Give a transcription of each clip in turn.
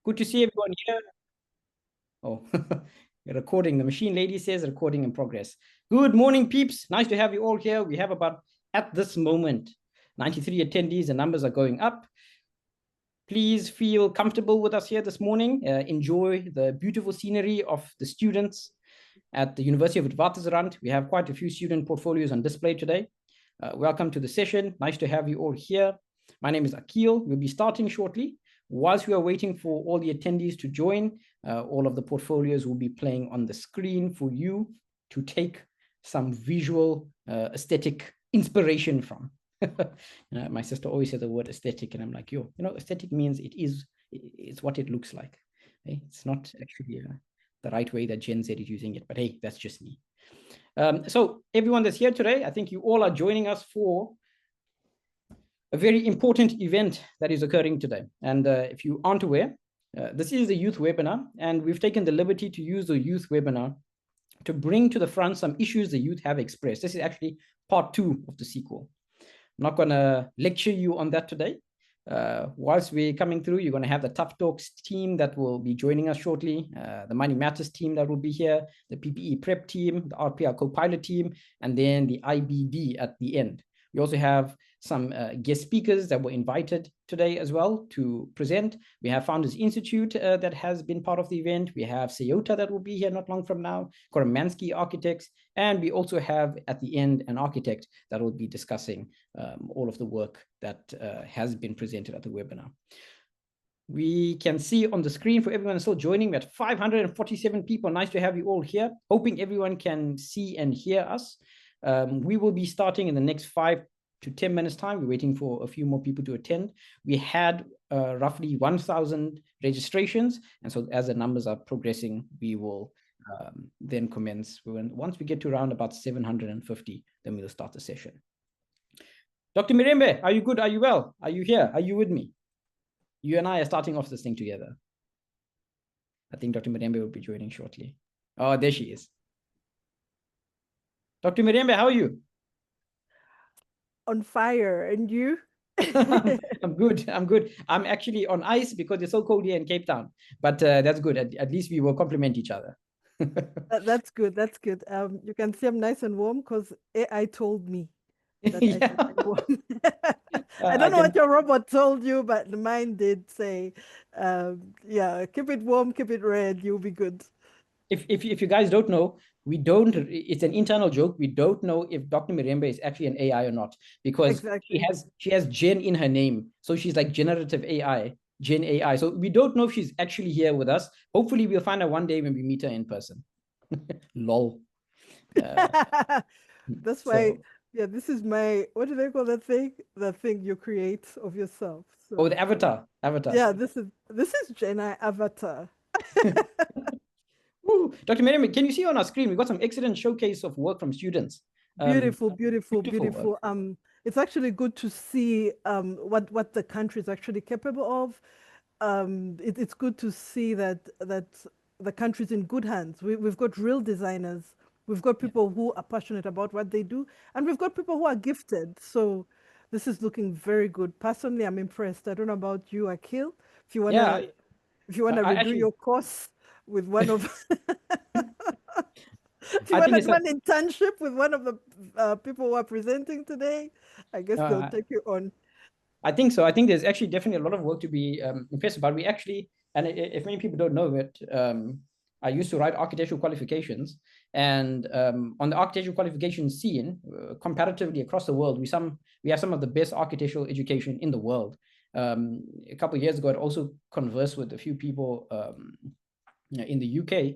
Good to see everyone here. Oh, recording. The machine lady says recording in progress. Good morning, peeps. Nice to have you all here. We have about, at this moment, 93 attendees. The numbers are going up. Please feel comfortable with us here this morning. Enjoy the beautiful scenery of the students at the University of Witwatersrand. We have quite a few student portfolios on display today. Welcome to the session. Nice to have you all here. My name is Akil. We'll be starting shortly. Whilst we are waiting for all the attendees to join, all of the portfolios will be playing on the screen for you to take some visual aesthetic inspiration from. My sister always says the word aesthetic, and I'm like, aesthetic means it's what it looks like. Okay? It's not actually the right way that Gen Z is using it, but hey, that's just me. So everyone that's here today, I think you all are joining us for a very important event that is occurring today. And if you aren't aware, this is a youth webinar, and we've taken the liberty to use the youth webinar to bring to the front some issues the youth have expressed. This is actually part 2 of the sequel. I'm not going to lecture you on that today. Whilst we're coming through, you're going to have the Tough Talks team that will be joining us shortly, the Money Matters team that will be here, the PPE Prep team, the RPR Co-Pilot team, and then the IBD at the end. We also have some guest speakers that were invited today as well to present. We have Founders Institute that has been part of the event. We have Sayota that will be here not long from now, Koromansky Architects, and we also have at the end an architect that will be discussing all of the work that has been presented at the webinar. We can see on the screen for everyone still joining, we're at 547 people. Nice to have you all here. Hoping everyone can see and hear us. We will be starting in the next 5 to 10 minutes time. We're waiting for a few more people to attend. We had roughly 1,000 registrations. And so as the numbers are progressing, we will then commence. Once we get to around about 750, then we'll start the session. Dr. Mirembe, are you good? Are you well? Are you here? Are you with me? You and I are starting off this thing together. I think Dr. Mirembe will be joining shortly. Oh, there she is. Dr. Mirembe, how are you? On fire. And you? I'm good. I'm good. I'm actually on ice because it's so cold here in Cape Town. But that's good. At least we will complement each other. That's good. That's good. You can see I'm nice and warm because AI told me that Yeah. I should be warm. I don't know what your robot told you, but mine did say, yeah, keep it warm, keep it red, you'll be good. If you guys don't know, it's an internal joke. We don't know if Dr. Mirembe is actually an AI or not, because exactly. she has Gen in her name. So she's like generative AI, Gen AI. So we don't know if she's actually here with us. Hopefully we'll find her one day when we meet her in person. Lol. That's why, yeah, this is my, what do they call that thing? The thing you create of yourself. So, oh, the avatar. Yeah, this is Gen AI avatar. Ooh, Dr. Mirembe, can you see on our screen? We've got some excellent showcase of work from students. Beautiful. It's actually good to see what the country is actually capable of. It's good to see that the country's in good hands. We've got real designers. We've got people who are passionate about what they do, and we've got people who are gifted. So this is looking very good. Personally, I'm impressed. I don't know about you, Akil. If you wanna redo your course with one of if you want to do an internship with one of the people who are presenting today, I guess they'll take you on. I think so. I think there's actually definitely a lot of work to be impressed about. We actually, and if many people don't know it, I used to write architectural qualifications, and on the architectural qualification scene, comparatively across the world, we have some of the best architectural education in the world. A couple of years ago, I also conversed with a few people in the UK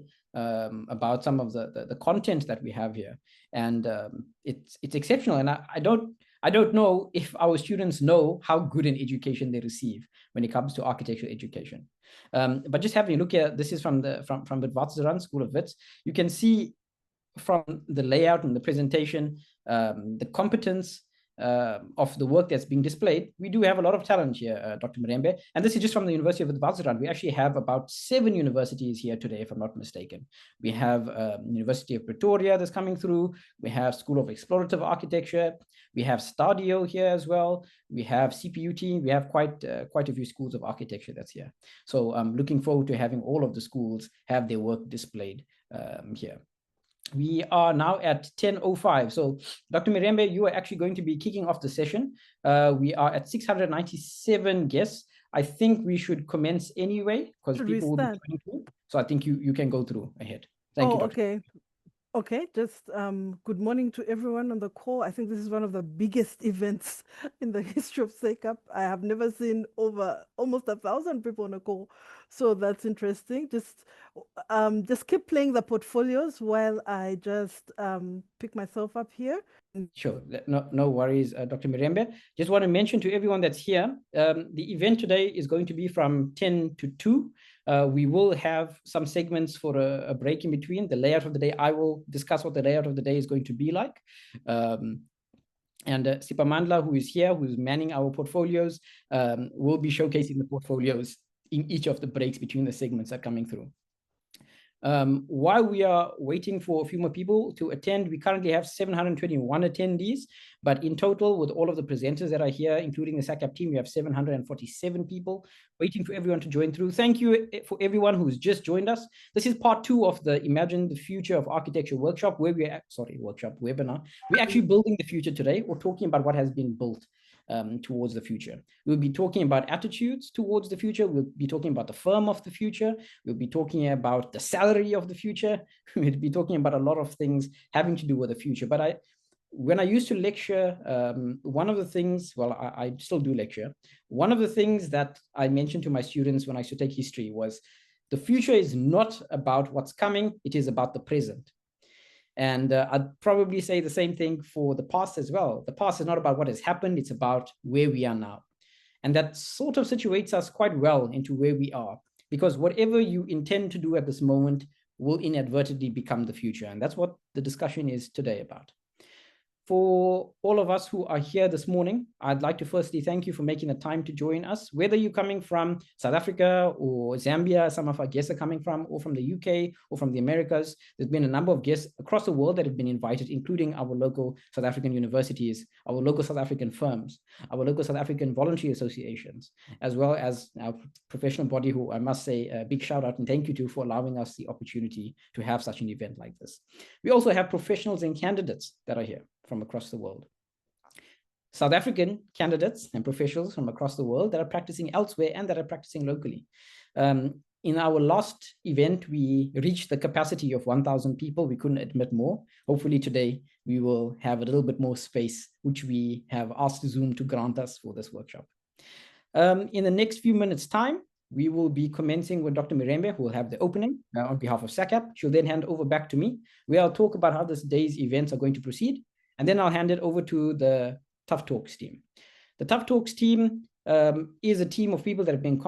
about some of the content that we have here, and it's exceptional. And I don't know if our students know how good an education they receive when it comes to architectural education. But just having a look here, this is from Witwatersrand School of Wits. You can see from the layout and the presentation, the competence of the work that's being displayed, we do have a lot of talent here, Dr. Mirembe. And this is just from the University of Witwatersrand. We actually have about 7 universities here today, if I'm not mistaken. We have University of Pretoria that's coming through. We have School of Explorative Architecture. We have Stadio here as well. We have CPUT. We have quite a few schools of architecture that's here. So I'm looking forward to having all of the schools have their work displayed here. We are now at 10:05. So Dr. Mirembe, you are actually going to be kicking off the session. We are at 697 guests. I think we should commence anyway because people will be joining through. So I think you can go through ahead. Thank you, Dr. Okay. Okay, just good morning to everyone on the call. I think this is one of the biggest events in the history of SECAP. I have never seen over almost 1,000 people on a call. So that's interesting. Just keep playing the portfolios while I just pick myself up here. Sure, no worries, Dr. Mirembe. Just want to mention to everyone that's here, the event today is going to be from 10 to 2. We will have some segments for a break in between. The layout of the day, I will discuss what the layout of the day is going to be like. And Sipamandla, who is here, who's manning our portfolios, will be showcasing the portfolios in each of the breaks between the segments that are coming through. While we are waiting for a few more people to attend, we currently have 721 attendees, but in total, with all of the presenters that are here, including the SACAP team, we have 747 people waiting for everyone to join through. Thank you for everyone who's just joined us. This is part 2 of the Imagine the Future of Architecture workshop, where webinar. We're actually building the future today, or talking about what has been built towards the future. We'll be talking about attitudes towards the future. We'll be talking about the firm of the future. We'll be talking about the salary of the future. We'll be talking about a lot of things having to do with the future. But when I used to lecture, one of the things, well, I still do lecture. One of the things that I mentioned to my students when I used to take history was the future is not about what's coming. It is about the present. And I'd probably say the same thing for the past as well. The past is not about what has happened, it's about where we are now. And that sort of situates us quite well into where we are, because whatever you intend to do at this moment will inadvertently become the future. And that's what the discussion is today about. For all of us who are here this morning, I'd like to firstly thank you for making the time to join us, whether you're coming from South Africa or Zambia, some of our guests are coming from, or from the UK or from the Americas. There's been a number of guests across the world that have been invited, including our local South African universities, our local South African firms, our local South African voluntary associations, as well as our professional body, who I must say a big shout out and thank you to for allowing us the opportunity to have such an event like this. We also have professionals and candidates that are here from across the world. South African candidates and professionals from across the world that are practicing elsewhere and that are practicing locally. In our last event, we reached the capacity of 1,000 people. We couldn't admit more. Hopefully today, we will have a little bit more space, which we have asked Zoom to grant us for this workshop. In the next few minutes' time, we will be commencing with Dr. Mirembe, who will have the opening on behalf of SACAP. She'll then hand over back to me, where I'll talk about how this day's events are going to proceed. And then I'll hand it over to the Tough Talks team. The Tough Talks team is a team of people that have been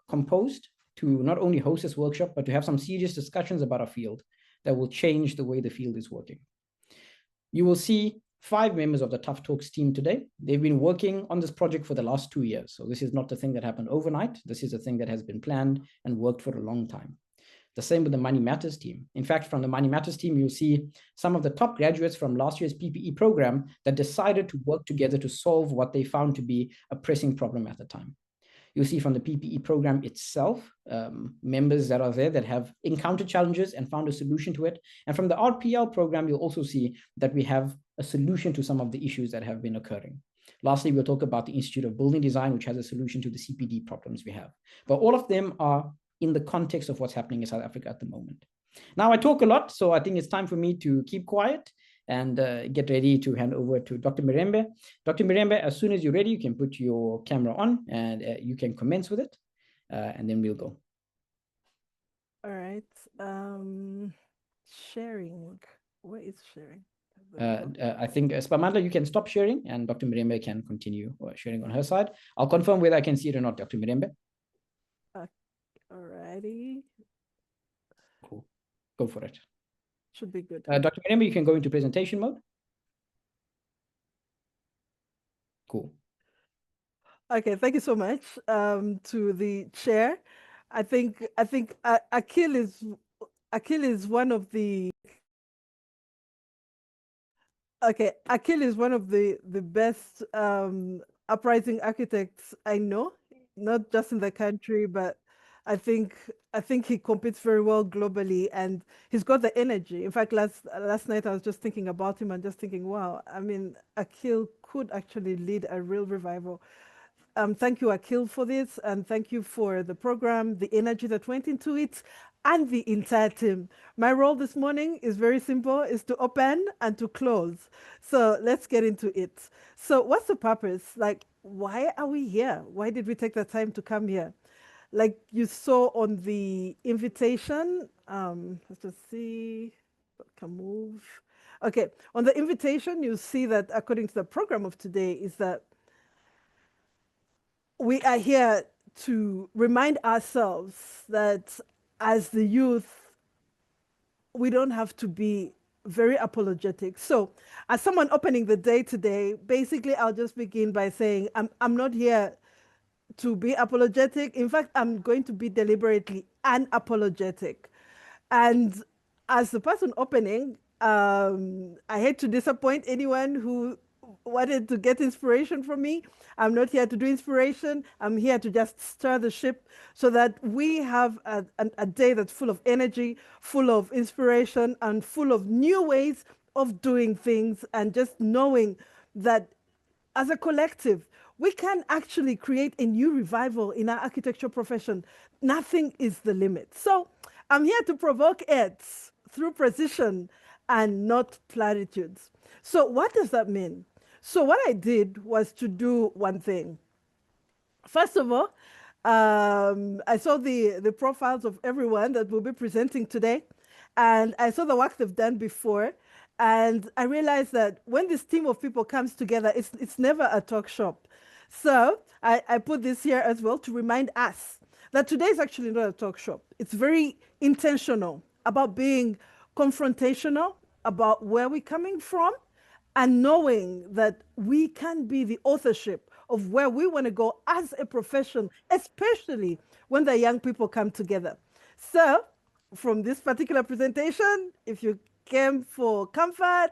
composed to not only host this workshop, but to have some serious discussions about our field that will change the way the field is working. You will see 5 members of the Tough Talks team today. They've been working on this project for the last 2 years. So this is not a thing that happened overnight. This is a thing that has been planned and worked for a long time. The same with the Money Matters team. In fact, from the Money Matters team, you'll see some of the top graduates from last year's PPE program that decided to work together to solve what they found to be a pressing problem at the time. You'll see from the PPE program itself, members that are there that have encountered challenges and found a solution to it. And from the RPL program, you'll also see that we have a solution to some of the issues that have been occurring. Lastly, we'll talk about the Institute of Building Design, which has a solution to the CPD problems we have. But all of them are in the context of what's happening in South Africa at the moment. Now, I talk a lot, so I think it's time for me to keep quiet and get ready to hand over to Dr. Mirembe. Dr. Mirembe, as soon as you're ready, you can put your camera on and you can commence with it, and then we'll go. All right. Sharing. Where is sharing? I think Spamandla, you can stop sharing and Dr. Mirembe can continue sharing on her side. I'll confirm whether I can see it or not, Dr. Mirembe. Alrighty. Cool. Go for it. Should be good. Dr. Mirembe, you can go into presentation mode. Cool. Okay, thank you so much to the chair. I think Akil is one of the Akil is one of the best uprising architects I know, not just in the country, but I think he competes very well globally, and he's got the energy. In fact, last night I was just thinking about him and just thinking, wow, I mean, Akil could actually lead a real revival. Thank you, Akil, for this, and thank you for the program, the energy that went into it, and the entire team. My role this morning is very simple, is to open and to close. So let's get into it. So what's the purpose? Like, why are we here? Why did we take the time to come here? Like you saw on the invitation, let's just see, can move. Okay, on the invitation, you see that according to the program of today is that we are here to remind ourselves that as the youth, we don't have to be very apologetic. So, as someone opening the day today, basically, I'll just begin by saying I'm not here to be apologetic. In fact, I'm going to be deliberately unapologetic. And as the person opening, I hate to disappoint anyone who wanted to get inspiration from me. I'm not here to do inspiration. I'm here to just stir the ship so that we have a day that's full of energy, full of inspiration, and full of new ways of doing things, and just knowing that as a collective, we can actually create a new revival in our architecture profession. Nothing is the limit. So I'm here to provoke it through precision and not platitudes. So what does that mean? So what I did was to do one thing. First of all, I saw the profiles of everyone that will be presenting today, and I saw the work they've done before. And I realized that when this team of people comes together, it's never a talk shop. So I put this here as well to remind us that today is actually not a talk shop. It's very intentional about being confrontational, about where we're coming from, and knowing that we can be the authorship of where we want to go as a profession, especially when the young people come together. So, from this particular presentation, if you came for comfort,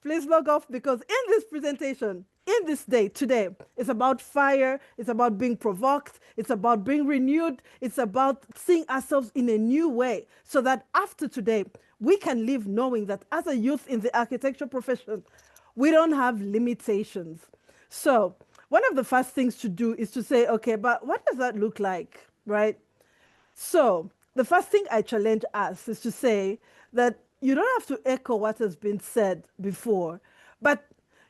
please log off, because in this presentation, in this day today, it's about fire, it's about being provoked, it's about being renewed, it's about seeing ourselves in a new way so that after today, we can live knowing that as a youth in the architecture profession, we don't have limitations. So one of the first things to do is to say, okay, but what does that look like, right? So the first thing I challenge us is to say that you don't have to echo what has been said before, but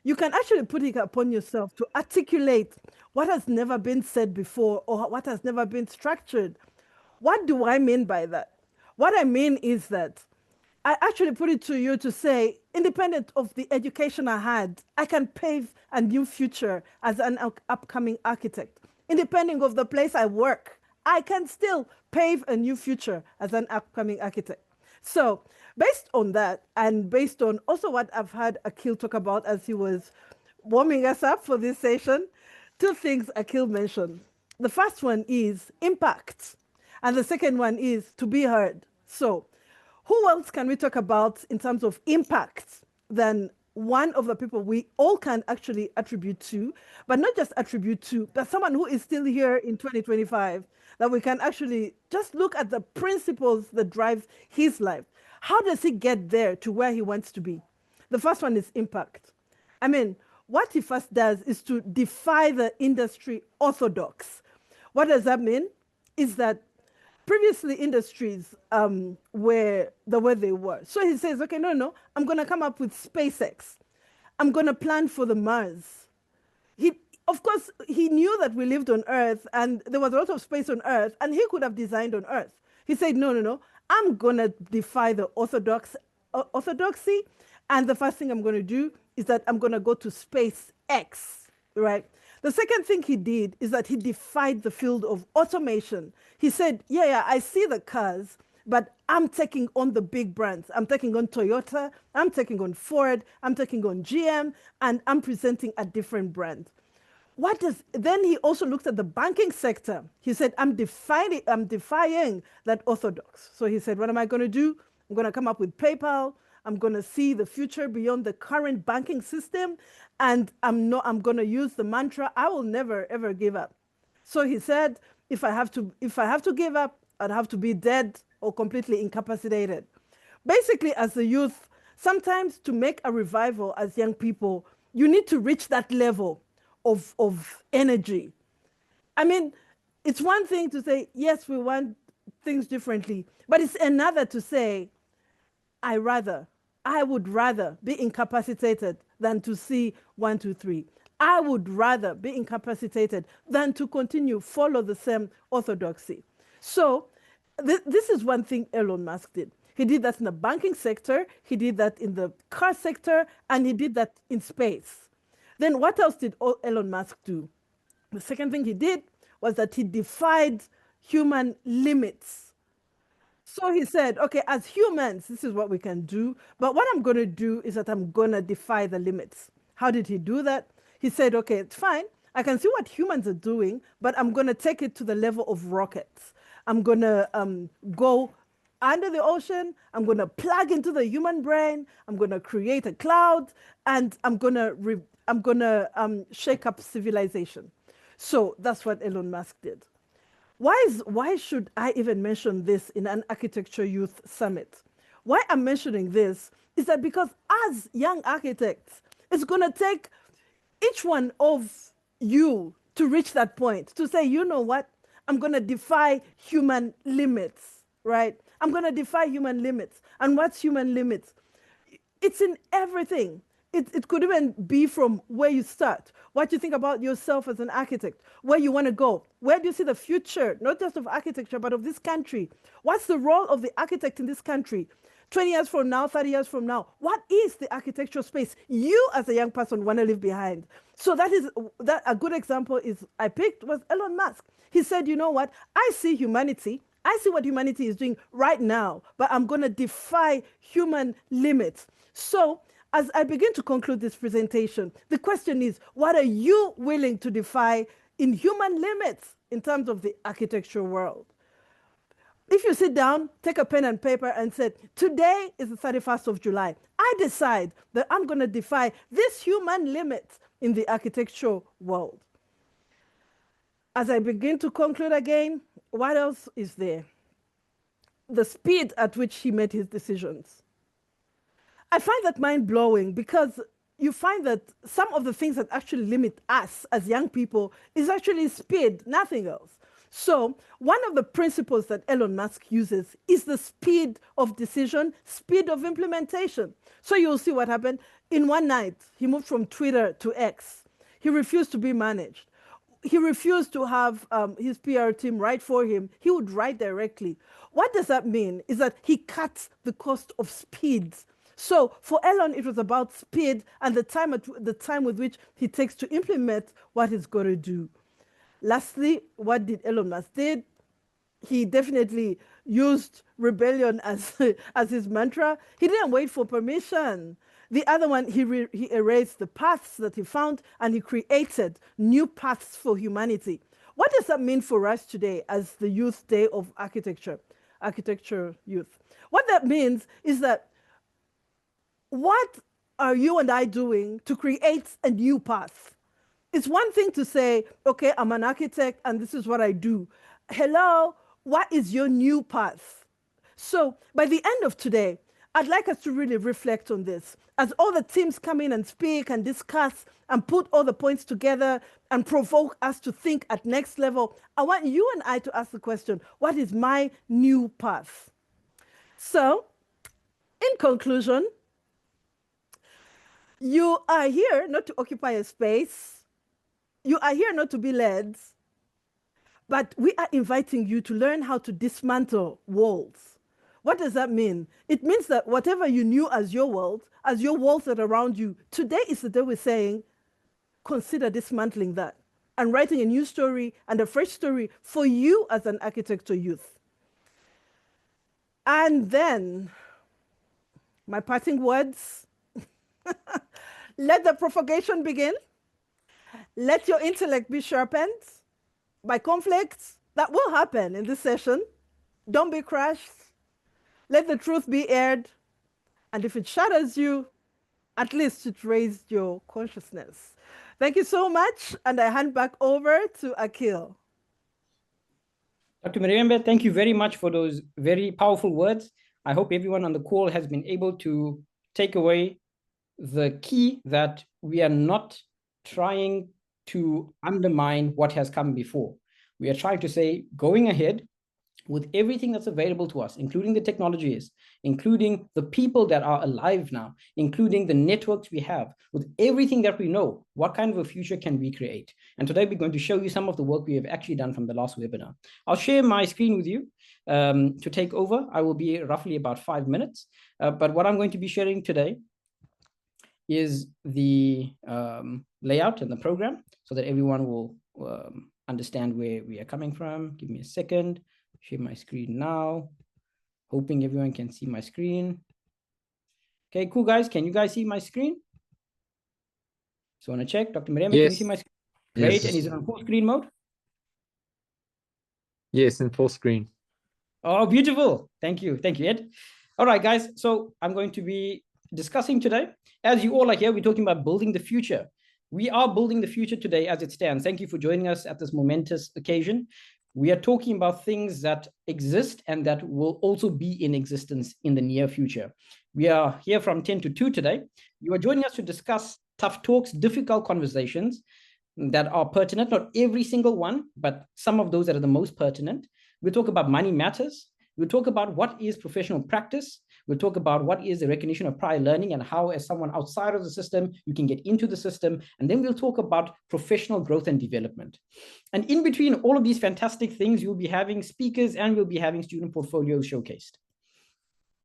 you can actually put it upon yourself to articulate what has never been said before or what has never been structured. What do I mean by that? What I mean is that I actually put it to you to say, independent of the education I had, I can pave a new future as an upcoming architect. Independent of the place I work, I can still pave a new future as an upcoming architect. So based on that, and based on also what I've heard Akil talk about as he was warming us up for this session, two things Akil mentioned. The first one is impact, and the second one is to be heard. So who else can we talk about in terms of impact than one of the people we all can actually attribute to, but not just attribute to, but someone who is still here in 2025, that we can actually just look at the principles that drive his life. How does he get there to where he wants to be? The first one is impact. I mean, what he first does is to defy the industry orthodox. What does that mean? Is that previously industries were the way they were. So he says, okay, no, I'm going to come up with SpaceX. I'm going to plan for the Mars. Of course, he knew that we lived on Earth and there was a lot of space on Earth, and he could have designed on Earth. He said, no, I'm going to defy the orthodoxy. And the first thing I'm going to do is that I'm going to go to SpaceX, right? The second thing he did is that he defied the field of automation. He said, yeah, I see the cars, but I'm taking on the big brands. I'm taking on Toyota, I'm taking on Ford, I'm taking on GM, and I'm presenting a different brand. Then he also looked at the banking sector. He said, I'm defying that orthodox. So he said, what am I going to do? I'm going to come up with PayPal. I'm going to see the future beyond the current banking system. And I'm going to use the mantra, I will never, ever give up. So he said, if I have to give up, I'd have to be dead or completely incapacitated. Basically, as a youth, sometimes to make a revival as young people, you need to reach that level of energy. I mean, it's one thing to say, yes, we want things differently, but it's another to say, I would rather be incapacitated than to see 1, 2, 3. I would rather be incapacitated than to follow the same orthodoxy. So this is one thing Elon Musk did. He did that in the banking sector, he did that in the car sector, and he did that in space. Then what else did Elon Musk do? The second thing he did was that he defied human limits. So he said, okay, as humans, this is what we can do. But what I'm going to do is that I'm going to defy the limits. How did he do that? He said, okay, it's fine. I can see what humans are doing, but I'm going to take it to the level of rockets. I'm going to go under the ocean. I'm going to plug into the human brain. I'm going to create a cloud, and I'm going to shake up civilization. So that's what Elon Musk did. Why should I even mention this in an Architecture Youth Summit? Why I'm mentioning this is that because as young architects, it's going to take each one of you to reach that point, to say, you know what, I'm going to defy human limits, right? I'm going to defy human limits. And what's human limits? It's in everything. It could even be from where you start, what you think about yourself as an architect, where you want to go, where do you see the future, not just of architecture, but of this country? What's the role of the architect in this country? 20 years from now, 30 years from now, what is the architectural space you as a young person want to leave behind? So that a good example I picked was Elon Musk. He said, you know what, I see humanity. I see what humanity is doing right now, but I'm going to defy human limits. So as I begin to conclude this presentation, the question is, what are you willing to defy in human limits in terms of the architectural world? If you sit down, take a pen and paper and say, today is the 31st of July. I decide that I'm going to defy this human limit in the architectural world. As I begin to conclude again, what else is there? The speed at which he made his decisions. I find that mind-blowing because you find that some of the things that actually limit us as young people is actually speed, nothing else. So one of the principles that Elon Musk uses is the speed of decision, speed of implementation. So you'll see what happened. In one night, he moved from Twitter to X. He refused to be managed. He refused to have his PR team write for him. He would write directly. What does that mean? Is that he cuts the cost of speed. So for Elon, it was about speed and the time with which he takes to implement what he's going to do. Lastly, what did Elon Musk did? He definitely used rebellion as his mantra. He didn't wait for permission. The other one, he erased the paths that he found, and he created new paths for humanity. What does that mean for us today as the Youth Day of Architecture Youth? What that means is that what are you and I doing to create a new path? It's one thing to say, okay, I'm an architect and this is what I do. Hello, what is your new path? So by the end of today, I'd like us to really reflect on this. As all the teams come in and speak and discuss and put all the points together and provoke us to think at next level, I want you and I to ask the question, what is my new path? So, in conclusion, you are here not to occupy a space. You are here not to be led, but we are inviting you to learn how to dismantle walls. What does that mean? It means that whatever you knew as your world, as your walls that are around you, today is the day we're saying, consider dismantling that and writing a new story and a fresh story for you as an architecture youth. And then, my parting words, let the propagation begin. Let your intellect be sharpened by conflicts. That will happen in this session. Don't be crushed. Let the truth be aired. And if it shatters you, at least it raised your consciousness. Thank you so much. And I hand back over to Akil. Dr. Miriambe, thank you very much for those very powerful words. I hope everyone on the call has been able to take away the key that we are not trying to undermine what has come before. We are trying to say, going ahead with everything that's available to us, including the technologies, including the people that are alive now, including the networks we have, with everything that we know, what kind of a future can we create? And today we're going to show you some of the work we have actually done from the last webinar. I'll share my screen with you to take over. I will be roughly about 5 minutes, but what I'm going to be sharing today is the layout and the program so that everyone will understand where we are coming from. Give me a second. Share my screen now. Hoping everyone can see my screen. Okay, cool, guys. Can you guys see my screen? So I want to check. Dr. Miriam, yes. Can you see my screen? Great. Yes. And is it on full screen mode? Yes, in full screen. Oh, beautiful. Thank you. Thank you, Ed. All right, guys. So I'm going to be discussing today. As you all are here, we're talking about building the future. We are building the future today as it stands. Thank you for joining us at this momentous occasion. We are talking about things that exist and that will also be in existence in the near future. We are here from 10 to 2 today. You are joining us to discuss tough talks, difficult conversations that are pertinent, not every single one, but some of those that are the most pertinent. We'll talk about money matters. We'll talk about what is professional practice. We'll talk about what is the recognition of prior learning and how, as someone outside of the system, you can get into the system. And then we'll talk about professional growth and development. And in between all of these fantastic things, you'll be having speakers and we'll be having student portfolios showcased.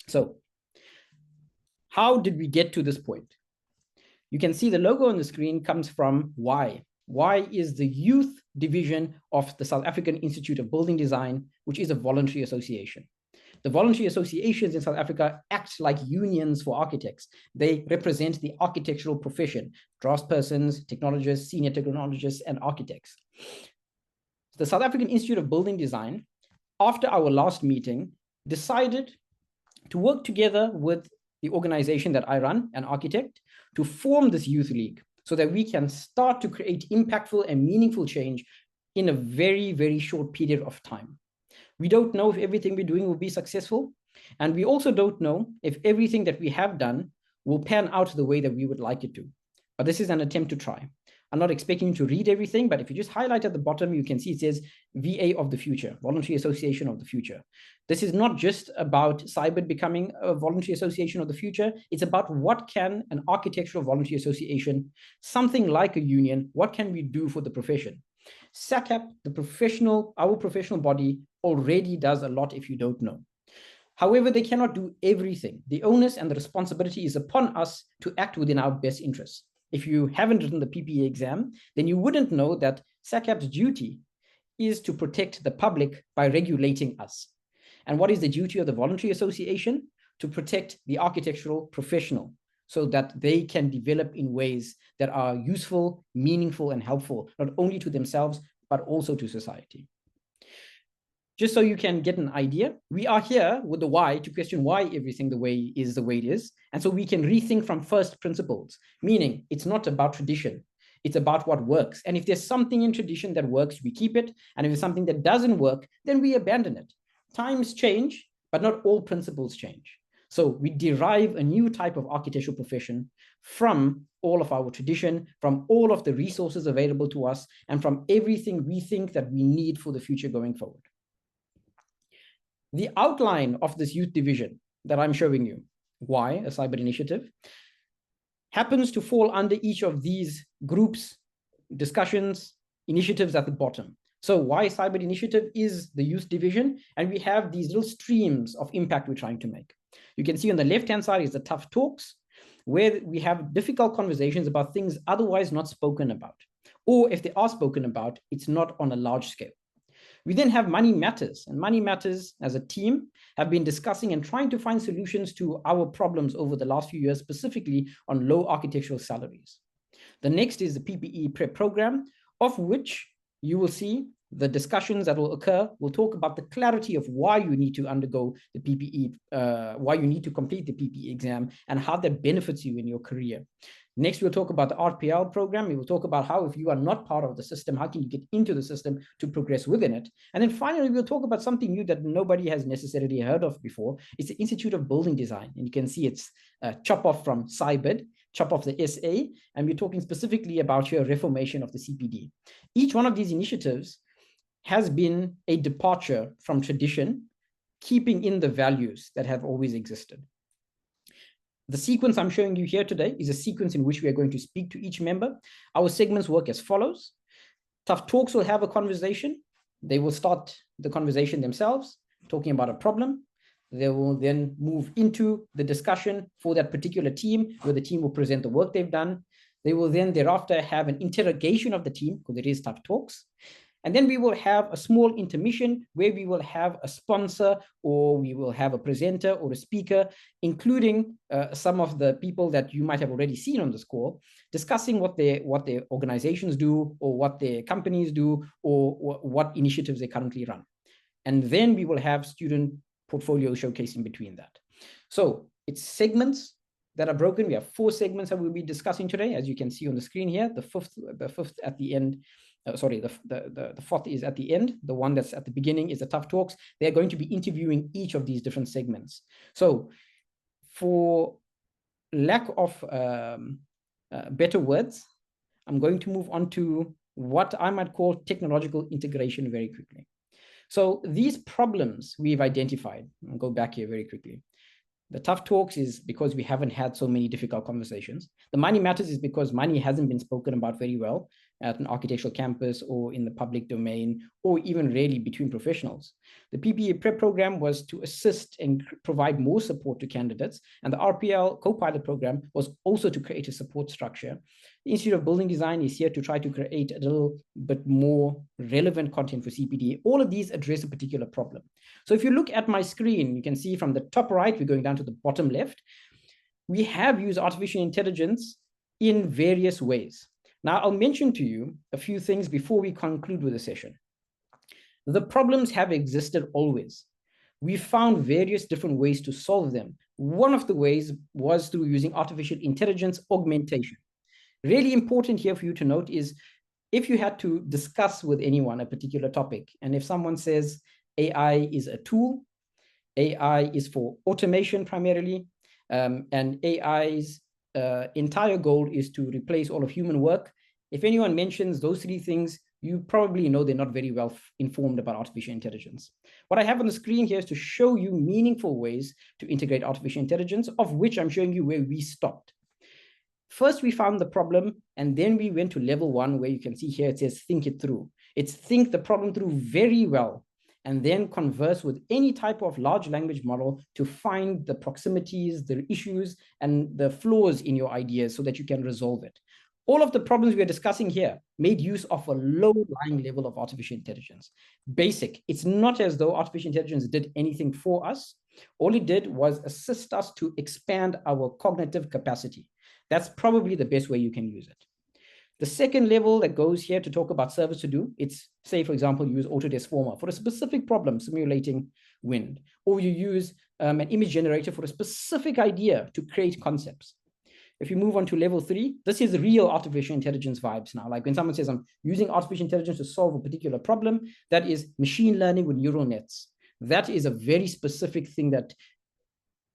So how did we get to this point? You can see the logo on the screen comes from WI. WI is the youth division of the South African Institute of Building Design, which is a voluntary association. The voluntary associations in South Africa act like unions for architects. They represent the architectural profession, draftspersons, technologists, senior technologists, and architects. The South African Institute of Building Design, after our last meeting, decided to work together with the organization that I run, an architect, to form this youth league so that we can start to create impactful and meaningful change in a very, very short period of time. We don't know if everything we're doing will be successful. And we also don't know if everything that we have done will pan out the way that we would like it to. But this is an attempt to try. I'm not expecting you to read everything, but if you just highlight at the bottom, you can see it says VA of the Future, Voluntary Association of the Future. This is not just about CYBID becoming a voluntary association of the future. It's about what can an architectural voluntary association, something like a union, what can we do for the profession? SACAP, our professional body, already does a lot if you don't know. However, they cannot do everything. The onus and the responsibility is upon us to act within our best interests. If you haven't written the PPA exam, then you wouldn't know that SACAP's duty is to protect the public by regulating us. And what is the duty of the voluntary association? To protect the architectural professional so that they can develop in ways that are useful, meaningful, and helpful, not only to themselves, but also to society. Just so you can get an idea, we are here with the why to question why everything the way it is. And so we can rethink from first principles, meaning it's not about tradition. It's about what works. And if there's something in tradition that works, we keep it. And if there's something that doesn't work, then we abandon it. Times change, but not all principles change. So we derive a new type of architectural profession from all of our tradition, from all of the resources available to us, and from everything we think that we need for the future going forward. The outline of this youth division that I'm showing you, why a CYBID initiative, happens to fall under each of these groups, discussions, initiatives at the bottom. So why CYBID initiative is the youth division, and we have these little streams of impact we're trying to make. You can see on the left-hand side is the tough talks, where we have difficult conversations about things otherwise not spoken about. Or if they are spoken about, it's not on a large scale. We then have Money Matters, and Money Matters as a team have been discussing and trying to find solutions to our problems over the last few years, specifically on low architectural salaries. The next is the PPE prep program, of which you will see the discussions that will occur. We'll talk about the clarity of why you need to undergo the PPE, why you need to complete the PPE exam, and how that benefits you in your career. Next, we'll talk about the RPL program. We will talk about how, if you are not part of the system, how can you get into the system to progress within it? And then finally, we'll talk about something new that nobody has necessarily heard of before. It's the Institute of Building Design. And you can see it's chop off from CYBID, chop off the SA, and we're talking specifically about your reformation of the CPD. Each one of these initiatives has been a departure from tradition, keeping in the values that have always existed. The sequence I'm showing you here today is a sequence in which we are going to speak to each member. Our segments work as follows. Tough Talks will have a conversation. They will start the conversation themselves, talking about a problem. They will then move into the discussion for that particular team, where the team will present the work they've done. They will then thereafter have an interrogation of the team, because it is Tough Talks. And then we will have a small intermission where we will have a sponsor, or we will have a presenter or a speaker, including some of the people that you might have already seen on this call, discussing what their organizations do, or what their companies do, or what initiatives they currently run. And then we will have student portfolio showcase in between that. So it's segments that are broken. We have 4 segments that we'll be discussing today, as you can see on the screen here. The fifth at the end. Sorry, the 4th is at the end. The one that's at the beginning is the Tough Talks. They're going to be interviewing each of these different segments. So for lack of better words, I'm going to move on to what I might call technological integration very quickly. So these problems we've identified, I'll go back here very quickly. The Tough Talks is because we haven't had so many difficult conversations. The Money Matters is because money hasn't been spoken about very well at an architectural campus or in the public domain, or even really between professionals. The PPE prep program was to assist and provide more support to candidates. And the RPL co-pilot program was also to create a support structure. The Institute of Building Design is here to try to create a little bit more relevant content for CPD. All of these address a particular problem. So if you look at my screen, you can see from the top right, we're going down to the bottom left. We have used artificial intelligence in various ways. Now, I'll mention to you a few things before we conclude with the session. The problems have existed always. We found various different ways to solve them. One of the ways was through using artificial intelligence augmentation. Really important here for you to note is, if you had to discuss with anyone a particular topic, and if someone says AI is a tool, AI is for automation primarily, and AI's entire goal is to replace all of human work. If anyone mentions those 3 things, you probably know they're not very well informed about artificial intelligence. What I have on the screen here is to show you meaningful ways to integrate artificial intelligence, of which I'm showing you where we stopped. First, we found the problem, and then we went to level 1, where you can see here it says think it through. It's think the problem through very well, and then converse with any type of large language model to find the proximities, the issues, and the flaws in your ideas so that you can resolve it. All of the problems we are discussing here made use of a low-lying level of artificial intelligence. Basic. It's not as though artificial intelligence did anything for us. All it did was assist us to expand our cognitive capacity. That's probably the best way you can use it. The second level that goes here to talk about service to do, it's, say, for example, you use Autodesk Forma for a specific problem, simulating wind, or you use an image generator for a specific idea to create concepts. If you move on to level 3, this is real artificial intelligence vibes now. Like when someone says, I'm using artificial intelligence to solve a particular problem, that is machine learning with neural nets. That is a very specific thing that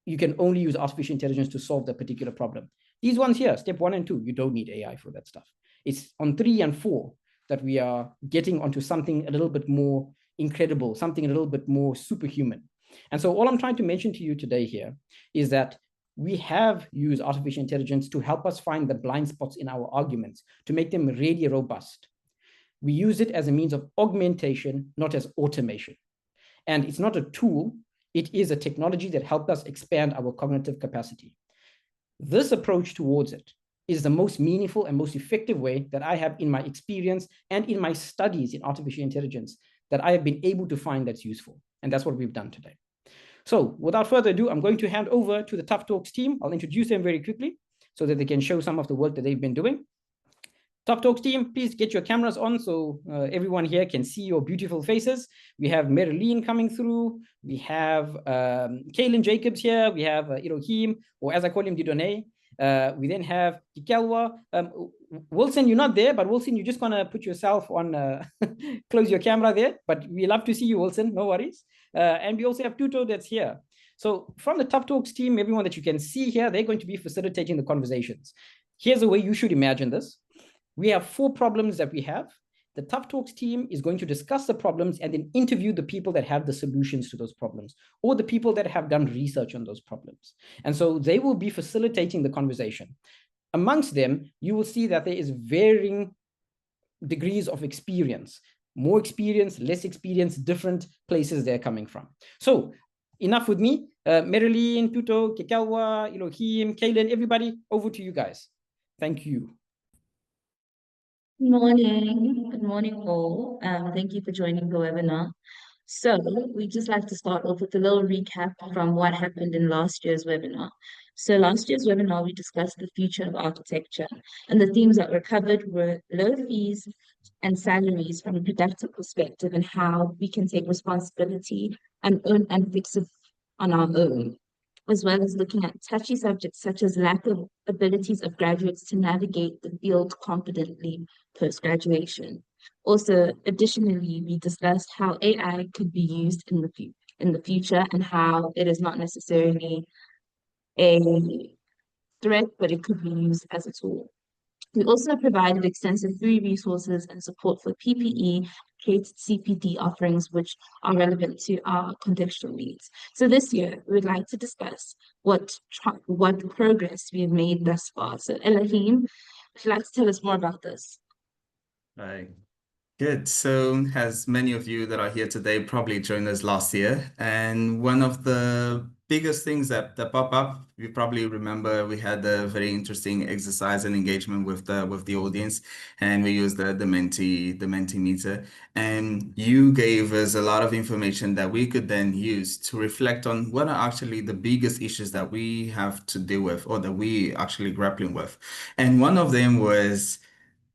you can only use artificial intelligence to solve that particular problem. These ones here, step 1 and 2, you don't need AI for that stuff. It's on 3 and 4 that we are getting onto something a little bit more incredible, something a little bit more superhuman. And so all I'm trying to mention to you today here is that we have used artificial intelligence to help us find the blind spots in our arguments, to make them really robust. We use it as a means of augmentation, not as automation. And it's not a tool, it is a technology that helped us expand our cognitive capacity. This approach towards it is the most meaningful and most effective way that I have in my experience and in my studies in artificial intelligence that I have been able to find that's useful. And that's what we've done today. So without further ado, I'm going to hand over to the Tough Talks team. I'll introduce them very quickly so that they can show some of the work that they've been doing. Top Talks team, please get your cameras on so everyone here can see your beautiful faces. We have Marilyn coming through. We have Kaylin Jacobs here. We have Elohim, or as I call him, Didone. We then have Kikelwa. Wilson, you're not there, but Wilson, you're just going to put yourself on, close your camera there. But we love to see you, Wilson. No worries. And we also have Tuto that's here. So from the Top Talks team, everyone that you can see here, they're going to be facilitating the conversations. Here's the way you should imagine this. We have 4 problems that we have. The Tough Talks team is going to discuss the problems and then interview the people that have the solutions to those problems, or the people that have done research on those problems. And so they will be facilitating the conversation. Amongst them, you will see that there is varying degrees of experience, more experience, less experience, different places they're coming from. So enough with me. Marilyn, Tuto, Kekalwa, Elohim, Kaylin, everybody, over to you guys. Thank you. Good morning all. Thank you for joining the webinar. So we'd just like to start off with a little recap from what happened in last year's webinar. So last year's webinar, we discussed the future of architecture, and the themes that were covered were low fees and salaries from a productive perspective, and how we can take responsibility and own and fix it on our own, as well as looking at touchy subjects such as lack of abilities of graduates to navigate the field confidently post-graduation. Also, additionally, we discussed how AI could be used in the future and how it is not necessarily a threat, but it could be used as a tool. We also provided extensive free resources and support for PPE, created CPD offerings, which are relevant to our contextual needs. So this year, we would like to discuss what progress we have made thus far. So Elohim, would you like to tell us more about this? Right. Good. So as many of you that are here today probably joined us last year, and one of the biggest things that pop up, you probably remember we had a very interesting exercise and engagement with the audience, and we used the Mentimeter, and you gave us a lot of information that we could then use to reflect on what are actually the biggest issues that we have to deal with, or that we actually grappling with. And one of them was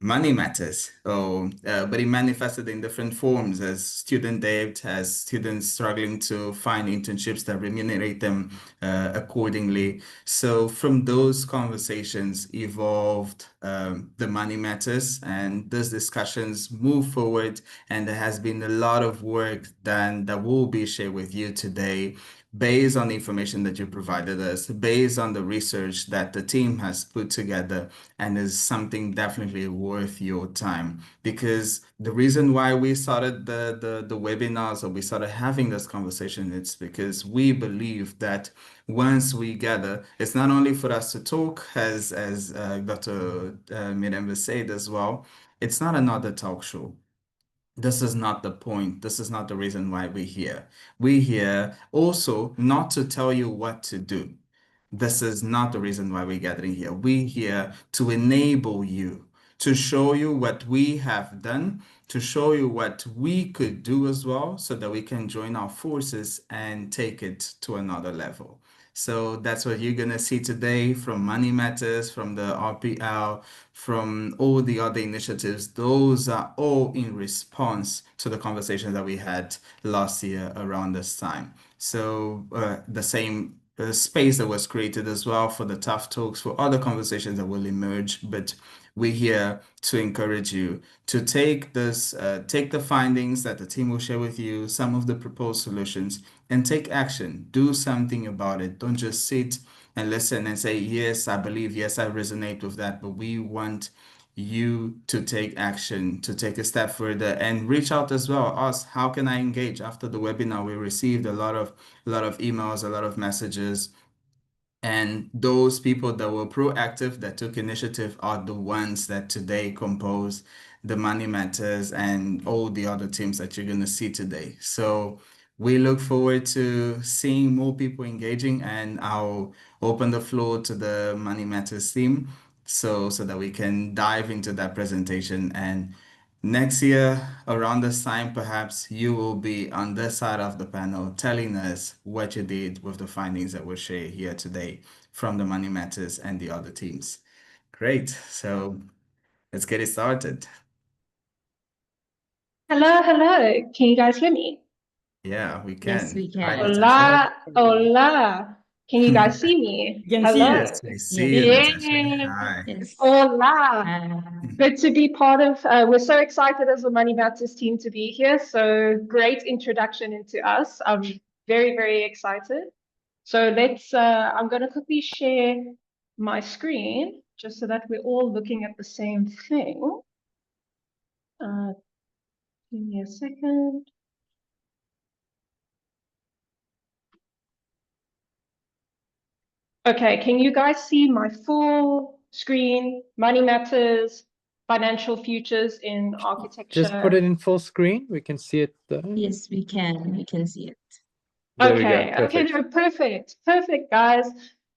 money matters, but it manifested in different forms, as student debt, as students struggling to find internships that remunerate them accordingly. So from those conversations evolved the money matters, and those discussions move forward, and there has been a lot of work done that will be shared with you today, based on the information that you provided us, based on the research that the team has put together, and is something definitely worth your time. Because the reason why we started the webinars, or we started having this conversation, it's because we believe that once we gather, it's not only for us to talk, as Dr. Mirembe said as well, it's not another talk show. This is not the point. This is not the reason why we're here. We're here also not to tell you what to do. This is not the reason why we're gathering here. We're here to enable you, to show you what we have done, to show you what we could do as well, so that we can join our forces and take it to another level. So that's what you're going to see today from Money Matters, from the RPL, from all the other initiatives. Those are all in response to the conversation that we had last year around this time. So the same space that was created as well for the tough talks, for other conversations that will emerge, but we're here to encourage you to take this, take the findings that the team will share with you, some of the proposed solutions, and take action. Do something about it. Don't just sit and listen and say, yes, I believe, yes, I resonate with that, but we want you to take action, to take a step further, and reach out as well. Ask, how can I engage? After the webinar, we received a lot of emails, a lot of messages. And those people that were proactive, that took initiative, are the ones that today compose the Money Matters and all the other teams that you're going to see today. So we look forward to seeing more people engaging, and I'll open the floor to the Money Matters team so that we can dive into that presentation. And next year, around this time, perhaps you will be on this side of the panel telling us what you did with the findings that we'll share here today from the Money Matters and the other teams. Great. So let's get it started. Hello, hello. Can you guys hear me? Yeah, we Yes, can. we Hi, can. Natasha. Hola, hola. Can you guys see me? You can see you. Hello. Yes, we see you, Yeah. Natasha. Hi. Yes. Hola. Good to be part of. We're so excited as the Money Matters team to be here. So great introduction into us. I'm very, very excited. So let's. I'm going to quickly share my screen just so that we're all looking at the same thing. Give me a second. Okay, can you guys see my full screen? Money Matters, financial futures in architecture. Just put it in full screen. We can see it there. Yes, we can. We can see it. There we go. Okay, Perfect. no, perfect, perfect, guys.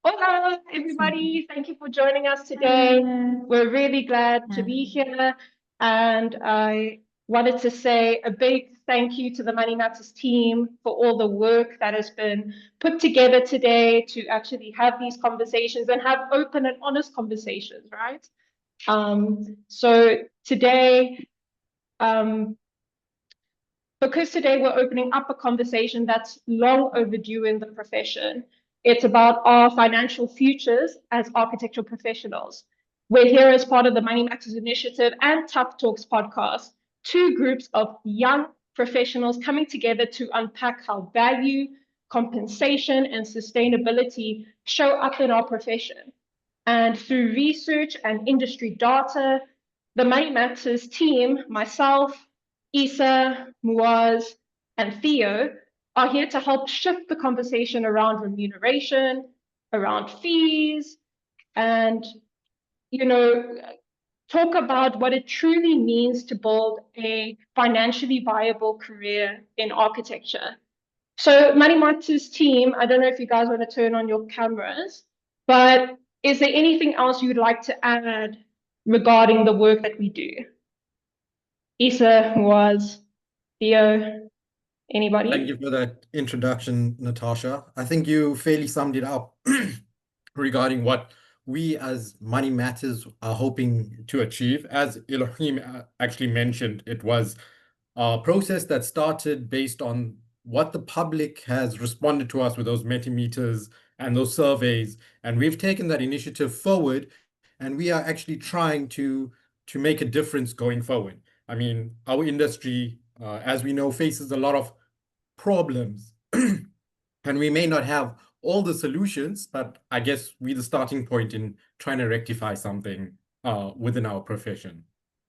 Hola, everybody. Thank you for joining us today. We're really glad to be here. And I wanted to say a big thank you to the Money Matters team for all the work that has been put together today to actually have these conversations and have open and honest conversations, right? So today, because today we're opening up a conversation that's long overdue in the profession. It's about our financial futures as architectural professionals. We're here as part of the Money Matters Initiative and Tough Talks podcast, two groups of young professionals coming together to unpack how value, compensation, and sustainability show up in our profession. And through research and industry data, the Money Matters team, myself, Isa, Muaz, and Theo are here to help shift the conversation around remuneration, around fees, and, talk about what it truly means to build a financially viable career in architecture. So Money Matters team, I don't know if you guys want to turn on your cameras, but is there anything else you'd like to add regarding the work that we do? Isa, Muaz, Theo, anybody? Thank you for that introduction, Natasha. I think you fairly summed it up regarding what we as Money Matters are hoping to achieve. As Elohim actually mentioned, it was a process that started based on what the public has responded to us with those Mentimeters and those surveys. And we've taken that initiative forward, and we are actually trying to make a difference going forward. I mean, our industry, as we know, faces a lot of problems and we may not have all the solutions, but I guess we're the starting point in trying to rectify something within our profession.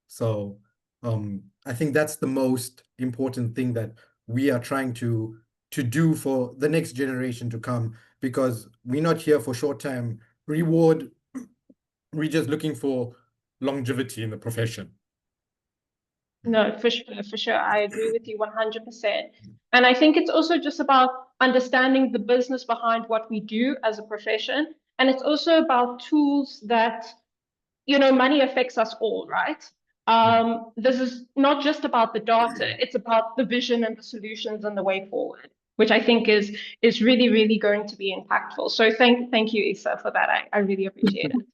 So I think that's the most important thing that we are trying to do for the next generation to come, because we're not here for short-term reward. We're just looking for longevity in the profession. No, for sure. I agree with you 100%. And I think it's also just about understanding the business behind what we do as a profession. And it's also about tools that, money affects us all, right? This is not just about the data, it's about the vision and the solutions and the way forward, which I think is really, really going to be impactful. So thank you, Isa, for that. I really appreciate it.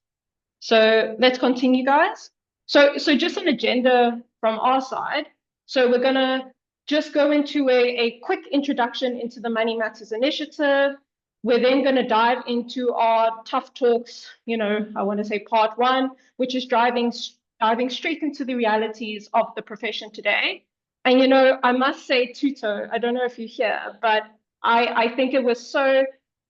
So let's continue, guys. So just an agenda from our side. So we're gonna just go into a quick introduction into the Money Matters Initiative. We're then gonna dive into our Tough Talks, I wanna say part one, which is diving straight into the realities of the profession today. And I must say, Tuto, I don't know if you're here, but I think it was so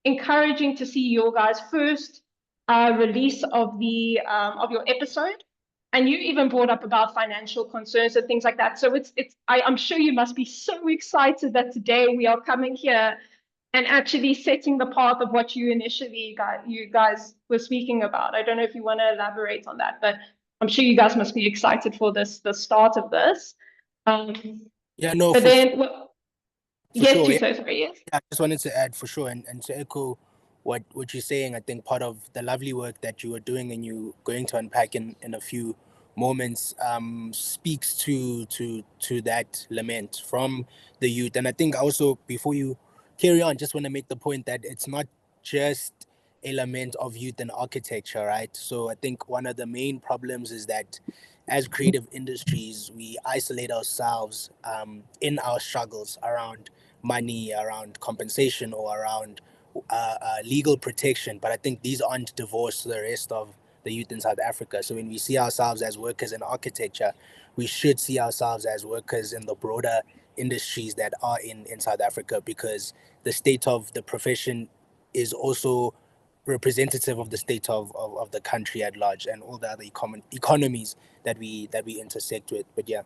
encouraging to see your guys' first release of your episode, and you even brought up about financial concerns and things like that. So I'm sure you must be so excited that today we are coming here and actually setting the path of what you guys were speaking about. I don't know if you want to elaborate on that, but I'm sure you guys must be excited for the start of this. Yeah, no, but for then yes, sure. Tuto, sorry, yes. I just wanted to add for sure and to echo what you're saying. I think part of the lovely work that you are doing and you're going to unpack in a few moments speaks to that lament from the youth. And I think also, before you carry on, just want to make the point that it's not just a lament of youth in architecture, right? So I think one of the main problems is that as creative industries, we isolate ourselves in our struggles around money, around compensation, or around legal protection. But I think these aren't divorced to the rest of the youth in South Africa. So when we see ourselves as workers in architecture, we should see ourselves as workers in the broader industries that are in South Africa, because the state of the profession is also representative of the state of the country at large, and all the other economies that we intersect with. But yeah.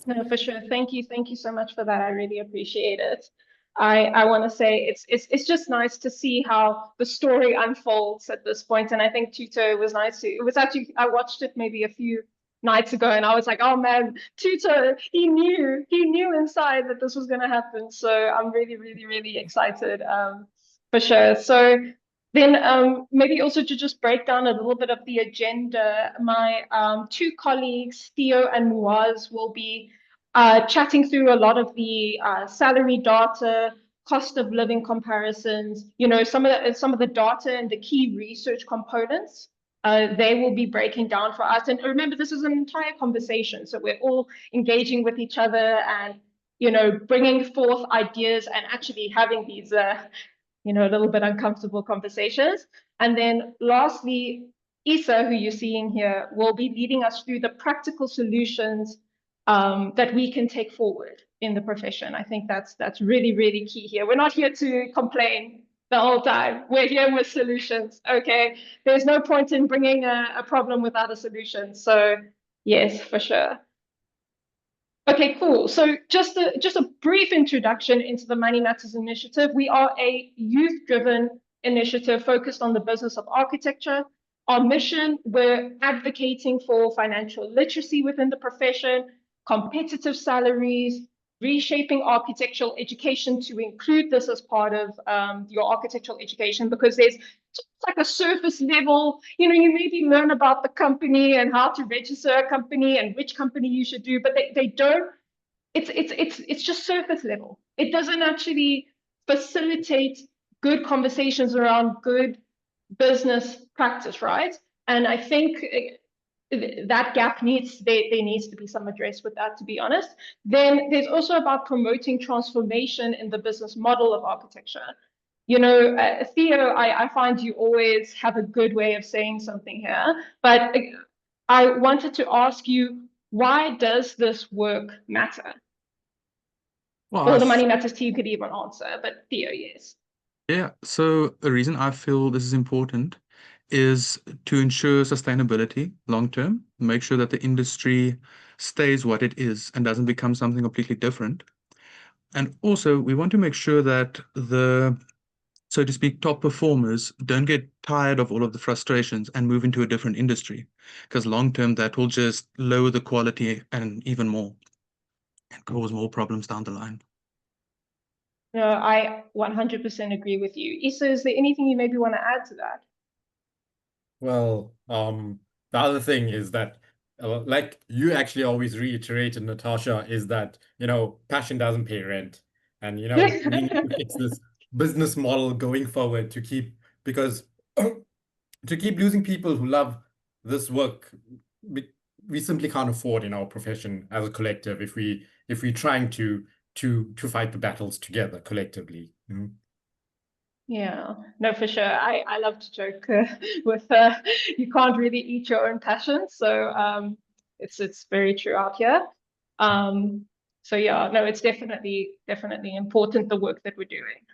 No, for sure. Thank you so much for that. I really appreciate it. I want to say it's just nice to see how the story unfolds at this point. And I think Tuto, it was nice to, it was actually, I watched it maybe a few nights ago and I was like, oh man, Tuto, he knew inside that this was going to happen. So I'm really excited for sure. So then maybe also to just break down a little bit of the agenda, my two colleagues, Theo and Muaz, will be chatting through a lot of the salary data, cost of living comparisons, you know, some of the data and the key research components. They will be breaking down for us. And remember, this is an entire conversation. So we're all engaging with each other and, you know, bringing forth ideas and actually having these, you know, a little bit uncomfortable conversations. And then lastly, Isa, who you're seeing here, will be leading us through the practical solutions that we can take forward in the profession. I think that's really key here. We're not here to complain the whole time. We're here with solutions, okay? There's no point in bringing a problem without a solution. So yes, for sure. Okay, cool. So just a brief introduction into the Money Matters initiative. We are a youth-driven initiative focused on the business of architecture. Our mission, we're advocating for financial literacy within the profession, competitive salaries, reshaping architectural education to include this as part of your architectural education, because there's just like a surface level, you know, you maybe learn about the company and how to register a company and which company you should do, but they don't, it's just surface level. It doesn't actually facilitate good conversations around good business practice, right? And I think that gap there needs to be some address with that, to be honest. Then there's also about promoting transformation in the business model of architecture. You know, Theo, I find you always have a good way of saying something here, but I wanted to ask you, why does this work matter? Well, Or the Money Matters team could even answer, but Theo, yes. Yeah, so a reason I feel this is important is to ensure sustainability long term, make sure that the industry stays what it is and doesn't become something completely different. And also, we want to make sure that the, so to speak, top performers don't get tired of all of the frustrations and move into a different industry, because long term that will just lower the quality and even more and cause more problems down the line. No, I 100% agree with you. Isa, is there anything you maybe want to add to that? Well, the other thing is that, like you actually always reiterated, Natasha, is that, you know, passion doesn't pay rent. And, you know, we need to fix this business model going forward to keep, because to keep losing people who love this work, we simply can't afford in our profession as a collective if we're trying to fight the battles together collectively. Mm-hmm. Yeah, no, for sure. I love to joke with you can't really eat your own passion, so it's very true out here. So yeah, no, it's definitely important, the work that we're doing.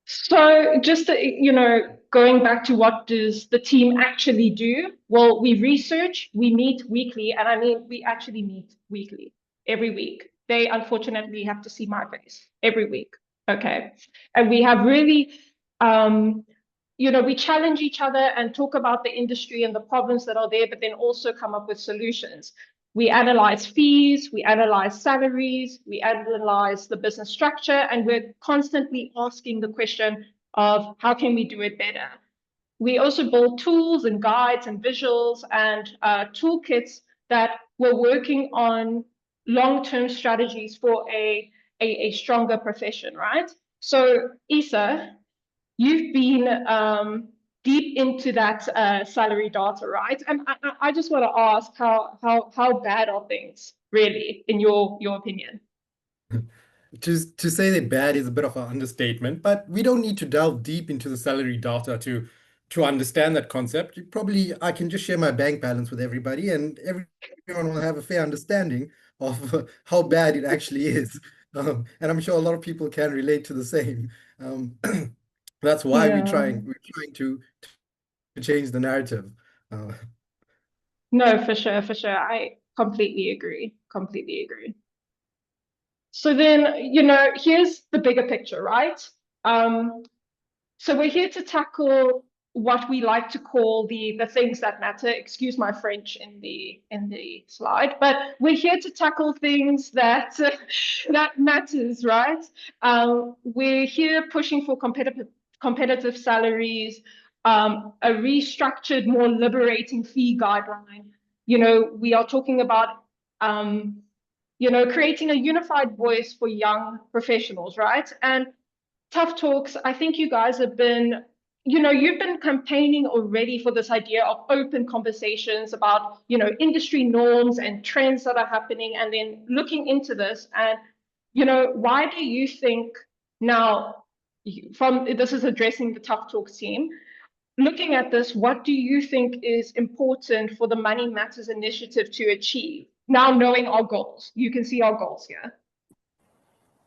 So just you know, going back to what does the team actually do? Well, we research, we meet weekly, and I mean we actually meet weekly, every week. They unfortunately have to see my face every week. Okay. And we have really, you know, we challenge each other and talk about the industry and the problems that are there, but then also come up with solutions. We analyze fees, we analyze salaries, we analyze the business structure, and we're constantly asking the question of how can we do it better? We also build tools and guides and visuals and toolkits that we're working on long-term strategies for a stronger profession, right? So Isa, you've been deep into that salary data, right? And I just want to ask how bad are things really in your opinion? To say they're bad is a bit of an understatement, but we don't need to delve deep into the salary data to understand that concept. I can just share my bank balance with everybody, and everyone will have a fair understanding of how bad it actually is. And I'm sure a lot of people can relate to the same. That's why we're trying to change the narrative. No, for sure, for sure. I completely agree. Completely agree. So then, you know, here's the bigger picture, right? So we're here to tackle what we like to call the things that matter. Excuse my French in the slide, but we're here to tackle things that that matters, right? We're here pushing for competitive salaries, a restructured, more liberating fee guideline. You know, we are talking about you know, creating a unified voice for young professionals, right? And Tough Talks, I think you guys have been, you know, you've been campaigning already for this idea of open conversations about, you know, industry norms and trends that are happening, and then looking into this. And, you know, why do you think now, this is addressing the Tough Talks team, looking at this, what do you think is important for the Money Matters initiative to achieve? Now knowing our goals, you can see our goals here.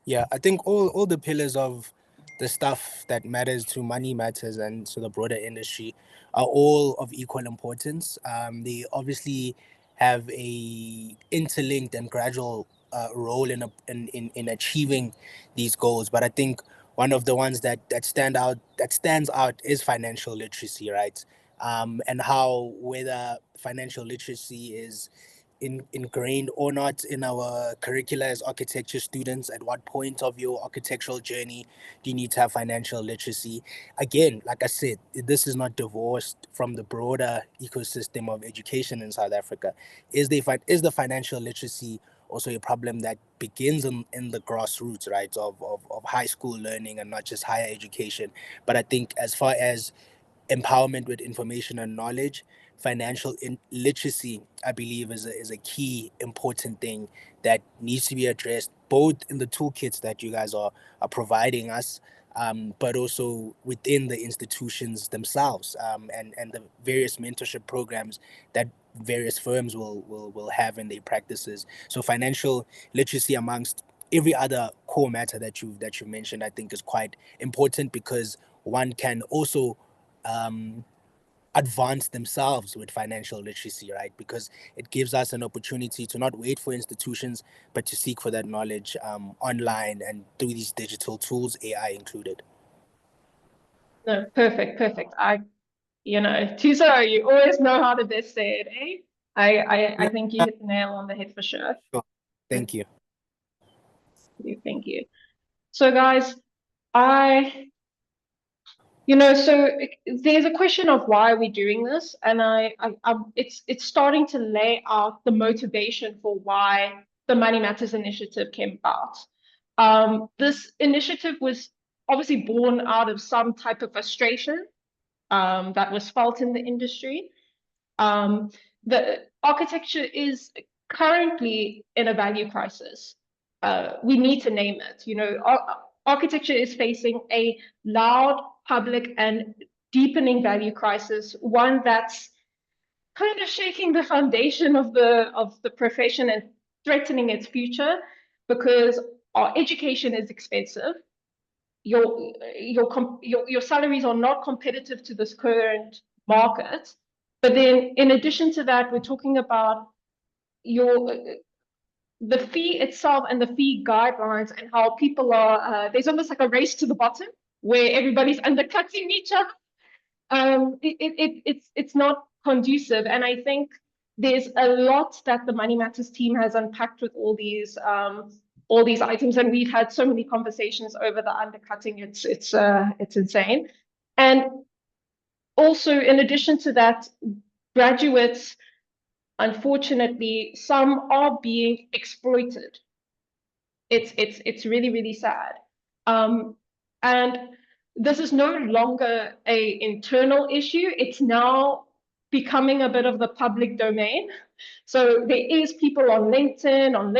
Yeah, I think all the pillars of the stuff that matters to Money Matters and to the broader industry are all of equal importance. They obviously have a interlinked and gradual role in achieving these goals. But I think one of the ones that stands out is financial literacy, right? And how whether financial literacy is ingrained or not in our curricula as architecture students, at what point of your architectural journey do you need to have financial literacy? Again, like I said, this is not divorced from the broader ecosystem of education in South Africa. Is the financial literacy also a problem that begins in the grassroots, right, of high school learning and not just higher education? But I think as far as empowerment with information and knowledge, financial literacy, I believe, is a key important thing that needs to be addressed, both in the toolkits that you guys are providing us, but also within the institutions themselves, and the various mentorship programs that various firms will have in their practices. So financial literacy, amongst every other core matter that you mentioned, I think is quite important, because one can also advance themselves with financial literacy, right? Because it gives us an opportunity to not wait for institutions, but to seek for that knowledge online and through these digital tools, AI included. No, perfect. You know, Tuso, you always know how to best say it, eh? I think you hit the nail on the head for sure. Sure. Thank you. Thank you. So guys, you know, so there's a question of why are we doing this, and it's starting to lay out the motivation for why the Money Matters initiative came about. This initiative was obviously born out of some type of frustration that was felt in the industry. The architecture is currently in a value crisis. We need to name it. You know, architecture is facing a loud, public, and deepening value crisis, one that's kind of shaking the foundation of the profession and threatening its future, because our education is expensive. Your salaries are not competitive to this current market. But then in addition to that, we're talking about the fee itself and the fee guidelines, and how people are, there's almost like a race to the bottom where everybody's undercutting each other. It's not conducive. And I think there's a lot that the Money Matters team has unpacked with all these items, and we've had so many conversations over the undercutting. It's insane. And also, in addition to that, graduates, unfortunately, some are being exploited. It's really, really sad. And this is no longer a internal issue. It's now becoming a bit of the public domain. So there is people on LinkedIn, on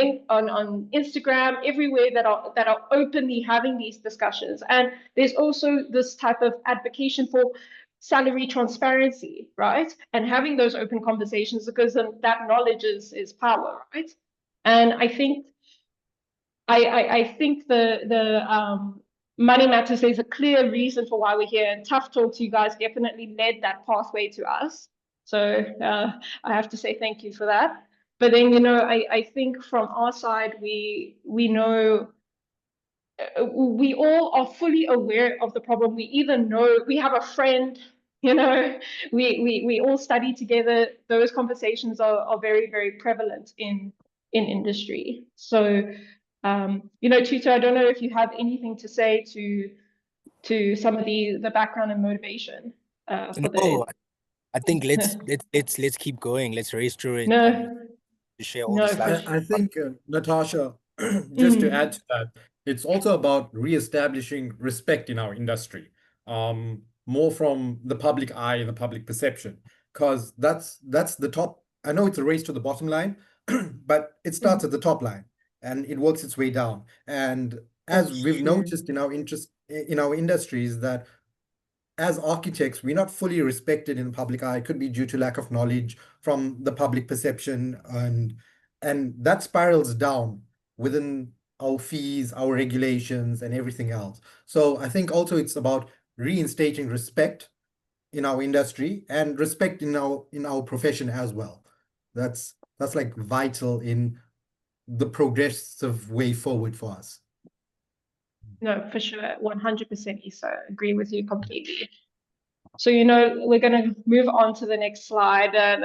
Instagram, everywhere that are openly having these discussions. And there's also this type of advocacy for salary transparency, right? And having those open conversations, because that knowledge is power, right? And I think the Money Matters, there's a clear reason for why we're here, and Tough Talks, you guys definitely led that pathway to us. So I have to say thank you for that. But then, you know, I think from our side, we know, we all are fully aware of the problem. We either know, we have a friend, you know, we all study together. Those conversations are very, very prevalent in industry. So, you know, Tutu, I don't know if you have anything to say to some of the background and motivation for I think let's keep going. Let's race through it. No. Share all the slides. I think, Natasha, just to add to that, it's also about reestablishing respect in our industry, more from the public eye and the public perception, because that's the top. I know it's a race to the bottom line, but it starts at the top line and it works its way down. And as we've noticed in our industries, that as architects, we're not fully respected in the public eye. It could be due to lack of knowledge from the public perception, and that spirals down within our fees, our regulations, and everything else. So I think also it's about reinstating respect in our industry and respect in our profession as well. That's like vital in the progressive way forward for us. No, for sure, 100% Isa, agree with you completely. So, you know, we're going to move on to the next slide. And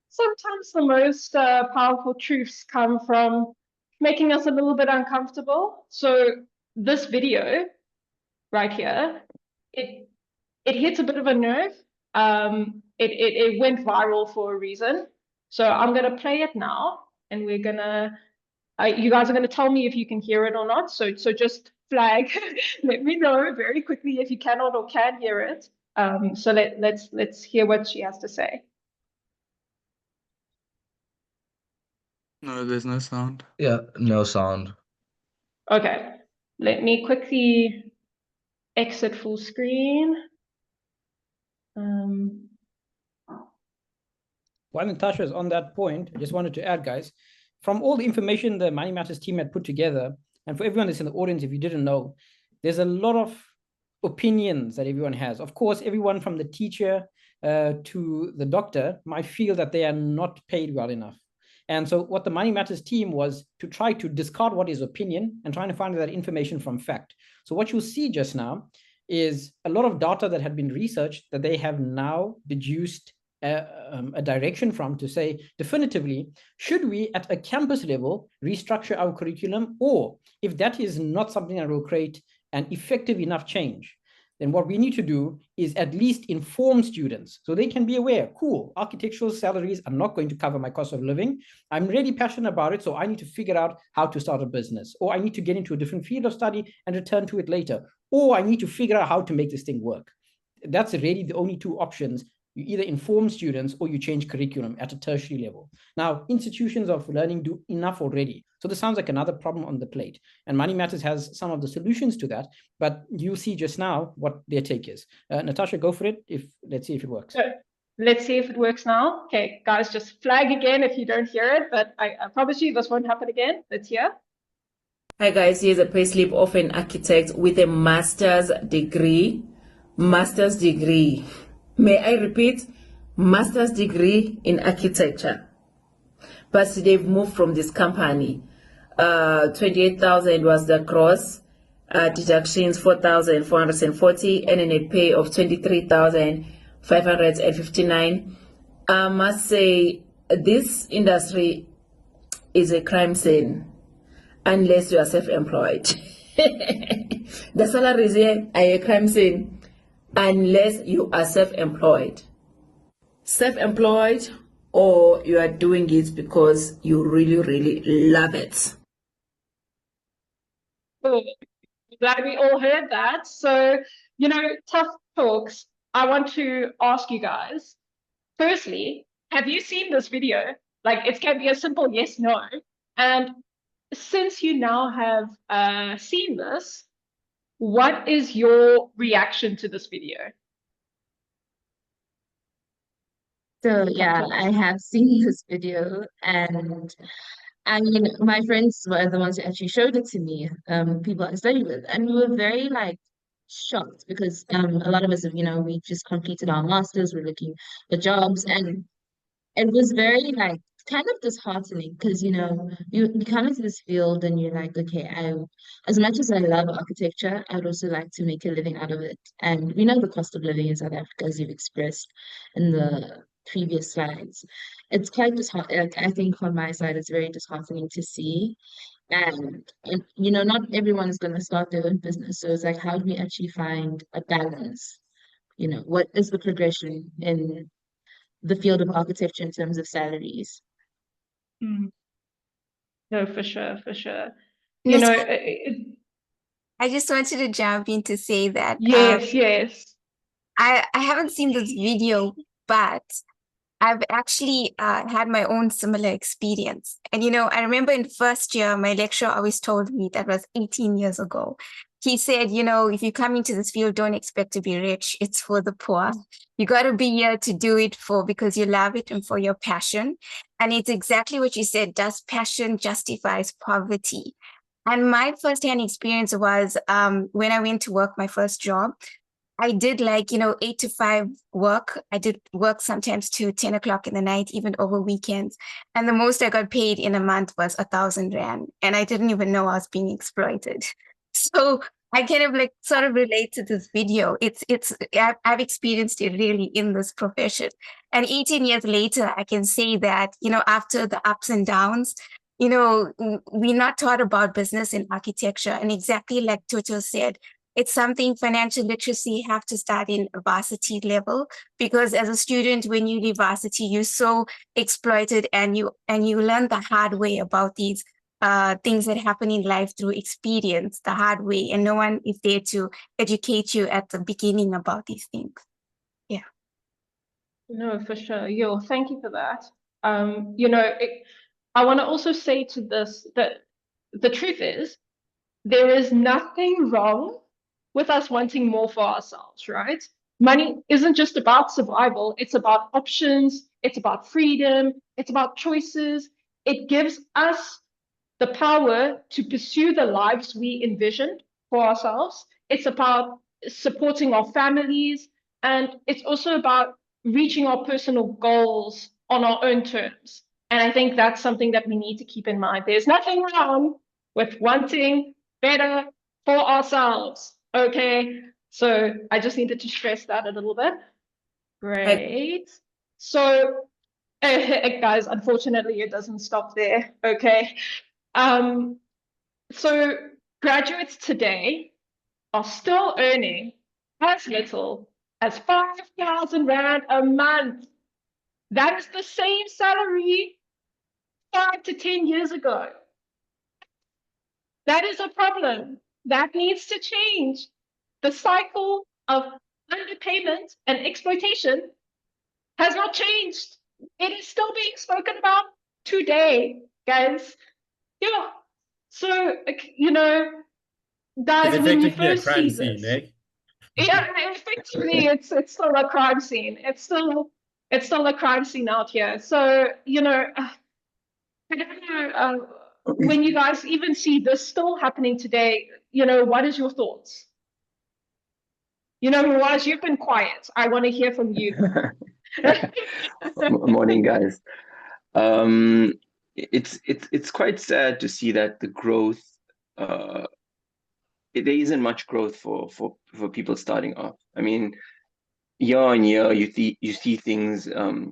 sometimes the most powerful truths come from making us a little bit uncomfortable. So this video right here, it hits a bit of a nerve. It went viral for a reason. So I'm going to play it now, and we're going to, you guys are going to tell me if you can hear it or not. So just flag, let me know very quickly if you cannot or can hear it. So let's hear what she has to say. No, there's no sound. Yeah, no sound. Okay, let me quickly exit full screen. While Natasha is on that point, I just wanted to add, guys, from all the information the Money Matters team had put together, and for everyone that's in the audience, if you didn't know, there's a lot of opinions that everyone has. Of course, everyone from the teacher to the doctor might feel that they are not paid well enough. And so what the Money Matters team was to try to discard what is opinion and trying to find that information from fact. So what you'll see just now is a lot of data that had been researched that they have now deduced a direction from to say definitively, should we at a campus level restructure our curriculum, or if that is not something that will create an effective enough change, then what we need to do is at least inform students so they can be aware, cool, architectural salaries are not going to cover my cost of living. I'm really passionate about it, so I need to figure out how to start a business, or I need to get into a different field of study and return to it later, or I need to figure out how to make this thing work. That's really the only two options. You either inform students or you change curriculum at a tertiary level. Now, institutions of learning do enough already. So this sounds like another problem on the plate. And Money Matters has some of the solutions to that, but you'll see just now what their take is. Natasha, go for it. Let's see if it works. So, let's see if it works now. Okay, guys, just flag again if you don't hear it, but I promise you this won't happen again. Let's hear. Hi guys, here's a payslip of an architect with a master's degree. Master's degree. May I repeat? Master's degree in architecture. But they've moved from this company. 28,000 was the gross, deductions 4,440, and a net pay of 23,559. I must say, this industry is a crime scene unless you are self-employed. The salaries here are a crime scene unless you are self-employed. Self-employed, or you are doing it because you really, really love it. Oh, Glad we all heard that. So, you know, tough talks. I want to ask you guys, firstly, have you seen this video? Like, it can be a simple yes, no. And since you now have seen this, what is your reaction to this video? So yeah, I have seen this video, and I mean, my friends were the ones who actually showed it to me, people I studied with, and we were very like shocked because a lot of us, you know, we just completed our masters, we're looking for jobs, and it was very like kind of disheartening because you know you come into this field and you're like, okay, I as much as I love architecture, I'd also like to make a living out of it. And we know the cost of living in South Africa, as you've expressed in the previous slides. It's quite disheartening. I think from my side, it's very disheartening to see. And you know, not everyone is going to start their own business. So it's like, how do we actually find a balance? You know, what is the progression in the field of architecture in terms of salaries? No, for sure, for sure. You know, I just wanted to jump in to say that yes. I haven't seen this video, but I've actually had my own similar experience. And, you know, I remember in first year, my lecturer always told me, that was 18 years ago. He said, you know, if you come into this field, don't expect to be rich. It's for the poor. You got to be here to do it because you love it and for your passion. And it's exactly what you said. Does passion justifies poverty? And my firsthand experience was when I went to work my first job, I did like, you know, 8 to 5 work. I did work sometimes to 10 o'clock in the night, even over weekends. And the most I got paid in a month was 1,000 Rand. And I didn't even know I was being exploited. So I kind of like sort of relate to this video. I've experienced it really in this profession. And 18 years later, I can say that, you know, after the ups and downs, you know, we're not taught about business in architecture. And exactly like Toto said, it's something financial literacy have to start in a varsity level, because as a student, when you leave varsity, you're so exploited and you learn the hard way about these things that happen in life through experience, the hard way, and no one is there to educate you at the beginning about these things. Yeah. No, for sure. Yo, thank you for that. You know, I want to also say to this that the truth is there is nothing wrong with us wanting more for ourselves, right? Money isn't just about survival. It's about options. It's about freedom. It's about choices. It gives us the power to pursue the lives we envisioned for ourselves. It's about supporting our families. And it's also about reaching our personal goals on our own terms. And I think that's something that we need to keep in mind. There's nothing wrong with wanting better for ourselves. Okay, so I just needed to stress that a little bit. Great. So, guys, unfortunately, it doesn't stop there. Okay. So graduates today are still earning as little as 5,000 Rand a month. That is the same salary 5 to 10 years ago. That is a problem. That needs to change. The cycle of underpayment and exploitation has not changed. It is still being spoken about today, guys. Yeah. So, you know, guys, It's when you effectively a first crime see scene, this, eh? yeah, effectively, it's still a crime scene. It's still a crime scene out here. So, you know, I don't know. When you guys even see this still happening today, you know, what is your thoughts? You know, Miraj, you've been quiet. I want to hear from you. Morning, guys. It's quite sad to see that the growth, there isn't much growth for people starting off. I mean, year on year, you see things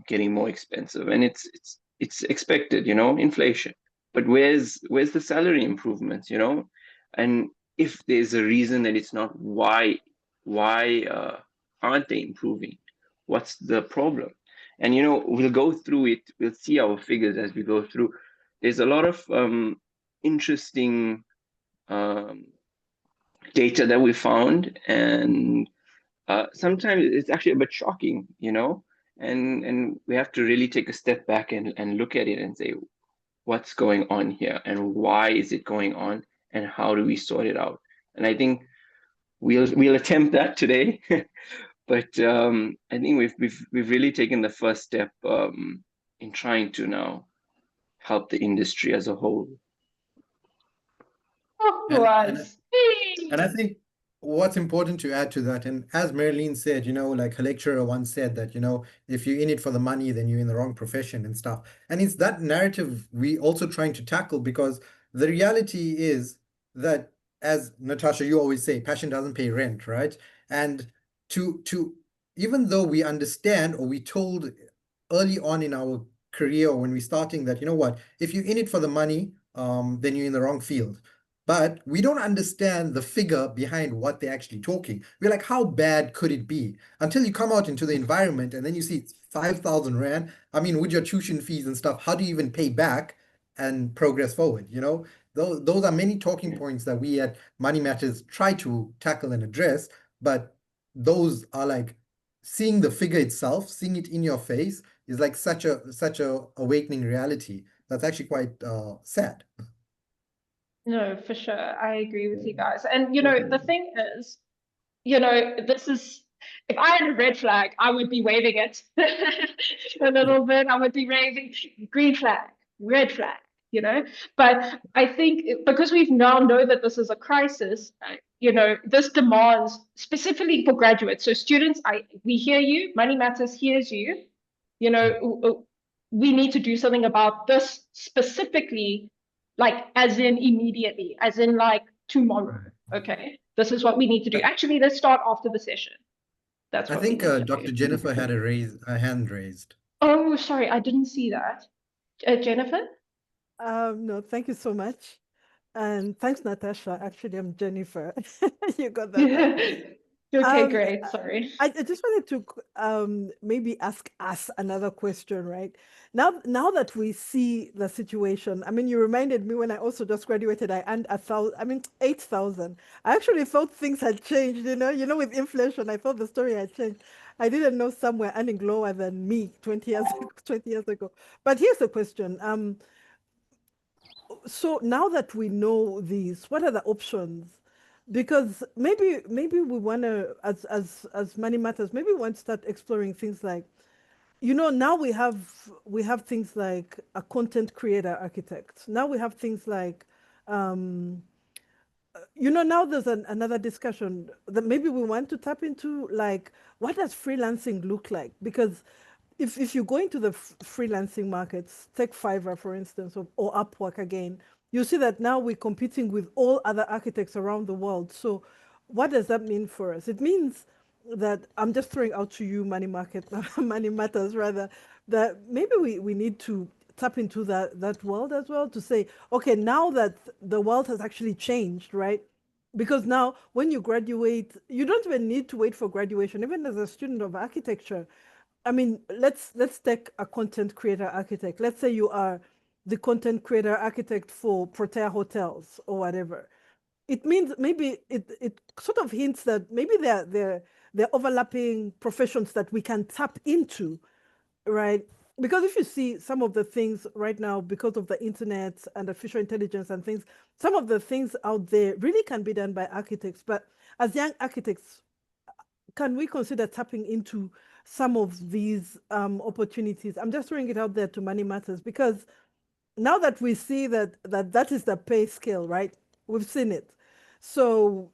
getting more expensive, and it's expected, you know, inflation. But where's the salary improvements, you know? And if there's a reason that it's not, why aren't they improving? What's the problem? And you know, we'll go through it. We'll see our figures as we go through. There's a lot of interesting data that we found, and sometimes it's actually a bit shocking, you know, and we have to really take a step back and look at it and say, what's going on here, and why is it going on, and how do we sort it out? And I think we'll attempt that today. But I think we've really taken the first step in trying to now help the industry as a whole. And I think what's important to add to that, and as Marilyn said, you know, like her lecturer once said that, you know, if you're in it for the money, then you're in the wrong profession and stuff. And it's that narrative we also trying to tackle, because the reality is that, as Natasha, you always say, passion doesn't pay rent, right? And to even though we understand, or we told early on in our career, or when we're starting, that, you know what, if you're in it for the money, then you're in the wrong field. But we don't understand the figure behind what they're actually talking. We're like, how bad could it be? Until you come out into the environment and then you see it's 5,000 Rand. I mean, with your tuition fees and stuff, how do you even pay back and progress forward? You know, those are many talking points that we at Money Matters try to tackle and address. But those are like, seeing the figure itself, seeing it in your face, is like such a awakening reality. That's actually quite sad. No, for sure. I agree with you guys. And, you know, the thing is, you know, this is, if I had a red flag, I would be waving it a little bit. I would be waving green flag, red flag, you know. But I think because we've now know that this is a crisis, you know, this demands specifically for graduates. So students, we hear you, Money Matters hears you, you know, we need to do something about this specifically, like as in immediately, as in like tomorrow. Okay, this is what we need to do. Actually, let's start after the session. That's I what we think need to Dr. do. Jennifer had a hand raised. Oh, sorry, I didn't see that. Jennifer? No, thank you so much. And thanks, Natasha. Actually, I'm Jennifer. You got that right. Okay, great. Sorry. I just wanted to maybe ask us another question, right? Now that we see the situation, I mean, you reminded me when I also just graduated, I earned 8,000. I actually thought things had changed, you know, with inflation, I thought the story had changed. I didn't know some were earning lower than me 20 years ago. But here's the question. So now that we know these, what are the options? Because maybe we want to, as Money Matters, maybe we want to start exploring things like, you know, now we have things like a content creator architect. Now we have things like, you know, now there's another discussion that maybe we want to tap into, like, what does freelancing look like? Because if you go into the freelancing markets, take Fiverr, for instance, or Upwork again, you see that now we're competing with all other architects around the world. So what does that mean for us? It means that, I'm just throwing out to you, Money Matters, rather, that maybe we need to tap into that world as well, to say, okay, now that the world has actually changed, right? Because now when you graduate, you don't even need to wait for graduation. Even as a student of architecture, I mean, let's take a content creator architect. Let's say you are the content creator architect for Protea Hotels or whatever. It means maybe it sort of hints that maybe they're overlapping professions that we can tap into, right? Because if you see some of the things right now, because of the internet and artificial intelligence and things, some of the things out there really can be done by architects. But as young architects, can we consider tapping into some of these opportunities? I'm just throwing it out there to Money Matters, because now that we see that is the pay scale, right? We've seen it. So,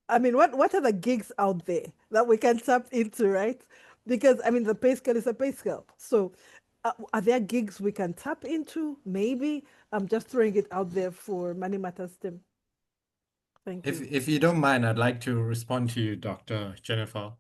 I mean, what are the gigs out there that we can tap into, right? Because, I mean, the pay scale is a pay scale. So are there gigs we can tap into? Maybe. I'm just throwing it out there for Money Matters team. Thank you. If you don't mind, I'd like to respond to you, Dr. Jennifer.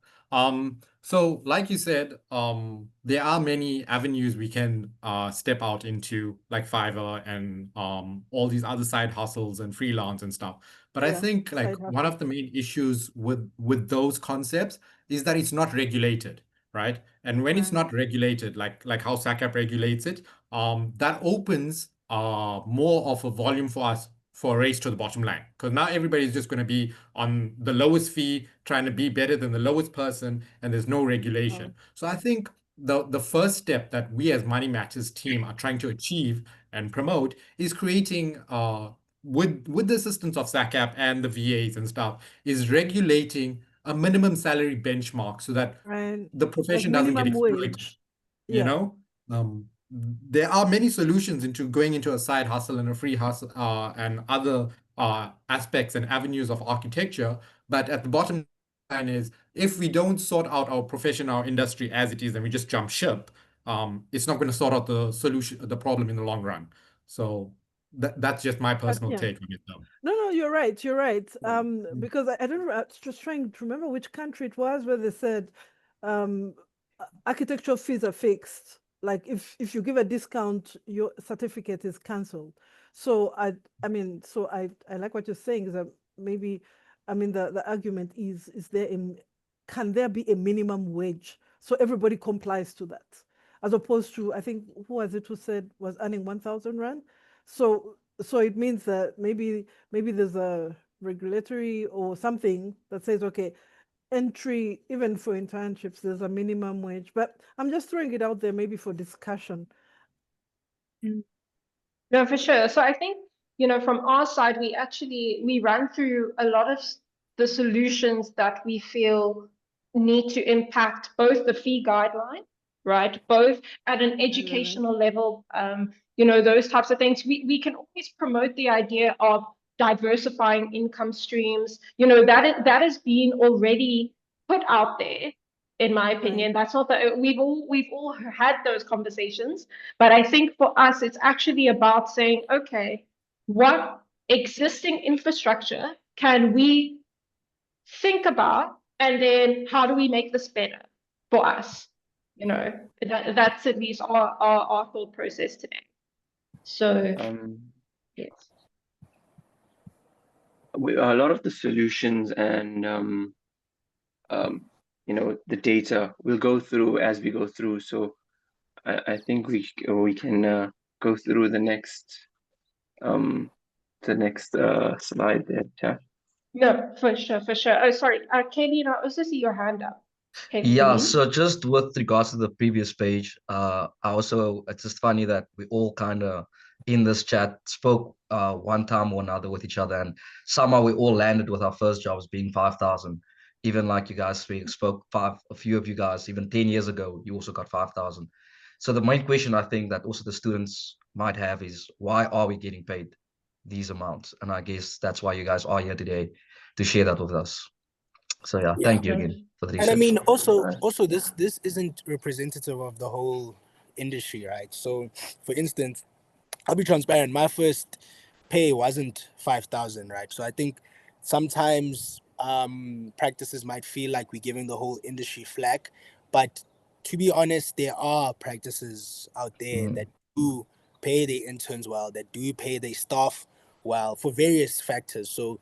So like you said, there are many avenues we can step out into, like Fiverr and all these other side hustles and freelance and stuff. But I think like one of the main issues with those concepts is that it's not regulated, right? And when it's not regulated, like how SACAP regulates it, that opens more of a volume for us for a race to the bottom line, because now everybody's just going to be on the lowest fee, trying to be better than the lowest person, and there's no regulation. So I think the first step that we as Money Matters team are trying to achieve and promote is creating with the assistance of SACAP and the VAs and stuff, is regulating a minimum salary benchmark so that the profession doesn't get exploited. You know, there are many solutions into going into a side hustle and a free hustle and other aspects and avenues of architecture. But at the bottom line is, if we don't sort out our profession, our industry as it is, and we just jump ship, it's not going to sort out the solution, the problem in the long run. So that's just my personal take on it, though. No, you're right. You're right. Because I don't know, I was just trying to remember which country it was where they said architectural fees are fixed. Like if you give a discount, your certificate is cancelled. So I like what you're saying, is that maybe, the argument is can there be a minimum wage so everybody complies to that, as opposed to, I think, who was it who said was earning 1,000 rand? So it means that maybe there's a regulatory or something that says, okay, entry, even for internships, there's a minimum wage. But I'm just throwing it out there, maybe for discussion. No, for sure. So I think, from our side, we run through a lot of the solutions that we feel need to impact both the fee guideline, right? Both at an educational level, those types of things. We can always promote the idea of diversifying income streams. That is being already put out there, in my opinion. That's not that we've all had those conversations, but I think for us, it's actually about saying, okay, what existing infrastructure can we think about, and then how do we make this better for us? That's at least our thought process today. So yes. A lot of the solutions and the data we'll go through as we go through. So I think we can go through the next slide there, chat. No, for sure. Oh, sorry, Kaylene, I also see your hand up. Yeah, so just with regards to the previous page, it's just funny that we all kind of in this chat spoke one time or another with each other, and somehow we all landed with our first jobs being 5,000. Even like you guys spoke, a few of you guys, even 10 years ago, you also got 5,000. So the main question I think that also the students might have is, why are we getting paid these amounts? And I guess that's why you guys are here today, to share that with us. So yeah, thank you again for the research. And also this isn't representative of the whole industry, right? So for instance, I'll be transparent, my first pay wasn't 5,000, right? So I think sometimes practices might feel like we're giving the whole industry flack, but to be honest, there are practices out there that do pay their interns well, that do pay their staff well for various factors. So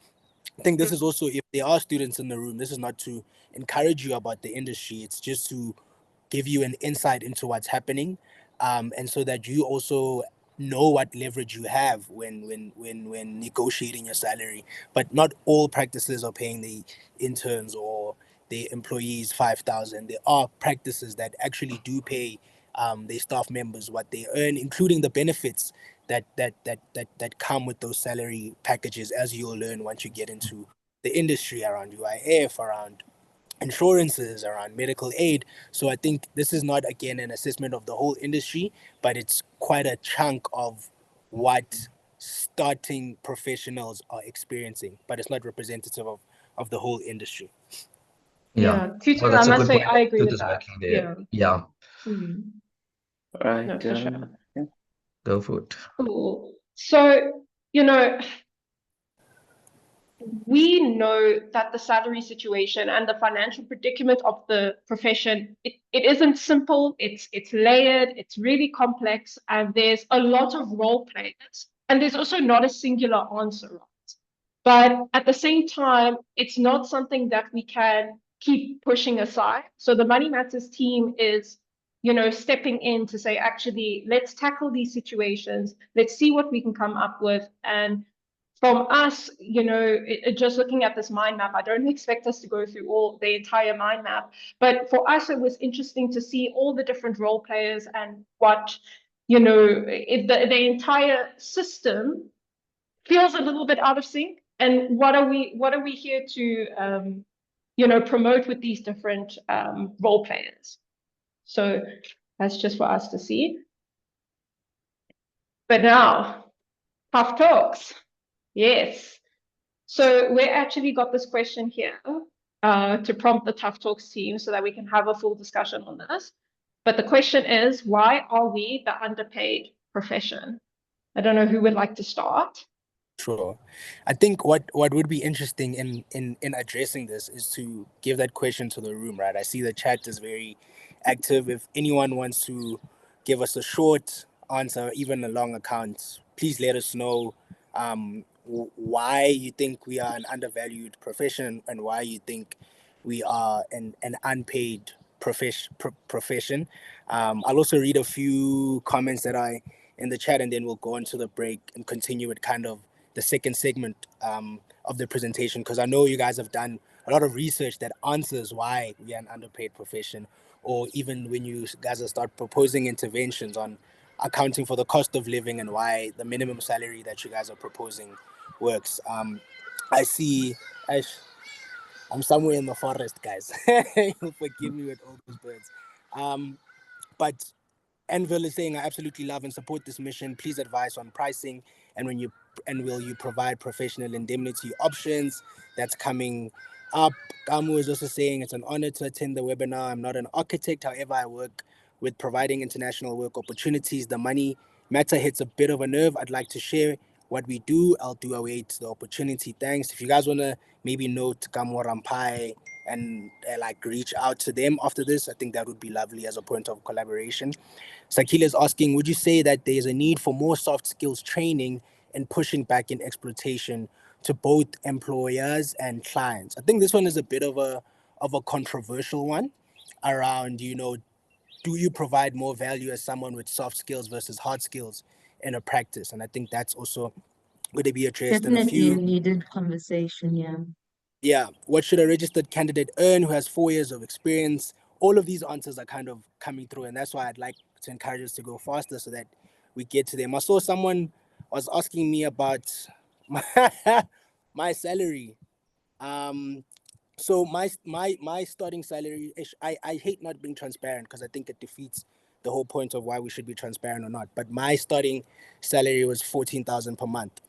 I think this is also, if there are students in the room, this is not to encourage you about the industry, it's just to give you an insight into what's happening, and so that you also know what leverage you have when negotiating your salary. But not all practices are paying the interns or the employees 5,000. There are practices that actually do pay their staff members what they earn, including the benefits that come with those salary packages, as you'll learn once you get into the industry, around UIF, around insurances, around medical aid. So I think this is not, again, an assessment of the whole industry, but it's quite a chunk of what starting professionals are experiencing, but it's not representative of the whole industry. Yeah. Tutu, Well, that's I a must good say, point I agree with Tutu's that. making there. Yeah. Right. No, for sure. Go for it. Cool. So, we know that the salary situation and the financial predicament of the profession, it isn't simple, it's layered, it's really complex, and there's a lot of role players, and there's also not a singular answer, right? But at the same time, it's not something that we can keep pushing aside. So the Money Matters team is, stepping in to say, actually, let's tackle these situations, let's see what we can come up with, and from us, you know, just looking at this mind map, I don't expect us to go through the entire mind map, but for us, it was interesting to see all the different role players and what, you know, the entire system feels a little bit out of sync. And what are we here to, you know, promote with these different role players? So that's just for us to see. But now, tough talks. Yes. So we actually got this question here to prompt the Tough Talks team so that we can have a full discussion on this. But the question is, why are we the underpaid profession? I don't know who would like to start. Sure. I think what would be interesting in addressing this is to give that question to the room, right? I see the chat is very active. If anyone wants to give us a short answer, even a long account, please let us know why you think we are an undervalued profession and why you think we are an unpaid profession. I'll also read a few comments that are in the chat, and then we'll go into the break and continue with kind of the second segment of the presentation, because I know you guys have done a lot of research that answers why we are an underpaid profession, or even when you guys start proposing interventions on accounting for the cost of living and why the minimum salary that you guys are proposing works. I see, I'm somewhere in the forest, guys. You'll forgive me with all those birds. But Envil is saying, I absolutely love and support this mission. Please advise on pricing and will you provide professional indemnity options? That's coming up. Gamu is also saying it's an honor to attend the webinar. I'm not an architect, however, I work with providing international work opportunities. The money matter hits a bit of a nerve. I'd like to share what we do. I'll do away to the opportunity. Thanks. If you guys want to maybe note Gamu Rampai and like reach out to them after this, I think that would be lovely as a point of collaboration. Sakila is asking, would you say that there's a need for more soft skills training and pushing back in exploitation to both employers and clients? I think this one is a bit of a controversial one around, you know, do you provide more value as someone with soft skills versus hard skills in a practice? And I think that's also going to be addressed in a Definitely few. a needed conversation, yeah. Yeah. What should a registered candidate earn who has 4 years of experience? All of these answers are kind of coming through, and that's why I'd like to encourage us to go faster so that we get to them. I saw someone was asking me about my salary. So my starting salary, I hate not being transparent because I think it defeats the whole point of why we should be transparent or not. But my starting salary was 14,000 per month.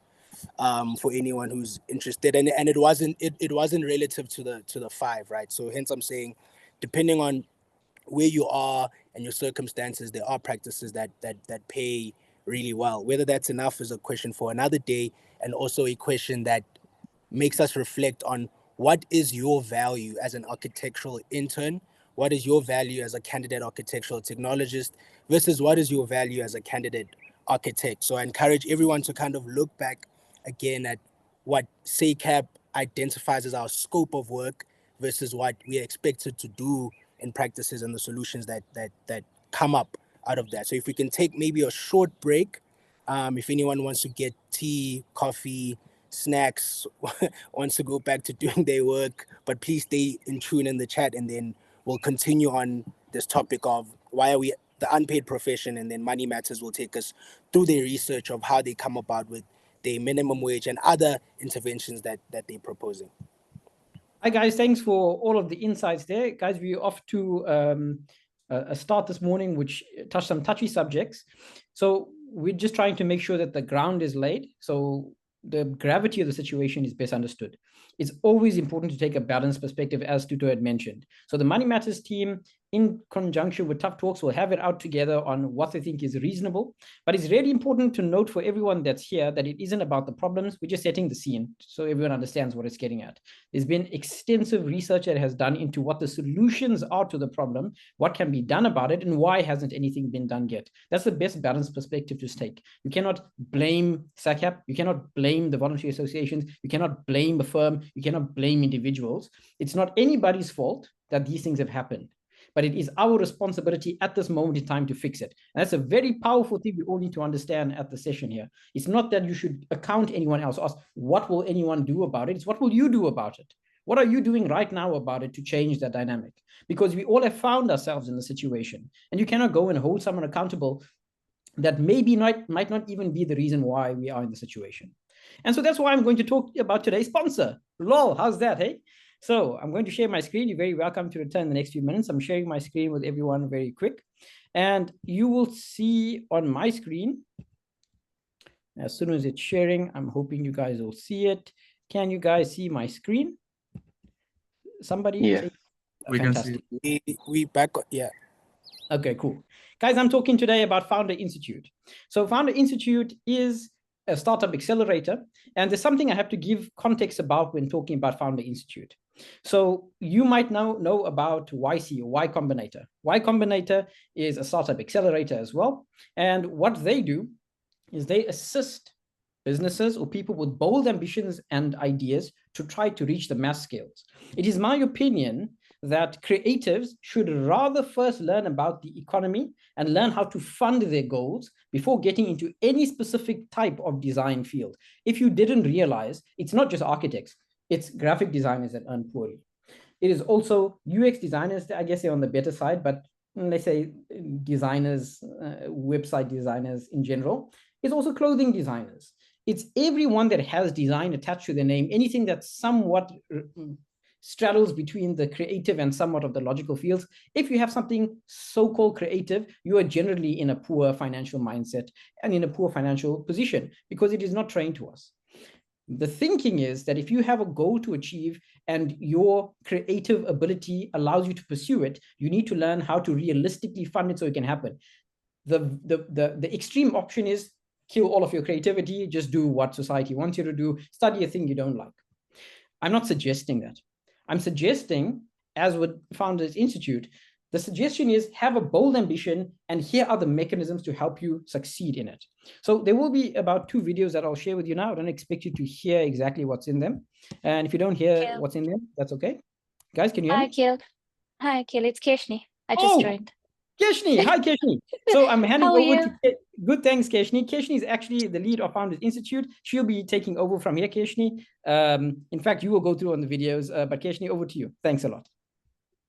For anyone who's interested, and it wasn't relative to the 5, right? So hence I'm saying, depending on where you are and your circumstances, there are practices that pay really well. Whether that's enough is a question for another day, and also a question that makes us reflect on what is your value as an architectural intern, what is your value as a candidate architectural technologist versus what is your value as a candidate architect. So I encourage everyone to kind of look back again at what SACAP identifies as our scope of work versus what we are expected to do in practices and the solutions that come up out of that. So if we can take maybe a short break, if anyone wants to get tea, coffee, snacks, wants to go back to doing their work, but please stay in tune in the chat, and then we'll continue on this topic of why are we the unpaid profession, and then Money Matters will take us through their research of how they come about with the minimum wage and other interventions that they're proposing. Hi guys, thanks for all of the insights there. Guys, we're off to a start this morning, which touched some touchy subjects. So we're just trying to make sure that the ground is laid, so the gravity of the situation is best understood. It's always important to take a balanced perspective, as Tuto had mentioned. So the Money Matters team, in conjunction with Tough Talks, will have it out together on what they think is reasonable. But it's really important to note for everyone that's here that it isn't about the problems. We're just setting the scene so everyone understands what it's getting at. There's been extensive research that has done into what the solutions are to the problem, what can be done about it, and why hasn't anything been done yet. That's the best balanced perspective to take. You cannot blame SACAP. You cannot blame the voluntary associations. You cannot blame a firm. You cannot blame individuals. It's not anybody's fault that these things have happened. but it is our responsibility at this moment in time to fix it. And that's a very powerful thing we all need to understand at the session here. It's not that you should account anyone else, ask what will anyone do about it? It's what will you do about it? What are you doing right now about it to change that dynamic? Because we all have found ourselves in the situation, and you cannot go and hold someone accountable that maybe might not even be the reason why we are in the situation. And so that's why I'm going to talk about today's sponsor. Lol, how's that, hey? So I'm going to share my screen. You're very welcome to return in the next few minutes. I'm sharing my screen with everyone very quick. And you will see on my screen, as soon as it's sharing, I'm hoping you guys will see it. Can you guys see my screen? Somebody? Yeah. We can see we back, yeah. Okay, cool. Guys, I'm talking today about Founder Institute. So Founder Institute is a startup accelerator, and there's something I have to give context about when talking about Founder Institute. So you might know about YC, or Y Combinator. Y Combinator is a startup accelerator as well. And what they do is they assist businesses or people with bold ambitions and ideas to try to reach the mass scales. It is my opinion that creatives should rather first learn about the economy and learn how to fund their goals before getting into any specific type of design field. If you didn't realize, it's not just architects, it's graphic designers that earn poorly. It is also UX designers, I guess they're on the better side, but let's say designers, website designers in general. It's also clothing designers. It's everyone that has design attached to their name, anything that's somewhat straddles between the creative and somewhat of the logical fields. If you have something so-called creative, you are generally in a poor financial mindset and in a poor financial position because it is not trained to us. The thinking is that if you have a goal to achieve and your creative ability allows you to pursue it, you need to learn how to realistically fund it so it can happen. The extreme option is kill all of your creativity, just do what society wants you to do, study a thing you don't like. I'm not suggesting that. I'm suggesting, as with Founders Institute, the suggestion is have a bold ambition, and here are the mechanisms to help you succeed in it. So there will be about 2 videos that I'll share with you now. I don't expect you to hear exactly what's in them. And if you don't hear what's in them, that's okay. Guys, can you hear me? Hi, Akhil. It's Keshni. I just joined. Keshni, hi Keshni. So I'm handing over to good, thanks Keshni. Keshni is actually the lead of Founders Institute. She'll be taking over from here, Keshni. In fact, you will go through on the videos, but Keshni, over to you. Thanks a lot.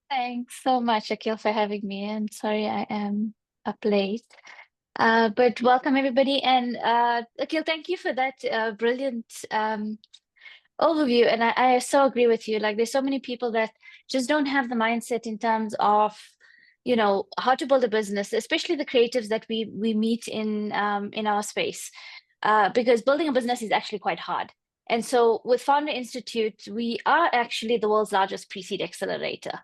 Thanks so much, Akhil, for having me. I'm sorry I am up late. But welcome everybody. And Akhil, thank you for that brilliant overview. And I so agree with you. Like there's so many people that just don't have the mindset in terms of how to build a business, especially the creatives that we meet in our space, because building a business is actually quite hard. And so with Founder Institute, we are actually the world's largest pre-seed accelerator.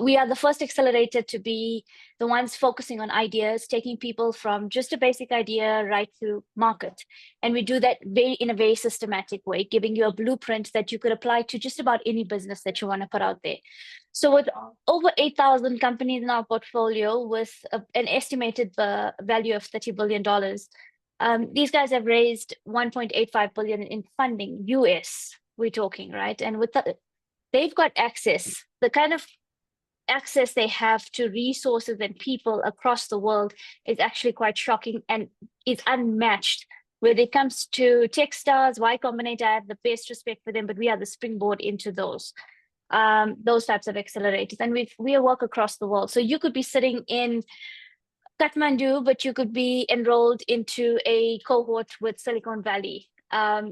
We are the first accelerator to be the ones focusing on ideas, taking people from just a basic idea right to market. And we do that in a very systematic way, giving you a blueprint that you could apply to just about any business that you want to put out there. So with over 8,000 companies in our portfolio with an estimated value of $30 billion, these guys have raised 1.85 billion in funding, US, we're talking, right? And with they've got access, the kind of access they have to resources and people across the world is actually quite shocking and is unmatched. When it comes to Techstars, Y Combinator, I have the best respect for them, but we are the springboard into those types of accelerators. And we work across the world. So you could be sitting in Kathmandu, but you could be enrolled into a cohort with Silicon Valley.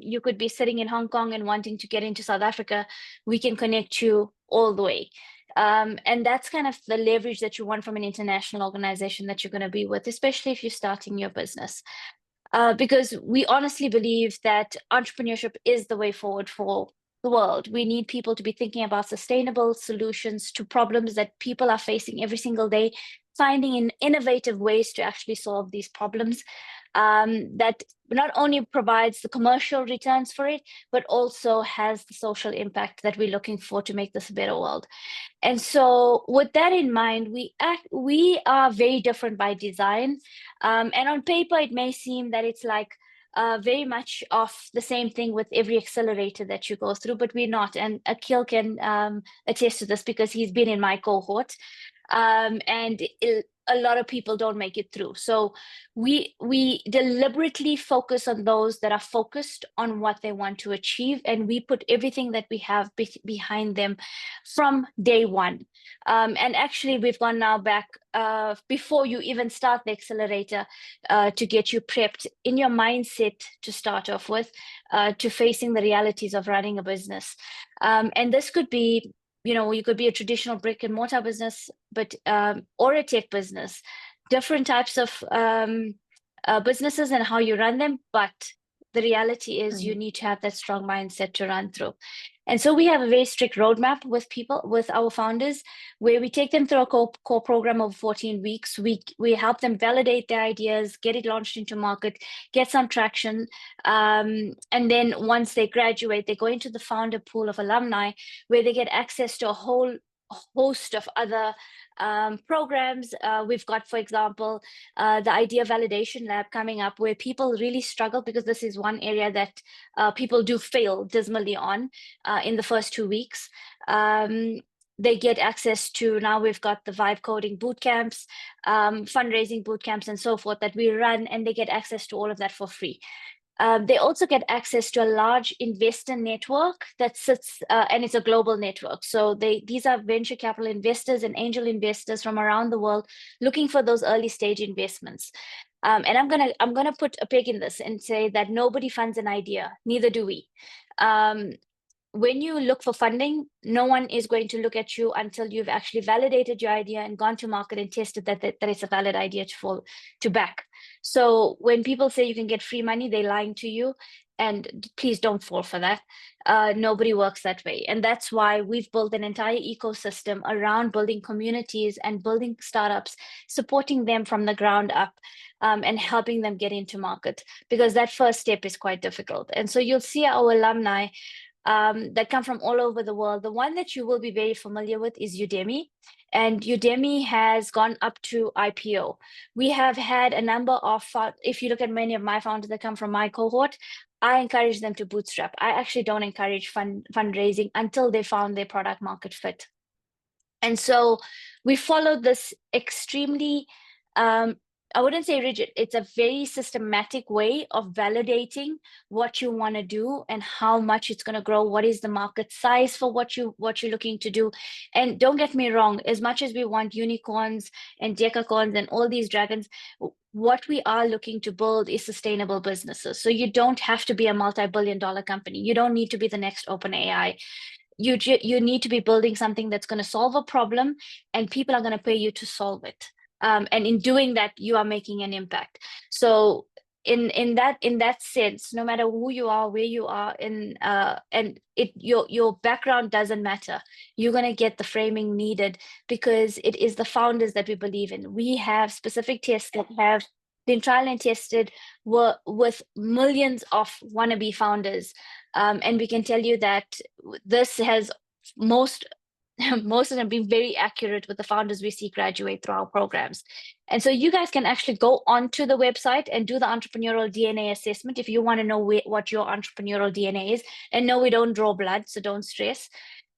You could be sitting in Hong Kong and wanting to get into South Africa. We can connect you all the way. And that's kind of the leverage that you want from an international organization that you're going to be with, especially if you're starting your business. Because we honestly believe that entrepreneurship is the way forward for the world. We need people to be thinking about sustainable solutions to problems that people are facing every single day, finding innovative ways to actually solve these problems that not only provides the commercial returns for it, but also has the social impact that we're looking for to make this a better world. And so with that in mind, we are very different by design. And on paper, it may seem that it's like very much of the same thing with every accelerator that you go through, but we're not. And Akhil can attest to this because he's been in my cohort. and a lot of people don't make it through. So we deliberately focus on those that are focused on what they want to achieve, and we put everything that we have behind them from day one. And actually, we've gone now back before you even start the accelerator to get you prepped in your mindset to start off with, to facing the realities of running a business. And this could be, you could be a traditional brick and mortar business, but or a tech business, different types of businesses and how you run them. But the reality is you need to have that strong mindset to run through. And so we have a very strict roadmap with our founders, where we take them through a core program of 14 weeks. We help them validate their ideas, get it launched into market, get some traction. And then once they graduate, they go into the founder pool of alumni, where they get access to a whole host of other programs. We've got, for example, the Idea Validation Lab coming up, where people really struggle, because this is one area that people do fail dismally on in the first 2 weeks. They get access to, now we've got the Vibe Coding bootcamps, fundraising bootcamps, and so forth that we run, and they get access to all of that for free. They also get access to a large investor network that sits, and it's a global network. So these are venture capital investors and angel investors from around the world looking for those early stage investments. And I'm gonna put a peg in this and say that nobody funds an idea, neither do we. When you look for funding, no one is going to look at you until you've actually validated your idea and gone to market and tested that it's a valid idea to back. So when people say you can get free money, they're lying to you, and please don't fall for that. Nobody works that way. And that's why we've built an entire ecosystem around building communities and building startups, supporting them from the ground up, and helping them get into market, because that first step is quite difficult. And so you'll see our alumni that come from all over the world. The one that you will be very familiar with is Udemy, and Udemy has gone up to IPO. We have had a number of, if you look at many of my founders that come from my cohort, I encourage them to bootstrap. I actually don't encourage fundraising until they found their product market fit. And so we followed this extremely, I wouldn't say rigid, it's a very systematic way of validating what you want to do and how much it's going to grow, what is the market size for what you're looking to do. And don't get me wrong, as much as we want unicorns and decacorns and all these dragons, what we are looking to build is sustainable businesses. So you don't have to be a multi-billion-dollar company. You don't need to be the next OpenAI. You need to be building something that's going to solve a problem, and people are going to pay you to solve it. And in doing that, you are making an impact. So in that sense, no matter who you are, where you are, your background doesn't matter. You're going to get the framing needed, because it is the founders that we believe in. We have specific tests that have been tried and tested with millions of wannabe founders, and we can tell you that this has most of them being very accurate with the founders we see graduate through our programs. And so you guys can actually go onto the website and do the entrepreneurial DNA assessment if you want to know what your entrepreneurial DNA is. And no, we don't draw blood, so don't stress.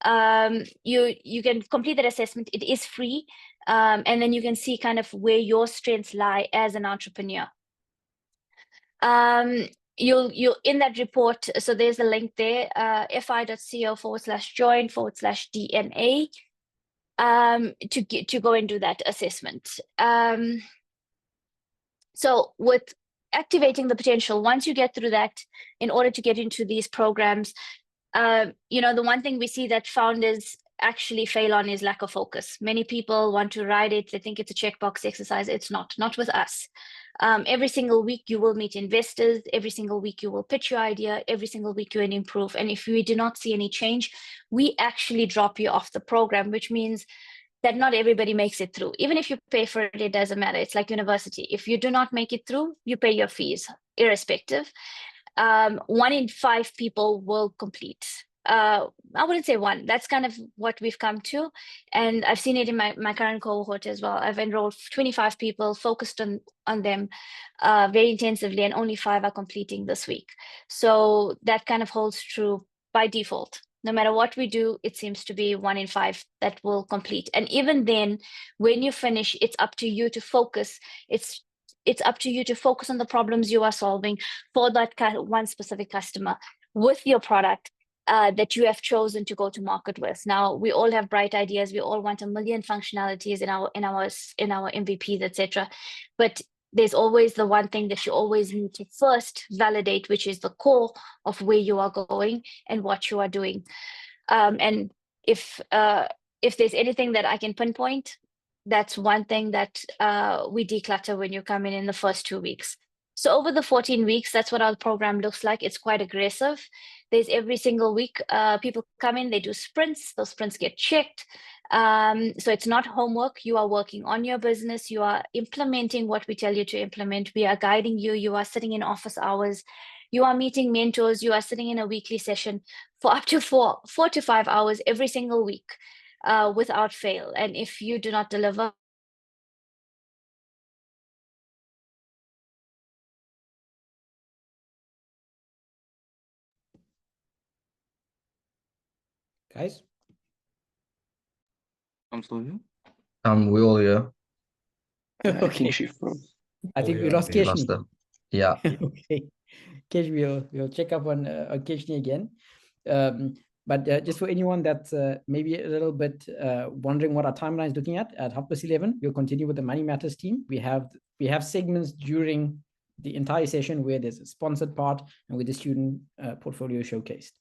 You can complete that assessment. It is free. And then you can see kind of where your strengths lie as an entrepreneur. You'll in that report, so there's a link there, fi.co/join/DNA, to go and do that assessment. So with activating the potential, once you get through that, in order to get into these programs, the one thing we see that founders actually fail on is lack of focus. Many people want to ride it. They think it's a checkbox exercise. It's not with us. Every single week you will meet investors. Every single week you will pitch your idea. Every single week you will improve. And if we do not see any change, we actually drop you off the program, which means that not everybody makes it through. Even if you pay for it, it doesn't matter. It's like university. If you do not make it through, you pay your fees, irrespective. 1 in 5 people will complete. I wouldn't say one. That's kind of what we've come to. And I've seen it in my current cohort as well. I've enrolled 25 people, focused on them very intensively, and only 5 are completing this week. So that kind of holds true by default. No matter what we do, it seems to be 1 in 5 that will complete. And even then, when you finish, it's up to you to focus. It's up to you to focus on the problems you are solving for that one specific customer with your product that you have chosen to go to market with. Now, we all have bright ideas. We all want a million functionalities in our MVPs, etc. But there's always the one thing that you always need to first validate, which is the core of where you are going and what you are doing. And if there's anything that I can pinpoint, that's one thing that we declutter when you come in the first 2 weeks. So over the 14 weeks, that's what our program looks like. It's quite aggressive. There's every single week, people come in, they do sprints. Those sprints get checked. So it's not homework. You are working on your business. You are implementing what we tell you to implement. We are guiding you. You are sitting in office hours. You are meeting mentors. You are sitting in a weekly session for up to 4 to 5 hours every single week without fail. And if you do not deliver, guys, I'm still here. We all here. I okay. think she froze. I think we yeah, lost We lost Keshni. her. Yeah. Okay, Kesh, we'll check up on Keshni again. But just for anyone that's maybe a little bit wondering what our timeline is looking at 11:30, we'll continue with the Money Matters team. We have segments during the entire session where there's a sponsored part and with the student portfolio showcased.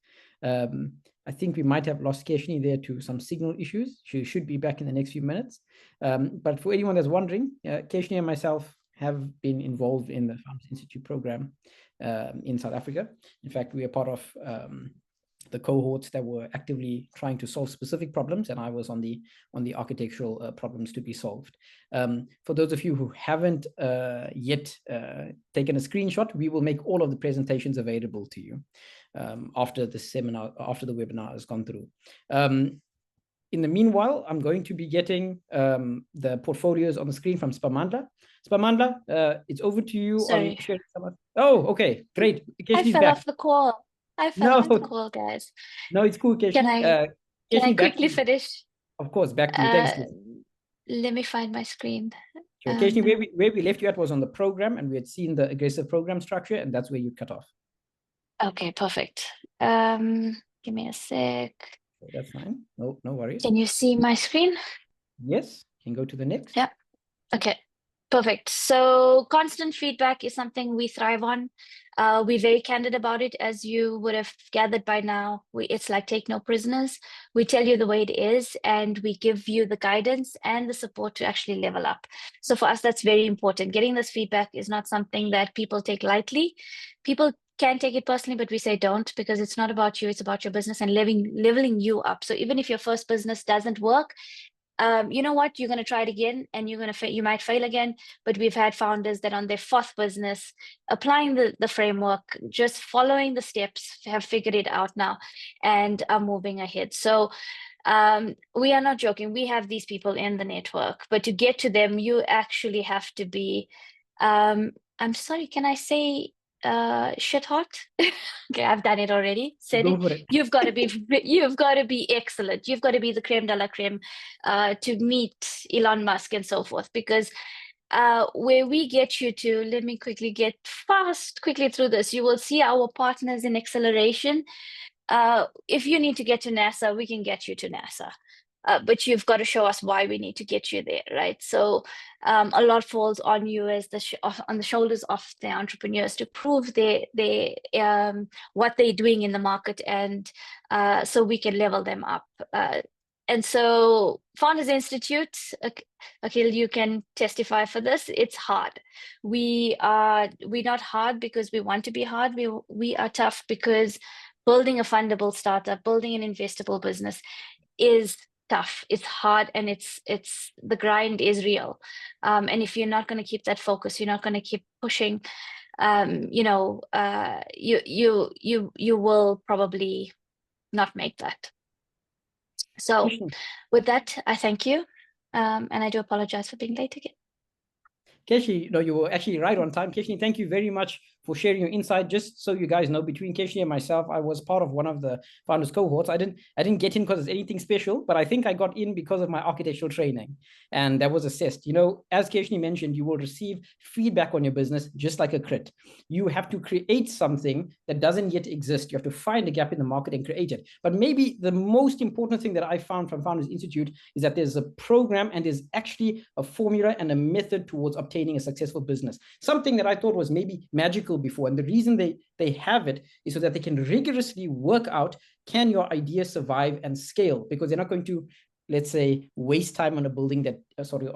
I think we might have lost Keshni there to some signal issues. She should be back in the next few minutes. But for anyone that's wondering, Keshni and myself have been involved in the Founders Institute program in South Africa. In fact, we are part of the cohorts that were actively trying to solve specific problems, and I was on the architectural problems to be solved. For those of you who haven't yet taken a screenshot, we will make all of the presentations available to you after the webinar has gone through. In the meanwhile, I'm going to be getting the portfolios on the screen from Spamandla. Spamandla, it's over to you. Sorry. Oh, okay, great. I fell off the call. I fell off the call, guys. No, it's cool, Keshni. Can I quickly finish? Of course, back to you. Thanks. Let me find my screen. Sure. Keshni, where we left you at was on the program, and we had seen the aggressive program structure, and that's where you cut off. Okay, perfect. Give me a sec. That's fine. No worries. Can you see my screen? Yes. Can go to the next. Yeah. Okay. Perfect. So constant feedback is something we thrive on. We're very candid about it, as you would have gathered by now. It's like take no prisoners. We tell you the way it is, and we give you the guidance and the support to actually level up. So for us, that's very important. Getting this feedback is not something that people take lightly. People can take it personally, but we say don't, because it's not about you, it's about your business and leveling you up. So even if your first business doesn't work, you know what, you're going to try it again, and you might fail again. But we've had founders that on their 4th business, applying the framework, just following the steps, have figured it out now and are moving ahead. So we are not joking. We have these people in the network, but to get to them, you actually have to be, I'm sorry, can I say shit hot? Okay, I've done it already. Said it. You've got to be excellent. You've got to be the creme de la creme to meet Elon Musk and so forth. Because where we get you to, let me quickly get quickly through this. You will see our partners in acceleration. If you need to get to NASA, we can get you to NASA. But you've got to show us why we need to get you there, right? So a lot falls on you as on the shoulders of the entrepreneurs to prove what they're doing in the market, and so we can level them up. And so Founders Institute, Akhil, you can testify for this. It's hard. We're not hard because we want to be hard. We are tough because building a fundable startup, building an investable business is tough. It's hard, and it's the grind is real. And if you're not going to keep that focus, you're not going to keep pushing, you will probably not make that. So with that, I thank you, and I do apologize for being late again. Keshni, no, you were actually right on time. Keshni, thank you very much for sharing your insight. Just so you guys know, between Keshini and myself, I was part of one of the founders cohorts. I didn't get in because it's anything special, but I think I got in because of my architectural training, and that was assessed. You know, as Keshini mentioned, you will receive feedback on your business just like a crit. You have to create something that doesn't yet exist. You have to find a gap in the market and create it. But maybe the most important thing that I found from Founders Institute is that there's a program and there's actually a formula and a method towards obtaining a successful business. Something that I thought was maybe magical before. And the reason they have it is so that they can rigorously work out, can your idea survive and scale? Because they're not going to, let's say, waste time on a building that,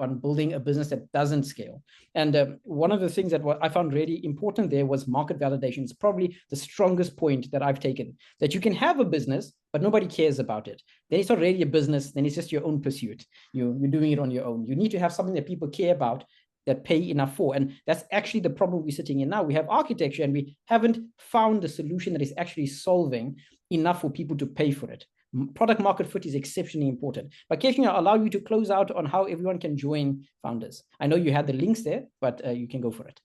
on building a business that doesn't scale. And one of the things that I found really important there was market validation. It's probably the strongest point that I've taken, that you can have a business, but nobody cares about it. Then it's not really a business, then it's just your own pursuit. You're doing it on your own. You need to have something that people care about, that pay enough for. And that's actually the problem we're sitting in now. We have architecture and we haven't found a solution that is actually solving enough for people to pay for it. Product market fit is exceptionally important. But Keshini, I'll allow you to close out on how everyone can join Founders. I know you had the links there, but you can go for it.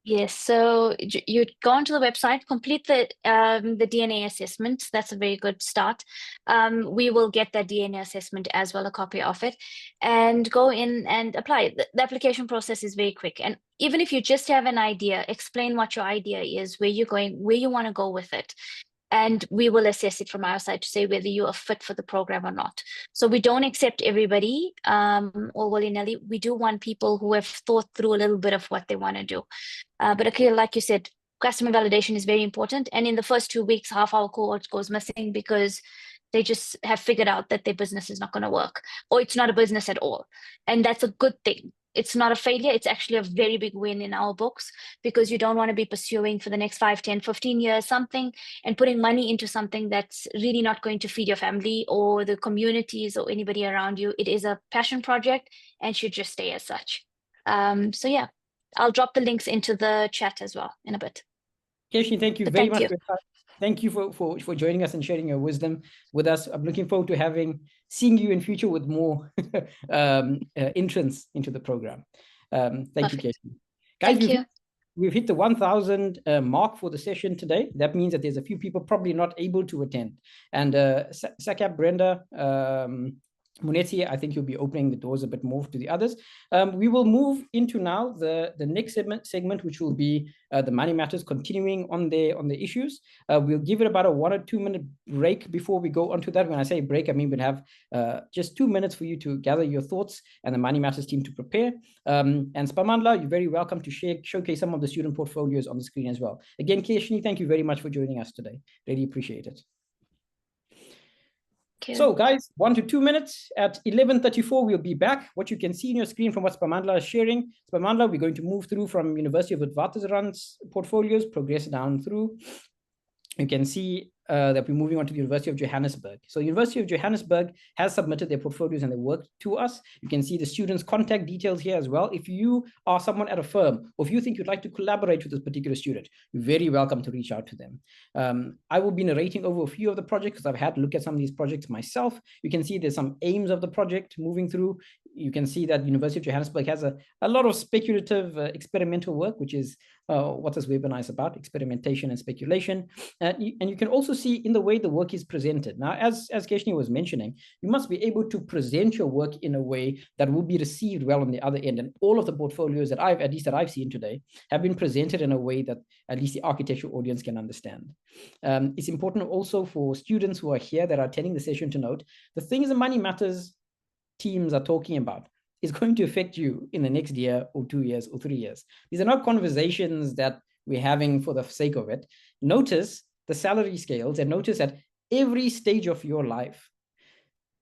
Yes, so you go onto the website, complete the DNA assessment. That's a very good start. We will get that DNA assessment as well, a copy of it, and go in and apply. The application process is very quick. And even if you just have an idea, explain what your idea is, where you're going, where you want to go with it. And we will assess it from our side to say whether you are fit for the program or not. So we don't accept everybody or willy-nilly. We do want people who have thought through a little bit of what they want to do. But Akhil, like you said, customer validation is very important. And in the first 2 weeks, half our cohort goes missing because they just have figured out that their business is not going to work, or it's not a business at all. And that's a good thing. It's not a failure. It's actually a very big win in our books, because you don't want to be pursuing for the next 5, 10, 15 years something and putting money into something that's really not going to feed your family or the communities or anybody around you. It is a passion project and should just stay as such. So yeah, I'll drop the links into the chat as well in a bit. Keshini, thank you very much. Thank you for joining us and sharing your wisdom with us. I'm looking forward to seeing you in future with more entrance into the program. Thank you, Keshini. Guys, we've hit the 1,000 mark for the session today. That means that there's a few people probably not able to attend. And Sakab, Brenda, Munetsi, I think you'll be opening the doors a bit more to the others. We will move into now the next segment, which will be the Money Matters, continuing on the issues. We'll give it about a 1 or 2 minute break before we go on to that. When I say break, I mean we'll have just 2 minutes for you to gather your thoughts and the Money Matters team to prepare. And Spamandla, you're very welcome to showcase some of the student portfolios on the screen as well. Again, Keshini, thank you very much for joining us today. Really appreciate it. So guys, 1 to 2 minutes. At 11:34, we'll be back. What you can see in your screen from what Spamandla is sharing. Spamandla, we're going to move through from University of Witwatersrand's portfolios, progress down through. You can see that we're moving on to the University of Johannesburg. So University of Johannesburg has submitted their portfolios and their work to us. You can see the students' contact details here as well. If you are someone at a firm, or if you think you'd like to collaborate with this particular student, you're very welcome to reach out to them. I will be narrating over a few of the projects because I've had to look at some of these projects myself. You can see there's some aims of the project moving through. You can see that University of Johannesburg has a lot of speculative experimental work, which is what this webinar is about, experimentation and speculation. And you can also see in the way the work is presented. Now, as Keshini was mentioning, you must be able to present your work in a way that will be received well on the other end. And all of the portfolios that I've seen today have been presented in a way that at least the architectural audience can understand. It's important also for students who are here that are attending the session to note the things the Money Matters teams are talking about is going to affect you in the next year or 2 years or 3 years. These are not conversations that we're having for the sake of it. Notice the salary scales and notice at every stage of your life,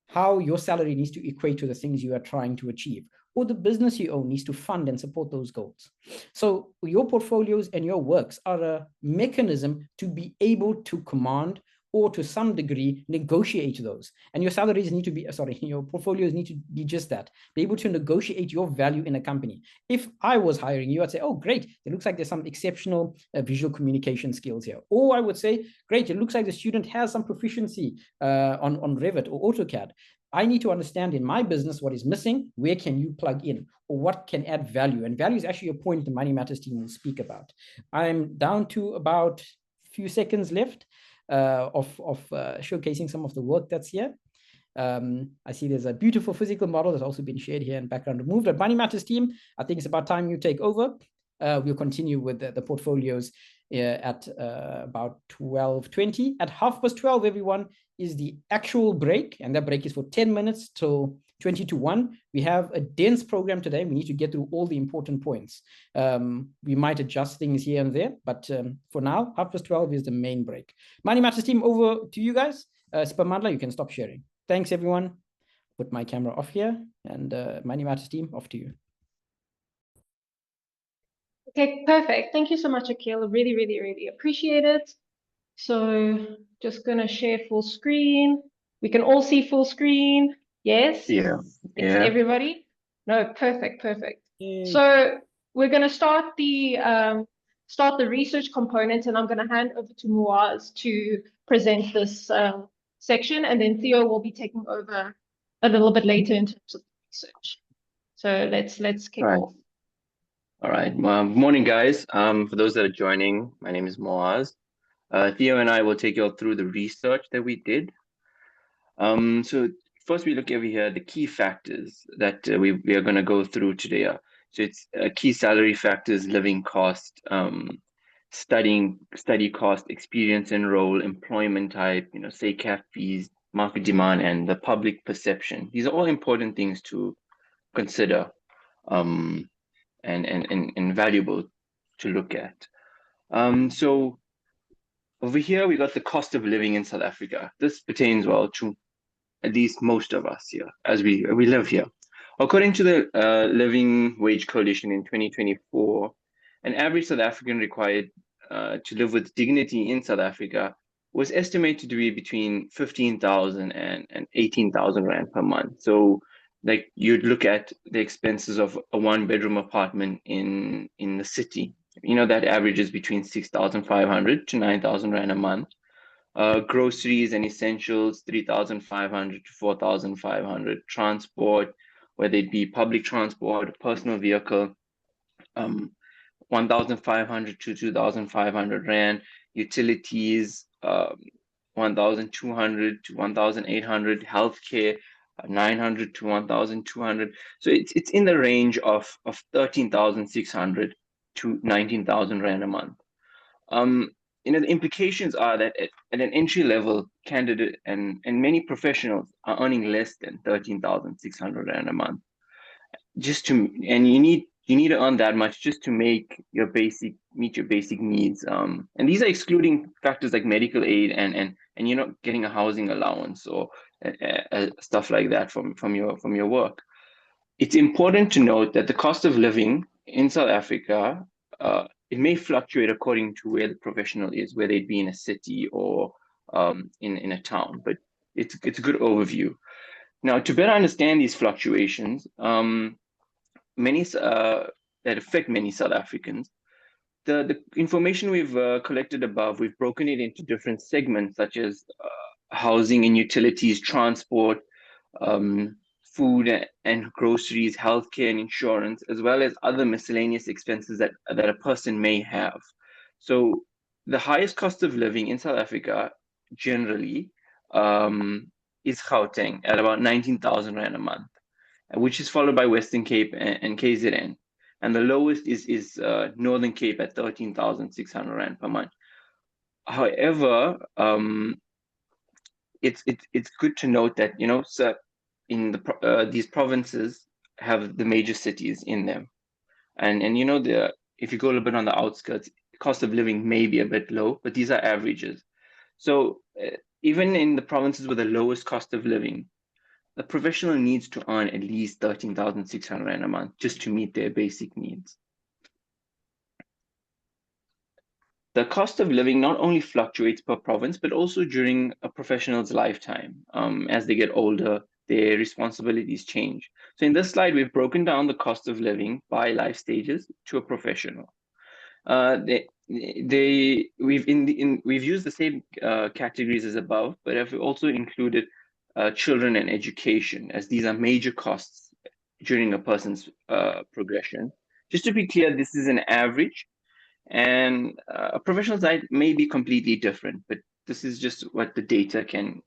how your salary needs to equate to the things you are trying to achieve, or the business you own needs to fund and support those goals. So your portfolios and your works are a mechanism to be able to command or to some degree negotiate those. And your salaries need to be, your portfolios need to be just that, be able to negotiate your value in a company. If I was hiring you, I'd say, oh, great, it looks like there's some exceptional visual communication skills here. Or I would say, great, it looks like the student has some proficiency on Revit or AutoCAD. I need to understand in my business what is missing, where can you plug in, or what can add value? And value is actually a point the Money Matters team will speak about. I'm down to about a few seconds left of showcasing some of the work that's here. I see there's a beautiful physical model that's also been shared here in background removed. But Money Matters team, I think it's about time you take over. We'll continue with the portfolios at about 12:20. At 12:30, everyone, is the actual break, and that break is for 10 minutes till 20 to 1. We have a dense program today. We need to get through all the important points. We might adjust things here and there, but for now, 12:30 is the main break. Money Matters team, over to you guys. Sipamandla, you can stop sharing. Thanks, everyone. Put my camera off here, and Money Matters team, off to you. Okay, perfect. Thank you so much, Akil. Really, really, really appreciate it. So just gonna share full screen. We can all see full screen. Yes? Yeah. It's Yeah. everybody? No, perfect, perfect. So we're gonna start the research component, and I'm gonna hand over to Muaz to present this section, and then Theo will be taking over a little bit later in terms of research. So let's kick off. All right. Morning, guys. For those that are joining, my name is Moaz. Theo and I will take you all through the research that we did. So first, we look over here the key factors that we are going to go through today. So it's key salary factors, living cost, study cost, experience and role, employment type, SACAP fees, market demand, and the public perception. These are all important things to consider. And valuable to look at. So over here, we got the cost of living in South Africa. This pertains well to at least most of us here, as we live here. According to the Living Wage Coalition in 2024, an average South African required to live with dignity in South Africa was estimated to be between 15,000 and 18,000 Rand per month. So like you'd look at the expenses of a one-bedroom apartment in the city, that averages between 6,500 to 9,000 Rand a month. Groceries and essentials, 3,500 to 4,500. Transport, whether it be public transport, personal vehicle, 1,500 to 2,500 Rand. Utilities, 1,200 to 1,800. Healthcare, 900 to 1,200. So it's in the range of 13,600 to 19,000 Rand a month. The implications are that at an entry level candidate and many professionals are earning less than 13,600 Rand a month. And you need to earn that much just to meet your basic needs. And these are excluding factors like medical aid and you're not getting a housing allowance or stuff like that from your work. It's important to note that the cost of living in South Africa, it may fluctuate according to where the professional is, whether it be in a city or in a town, but it's a good overview. Now, to better understand these fluctuations, many that affect many South Africans, the information we've collected above, we've broken it into different segments such as housing and utilities, transport, food and groceries, healthcare and insurance, as well as other miscellaneous expenses that a person may have. So the highest cost of living in South Africa generally is Gauteng at about 19,000 Rand a month, which is followed by Western Cape and KZN. And the lowest is Northern Cape at 13,600 Rand per month. However, it's good to note that so in these provinces have the major cities in them, and if you go a little bit on the outskirts, cost of living may be a bit low, but these are averages. So even in the provinces with the lowest cost of living, the professional needs to earn at least 13,600 Rand a month just to meet their basic needs. The cost of living not only fluctuates per province, but also during a professional's lifetime. As they get older, their responsibilities change. So in this slide, we've broken down the cost of living by life stages to a professional. We've used the same categories as above, but have also included children and education, as these are major costs during a person's progression. Just to be clear, this is an average, and a professional side may be completely different, but this is just what the data can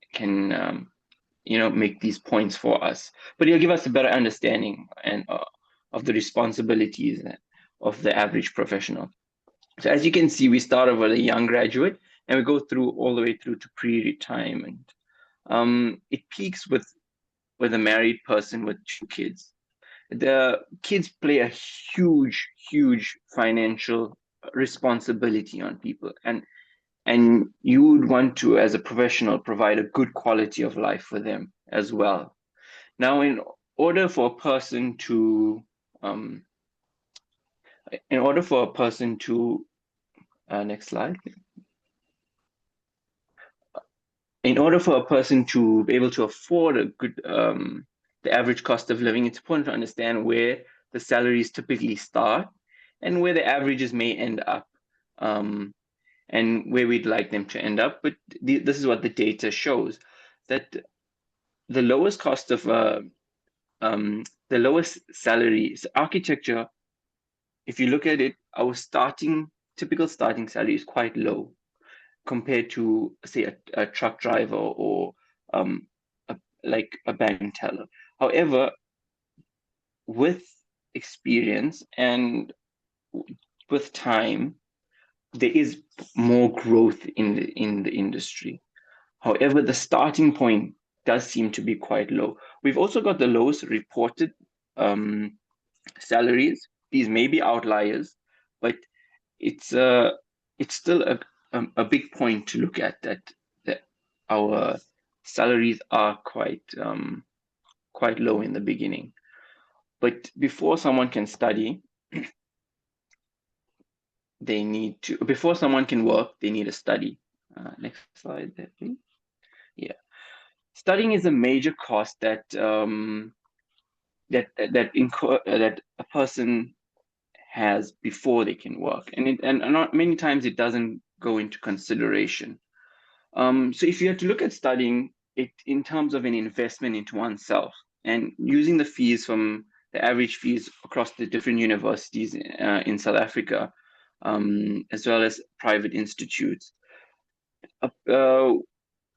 make these points for us. But it'll give us a better understanding and of the responsibilities of the average professional. So as you can see, we start off with a young graduate and we go through all the way through to pre-retirement. It peaks with a married person with 2 kids. The kids play a huge financial responsibility on people, and you would want to, as a professional, provide a good quality of life for them as well. Now, in order for a person to next slide. In order for a person to be able to afford a good the average cost of living, it's important to understand where the salaries typically start and where the averages may end up, and where we'd like them to end up. But this is what the data shows, that the lowest cost of the lowest salaries, architecture, if you look at it, our typical starting salary is quite low compared to, say, a truck driver or like a bank teller. However, with experience and with time, there is more growth in the industry. However, the starting point does seem to be quite low. We've also got the lowest reported salaries. These may be outliers, but it's still a big point to look at, that our salaries are quite low in the beginning. But before someone can study, before someone can work, they need to study. Next slide there, please. Yeah, studying is a major cost that a person has before they can work, and not many times it doesn't go into consideration. So if you have to look at studying it in terms of an investment into oneself, and using the fees from the average fees across the different universities in South Africa, as well as private institutes.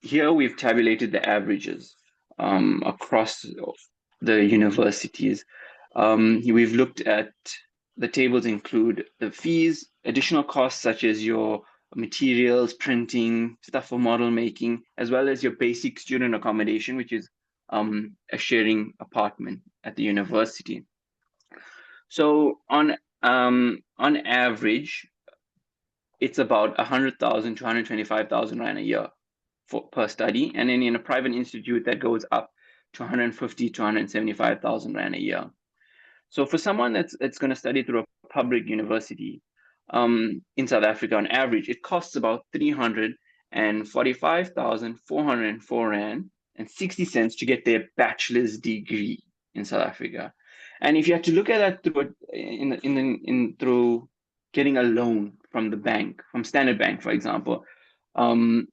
Here we've tabulated the averages across the universities. We've looked at, the tables include the fees, additional costs such as your materials, printing, stuff for model making, as well as your basic student accommodation, which is a sharing apartment at the university. So on average, it's about 100,000 to 125,000 Rand a year per study, and then in a private institute that goes up to 150 to 175,000 Rand a year. So for someone that's going to study through a public university in South Africa, on average, it costs about 345,404 Rand and 60 cents to get their bachelor's degree in South Africa. And if you have to look at that through through getting a loan from the bank, from Standard Bank, for example, a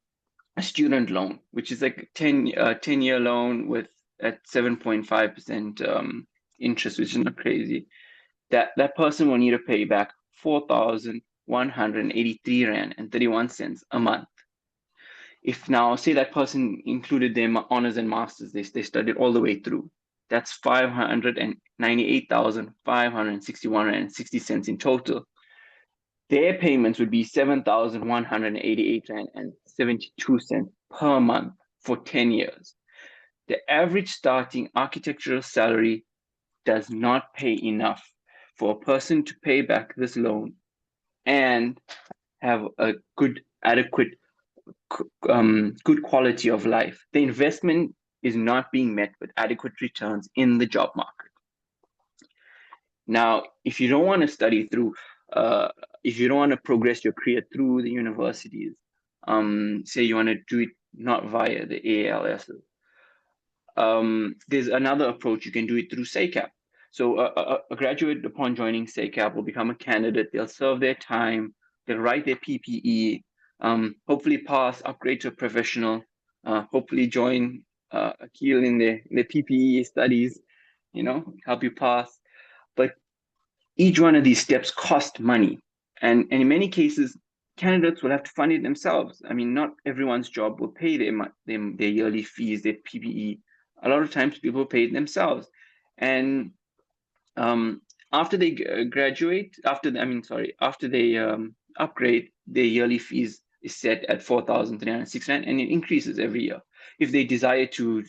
student loan, which is like a 10-year loan at 7.5% interest, which is not crazy, that person will need to pay back 4,183 Rand and 31 cents a month. If now, say that person included their honors and masters, they studied all the way through, that's 598,561 Rand and 60 cents in total. Their payments would be 7,188 Rand and 72 cents per month for 10 years. The average starting architectural salary does not pay enough for a person to pay back this loan and have a good, adequate, good quality of life. The investment is not being met with adequate returns in the job market. Now, if you don't want to study through, if you don't want to progress your career through the universities, say you want to do it not via the AALS, there's another approach. You can do it through SACAP. So a graduate, upon joining SACAP, will become a candidate. They'll serve their time. They'll write their PPE, hopefully pass, upgrade to a professional, hopefully join Akil, in the PPE studies, help you pass. But each one of these steps cost money. And in many cases, candidates will have to fund it themselves. I mean, not everyone's job will pay their yearly fees, their PPE. A lot of times people pay it themselves. And after they graduate, after they upgrade, their yearly fees is set at 4,306 Rand, and it increases every year. If they desire to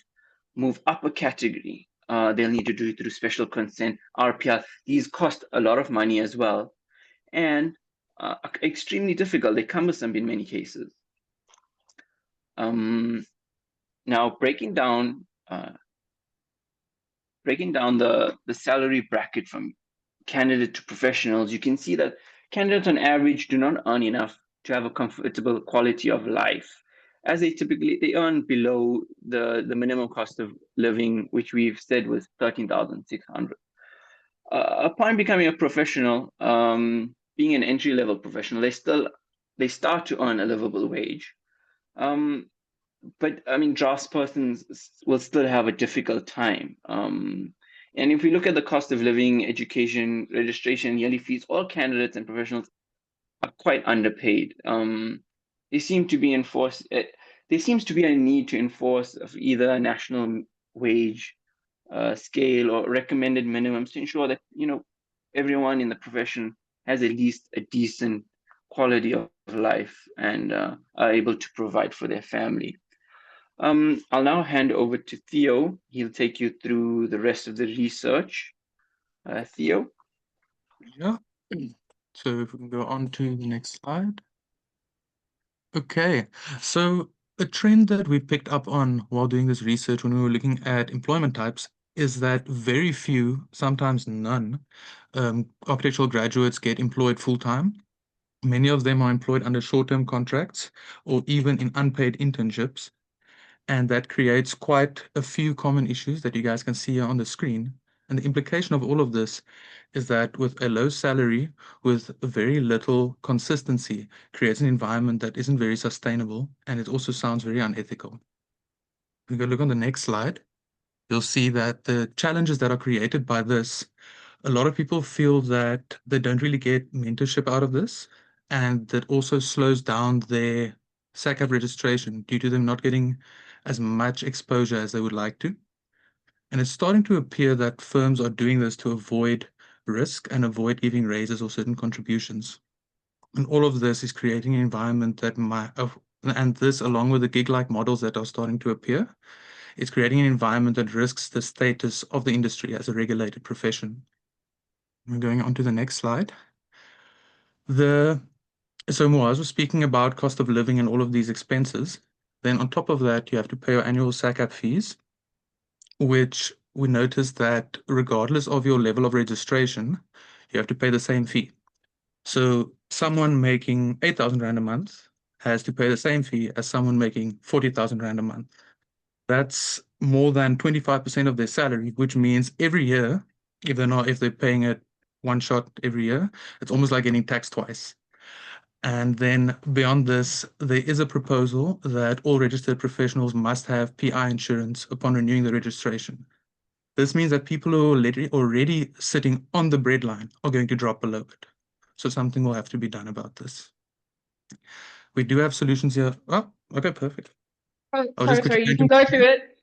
move up a category, they'll need to do it through special consent, RPR. These cost a lot of money as well, and extremely difficult. They're cumbersome in many cases. Now, breaking down the salary bracket from candidate to professionals, you can see that candidates on average do not earn enough to have a comfortable quality of life, as they earn below the minimum cost of living, which we've said was 13,600. Upon becoming a professional, being an entry-level professional, they start to earn a livable wage. But I mean, draftspersons will still have a difficult time. And if we look at the cost of living, education, registration, yearly fees, all candidates and professionals are quite underpaid. There seems to be a need to enforce of either a national wage scale or recommended minimums to ensure that everyone in the profession has at least a decent quality of life and are able to provide for their family. I'll now hand over to Theo. He'll take you through the rest of the research. Theo? Yeah. So if we can go on to the next slide. Okay, so a trend that we picked up on while doing this research when we were looking at employment types is that very few, sometimes none, architectural graduates get employed full-time. Many of them are employed under short-term contracts or even in unpaid internships. And that creates quite a few common issues that you guys can see here on the screen. And the implication of all of this is that with a low salary, with very little consistency, creates an environment that isn't very sustainable, and it also sounds very unethical. If we go look on the next slide, you'll see that the challenges that are created by this, a lot of people feel that they don't really get mentorship out of this, and that also slows down their SACAP registration due to them not getting as much exposure as they would like to. And it's starting to appear that firms are doing this to avoid risk and avoid giving raises or certain contributions. And all of this is creating an environment that and this, along with the gig-like models that are starting to appear, is creating an environment that risks the status of the industry as a regulated profession. We're going on to the next slide. So Moaz was speaking about cost of living and all of these expenses. Then on top of that, you have to pay your annual SACAP fees, which we noticed that regardless of your level of registration, you have to pay the same fee. So someone making 8,000 Rand a month has to pay the same fee as someone making 40,000 Rand a month. That's more than 25% of their salary, which means every year, if they're paying it one shot every year, it's almost like getting taxed twice. And then beyond this, there is a proposal that all registered professionals must have PI insurance upon renewing the registration. This means that people who are already sitting on the breadline are going to drop below it. So something will have to be done about this. We do have solutions here. Oh, okay, perfect. Oh, sorry, you can go through it.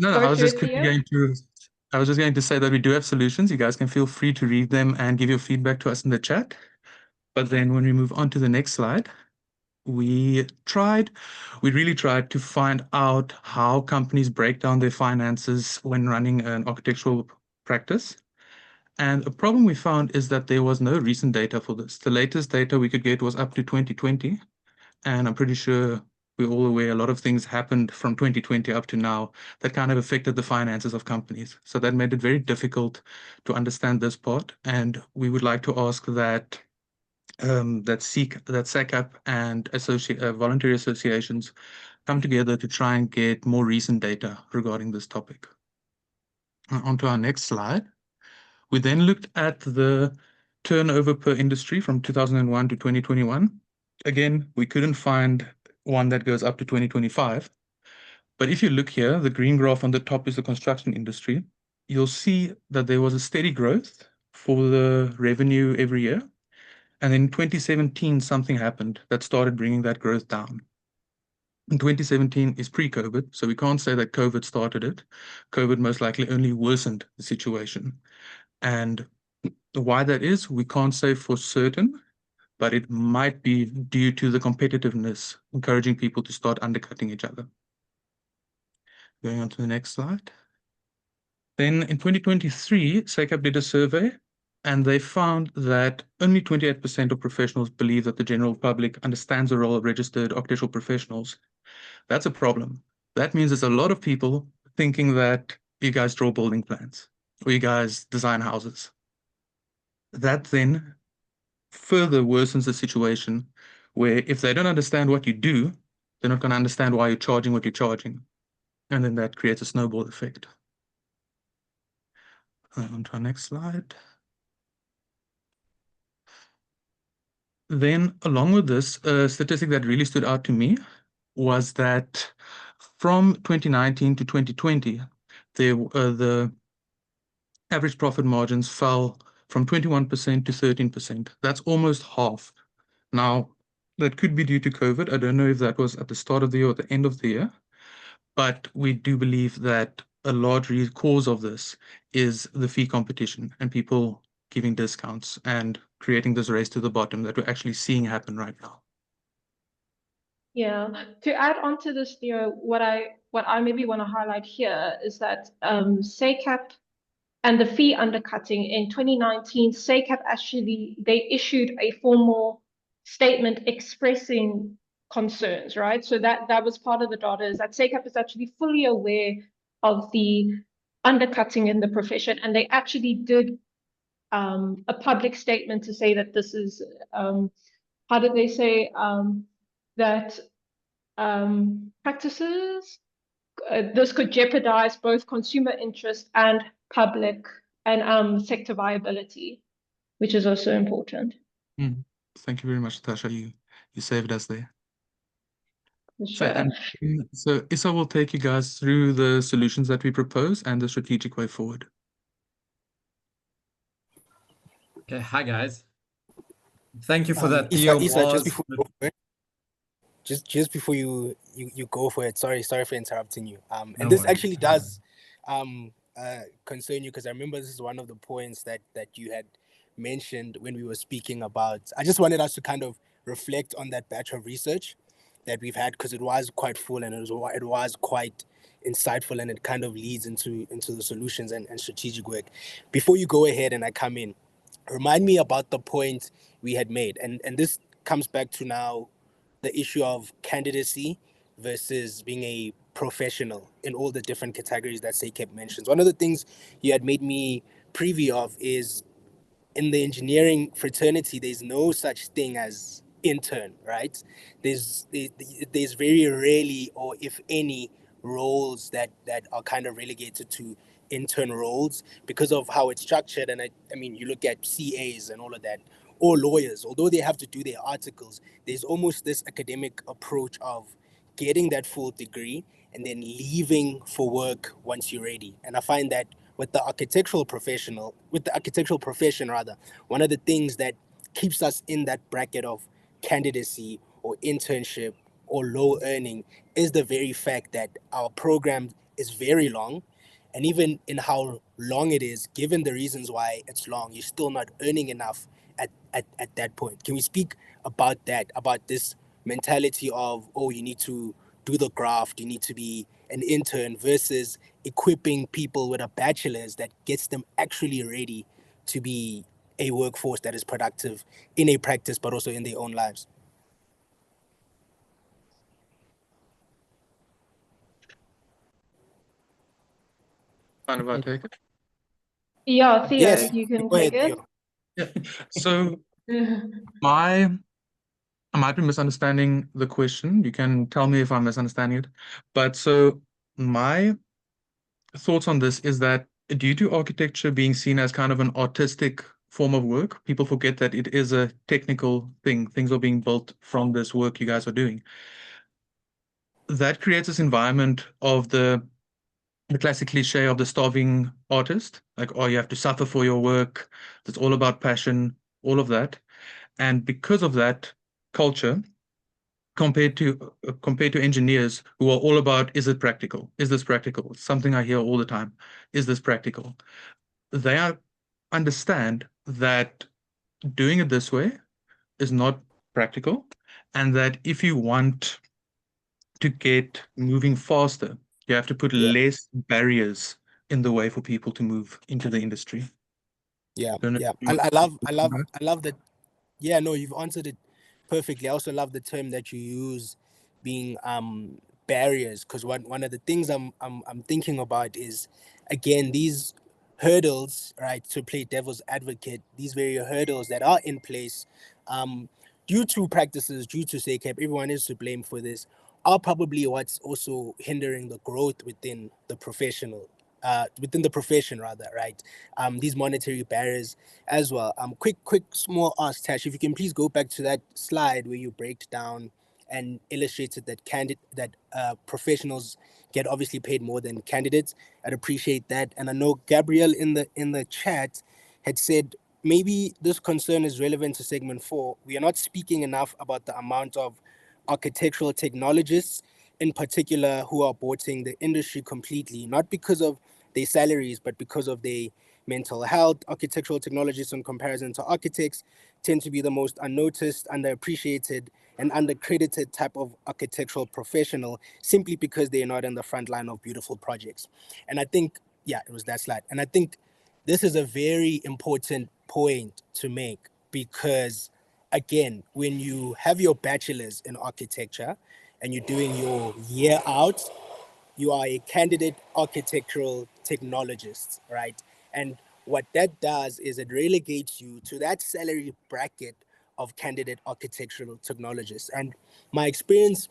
I was just going to say that we do have solutions. You guys can feel free to read them and give your feedback to us in the chat. But then when we move on to the next slide, we really tried to find out how companies break down their finances when running an architectural practice. And a problem we found is that there was no recent data for this. The latest data we could get was up to 2020. And I'm pretty sure we're all aware a lot of things happened from 2020 up to now that kind of affected the finances of companies. So that made it very difficult to understand this part. And we would like to ask that SACAP and voluntary associations come together to try and get more recent data regarding this topic. On to our next slide. We then looked at the turnover per industry from 2001 to 2021. Again, we couldn't find one that goes up to 2025, But if you look here, the green graph on the top is the construction industry. You'll see that there was a steady growth for the revenue every year. And in 2017, something happened that started bringing that growth down. In 2017 is pre-COVID, so we can't say that COVID started it. COVID most likely only worsened the situation. And why that is, we can't say for certain, but it might be due to the competitiveness, encouraging people to start undercutting each other. Going on to the next slide. Then in 2023, SACAP did a survey, and they found that only 28% of professionals believe that the general public understands the role of registered architectural professionals. That's a problem. That means there's a lot of people thinking that you guys draw building plans or you guys design houses. That then further worsens the situation where if they don't understand what you do, they're not going to understand why you're charging what you're charging. And then that creates a snowball effect. On to our next slide. Then along with this, a statistic that really stood out to me was that from 2019 to 2020, the average profit margins fell from 21% to 13%. That's almost half. Now, that could be due to COVID. I don't know if that was at the start of the year or the end of the year, but we do believe that a large cause of this is the fee competition and people giving discounts and creating this race to the bottom that we're actually seeing happen right now. Yeah, to add on to this, Theo, what I maybe want to highlight here is that SACAP and the fee undercutting in 2019, SACAP actually, they issued a formal statement expressing concerns, right? So that was part of the data, is that SACAP is actually fully aware of the undercutting in the profession, and they actually did a public statement to say that this is, how did they say, that practices, this could jeopardize both consumer interest and public and sector viability, which is also important. Thank you very much, Tasha. You saved us there. Sure. So Issa will take you guys through the solutions that we propose and the strategic way forward. Okay, hi guys. Thank you for that, Theo. Issa, just before you go for it, sorry for interrupting you. And No this worries. actually does concern you, because I remember this is one of the points that you had mentioned when we were speaking about. I just wanted us to kind of reflect on that batch of research that we've had, because it was quite full and it was quite insightful, and it kind of leads into the solutions and strategic work. Before you go ahead and I come in, remind me about the point we had made, and this comes back to now the issue of candidacy versus being a professional in all the different categories that SACAP mentions. One of the things you had made me privy of is, in the engineering fraternity, there's no such thing as intern, right? There's very rarely, or if any, roles that are kind of relegated to intern roles because of how it's structured. And I mean, you look at CAs and all of that, or lawyers, although they have to do their articles, there's almost this academic approach of getting that full degree and then leaving for work once you're ready. And I find that with the architectural profession, one of the things that keeps us in that bracket of candidacy or internship or low earning is the very fact that our program is very long. And even in how long it is, given the reasons why it's long, you're still not earning enough at that point. Can we speak about that, about this mentality of, oh, you need to do the graft, you need to be an intern, versus equipping people with a bachelor's that gets them actually ready to be a workforce that is productive in a practice, but also in their own lives? Mind if I take it? Yeah, Theo, Yes, you can go ahead, take it. Theo. So I might be misunderstanding the question. You can tell me if I'm misunderstanding it. But so my thoughts on this is that due to architecture being seen as kind of an artistic form of work, people forget that it is a technical thing. Things are being built from this work you guys are doing. that creates this environment of the classic cliche of the starving artist, like, oh, you have to suffer for your work. It's all about passion, all of that. And because of that culture, compared to engineers who are all about, is it practical? Is this practical? It's something I hear all the time. Is this practical? They understand that doing it this way is not practical, and that if you want to get moving faster, you have to put less barriers in the way for people to move into the industry. Yeah, Don't know yeah. if you I love that. Yeah, no, you've answered it perfectly. I also love the term that you use, being barriers, because one of the things I'm thinking about is, again, these hurdles, right? To play devil's advocate, these very hurdles that are in place, due to practices, due to SACEP, everyone is to blame for this, are probably what's also hindering the growth within the profession rather, right? These monetary barriers as well. Quick small ask, Tash, if you can please go back to that slide where you break down and illustrated that professionals get obviously paid more than candidates. I'd appreciate that. And I know Gabrielle in the chat had said maybe this concern is relevant to segment 4. We are not speaking enough about the amount of architectural technologists in particular who are aborting the industry completely, not because of their salaries, but because of their mental health. Architectural technologists, in comparison to architects, tend to be the most unnoticed, underappreciated, and undercredited type of architectural professional, simply because they're not in the front line of beautiful projects. And I think, yeah, it was that slide. And I think this is a very important point to make, because again, when you have your bachelor's in architecture and you're doing your year out, you are a candidate architectural technologist, right? And what that does is it relegates you to that salary bracket of candidate architectural technologists. And my experience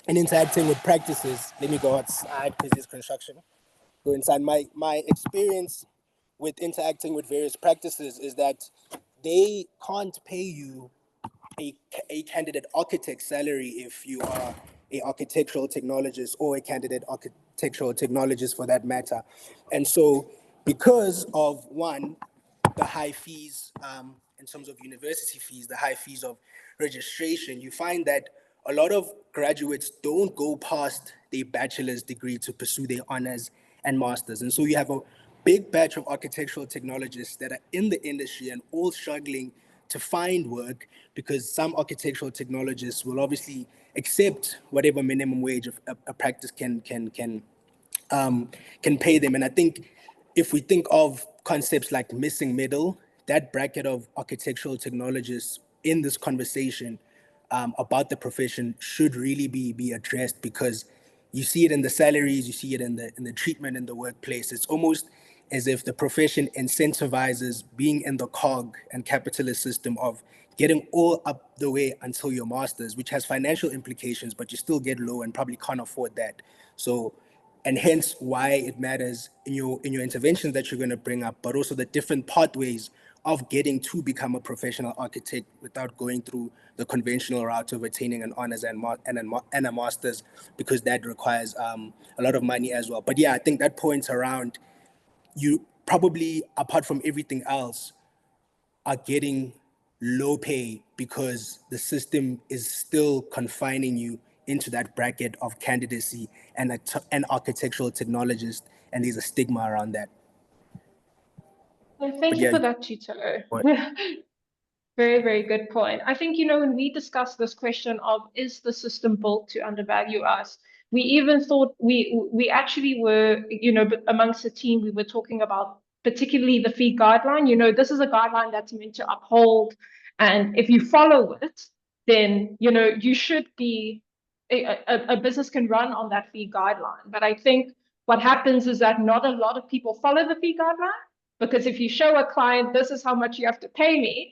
in interacting with practices, let me go outside because there's construction. Go inside. My experience with interacting with various practices is that they can't pay you a candidate architect salary if you are a architectural technologist, or a candidate architectural technologist for that matter. And so because of, one, the high fees in terms of university fees, the high fees of registration, you find that a lot of graduates don't go past their bachelor's degree to pursue their honors and masters. And so you have a big batch of architectural technologists that are in the industry and all struggling to find work, because some architectural technologists will obviously accept whatever minimum wage a practice can pay them. And I think if we think of concepts like missing middle, that bracket of architectural technologists in this conversation about the profession should really be addressed, because you see it in the salaries, you see it in the treatment in the workplace. It's almost as if the profession incentivizes being in the cog and capitalist system of getting all up the way until your master's, which has financial implications, but you still get low and probably can't afford that. So, and hence why it matters in your interventions that you're going to bring up, but also the different pathways of getting to become a professional architect without going through the conventional route of attaining an honors and a master's, because that requires a lot of money as well. But yeah, I think that points around, you probably, apart from everything else, are getting low pay because the system is still confining you into that bracket of candidacy and an architectural technologist, and there's a stigma around that. Well, thank you for that, Tito. Very, very good point. I think, when we discussed this question of, is the system built to undervalue us? We even thought we actually were, amongst the team, we were talking about particularly the fee guideline. This is a guideline that's meant to uphold, and if you follow it, then, you should be, a business can run on that fee guideline. But I think what happens is that not a lot of people follow the fee guideline, because if you show a client, this is how much you have to pay me,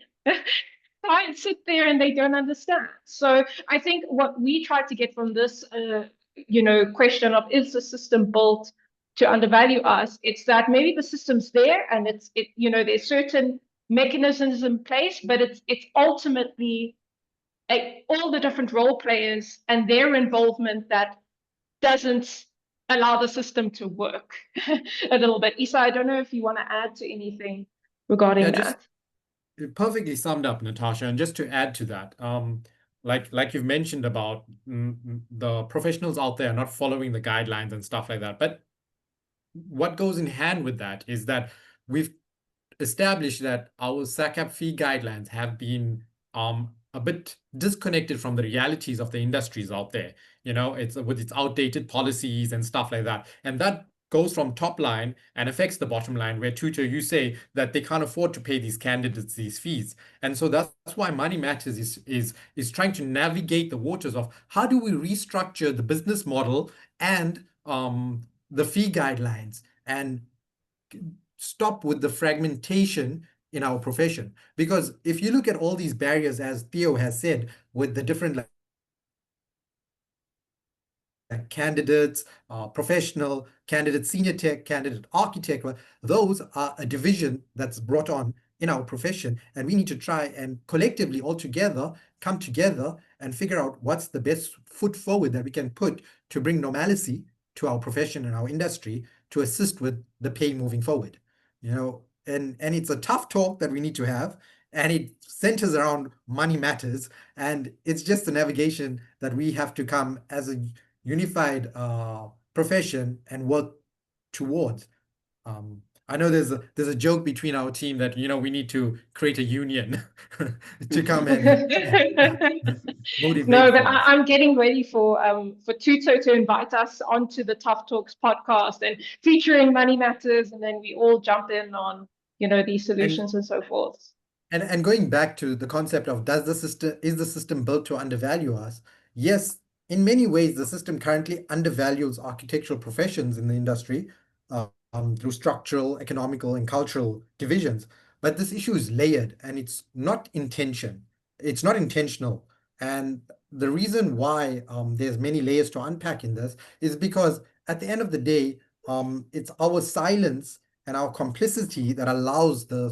clients sit there and they don't understand. So I think what we try to get from this, question of, is the system built to undervalue us? It's that maybe the system's there and there's certain mechanisms in place, but it's ultimately all the different role players and their involvement that doesn't allow the system to work a little bit. Isa, I don't know if you want to add to anything regarding that. Perfectly summed up, Natasha. And just to add to that, like you've mentioned about the professionals out there not following the guidelines and stuff like that. But what goes in hand with that is that we've established that our SACAP fee guidelines have been a bit disconnected from the realities of the industries out there. You know, it's with its outdated policies and stuff like that. And that goes from top line and affects the bottom line, where Tutor, you say that they can't afford to pay these candidates these fees. And so that's why Money Matters is trying to navigate the waters of how do we restructure the business model and the fee guidelines and stop with the fragmentation in our profession. Because if you look at all these barriers, as Theo has said, with the different candidates, professional candidates, senior tech candidate, architect, well, those are a division that's brought on in our profession, and we need to try and collectively all together come together and figure out what's the best foot forward that we can put to bring normalcy to our profession and our industry to assist with the pay moving forward. You know, and it's a tough talk that we need to have, and it centers around money matters, and it's just the navigation that we have to come as a unified profession and work towards. I know there's a joke between our team that, you know, we need to create a union to come and motivate. No, but I'm getting ready for Tuto to invite us onto the Tough Talks podcast and featuring Money Matters, and then we all jump in on, you know, these solutions and so forth. And going back to the concept of is the system built to undervalue us? Yes, in many ways, the system currently undervalues architectural professions in the industry through structural, economical, and cultural divisions. But this issue is layered, and it's not intentional. And the reason why there's many layers to unpack in this is because at the end of the day, it's our silence and our complicity that allows the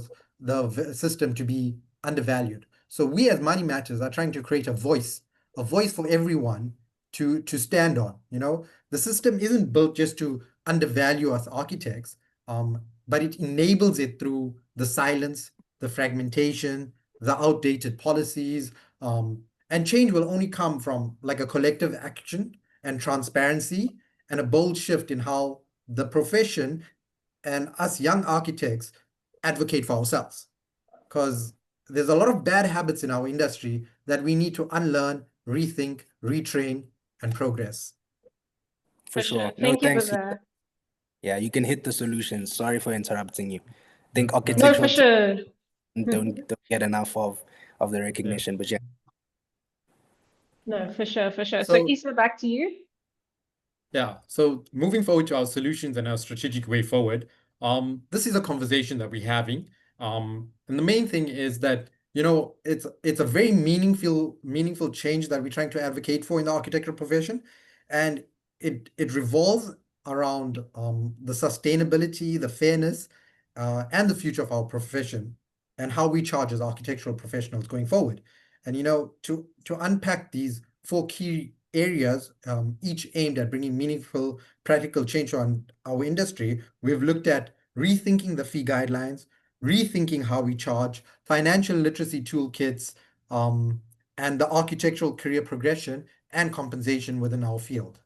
system to be undervalued. So we as Money Matters are trying to create a voice for everyone to stand on. You know, the system isn't built just to undervalue us architects, but it enables it through the silence, the fragmentation, the outdated policies, and change will only come from like a collective action and transparency and a bold shift in how the profession and us young architects advocate for ourselves. Because there's a lot of bad habits in our industry that we need to unlearn, rethink, retrain, and progress. For sure. No, Thank you thanks. for that. Yeah, you can hit the solutions. Sorry for interrupting you. I think No, architectural for sure. don't get enough of the recognition, but yeah. No, for sure, for sure. So So- Isa, back to you. Yeah, so moving forward to our solutions and our strategic way forward, this is a conversation that we're having. And the main thing is that, you know, it's a very meaningful change that we're trying to advocate for in the architectural profession. And it revolves around the sustainability, the fairness, and the future of our profession and how we charge as architectural professionals going forward. And, you know, to unpack these 4 key areas, each aimed at bringing meaningful, practical change on our industry, we've looked at rethinking the fee guidelines, rethinking how we charge, financial literacy toolkits, and the architectural career progression and compensation within our field.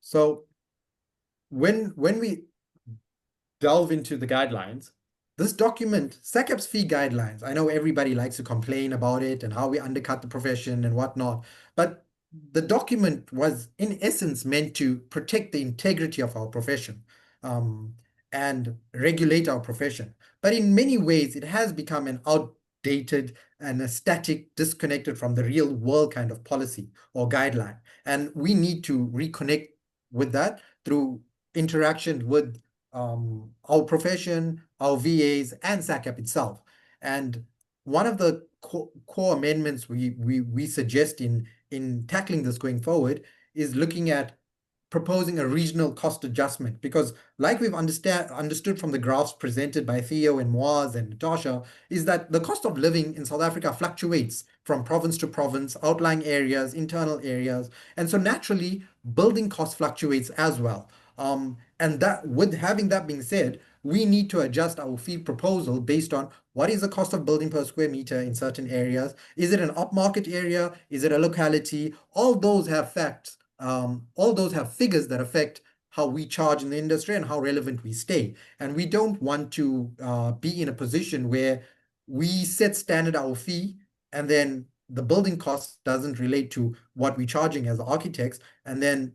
So when we delve into the guidelines, this document, SACAP's fee guidelines, I know everybody likes to complain about it and how we undercut the profession and whatnot, but the document was in essence meant to protect the integrity of our profession and regulate our profession. But in many ways, it has become an outdated and a static, disconnected from the real world kind of policy or guideline. And we need to reconnect with that through interaction with our profession, our VAs, and SACAP itself. And one of the core amendments we suggest in tackling this going forward is looking at proposing a regional cost adjustment, because like we've understood from the graphs presented by Theo and Moaz and Natasha, is that the cost of living in South Africa fluctuates from province to province, outlying areas, internal areas. And so naturally, building cost fluctuates as well. And that, with having that being said, we need to adjust our fee proposal based on what is the cost of building per square meter in certain areas. Is it an upmarket area? Is it a locality? All those have facts. All those have figures that affect how we charge in the industry and how relevant we stay. And we don't want to be in a position where we set standard our fee and then the building cost doesn't relate to what we're charging as architects, and then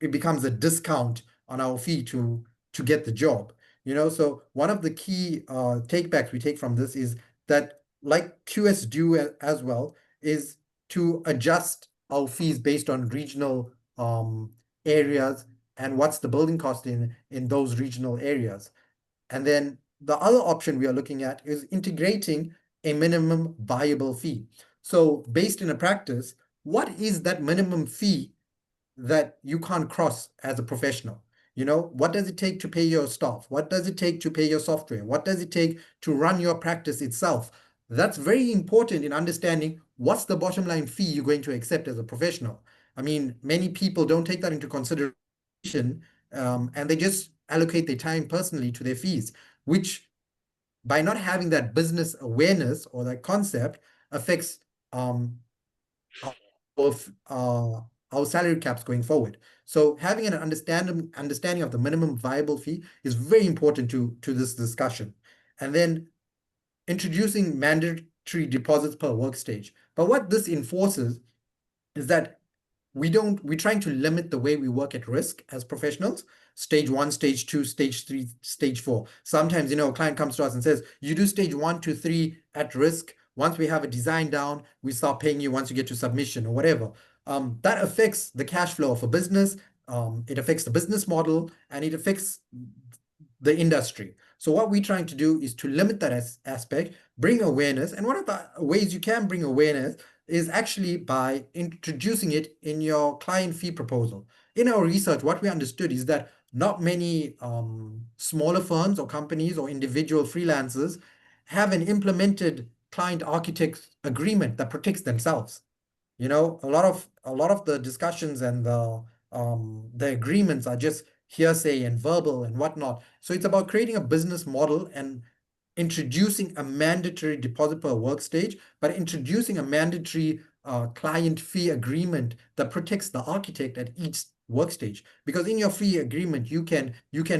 it becomes a discount on our fee to get the job. So one of the key takebacks we take from this is that, like QS do as well, is to adjust our fees based on regional areas and what's the building cost in those regional areas. And then the other option we are looking at is integrating a minimum viable fee. So based in a practice, what is that minimum fee that you can't cross as a professional? What does it take to pay your staff? What does it take to pay your software? What does it take to run your practice itself? That's very important in understanding what's the bottom line fee you're going to accept as a professional. I mean, many people don't take that into consideration, and they just allocate their time personally to their fees, which, by not having that business awareness or that concept, affects our salary caps going forward. So having an understanding of the minimum viable fee is very important to this discussion. And then introducing mandatory deposits per workstage. But what this enforces is that we're trying to limit the way we work at risk as professionals. Stage 1, stage 2, stage 3, stage 4. Sometimes, a client comes to us and says, you do stage 1 to 3 at risk. Once we have a design down, we start paying you once you get to submission or whatever. That affects the cash flow of a business. It affects the business model, and it affects the industry. So what we're trying to do is to limit that aspect, bring awareness. And one of the ways you can bring awareness is actually by introducing it in your client fee proposal. In our research, what we understood is that not many smaller firms or companies or individual freelancers have an implemented client architect agreement that protects themselves. A lot of the discussions and the agreements are just hearsay and verbal and whatnot. So it's about creating a business model and introducing a mandatory deposit per workstage, but introducing a mandatory client fee agreement that protects the architect at each workstage. Because in your fee agreement, you can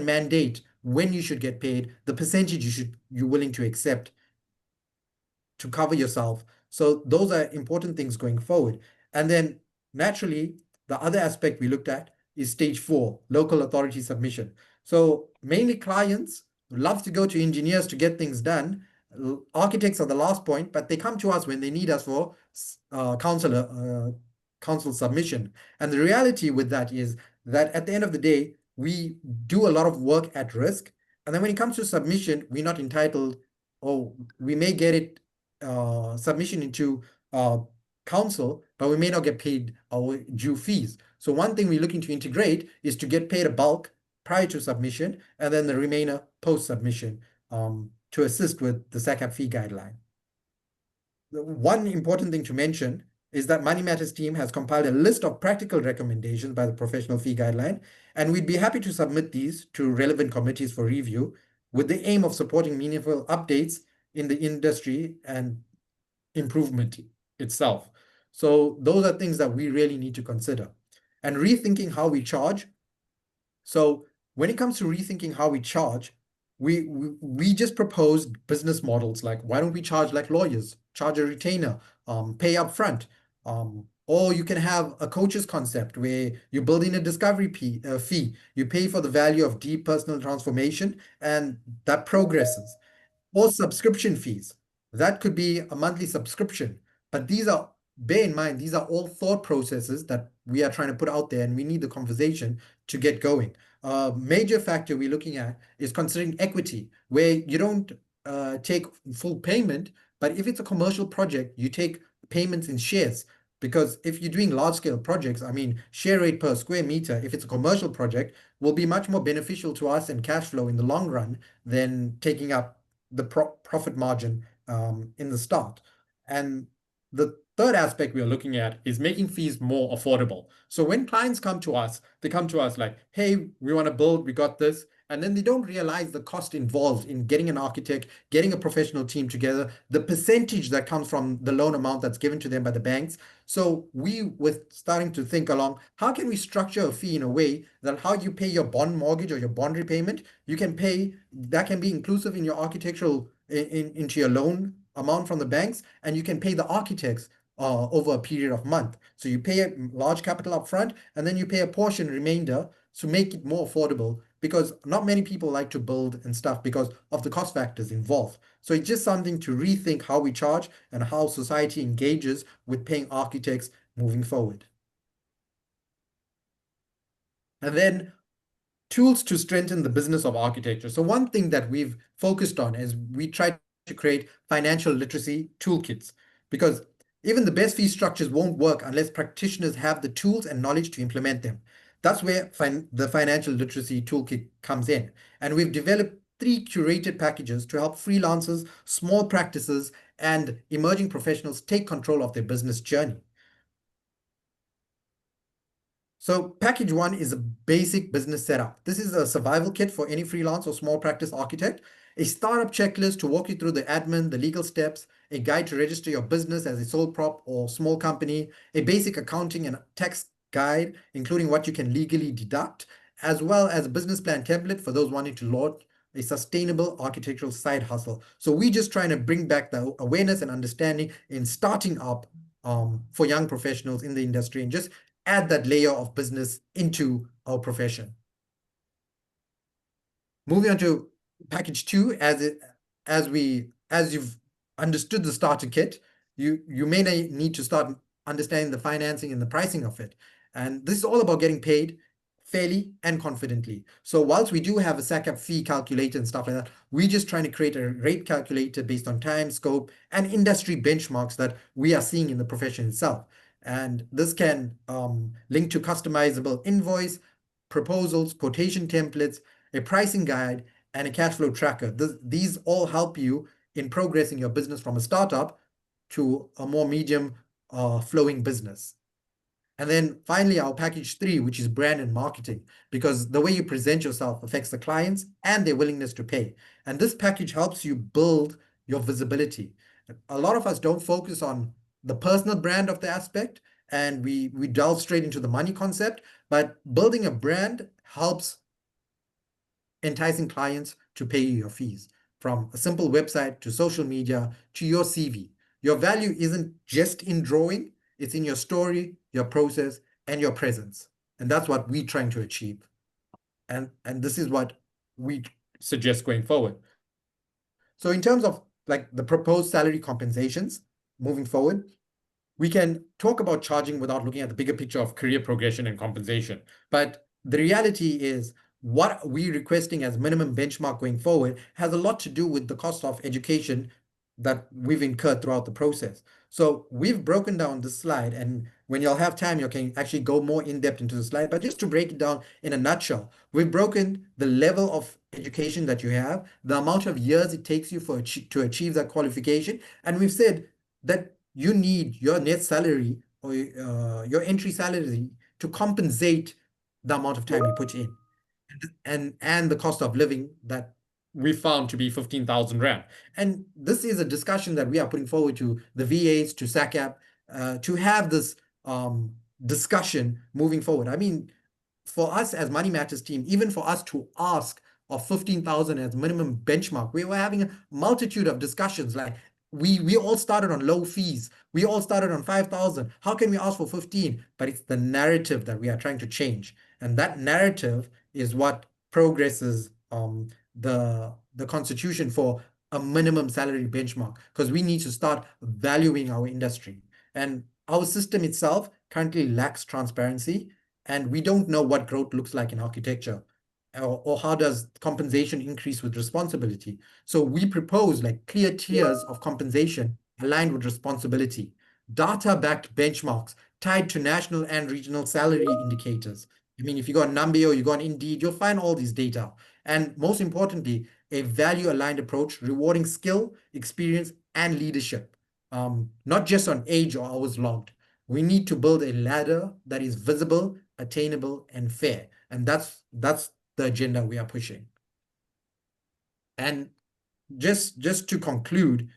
mandate when you should get paid, the percentage you're willing to accept to cover yourself. So those are important things going forward. And then naturally, the other aspect we looked at is stage 4, local authority submission. So mainly clients love to go to engineers to get things done. Architects are the last point, but they come to us when they need us for council submission. And the reality with that is that at the end of the day, we do a lot of work at risk. And then when it comes to submission, we're not entitled, or we may get it submission into council, but we may not get paid our due fees. So one thing we're looking to integrate is to get paid a bulk prior to submission, and then the remainder post-submission to assist with the SACAP fee guideline. One important thing to mention is that Money Matters team has compiled a list of practical recommendations by the professional fee guideline, and we'd be happy to submit these to relevant committees for review with the aim of supporting meaningful updates in the industry and improvement itself. So those are things that we really need to consider. And rethinking how we charge. So when it comes to rethinking how we charge, we just proposed business models like, why don't we charge like lawyers, charge a retainer, pay up front, or you can have a coach's concept where you build in a discovery fee, you pay for the value of deep personal transformation, and that progresses. Or subscription fees. That could be a monthly subscription. But these are, bear in mind, these are all thought processes that we are trying to put out there, and we need the conversation to get going. A major factor we're looking at is considering equity, where you don't take full payment, but if it's a commercial project, you take payments in shares. Because if you're doing large scale projects, I mean, share rate per square meter, if it's a commercial project, will be much more beneficial to us and cash flow in the long run than taking up the profit margin in the start. And the third aspect we are looking at is making fees more affordable. So when clients come to us, they come to us like, hey, we want to build, we got this. And then they don't realize the cost involved in getting an architect, getting a professional team together, the percentage that comes from the loan amount that's given to them by the banks. So we were starting to think along, how can we structure a fee in a way that how you pay your bond mortgage or your bond repayment, you can pay, that can be inclusive in your architectural, into your loan amount from the banks, and you can pay the architects over a period of month. So you pay a large capital up front, and then you pay a portion remainder to make it more affordable, because not many people like to build and stuff because of the cost factors involved. So it's just something to rethink how we charge and how society engages with paying architects moving forward. And then tools to strengthen the business of architecture. So one thing that we've focused on is we try to create financial literacy toolkits, because even the best fee structures won't work unless practitioners have the tools and knowledge to implement them. That's where the financial literacy toolkit comes in. And we've developed 3 curated packages to help freelancers, small practices, and emerging professionals take control of their business journey. So package 1 is a basic business setup. This is a survival kit for any freelance or small practice architect, a startup checklist to walk you through the admin, the legal steps, a guide to register your business as a sole prop or small company, a basic accounting and tax guide, including what you can legally deduct, as well as a business plan template for those wanting to launch a sustainable architectural side hustle. So we're just trying to bring back the awareness and understanding in starting up for young professionals in the industry, and just add that layer of business into our profession. Moving on to package 2, as you've understood the starter kit, you may need to start understanding the financing and the pricing of it. And this is all about getting paid fairly and confidently. So whilst we do have a SACAP fee calculator and stuff like that, we're just trying to create a rate calculator based on time, scope, and industry benchmarks that we are seeing in the profession itself. And this can link to customizable invoice, proposals, quotation templates, a pricing guide, and a cash flow tracker. These all help you in progressing your business from a startup to a more medium flowing business. And then finally, our package 3, which is brand and marketing, because the way you present yourself affects the clients and their willingness to pay. And this package helps you build your visibility. A lot of us don't focus on the personal brand of the aspect, and we delve straight into the money concept, but building a brand helps enticing clients to pay you your fees, from a simple website to social media to your CV. Your value isn't just in drawing, it's in your story, your process, and your presence. And that's what we're trying to achieve. And this is what we suggest going forward. So in terms of like the proposed salary compensations moving forward, we can talk about charging without looking at the bigger picture of career progression and compensation. But the reality is, what we're requesting as minimum benchmark going forward has a lot to do with the cost of education that we've incurred throughout the process. So we've broken down the slide, and when you'll have time, you can actually go more in depth into the slide. But just to break it down in a nutshell, we've broken the level of education that you have, the amount of years it takes you to achieve that qualification. And we've said that you need your net salary or your entry salary to compensate the amount of time you put in, and the cost of living that we found to be 15,000 Rand. And this is a discussion that we are putting forward to the VAs, to SACAP, to have this discussion moving forward. I mean, for us as Money Matters team, even for us to ask of 15,000 as minimum benchmark, we were having a multitude of discussions. Like we all started on low fees. We all started on 5,000. How can we ask for 15? But it's the narrative that we are trying to change. And that narrative is what progresses the constitution for a minimum salary benchmark, because we need to start valuing our industry. And our system itself currently lacks transparency, and we don't know what growth looks like in architecture, or how does compensation increase with responsibility. So we propose like clear tiers of compensation aligned with responsibility. data-backed benchmarks tied to national and regional salary indicators. I mean, if you go on Numbeo, you go on Indeed, you'll find all these data. And most importantly, a value-aligned approach, rewarding skill, experience, and leadership, not just on age or hours logged. We need to build a ladder that is visible, attainable, and fair. And that's the agenda we are pushing. And just to conclude,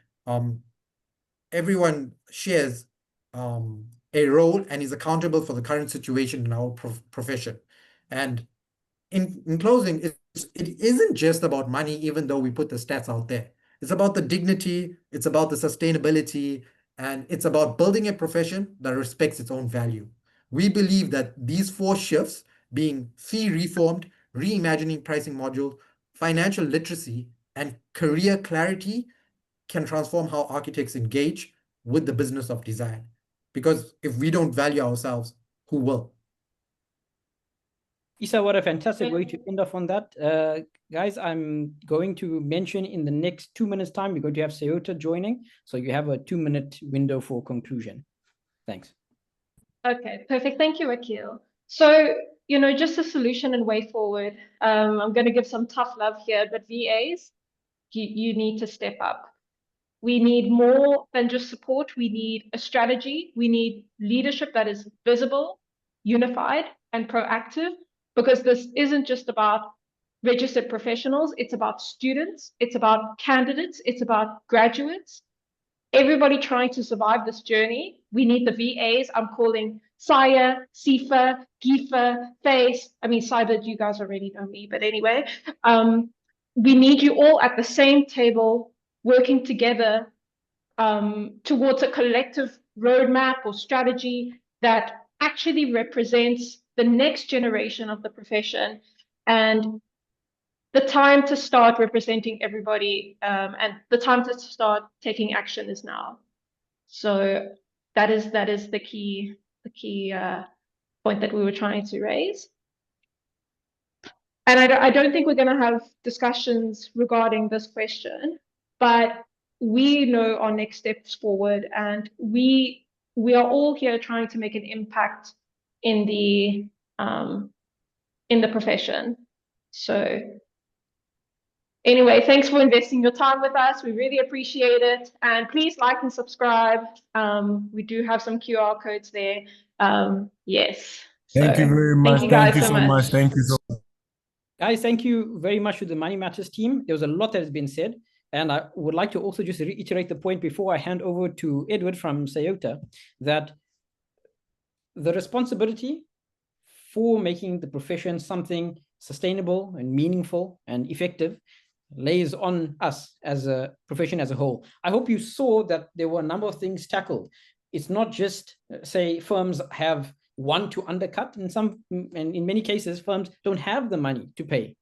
everyone shares a role and is accountable for the current situation in our profession. And in closing, it isn't just about money, even though we put the stats out there. It's about the dignity, it's about the sustainability, and it's about building a profession that respects its own value. We believe that these 4 shifts, being fee reformed, reimagining pricing module, financial literacy, and career clarity, can transform how architects engage with the business of design. Because if we don't value ourselves, who will? Isa, what a fantastic way to end off on that. Guys, I'm going to mention in the next 2 minutes time, we're going to have Sayota joining. So you have a 2-minute window for conclusion. Thanks. Okay, perfect. Thank you, Akil. So, you know, just a solution and way forward. I'm going to give some tough love here, but VAs, you need to step up. We need more than just support. We need a strategy. We need leadership that is visible, unified, and proactive, because this isn't just about registered professionals. It's about students. It's about candidates. It's about graduates. Everybody trying to survive this journey. We need the VAs. I'm calling Saya, Sifa, Gifa, Face. I mean, Cyber, you guys already know me, but anyway, we need you all at the same table, working together towards a collective roadmap or strategy that actually represents the next generation of the profession, and the time to start representing everybody, and the time to start taking action is now. So that is the key point that we were trying to raise. And I don't think we're going to have discussions regarding this question, but we know our next steps forward, and we are all here trying to make an impact in the profession. So anyway, thanks for investing your time with us. We really appreciate it. And please like and subscribe. We do have some QR codes there. Yes. Thank you very much. Thank you so much. Thank you so much. Guys, thank you very much to the Money Matters team. There was a lot that has been said. And I would like to also just reiterate the point before I hand over to Edward from Sayota, that the responsibility for making the profession something sustainable and meaningful and effective lays on us as a profession as a whole. I hope you saw that there were a number of things tackled. It's not just, say, firms have want to undercut, and in many cases, firms don't have the money to pay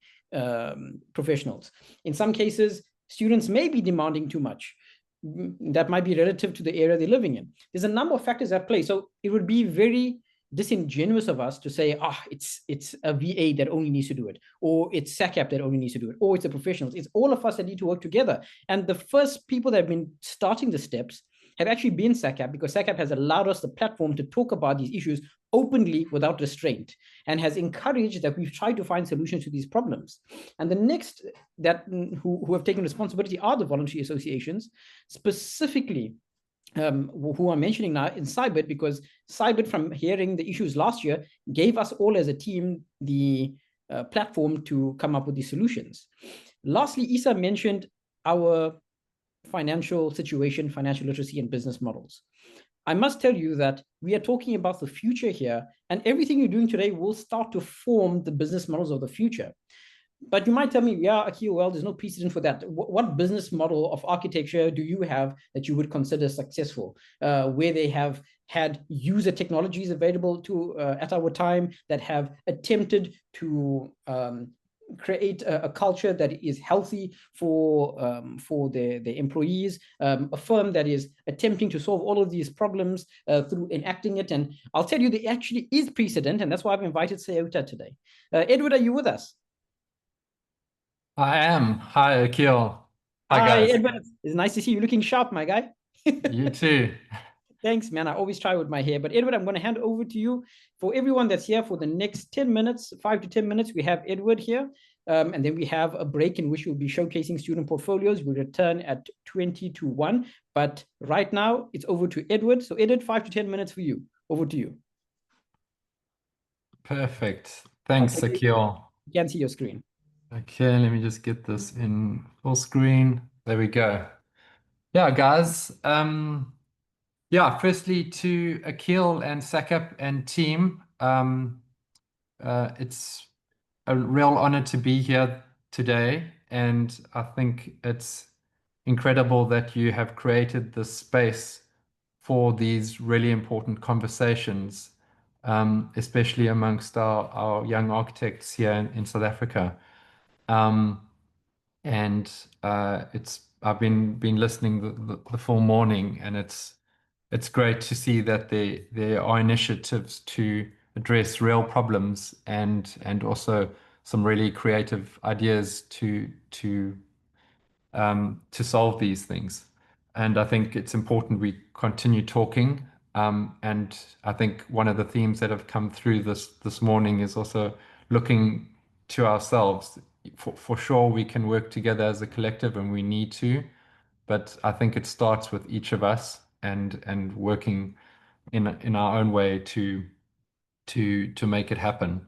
professionals. In some cases, students may be demanding too much. That might be relative to the area they're living in. There's a number of factors at play. So it would be very disingenuous of us to say, it's a VA that only needs to do it, or it's SACAP that only needs to do it, or it's the professionals. It's all of us that need to work together. And the first people that have been starting the steps have actually been SACAP, because SACAP has allowed us the platform to talk about these issues openly without restraint, and has encouraged that we've tried to find solutions to these problems. And the next who have taken responsibility are the voluntary associations, specifically who I'm mentioning now in CYBIT, because CYBIT, from hearing the issues last year, gave us all as a team the platform to come up with these solutions. Lastly, Isa mentioned our financial situation, financial literacy, and business models. I must tell you that we are talking about the future here, and everything you're doing today will start to form the business models of the future. But you might tell me, yeah, Akil, well, there's no precedent for that. What business model of architecture do you have that you would consider successful, where they have had user technologies available to at our time that have attempted to create a culture that is healthy for their employees, a firm that is attempting to solve all of these problems through enacting it? And I'll tell you, there actually is precedent, and that's why I've invited Sayota today. Edward, are you with us? I am. Hi, Akil. Hi, Hi, guys. Edward. It's nice to see you looking sharp, my guy. You too. Thanks, man. I always try with my hair. But Edward, I'm going to hand over to you. For everyone that's here for the next 10 minutes, 5 to 10 minutes, we have Edward here. And then we have a break in which we'll be showcasing student portfolios. We return at 20 to 1. But right now, it's over to Edward. So Edward, 5 to 10 minutes for you. Over to you. Perfect. Thanks, Akil. You can see your screen. Okay, let me just get this in full screen. There we go. Yeah, guys. Yeah, firstly to Akil and Sakap and team, it's a real honor to be here today, and I think it's incredible that you have created this space for these really important conversations, especially amongst our young architects here in South Africa. And I've been listening the full morning, and it's great to see that there are initiatives to address real problems and also some really creative ideas to solve these things. And I think it's important we continue talking. And I think one of the themes that have come through this morning is also looking to ourselves. For sure, we can work together as a collective, and we need to. But I think it starts with each of us and working in our own way to make it happen.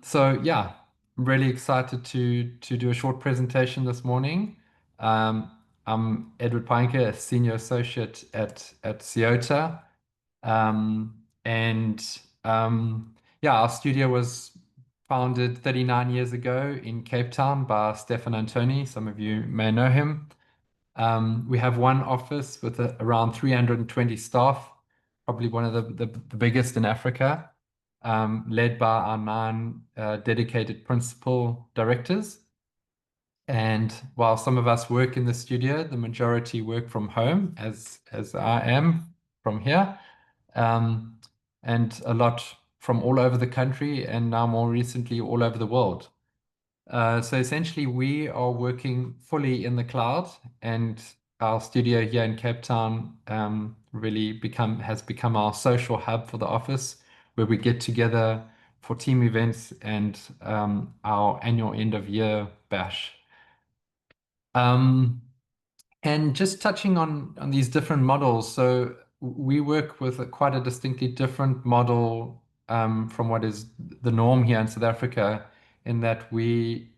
So yeah, I'm really excited to do a short presentation this morning. I'm Edward Painke, a senior associate at Ciota. Yeah, our studio was founded 39 years ago in Cape Town by Stefan Antoni. Some of you may know him. We have one office with around 320 staff, probably one of the biggest in Africa, led by our 9 dedicated principal directors. And while some of us work in the studio, the majority work from home, as I am from here, and a lot from all over the country, and now more recently all over the world. So essentially, we are working fully in the cloud, and our studio here in Cape Town really has become our social hub for the office, where we get together for team events and our annual end of year bash. And just touching on these different models, so we work with quite a distinctly different model from what is the norm here in South Africa, in that we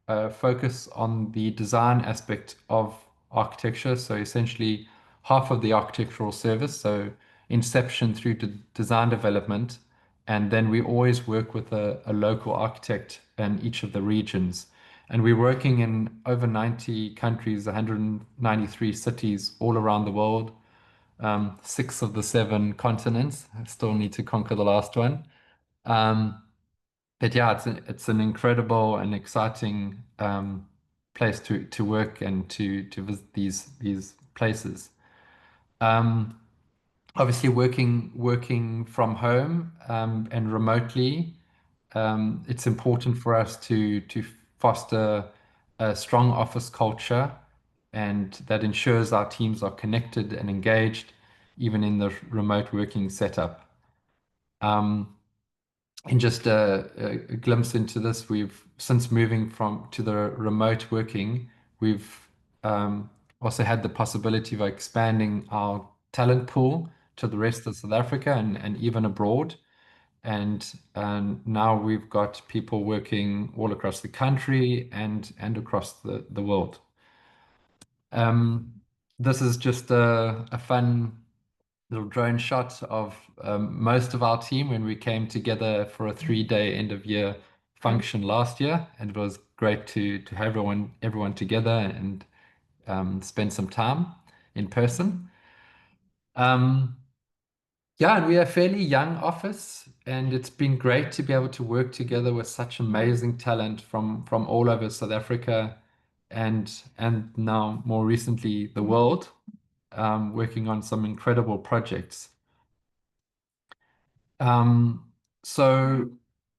focus on the design aspect of architecture. So essentially half of the architectural service, so inception through to design development. And then we always work with a local architect in each of the regions. And we're working in over 90 countries, 193 cities all around the world, 6 of the 7 continents. I still need to conquer the last one. But yeah, it's an incredible and exciting place to work and to visit these places. Obviously, working from home and remotely, it's important for us to foster a strong office culture, and that ensures our teams are connected and engaged, even in the remote working setup. And just a glimpse into this, since moving to the remote working, we've also had the possibility of expanding our talent pool to the rest of South Africa and even abroad. And now we've got people working all across the country and across the world. This is just a fun little drone shot of most of our team when we came together for a 3-day end of year function last year, and it was great to have everyone together and spend some time in person. Yeah, and we are a fairly young office, and it's been great to be able to work together with such amazing talent from all over South Africa and now more recently the world, working on some incredible projects. So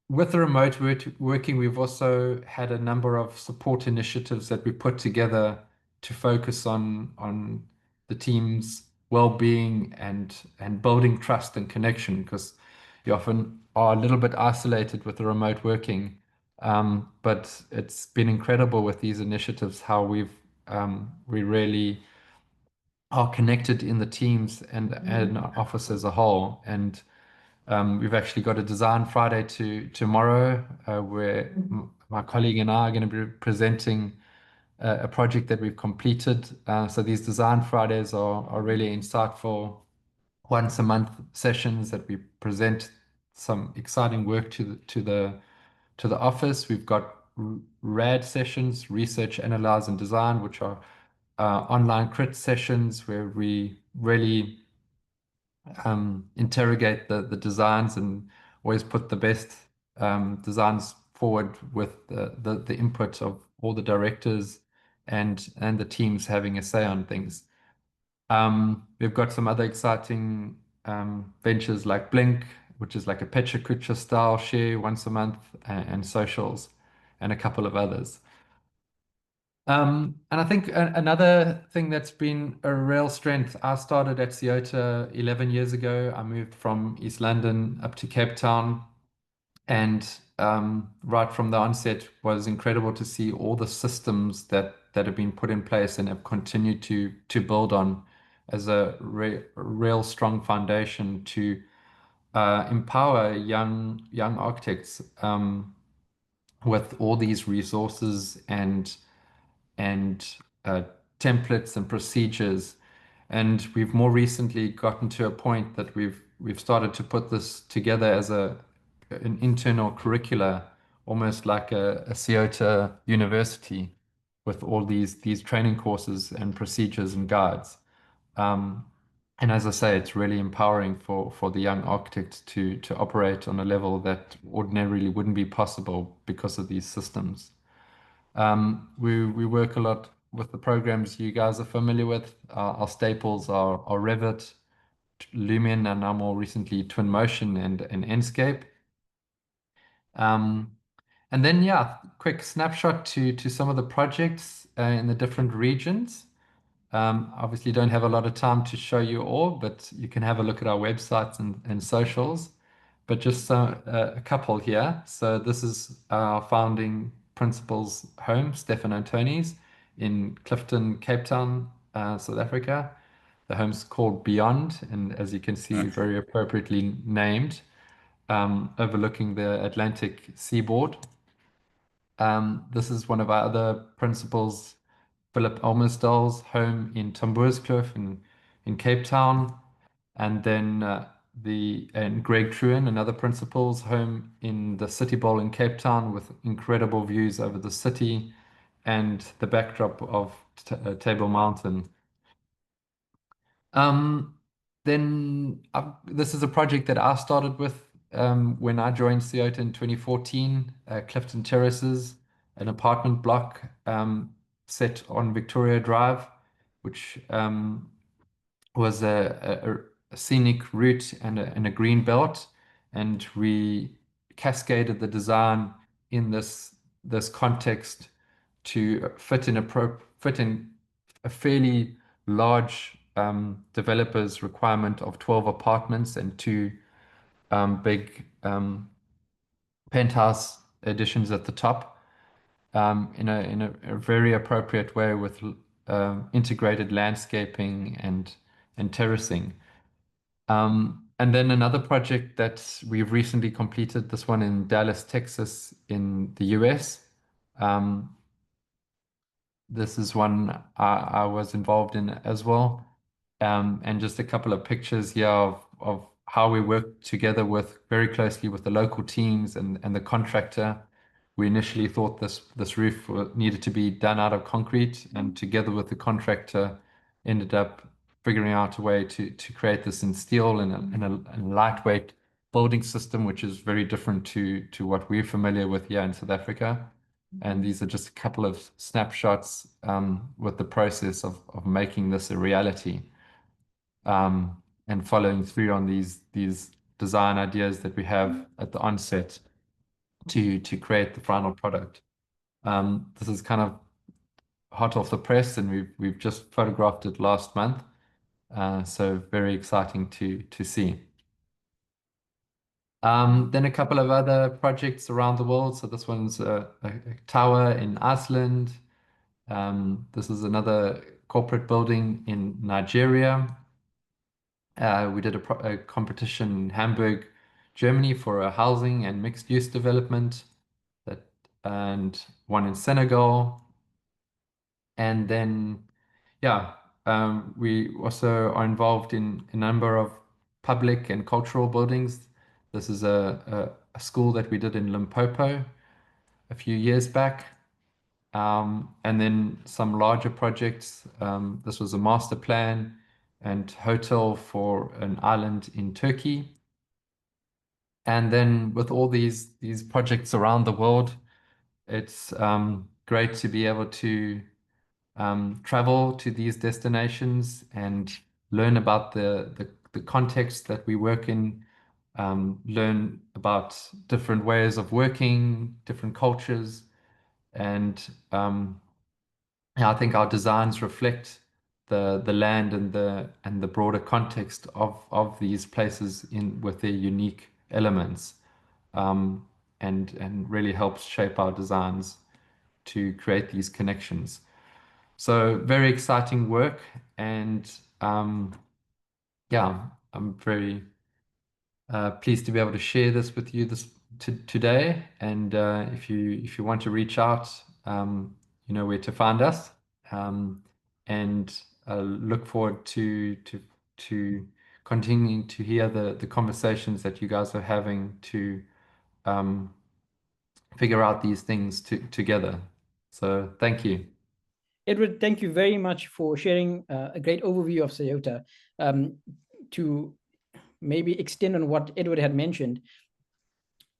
with the remote working, we've also had a number of support initiatives that we put together to focus on the team's well-being and building trust and connection, because you often are a little bit isolated with the remote working. But it's been incredible with these initiatives how we really are connected in the teams and office as a whole. And we've actually got a Design Friday tomorrow, where my colleague and I are going to be presenting a project that we've completed. So these Design Fridays are really insightful once a month sessions that we present some exciting work to the office. We've got RAD sessions, research, analyze, and design, which are online crit sessions where we really interrogate the designs and always put the best designs forward with the input of all the directors and the teams having a say on things. We've got some other exciting ventures like Blink, which is like a Pecha Kucha style share once a month, and socials, and a couple of others. And I think another thing that's been a real strength, I started at Ceuta 11 years ago. I moved from East London up to Cape Town, and right from the onset was incredible to see all the systems that have been put in place and have continued to build on as a real strong foundation to empower young architects with all these resources and templates and procedures. And we've more recently gotten to a point that we've started to put this together as an internal curricula, almost like a Ceuta university, with all these training courses and procedures and guides. And as I say, it's really empowering for the young architects to operate on a level that ordinarily wouldn't be possible because of these systems. We work a lot with the programs you guys are familiar with. Our staples are Revit, Lumen, and now more recently Twinmotion and Enscape. And then, yeah, quick snapshot to some of the projects in the different regions. Obviously don't have a lot of time to show you all, but you can have a look at our websites and socials. But just a couple here. So this is our founding principal's home, Stefan Antoni's, in Clifton, Cape Town, South Africa. The home's called Beyond, and as you can see, very appropriately named, overlooking the Atlantic seaboard. This is one of our other principals, Philip Olmersdal's home in Tamboerskloof in Cape Town, and then Greg Truen, another principal's home in the City Bowl in Cape Town, with incredible views over the city and the backdrop of Table Mountain. Then this is a project that I started with when I joined Ceuta in 2014, Clifton Terraces, an apartment block set on Victoria Drive, which was a scenic route and a green belt, and we cascaded the design in this context to fit in a fairly large developer's requirement of 12 apartments and 2 big penthouse additions at the top, in a very appropriate way with integrated landscaping and terracing. And then another project that we've recently completed, this one in Dallas, Texas, in the US. This is one I was involved in as well. And just a couple of pictures here of how we work together very closely with the local teams and the contractor. We initially thought this roof needed to be done out of concrete, and together with the contractor ended up figuring out a way to create this in steel and a lightweight building system, which is very different to what we're familiar with here in South Africa. And these are just a couple of snapshots with the process of making this a reality, and following through on these design ideas that we have at the onset to create the final product. This is kind of hot off the press, and we've just photographed it last month. So very exciting to see. Then a couple of other projects around the world. So this one's a tower in Iceland. This is another corporate building in Nigeria. We did a competition in Hamburg, Germany for a housing and mixed use development, and one in Senegal. And then, yeah, we also are involved in a number of public and cultural buildings. This is a school that we did in Limpopo a few years back. And then some larger projects. This was a master plan and hotel for an island in Turkey. And then with all these projects around the world, it's great to be able to travel to these destinations and learn about the context that we work in, learn about different ways of working, different cultures, and I think our designs reflect the land and the broader context of these places with their unique elements, and really helps shape our designs to create these connections. So very exciting work, and yeah, I'm very pleased to be able to share this with you today. And if you want to reach out, you know where to find us, and look forward to continuing to hear the conversations that you guys are having to figure out these things together. So thank you. Edward, thank you very much for sharing a great overview of Sayota. To maybe extend on what Edward had mentioned,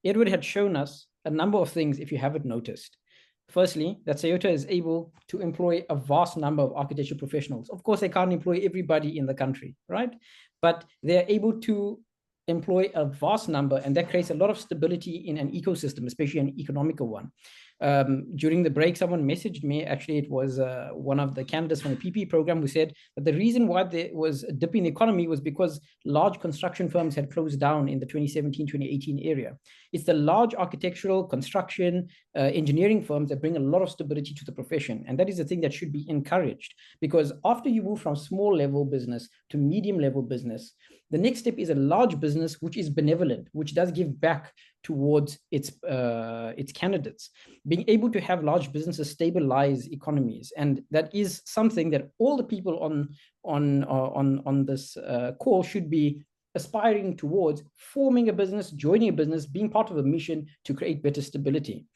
Edward had shown us a number of things, if you haven't noticed. Firstly, that Sayota is able to employ a vast number of architecture professionals. Of course, they can't employ everybody in the country, right? But they're able to employ a vast number, and that creates a lot of stability in an ecosystem, especially an economical one. During the break, someone messaged me, actually it was one of the candidates from the PP program, who said that the reason why there was a dip in the economy was because large construction firms had closed down in the 2017-2018 area. It's the large architectural, construction, engineering firms that bring a lot of stability to the profession. And that is the thing that should be encouraged, because after you move from small level business to medium level business, the next step is a large business which is benevolent, which does give back towards its candidates. Being able to have large businesses stabilize economies, and that is something that all the people on this call should be aspiring towards: forming a business, joining a business, being part of a mission to create better stability.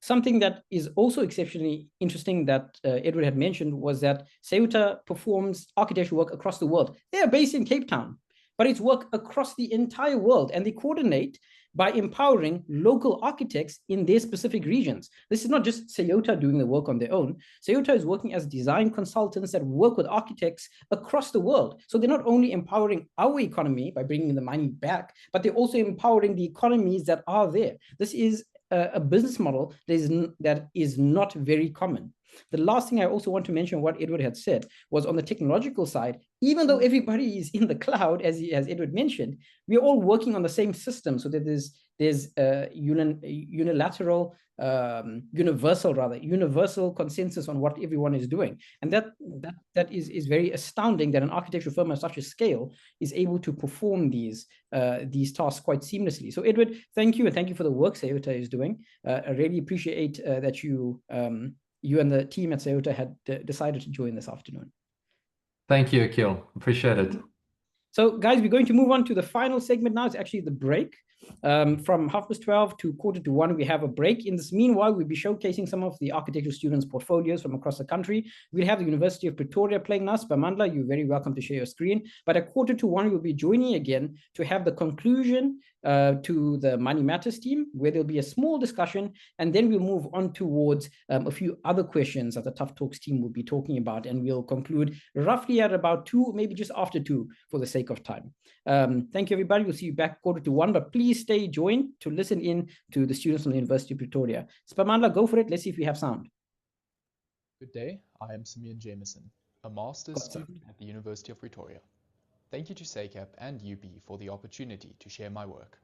Something that is also exceptionally interesting that Edward had mentioned was that Sayota performs architectural work across the world. They are based in Cape Town, but it's work across the entire world, and they coordinate by empowering local architects in their specific regions. This is not just Sayota doing the work on their own. Sayota is working as design consultants that work with architects across the world. So they're not only empowering our economy by bringing the money back, but they're also empowering the economies that are there. This is a business model that is not very common. The last thing I also want to mention, what Edward had said, was on the technological side, even though everybody is in the cloud, as Edward mentioned, we're all working on the same system, so that there's universal consensus on what everyone is doing. And that is very astounding that an architectural firm of such a scale is able to perform these tasks quite seamlessly. So Edward, thank you, and thank you for the work Sayota is doing. I really appreciate that you and the team at Sayota had decided to join this afternoon. Thank you, Akil. Appreciate it. So guys, we're going to move on to the final segment now. It's actually the break. From 12:30 to 1:15, we have a break. In this meanwhile, we'll be showcasing some of the architectural students' portfolios from across the country. We'll have the University of Pretoria playing us. Bamandla, you're very welcome to share your screen. But at 1:45, we'll be joining again to have the conclusion to the Money Matters team, where there'll be a small discussion, and then we'll move on towards a few other questions that the Tough Talks team will be talking about, and we'll conclude roughly at about 2, maybe just after 2, for the sake of time. Thank you, everybody. We'll see you back 1:45, but please stay joined to listen in to the students from the University of Pretoria. Spamandla, go for it. Let's see if we have sound. Good day. I am Simeon Jameson. a master's student at the University of Pretoria. Thank you to SACAP and UP for the opportunity to share my work.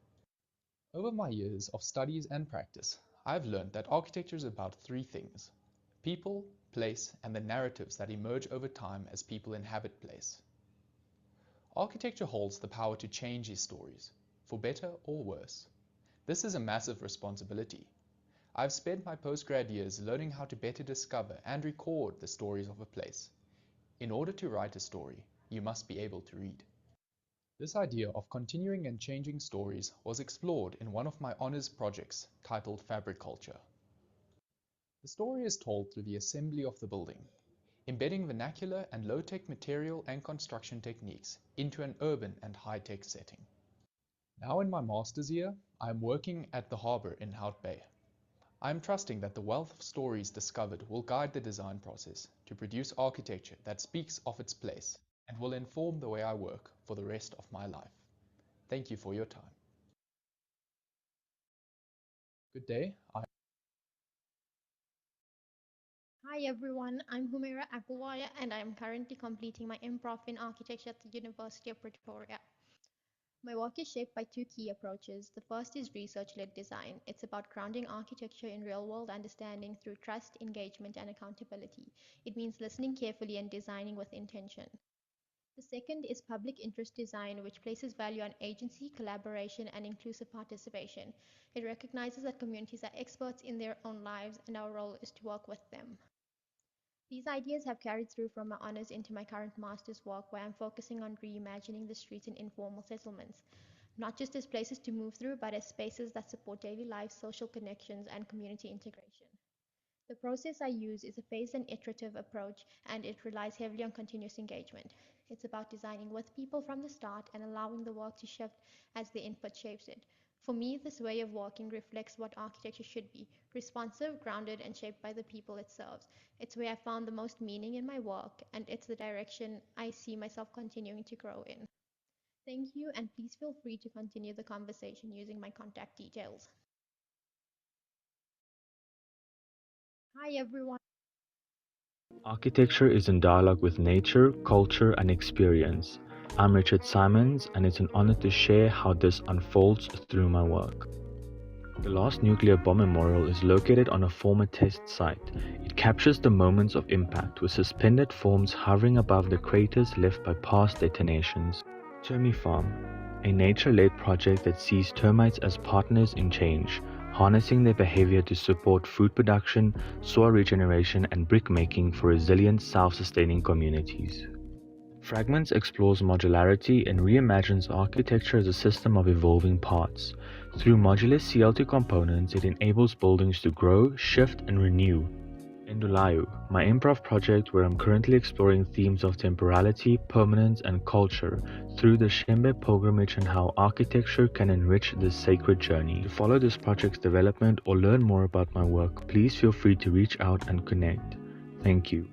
Over my years of studies and practice, I've learned that architecture is about three things: people, place, and the narratives that emerge over time as people inhabit place. Architecture holds the power to change these stories, for better or worse. This is a massive responsibility. I've spent my postgrad years learning how to better discover and record the stories of a place. In order to write a story, you must be able to read. This idea of continuing and changing stories was explored in one of my honors projects titled Fabric Culture. The story is told through the assembly of the building, embedding vernacular and low-tech material and construction techniques into an urban and high-tech setting. Now in my master's year, I am working at the harbour in Hout Bay. I am trusting that the wealth of stories discovered will guide the design process to produce architecture that speaks of its place and will inform the way I work for the rest of my life. Thank you for your time. Good day. Hi everyone, I'm Humaira Akulwaya and I'm currently completing my improv in architecture at the University of Pretoria. My work is shaped by two key approaches. The first is research-led design. It's about grounding architecture in real-world understanding through trust, engagement, and accountability. It means listening carefully and designing with intention. The second is public interest design, which places value on agency, collaboration, and inclusive participation. It recognizes that communities are experts in their own lives, and our role is to work with them. These ideas have carried through from my honors into my current master's work, where I'm focusing on reimagining the streets in informal settlements, not just as places to move through, but as spaces that support daily life, social connections, and community integration. The process I use is a phased and iterative approach, and it relies heavily on continuous engagement. It's about designing with people from the start and allowing the work to shift as the input shapes it. For me, this way of working reflects what architecture should be: responsive, grounded, and shaped by the people it serves. It's where I found the most meaning in my work, and it's the direction I see myself continuing to grow in. Thank you, and please feel free to continue the conversation using my contact details. Hi everyone. Architecture is in dialogue with nature, culture, and experience. I'm Richard Simons, and it's an honor to share how this unfolds through my work. The last nuclear bomb memorial is located on a former test site. It captures the moments of impact, with suspended forms hovering above the craters left by past detonations. Termi Farm, a nature-led project that sees termites as partners in change, harnessing their behavior to support food production, soil regeneration, and brick making for resilient, self-sustaining communities. Fragments explores modularity and reimagines architecture as a system of evolving parts. Through modular CL2 components, it enables buildings to grow, shift, and renew. Ndulayu, my improv project where I'm currently exploring themes of temporality, permanence, and culture through the Shembe pilgrimage and how architecture can enrich this sacred journey. To follow this project's development or learn more about my work, please feel free to reach out and connect. Thank you.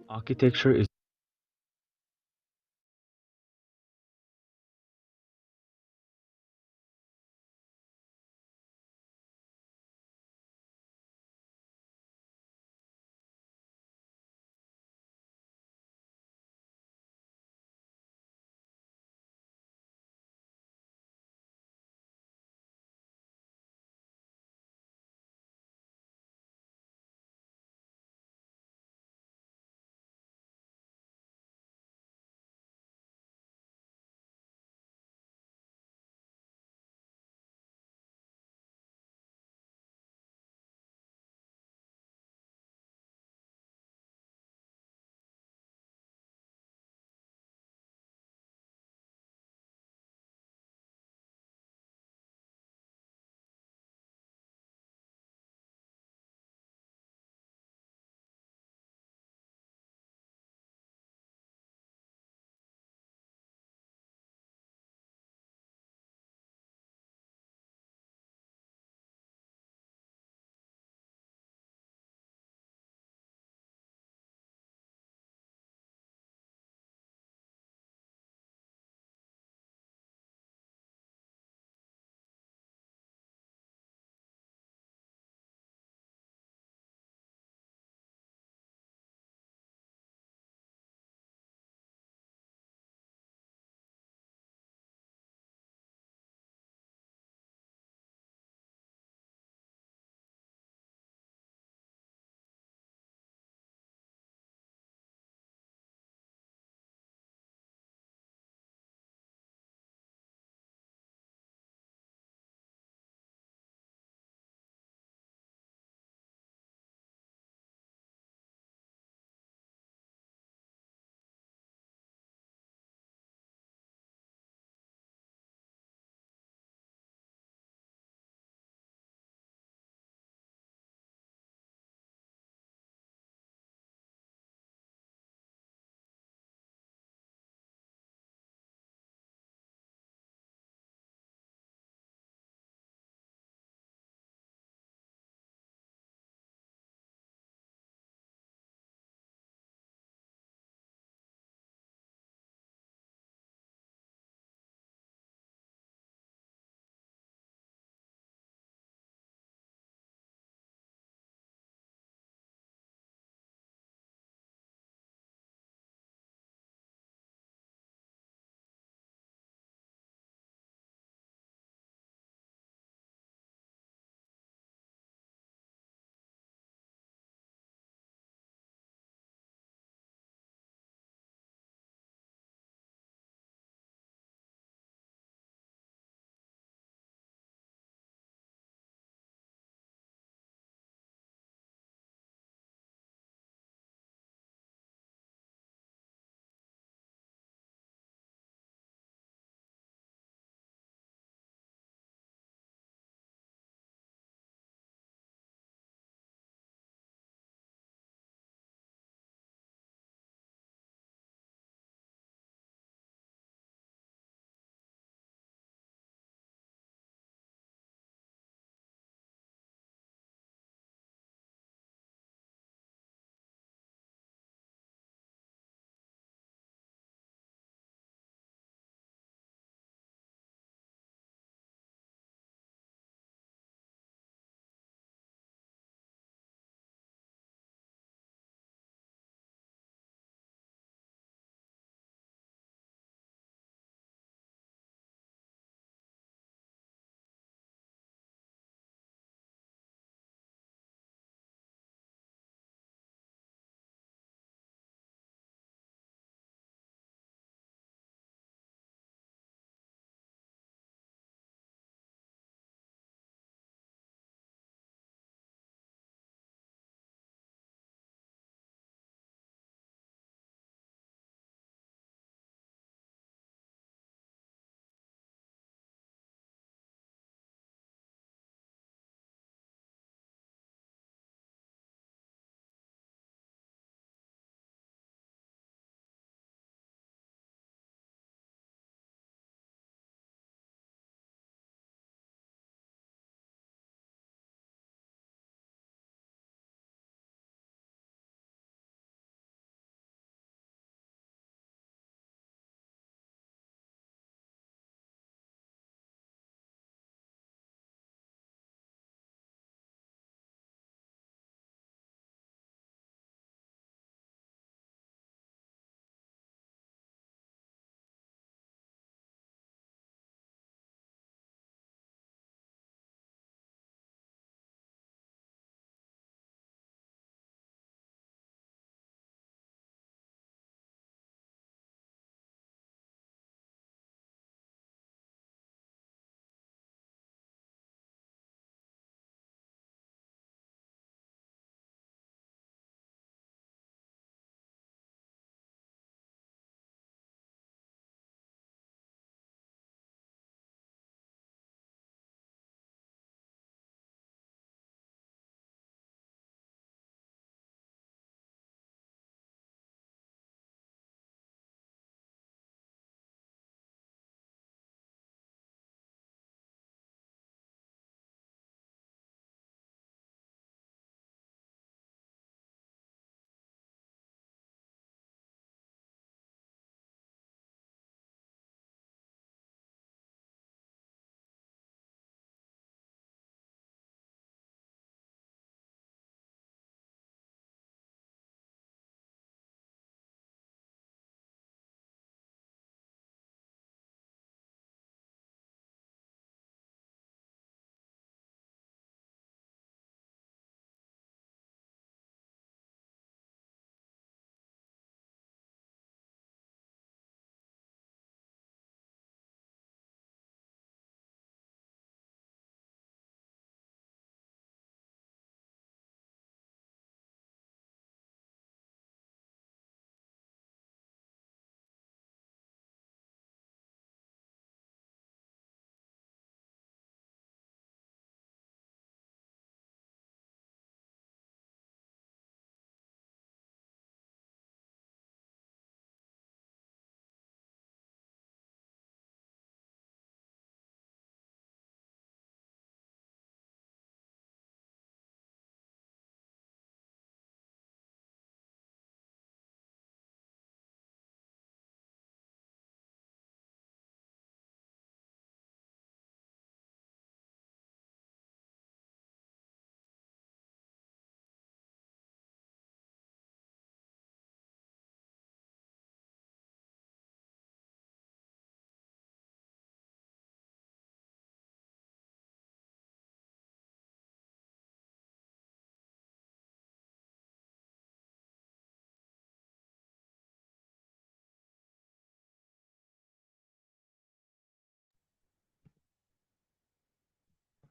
Architecture is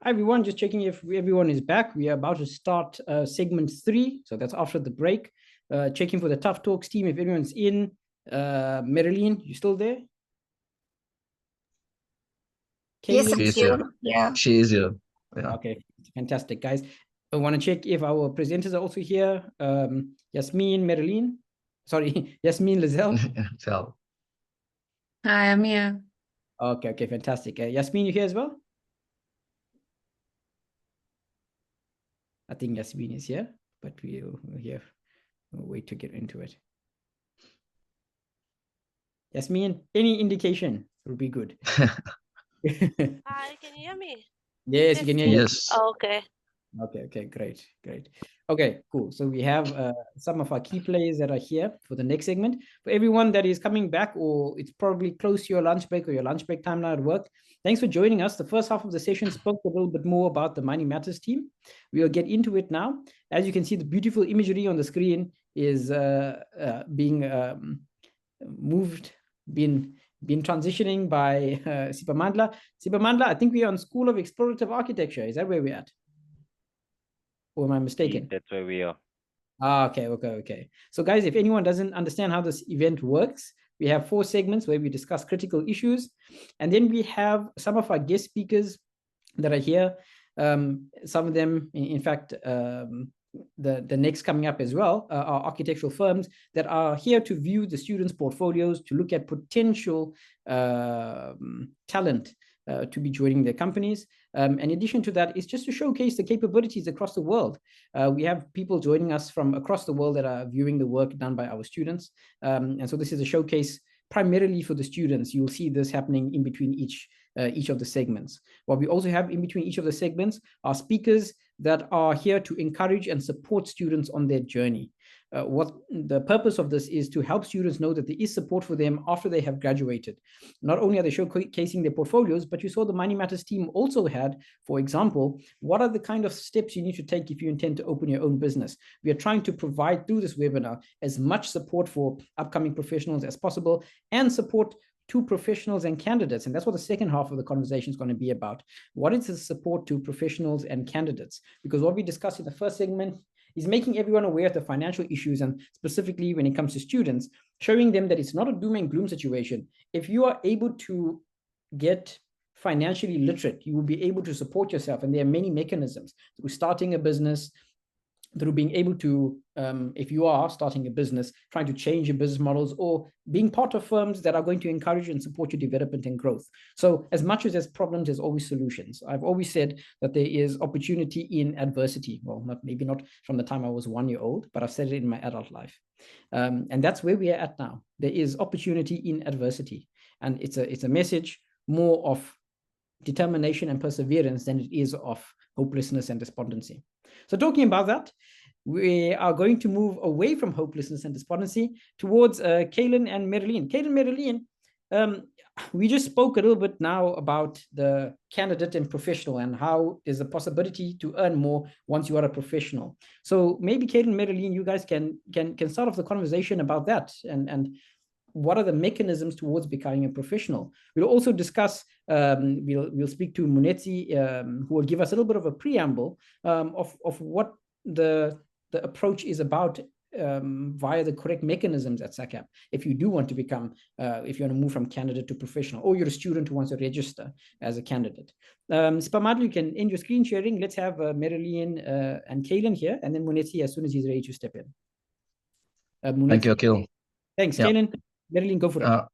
Hi, everyone. Just checking if everyone is back. We are about to start segment 3. So that's after the break. Checking for the Tough Talks team if everyone's in. Marilyn, you still there? Yes, Kaylin? She is Akil. here. Yeah. She is here. Yeah. Okay, fantastic, guys. I want to check if our presenters are also here. Yasmin, Marilyn. Sorry, Yasmin Lizelle. So, Hi, I'm here. Okay, fantastic. Yasmin, you here as well? I think Yasmin is here, but we'll wait to get into it. Yasmin, any indication would be good. Hi, can you hear me? Yes, you can hear you. yes. Oh, okay. Okay, great. Okay, cool. So we have some of our key players that are here for the next segment. For everyone that is coming back, or it's probably close to your lunch break or your lunch break time now at work, thanks for joining us. The first half of the session spoke a little bit more about the Money Matters team. We will get into it now. As you can see, the beautiful imagery on the screen is being transitioning by Sipamandla. Sipamandla, I think we are on School of Explorative Architecture. Is that where we're at? Or am I mistaken? That's where we are. Okay. So guys, if anyone doesn't understand how this event works, we have 4 segments where we discuss critical issues. And then we have some of our guest speakers that are here. Some of them, in fact, the next coming up as well are architectural firms that are here to view the students' portfolios, to look at potential talent to be joining their companies. In addition to that, it's just to showcase the capabilities across the world. We have people joining us from across the world that are viewing the work done by our students. And so this is a showcase primarily for the students. You'll see this happening in between each of the segments. What we also have in between each of the segments are speakers that are here to encourage and support students on their journey. What the purpose of this is to help students know that there is support for them after they have graduated. Not only are they showcasing their portfolios, but you saw the Money Matters team also had, for example, what are the kind of steps you need to take if you intend to open your own business. We are trying to provide through this webinar as much support for upcoming professionals as possible, and support to professionals and candidates. And that's what the second half of the conversation is going to be about. What is the support to professionals and candidates? Because what we discussed in the first segment is making everyone aware of the financial issues, and specifically when it comes to students, showing them that it's not a doom and gloom situation. If you are able to get financially literate, you will be able to support yourself. And there are many mechanisms through starting a business, through being able to, if you are starting a business, trying to change your business models, or being part of firms that are going to encourage and support your development and growth. So as much as there's problems, there's always solutions. I've always said that there is opportunity in adversity. Well, maybe not from the time I was 1 year old, but I've said it in my adult life. And that's where we are at now. There is opportunity in adversity. And it's a message more of determination and perseverance than it is of hopelessness and despondency. So talking about that, we are going to move away from hopelessness and despondency towards Kaylin and Marilyn. Kaylin, Marilyn, we just spoke a little bit now about the candidate and professional, and how there's a possibility to earn more once you are a professional. So maybe Kaylin, Marilyn, you guys can start off the conversation about that, and what are the mechanisms towards becoming a professional. We'll also discuss, we'll speak to Munetsi, who will give us a little bit of a preamble of what the approach is about via the correct mechanisms at SACAP. If you do want to become, if you want to move from candidate to professional, or you're a student who wants to register as a candidate. Sipamandla, you can end your screen sharing. Let's have Marilyn and Kaylin here, and then Munetsi as soon as he's ready to step in. Thank you, Akil. Thanks, Yeah. Kaylin. Marilyn, go for it.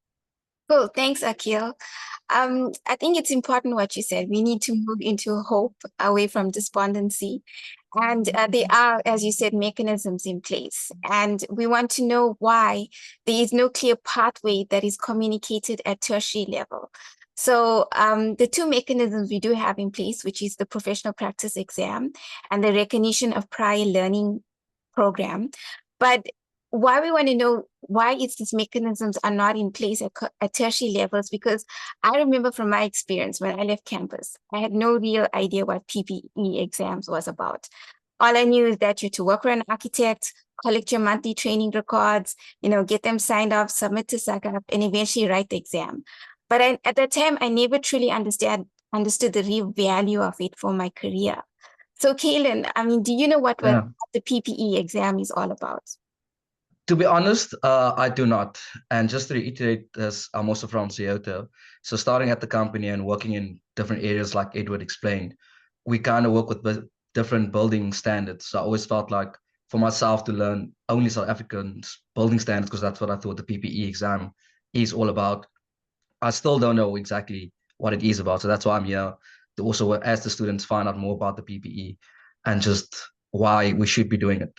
Cool. Thanks, Akil. I think it's important what you said. We need to move into hope away from despondency. And there are, as you said, mechanisms in place. And we want to know why there is no clear pathway that is communicated at tertiary level. So the 2 mechanisms we do have in place, which is the professional practice exam and the recognition of prior learning program. But why we want to know why these mechanisms are not in place at tertiary levels, because I remember from my experience when I left campus, I had no real idea what PPE exams was about. All I knew is that you had to work for an architect, collect your monthly training records, get them signed off, submit to SACAP, and eventually write the exam. But at that time, I never truly understood understood the real value of it for my career. So Kaylin, I mean, do you know what the PPE exam is all about? To be honest, I do not. And just to reiterate this, I'm also from Seattle. So starting at the company and working in different areas like Edward explained, we kind of work with different building standards. So I always felt like for myself to learn only South African building standards, because that's what I thought the PPE exam is all about. I still don't know exactly what it is about. So that's why I'm here to also, as the students, find out more about the PPE and just why we should be doing it.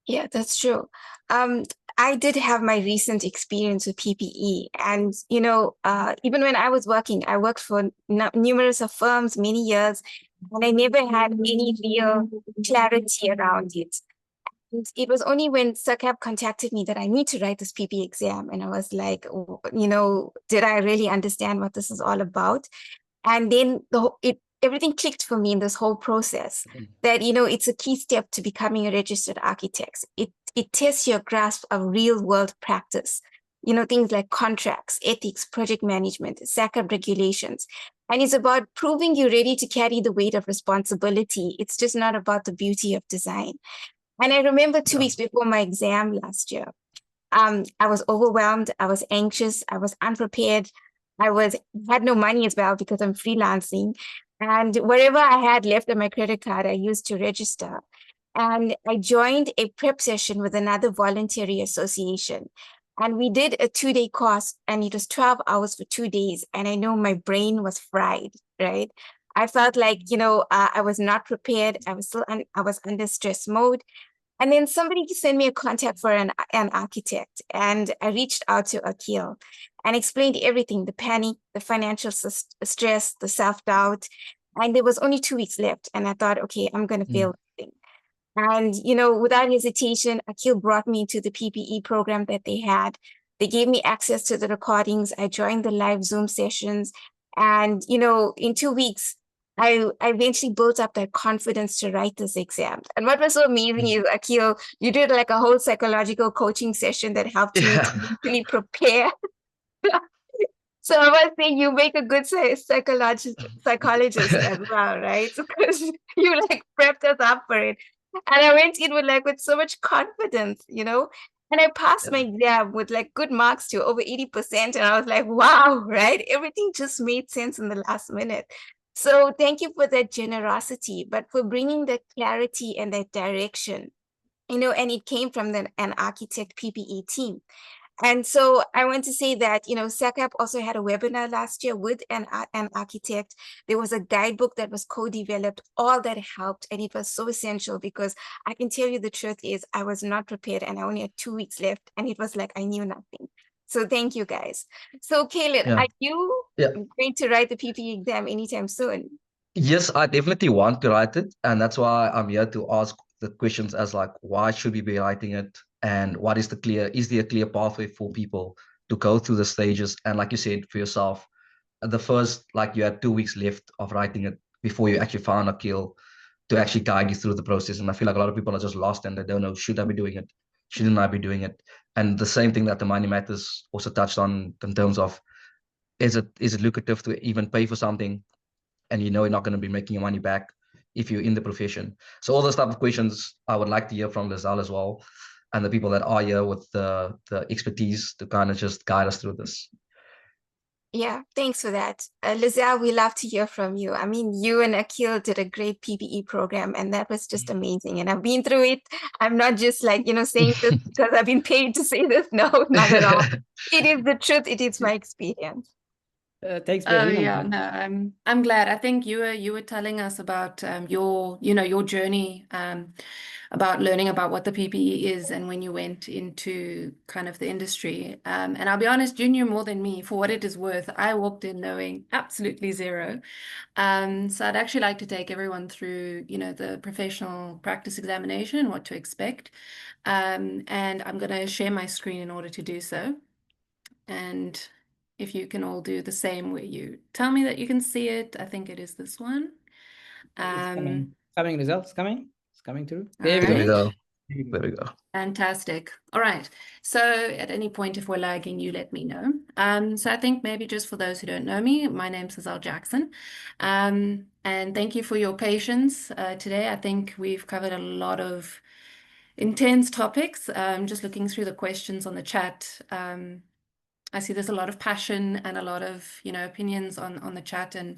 Yeah, that's true. I did have my recent experience with PPE, and even when I was working, I worked for numerous of firms, many years, and I never had any real clarity around it. It was only when SIRCAP contacted me that I need to write this PPE exam, and I was like, did I really understand what this is all about? And then everything clicked for me in this whole process that, it's a key step to becoming a registered architect. It tests your grasp of real world practice, things like contracts, ethics, project management, SACAP regulations. And it's about proving you're ready to carry the weight of responsibility. It's just not about the beauty of design. And I remember 2 weeks before my exam last year, I was overwhelmed, I was anxious, I was unprepared. Had no money as well because I'm freelancing. And whatever I had left on my credit card, I used to register. And I joined a prep session with another voluntary association. And we did a 2-day course, and it was 12 hours for 2 days. And I know my brain was fried, right? I felt like, I was not prepared. I was under stress mode. And then somebody sent me a contact for an architect, and I reached out to Akil and explained everything, the panic, the financial stress, the self-doubt. And there was only 2 weeks left. And I thought, okay, I'm going to fail this thing. And, without hesitation, Akil brought me to the PPE program that they had. They gave me access to the recordings. I joined the live Zoom sessions. And, in 2 weeks, I eventually built up that confidence to write this exam. And what was so amazing is, Akil, you did like a whole psychological coaching session that helped me to really prepare. So I was saying you make a good psychologist as well, right? Because you prepped us up for it. And I went in with so much confidence, and I passed my exam with good marks to over 80%. And I was like, wow, right? Everything just made sense in the last minute. So thank you for that generosity, but for bringing that clarity and that direction, and it came from an architect PPE team. And so I want to say that, SACAP also had a webinar last year with an architect. There was a guidebook that was co-developed, all that helped. And it was so essential because I can tell you the truth is I was not prepared and I only had 2 weeks left. And it was like I knew nothing. So thank you guys. So Kaylin, are you going to write the PPE exam anytime soon? Yes, I definitely want to write it. And that's why I'm here to ask the questions as why should we be writing it? And what is there a clear pathway for people to go through the stages? And like you said, for yourself, the first, you had 2 weeks left of writing it before you actually found Akil to actually guide you through the process. And I feel like a lot of people are just lost and they don't know, should I be doing it? Shouldn't I be doing it? And the same thing that the Money Matters also touched on in terms of, is it lucrative to even pay for something? And you're not going to be making your money back if you're in the profession. So all those type of questions I would like to hear from Lizelle as well, and the people that are here with the expertise to kind of just guide us through this. Yeah, thanks for that. Lizelle, we love to hear from you. I mean, you and Akil did a great PPE program, and that was just amazing. And I've been through it. I'm not just saying this because I've been paid to say this. No, not at all. It is the truth. It is my experience. Thanks, yeah, no, I'm glad. I think you were telling us about your journey about learning about what the PPE is and when you went into kind of the industry. And I'll be honest, you knew more than me. For what it is worth, I walked in knowing absolutely zero. So I'd actually like to take everyone through, the professional practice examination, what to expect. And I'm going to share my screen in order to do so. And if you can all do the same where you tell me that you can see it. I think it is this one. Coming, results coming. It's coming through. There we go. There we go. Fantastic. All right. So at any point, if we're lagging, you let me know. So I think maybe just for those who don't know me, my name's Sazelle Jackson. And thank you for your patience today. I think we've covered a lot of intense topics. Just looking through the questions on the chat, I see there's a lot of passion and a lot of, opinions on the chat. And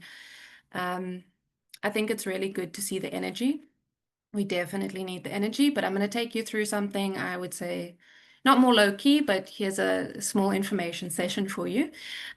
I think it's really good to see the energy. We definitely need the energy, but I'm going to take you through something I would say not more low key, but here's a small information session for you.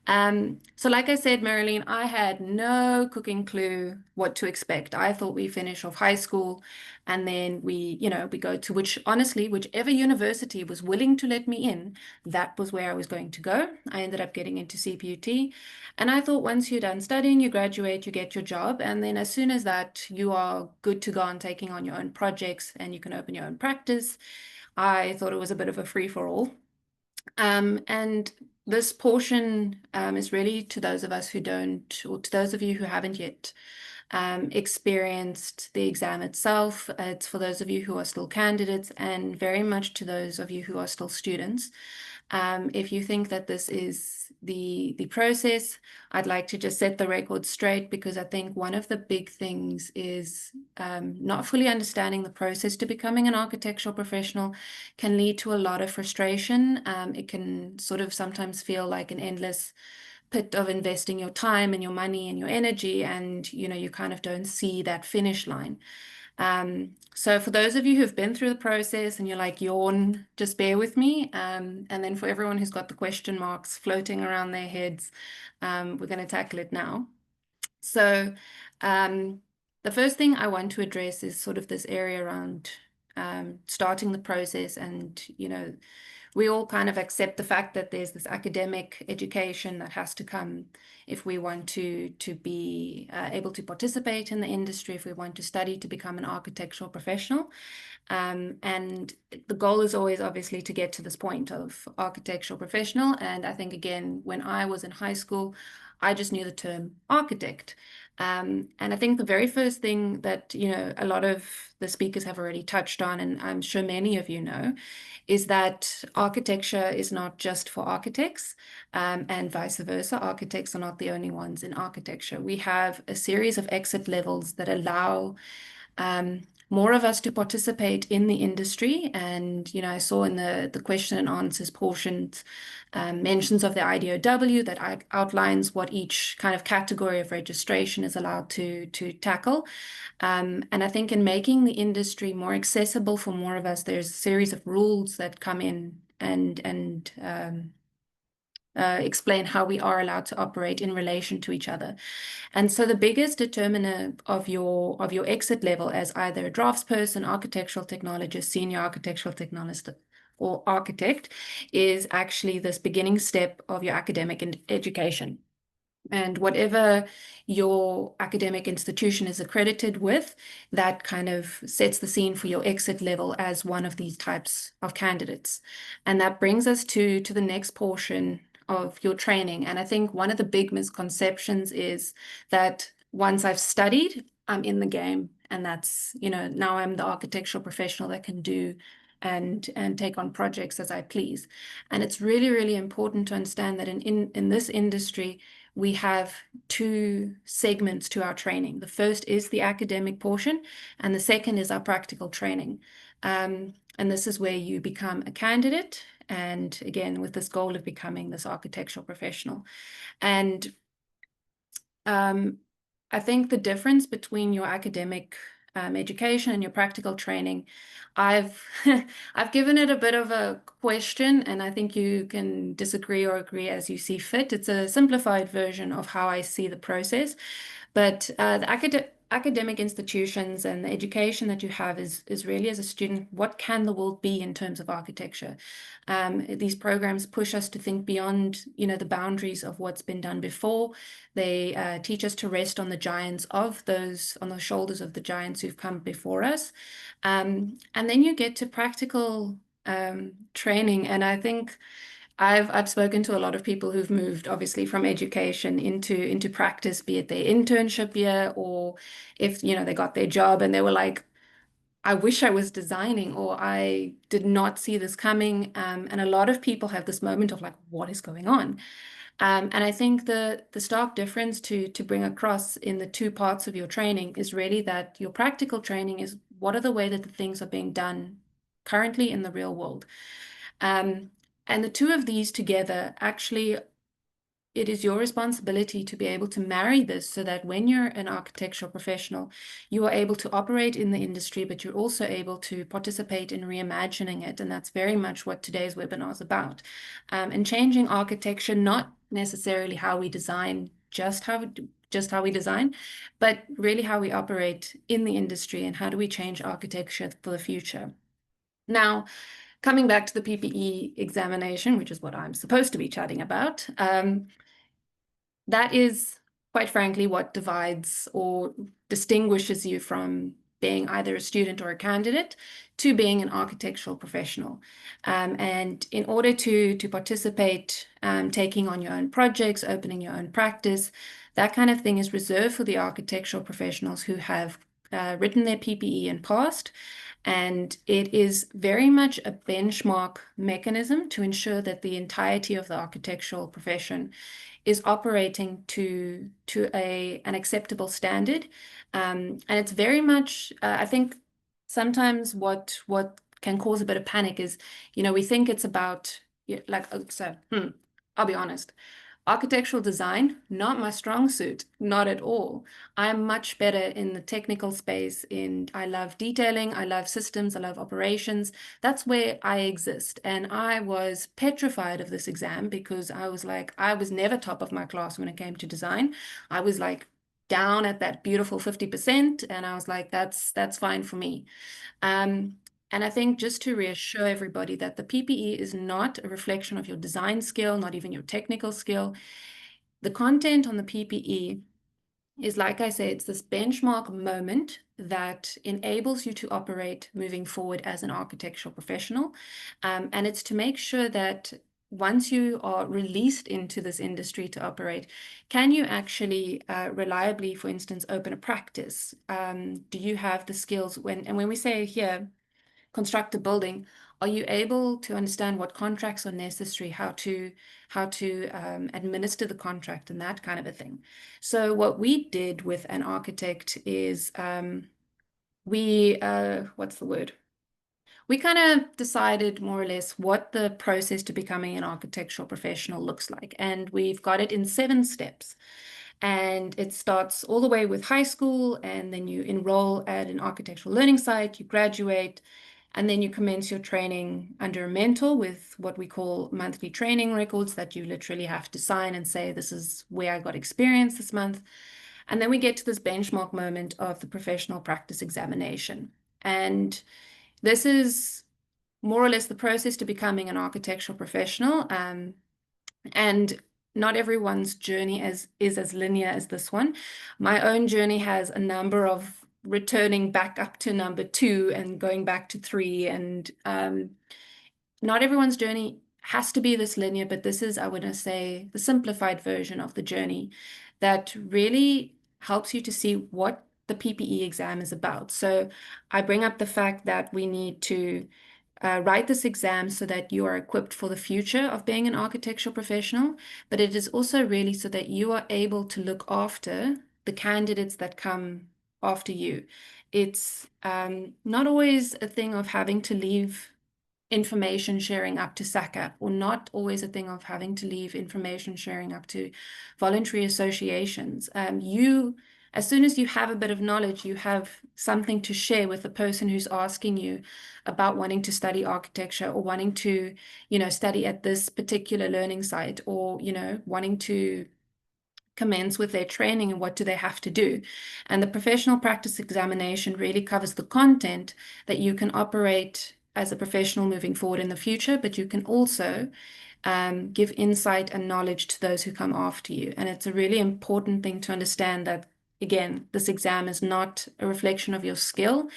So like I said, Marilyn, I had no cooking clue what to expect. I thought we finish off high school and then we go to whichever university was willing to let me in, that was where I was going to go. I ended up getting into CPUT. And I thought once you're done studying, you graduate, you get your job. And then as soon as that, you are good to go on taking on your own projects and you can open your own practice. I thought it was a bit of a free-for-all. And this portion is really to those of us who don't, or to those of you who haven't yet experienced the exam itself. It's for those of you who are still candidates and very much to those of you who are still students. If you think that this is the process, I'd like to just set the record straight, because I think one of the big things is not fully understanding the process to becoming an architectural professional can lead to a lot of frustration. It can sort of sometimes feel like an endless pit of investing your time and your money and your energy, and you kind of don't see that finish line. So for those of you who've been through the process and you're like, yawn, just bear with me. And then for everyone who's got the question marks floating around their heads, we're going to tackle it now. So the first thing I want to address is sort of this area around starting the process. And, we all kind of accept the fact that there's this academic education that has to come if we want to be able to participate in the industry, if we want to study to become an architectural professional. And the goal is always obviously to get to this point of architectural professional. And I think, again, when I was in high school, I just knew the term architect. And I think the very first thing that, a lot of the speakers have already touched on, and I'm sure many of you know, is that architecture is not just for architects, and vice versa. Architects are not the only ones in architecture. We have a series of exit levels that allow more of us to participate in the industry. And, I saw in the question and answers portions mentions of the IDOW that outlines what each kind of category of registration is allowed to tackle. And I think in making the industry more accessible for more of us, there's a series of rules that come in and explain how we are allowed to operate in relation to each other. And so the biggest determiner of your exit level as either a draftsperson, architectural technologist, senior architectural technologist, or architect is actually this beginning step of your academic education. And whatever your academic institution is accredited with, that kind of sets the scene for your exit level as one of these types of candidates. And that brings us to the next portion of your training. And I think one of the big misconceptions is that once I've studied, I'm in the game. And that's, now I'm the architectural professional that can do and take on projects as I please. And it's really, really important to understand that in this industry, we have two segments to our training. The first is the academic portion, and the second is our practical training. And this is where you become a candidate, and again, with this goal of becoming this architectural professional. And I think the difference between your academic education and your practical training, I've given it a bit of a question, and I think you can disagree or agree as you see fit. It's a simplified version of how I see the process, but the academic institutions and the education that you have is really, as a student, what can the world be in terms of architecture? These programs push us to think beyond, the boundaries of what's been done before. They teach us to rest on the giants on the shoulders of the giants who've come before us. And then you get to practical training. And I think I've spoken to a lot of people who've moved obviously from education into practice, be it their internship year or if they got their job and they were like, I wish I was designing, or I did not see this coming. And a lot of people have this moment of like, what is going on? And I think the stark difference to bring across in the two parts of your training is really that your practical training is what are the way that the things are being done currently in the real world. And the two of these together, actually, it is your responsibility to be able to marry this so that when you're an architectural professional, you are able to operate in the industry, but you're also able to participate in reimagining it. And that's very much what today's webinar is about. And changing architecture, not necessarily how we design, just how we design, but really how we operate in the industry and how do we change architecture for the future. Now, coming back to the PPE examination, which is what I'm supposed to be chatting about, that is, quite frankly, what divides or distinguishes you from being either a student or a candidate to being an architectural professional. And in order to participate, taking on your own projects, opening your own practice, that kind of thing is reserved for the architectural professionals who have written their PPE and passed. And it is very much a benchmark mechanism to ensure that the entirety of the architectural profession is operating to an acceptable standard. And it's very much, I think sometimes what can cause a bit of panic is, we think it's about, I'll be honest. Architectural design, not my strong suit, not at all. I'm much better in the technical space. I love detailing, I love systems, I love operations. That's where I exist. And I was petrified of this exam because I was never top of my class when it came to design. I was like down at that beautiful 50%, and I was like, that's fine for me. And I think just to reassure everybody that the PPE is not a reflection of your design skill, not even your technical skill. The content on the PPE is, like I say, it's this benchmark moment that enables you to operate moving forward as an architectural professional. And it's to make sure that once you are released into this industry to operate, can you actually reliably, for instance, open a practice? Do you have the skills when we say here, construct a building, are you able to understand what contracts are necessary, how to administer the contract and that kind of a thing? So what we did with an architect is we kind of decided more or less what the process to becoming an architectural professional looks like. And we've got it in 7 steps. And it starts all the way with high school, and then you enroll at an architectural learning site, you graduate, and then you commence your training under a mentor with what we call monthly training records that you literally have to sign and say, this is where I got experience this month. And then we get to this benchmark moment of the professional practice examination. And this is more or less the process to becoming an architectural professional. And not everyone's journey is as linear as this one. My own journey has a number of returning back up to number 2 and going back to 3. And not everyone's journey has to be this linear, but this is, I would say, the simplified version of the journey that really helps you to see what the PPE exam is about. So I bring up the fact that we need to write this exam so that you are equipped for the future of being an architectural professional, but it is also really so that you are able to look after the candidates that come after you. It's not always a thing of having to leave information sharing up to SACAP, or not always a thing of having to leave information sharing up to voluntary associations. As soon as you have a bit of knowledge, you have something to share with the person who's asking you about wanting to study architecture, or wanting to, study at this particular learning site, or, wanting to commence with their training and what do they have to do. And the professional practice examination really covers the content that you can operate as a professional moving forward in the future, but you can also give insight and knowledge to those who come after you. And it's a really important thing to understand that, again, this exam is not a reflection of your skill.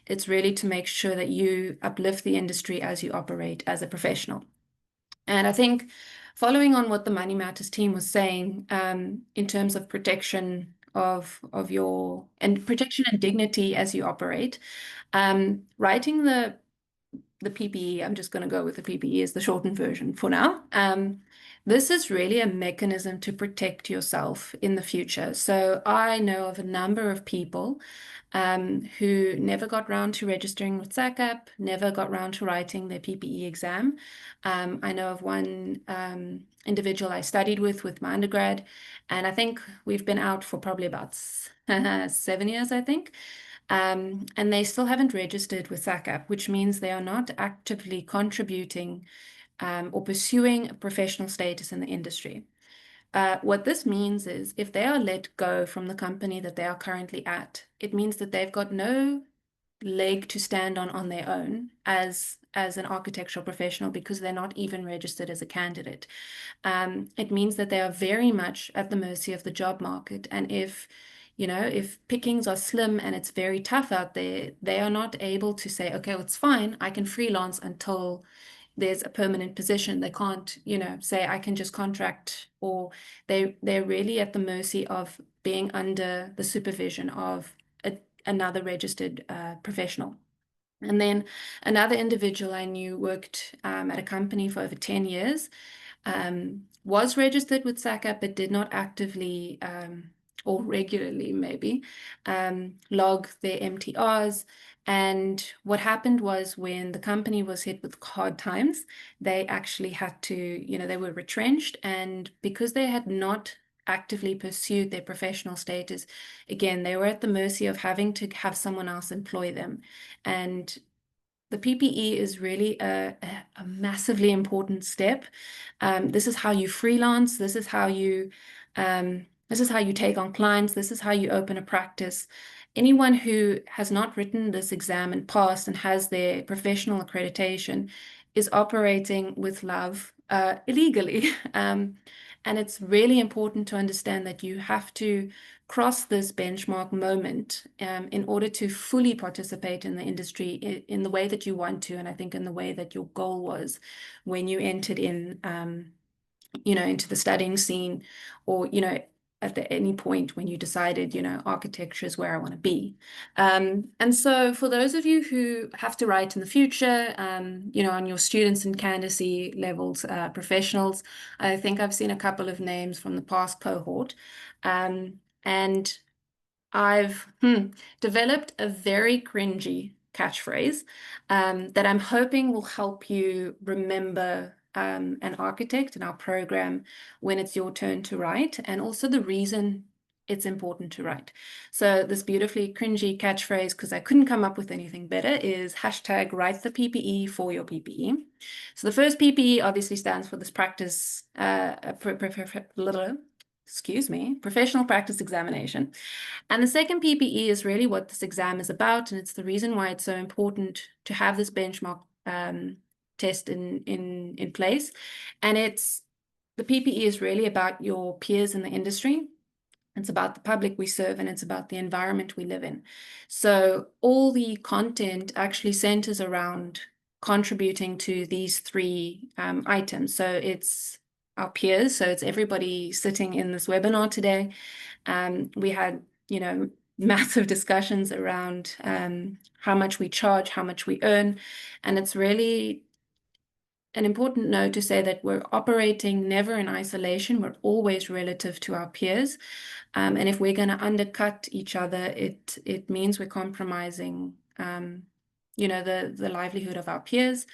It's really to make sure that you uplift the industry as you operate as a professional. And I think following on what the Money Matters team was saying, in terms of protection of your and protection and dignity as you operate. Writing the PPE, I'm just going to go with the PPE as the shortened version for now. This is really a mechanism to protect yourself in the future. So I know of a number of people who never got round to registering with SACAP, never got round to writing their PPE exam. I know of one individual I studied with my undergrad, and I think we've been out for probably about 7 years, I think. And they still haven't registered with SACAP, which means they are not actively contributing or pursuing a professional status in the industry. What this means is if they are let go from the company that they are currently at, it means that they've got no leg to stand on their own as an architectural professional because they're not even registered as a candidate. It means that they are very much at the mercy of the job market. And if pickings are slim and it's very tough out there, they are not able to say, okay, well, it's fine, I can freelance until there's a permanent position. They can't, say I can just contract, or they're really at the mercy of being under the supervision of another registered professional. And then another individual I knew worked at a company for over 10 years, was registered with SACAP, but did not actively or regularly maybe log their MTRs. And what happened was when the company was hit with hard times, they actually had to, they were retrenched. And because they had not actively pursued their professional status, again, they were at the mercy of having to have someone else employ them. And the PPE is really a massively important step. This is how you freelance. This is how you take on clients. This is how you open a practice. Anyone who has not written this exam and passed and has their professional accreditation is operating with love illegally. And it's really important to understand that you have to cross this benchmark moment in order to fully participate in the industry in the way that you want to, and I think in the way that your goal was when you entered in, into the studying scene, or, at any point when you decided, architecture is where I want to be. And so for those of you who have to write in the future, on your students and candidacy levels, professionals, I think I've seen a couple of names from the past cohort. And I've developed a very cringy catchphrase that I'm hoping will help you remember an architect in our program when it's your turn to write, and also the reason it's important to write. So this beautifully cringy catchphrase, because I couldn't come up with anything better, is hashtag write the PPE for your PPE. So the first PPE obviously stands for this practice, professional practice examination. And the second PPE is really what this exam is about, and it's the reason why it's so important to have this benchmark test in place. And the PPE is really about your peers in the industry. It's about the public we serve, and it's about the environment we live in. So all the content actually centers around contributing to these three items. So it's our peers, so it's everybody sitting in this webinar today. We had, massive discussions around how much we charge, how much we earn, and it's really an important note to say that we're operating never in isolation. We're always relative to our peers. And if we're going to undercut each other, it means we're compromising, the livelihood of our peers.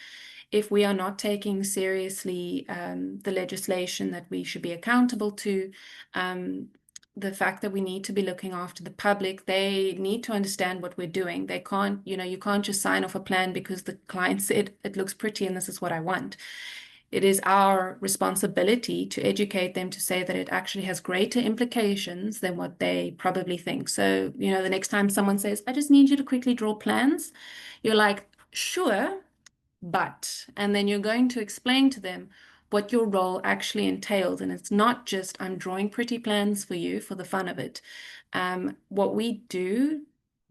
If we are not taking seriously the legislation that we should be accountable to, the fact that we need to be looking after the public, they need to understand what we're doing. They can't, you can't just sign off a plan because the client said it looks pretty and this is what I want. It is our responsibility to educate them to say that it actually has greater implications than what they probably think. So, the next time someone says, I just need you to quickly draw plans, you're like, sure, but, and then you're going to explain to them what your role actually entails. And it's not just, I'm drawing pretty plans for you for the fun of it. What we do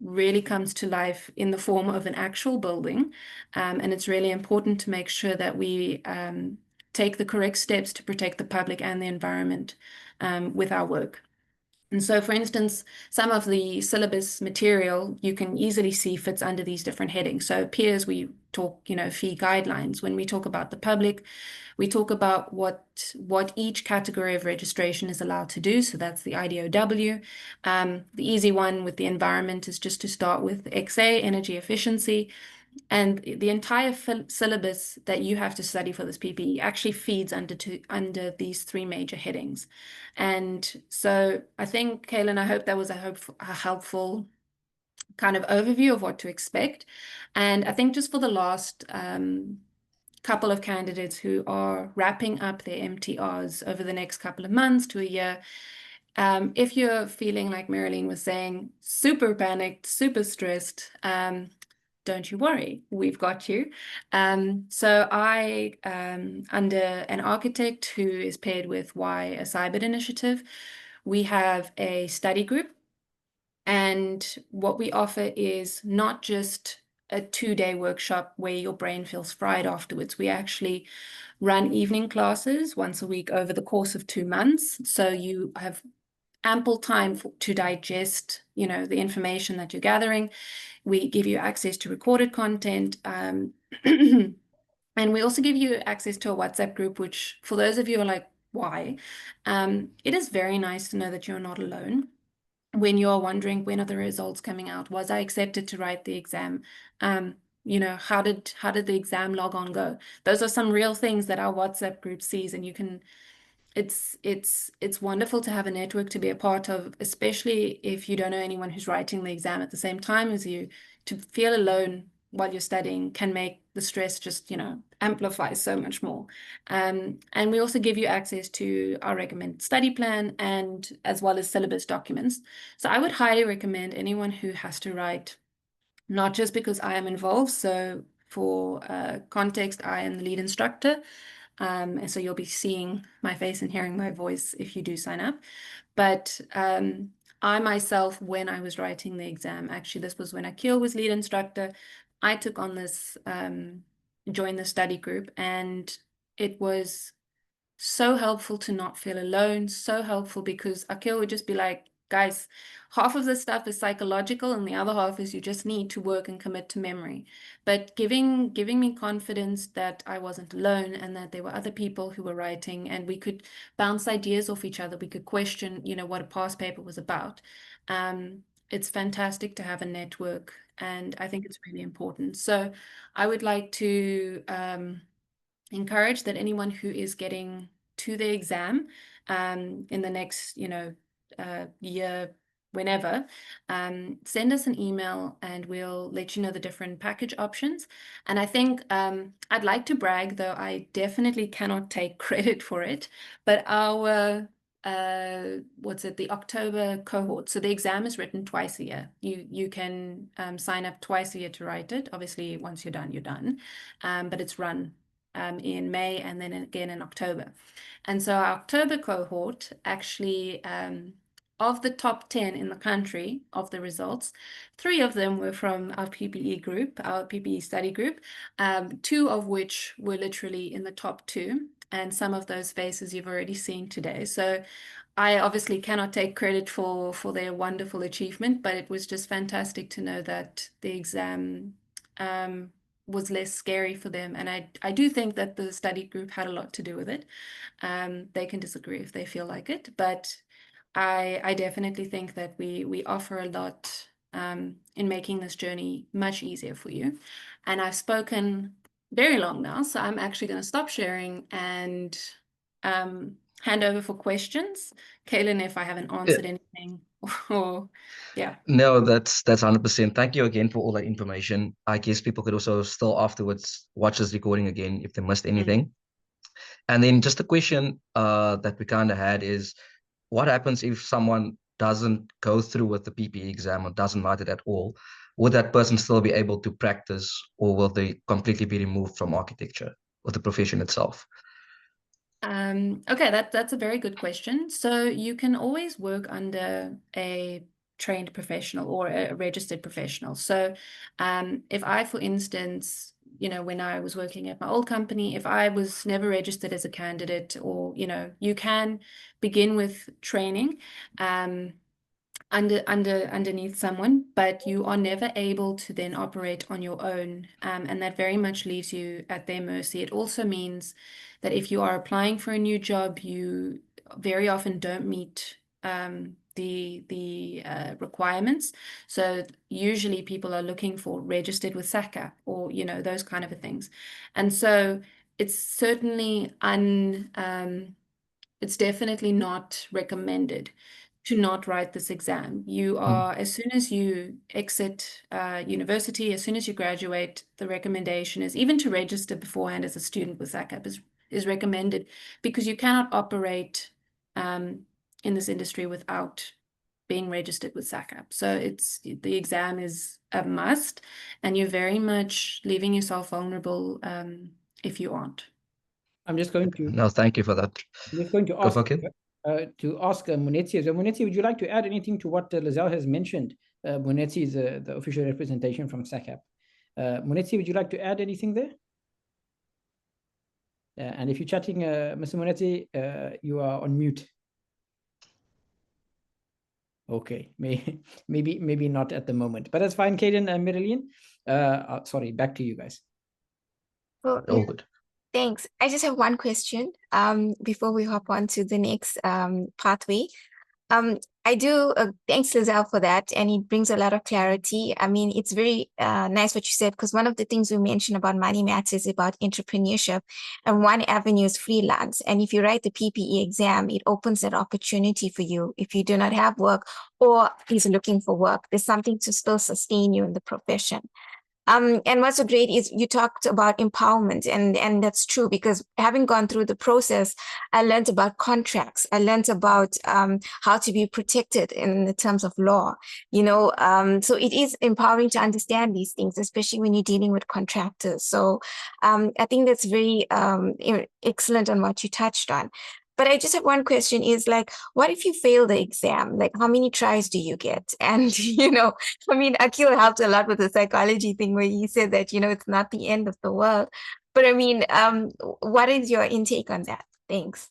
really comes to life in the form of an actual building. And it's really important to make sure that we take the correct steps to protect the public and the environment with our work. And so, for instance, some of the syllabus material you can easily see fits under these different headings. So peers, we talk, fee guidelines. When we talk about the public, we talk about what each category of registration is allowed to do. So that's the IDOW. The easy one with the environment is just to start with XA, energy efficiency. And the entire syllabus that you have to study for this PPE actually feeds under these three major headings. And so I think, Kaylin, I hope that was a helpful kind of overview of what to expect. And I think just for the last couple of candidates who are wrapping up their MTRs over the next couple of months to a year, if you're feeling like Marilyn was saying, super panicked, super stressed, don't you worry, we've got you. So I, under an architect who is paired with a Cybid initiative, we have a study group. And what we offer is not just a 2-day workshop where your brain feels fried afterwards. We actually run evening classes once a week over the course of 2 months. So you have ample time to digest, the information that you're gathering. We give you access to recorded content. And we also give you access to a WhatsApp group, which for those of you who are like, why? It is very nice to know that you're not alone. When you're wondering, when are the results coming out? Was I accepted to write the exam? How did the exam log on go? Those are some real things that our WhatsApp group sees, and you can. It's wonderful to have a network to be a part of, especially if you don't know anyone who's writing the exam at the same time as you. To feel alone while you're studying can make the stress just, amplify so much more. And we also give you access to our recommended study plan and as well as syllabus documents. So I would highly recommend anyone who has to write, not just because I am involved. So for context, I am the lead instructor. And so you'll be seeing my face and hearing my voice if you do sign up. But I myself, when I was writing the exam, actually, this was when Akil was lead instructor, I took on this, joined the study group, and it was so helpful to not feel alone, so helpful because Akil would just be like, guys, half of this stuff is psychological and the other half is you just need to work and commit to memory. But giving me confidence that I wasn't alone and that there were other people who were writing and we could bounce ideas off each other. We could question, what a past paper was about. It's fantastic to have a network, and I think it's really important. So I would like to encourage that anyone who is getting to the exam in the next, year, whenever, send us an email and we'll let you know the different package options. And I think I'd like to brag, though I definitely cannot take credit for it, but our the October cohort. So the exam is written twice a year. You can sign up twice a year to write it. Obviously, once you're done. But it's run in May and then again in October. And so our October cohort actually, of the top 10 in the country of the results, 3 of them were from our PPE group, our PPE study group, 2 of which were literally in the top 2. And some of those faces you've already seen today. So I obviously cannot take credit for their wonderful achievement, but it was just fantastic to know that the exam was less scary for them. And I do think that the study group had a lot to do with it. They can disagree if they feel like it, but I definitely think that we offer a lot in making this journey much easier for you. And I've spoken very long now, so I'm actually going to stop sharing and hand over for questions. Kaylin, if I haven't answered anything, or yeah. No, that's 100%. Thank you again for all that information. I guess people could also still afterwards watch this recording again if they missed anything. And then just a question that we kind of had is, what happens if someone doesn't go through with the PPE exam or doesn't write it at all? Would that person still be able to practice, or will they completely be removed from architecture or the profession itself? Okay, that's a very good question. So you can always work under a trained professional or a registered professional. So if I, for instance, you know, when I was working at my old company, if I was never registered as a candidate, or, you know, you can begin with training underneath someone, but you are never able to then operate on your own. And that very much leaves you at their mercy. It also means that if you are applying for a new job, you very often don't meet the requirements. So usually people are looking for registered with SACAP, or, you know, those kind of things. And so it's certainly it's definitely not recommended to not write this exam. You are, as soon as you exit university, as soon as you graduate, the recommendation is even to register beforehand as a student with SACAP is recommended, because you cannot operate in this industry without being registered with SACAP. So the exam is a must, and you're very much leaving yourself vulnerable if you aren't. I'm just going to. No, thank you for that. I'm just going to Go ask for it. Munetsi. So Munetsi, would you like to add anything to what Lizelle has mentioned? Munetsi is the official representation from SACAP. Munetsi, would you like to add anything there? And if you're chatting, Mr. Munetsi, you are on mute. Okay, maybe not at the moment, but that's fine. Kaden and Marilyn, sorry, back to you guys. Well, All good. thanks. I just have one question before we hop on to the next pathway. I do thanks, Lizelle, for that, and it brings a lot of clarity. I mean, it's very nice what you said, because one of the things we mentioned about Money Matters is about entrepreneurship, and one avenue is freelance. And if you write the PPE exam, it opens that opportunity for you if you do not have work or is looking for work. There's something to still sustain you in the profession. And what's so great is you talked about empowerment, and that's true, because having gone through the process, I learned about contracts. I learned about how to be protected in the terms of law, you know, so it is empowering to understand these things, especially when you're dealing with contractors. So I think that's very excellent on what you touched on. But I just have one question is like, what if you fail the exam? Like, how many tries do you get? And, you know, I mean, Akil helped a lot with the psychology thing where he said that, you know, it's not the end of the world. But I mean, what is your intake on that? Thanks.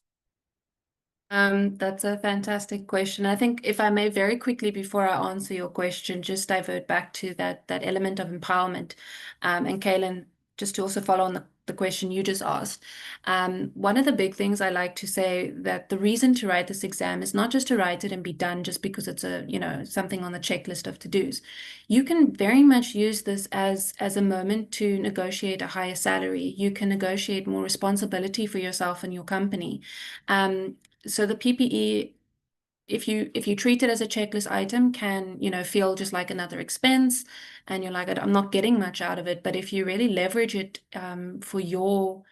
That's a fantastic question. I think if I may very quickly, before I answer your question, just divert back to that element of empowerment. And Kaylin, just to also follow on the question you just asked. One of the big things I like to say, that the reason to write this exam is not just to write it and be done just because it's a, you know, something on the checklist of to-dos. You can very much use this as a moment to negotiate a higher salary. You can negotiate more responsibility for yourself and your company. So the PPE, if you treat it as a checklist item, can, you know, feel just like another expense, and you're like, I'm not getting much out of it. But if you really leverage it for your,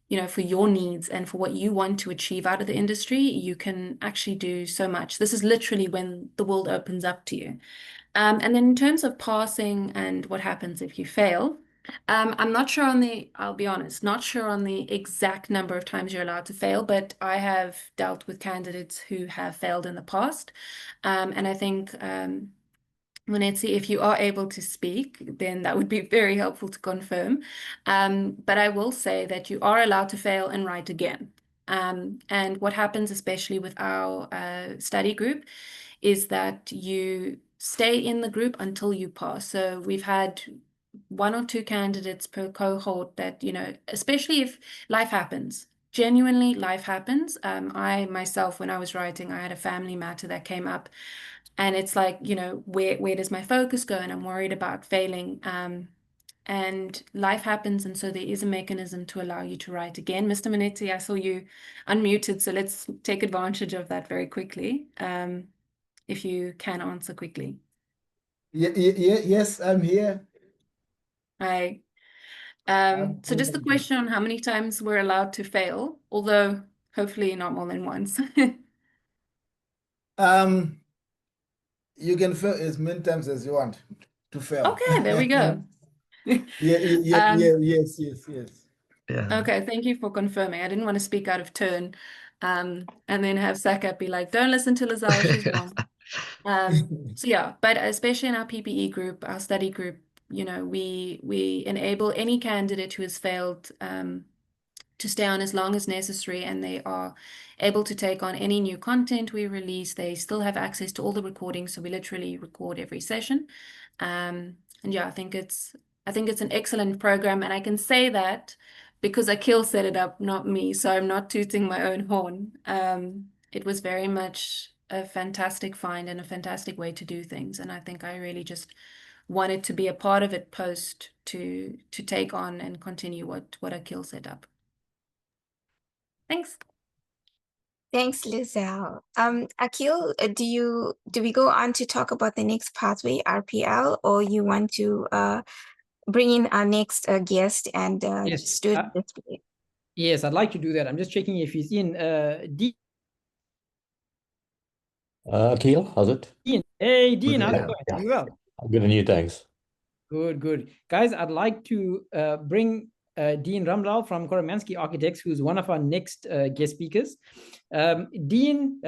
you know, for your needs and for what you want to achieve out of the industry, you can actually do so much. This is literally when the world opens up to you. And then in terms of passing and what happens if you fail, I'm not sure I'll be honest, not sure on the exact number of times you're allowed to fail, but I have dealt with candidates who have failed in the past. And I think, Munetsi, if you are able to speak, then that would be very helpful to confirm. But I will say that you are allowed to fail and write again. And what happens, especially with our study group, is that you stay in the group until you pass. So we've had 1 or 2 candidates per cohort that, you know, especially if life happens, genuinely life happens. I myself, when I was writing, I had a family matter that came up, and it's like, you know, where does my focus go? And I'm worried about failing. And life happens, and so there is a mechanism to allow you to write again. Mr. Munetsi, I saw you unmuted, so let's take advantage of that very quickly, if you can answer quickly. Yes, I'm here. Hi. So just the question on how many times we're allowed to fail, although hopefully not more than once. You can fail as many times as you want to fail. Okay, there we go. Yes. Yeah. Okay, thank you for confirming. I didn't want to speak out of turn, and then have SACAP be like, don't listen to Lizelle, she's wrong. So yeah, but especially in our PPE group, our study group, you know, we enable any candidate who has failed to stay on as long as necessary, and they are able to take on any new content we release. They still have access to all the recordings, so we literally record every session. And yeah, I think it's an excellent program, and I can say that because Akil set it up, not me, so I'm not tooting my own horn. It was very much a fantastic find and a fantastic way to do things, and I think I really just wanted to be a part of it post to take on and continue what Akil set up. Thanks. Thanks, Lizelle. Akil, do we go on to talk about the next pathway, RPL, or you want to bring in our next guest and Yes, just do it this way? yes, I'd like to do that. I'm just checking if he's in. Dean. Akil, how's it? Dean. Hey, Dean, Good, how's it yeah. going? Are you well? Good, and you, thanks. Good, good. Guys, I'd like to bring Dean Ramlal from Koromansky Architects, who's one of our next guest speakers. Dean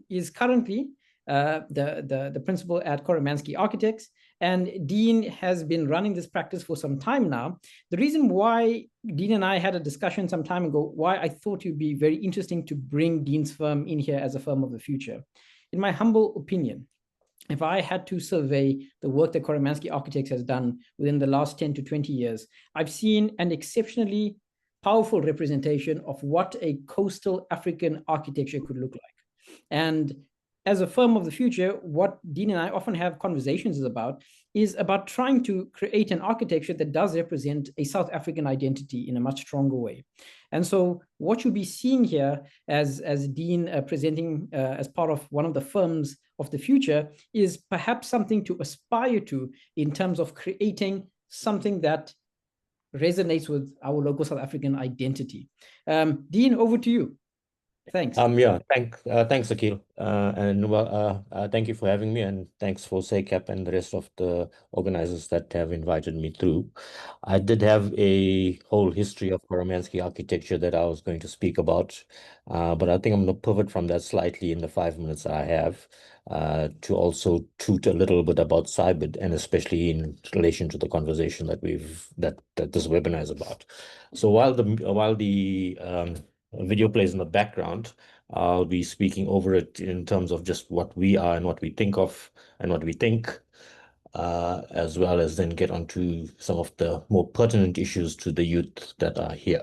is currently the principal at Koromansky Architects, and Dean has been running this practice for some time now. The reason why Dean and I had a discussion some time ago, why I thought it would be very interesting to bring Dean's firm in here as a firm of the future. In my humble opinion, if I had to survey the work that Koromansky Architects has done within the last 10 to 20 years, I've seen an exceptionally powerful representation of what a coastal African architecture could look like. And as a firm of the future, what Dean and I often have conversations is about trying to create an architecture that does represent a South African identity in a much stronger way. And so what you'll be seeing here as Dean presenting as part of one of the firms of the future is perhaps something to aspire to in terms of creating something that resonates with our local South African identity. Dean, over to you. Thanks. Yeah, thanks, Akil. And well, thank you for having me, and thanks for SACAP and the rest of the organizers that have invited me through. I did have a whole history of Koromansky architecture that I was going to speak about, but I think I'm going to pivot from that slightly in the 5 minutes I have to also toot a little bit about Cybid, and especially in relation to the conversation that that this webinar is about. So while the video plays in the background, I'll be speaking over it in terms of just what we are and what we think of and what we think, as well as then get onto some of the more pertinent issues to the youth that are here.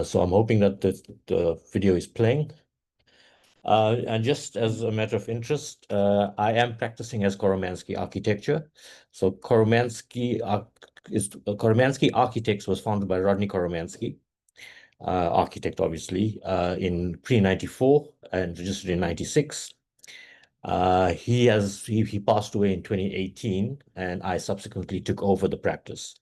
So I'm hoping that the video is playing. And just as a matter of interest, I am practicing as Koromansky Architecture. So Koromansky Architects was founded by Rodney Koromansky, architect, obviously, in pre-94 and registered in 96. He passed away in 2018, and I subsequently took over the practice.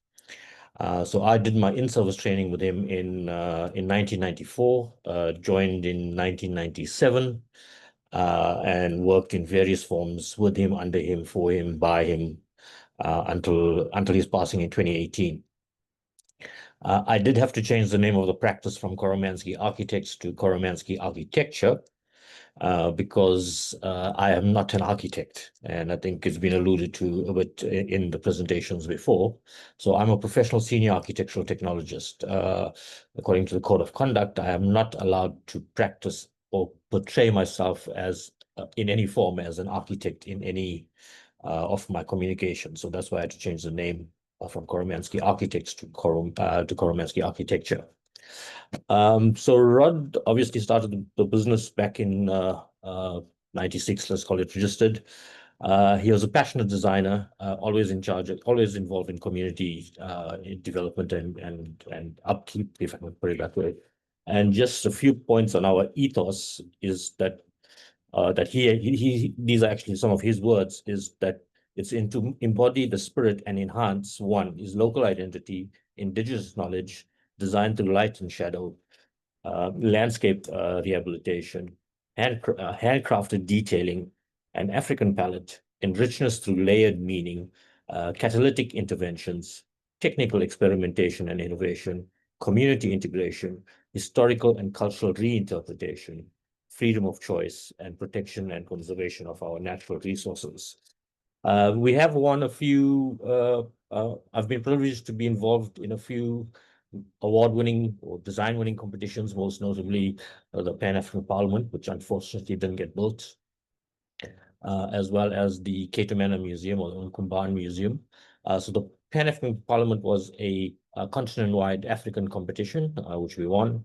So I did my in-service training with him in 1994, joined in 1997, and worked in various forms with him, under him, for him, by him, until his passing in 2018. I did have to change the name of the practice from Koromansky Architects to Koromansky Architecture because I am not an architect, and I think it's been alluded to a bit in the presentations before. So I'm a professional senior architectural technologist. According to the Code of Conduct, I am not allowed to practice or portray myself as in any form as an architect in any of my communication. So that's why I had to change the name from Koromansky Architects to Koromansky Architecture. So Rod obviously started the business back in 96, let's call it registered. He was a passionate designer, always in charge, always involved in community development and upkeep, if I can put it that way. And just a few points on our ethos is that these are actually some of his words, is that it's to embody the spirit and enhance his local identity, indigenous knowledge, design through light and shadow, landscape rehabilitation, handcrafted detailing, and African palette, and richness through layered meaning, catalytic interventions, technical experimentation and innovation, community integration, historical and cultural reinterpretation, freedom of choice, and protection and conservation of our natural resources. We have won a few, I've been privileged to be involved in a few award-winning or design-winning competitions, most notably the Pan-African Parliament, which unfortunately didn't get built, as well as the Ketumana Museum or the Umkumban Museum. So the Pan-African Parliament was a continent-wide African competition, which we won.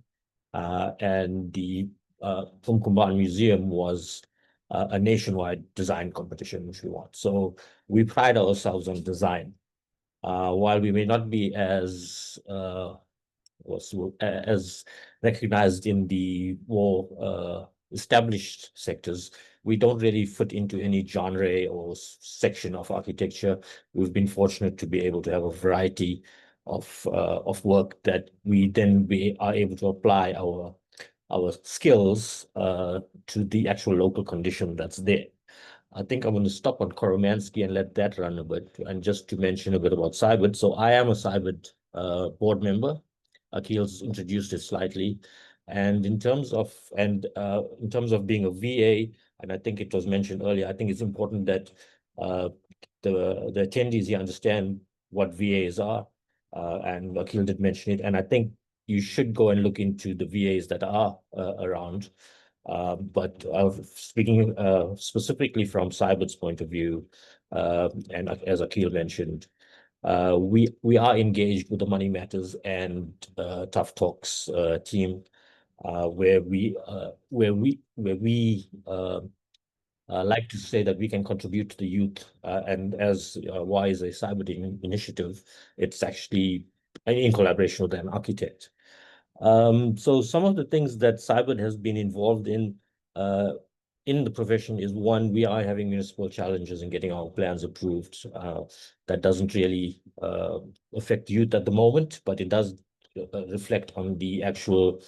And the Umkumban Museum was a nationwide design competition, which we won. So we pride ourselves on design. While we may not be as recognized in the more established sectors, we don't really fit into any genre or section of architecture. We've been fortunate to be able to have a variety of work that we then are able to apply our skills to the actual local condition that's there. I think I'm going to stop on Koromansky and let that run a bit. And just to mention a bit about CYBID. So I am a CYBID board member. Akhil's introduced it slightly. And in terms of being a VA, and I think it was mentioned earlier, I think it's important that the attendees here understand what VAs are. And Akhil did mention it. And I think you should go and look into the VAs that are around. But speaking specifically from CYBID's point of view, and as Akhil mentioned, we are engaged with the Money Matters and Tough Talks team, where we like to say that we can contribute to the youth, and as why is a CYBID initiative, it's actually in collaboration with an architect. So some of the things that CYBID has been involved in the profession is, one, we are having municipal challenges in getting our plans approved. That doesn't really affect youth at the moment, but it does reflect on the actual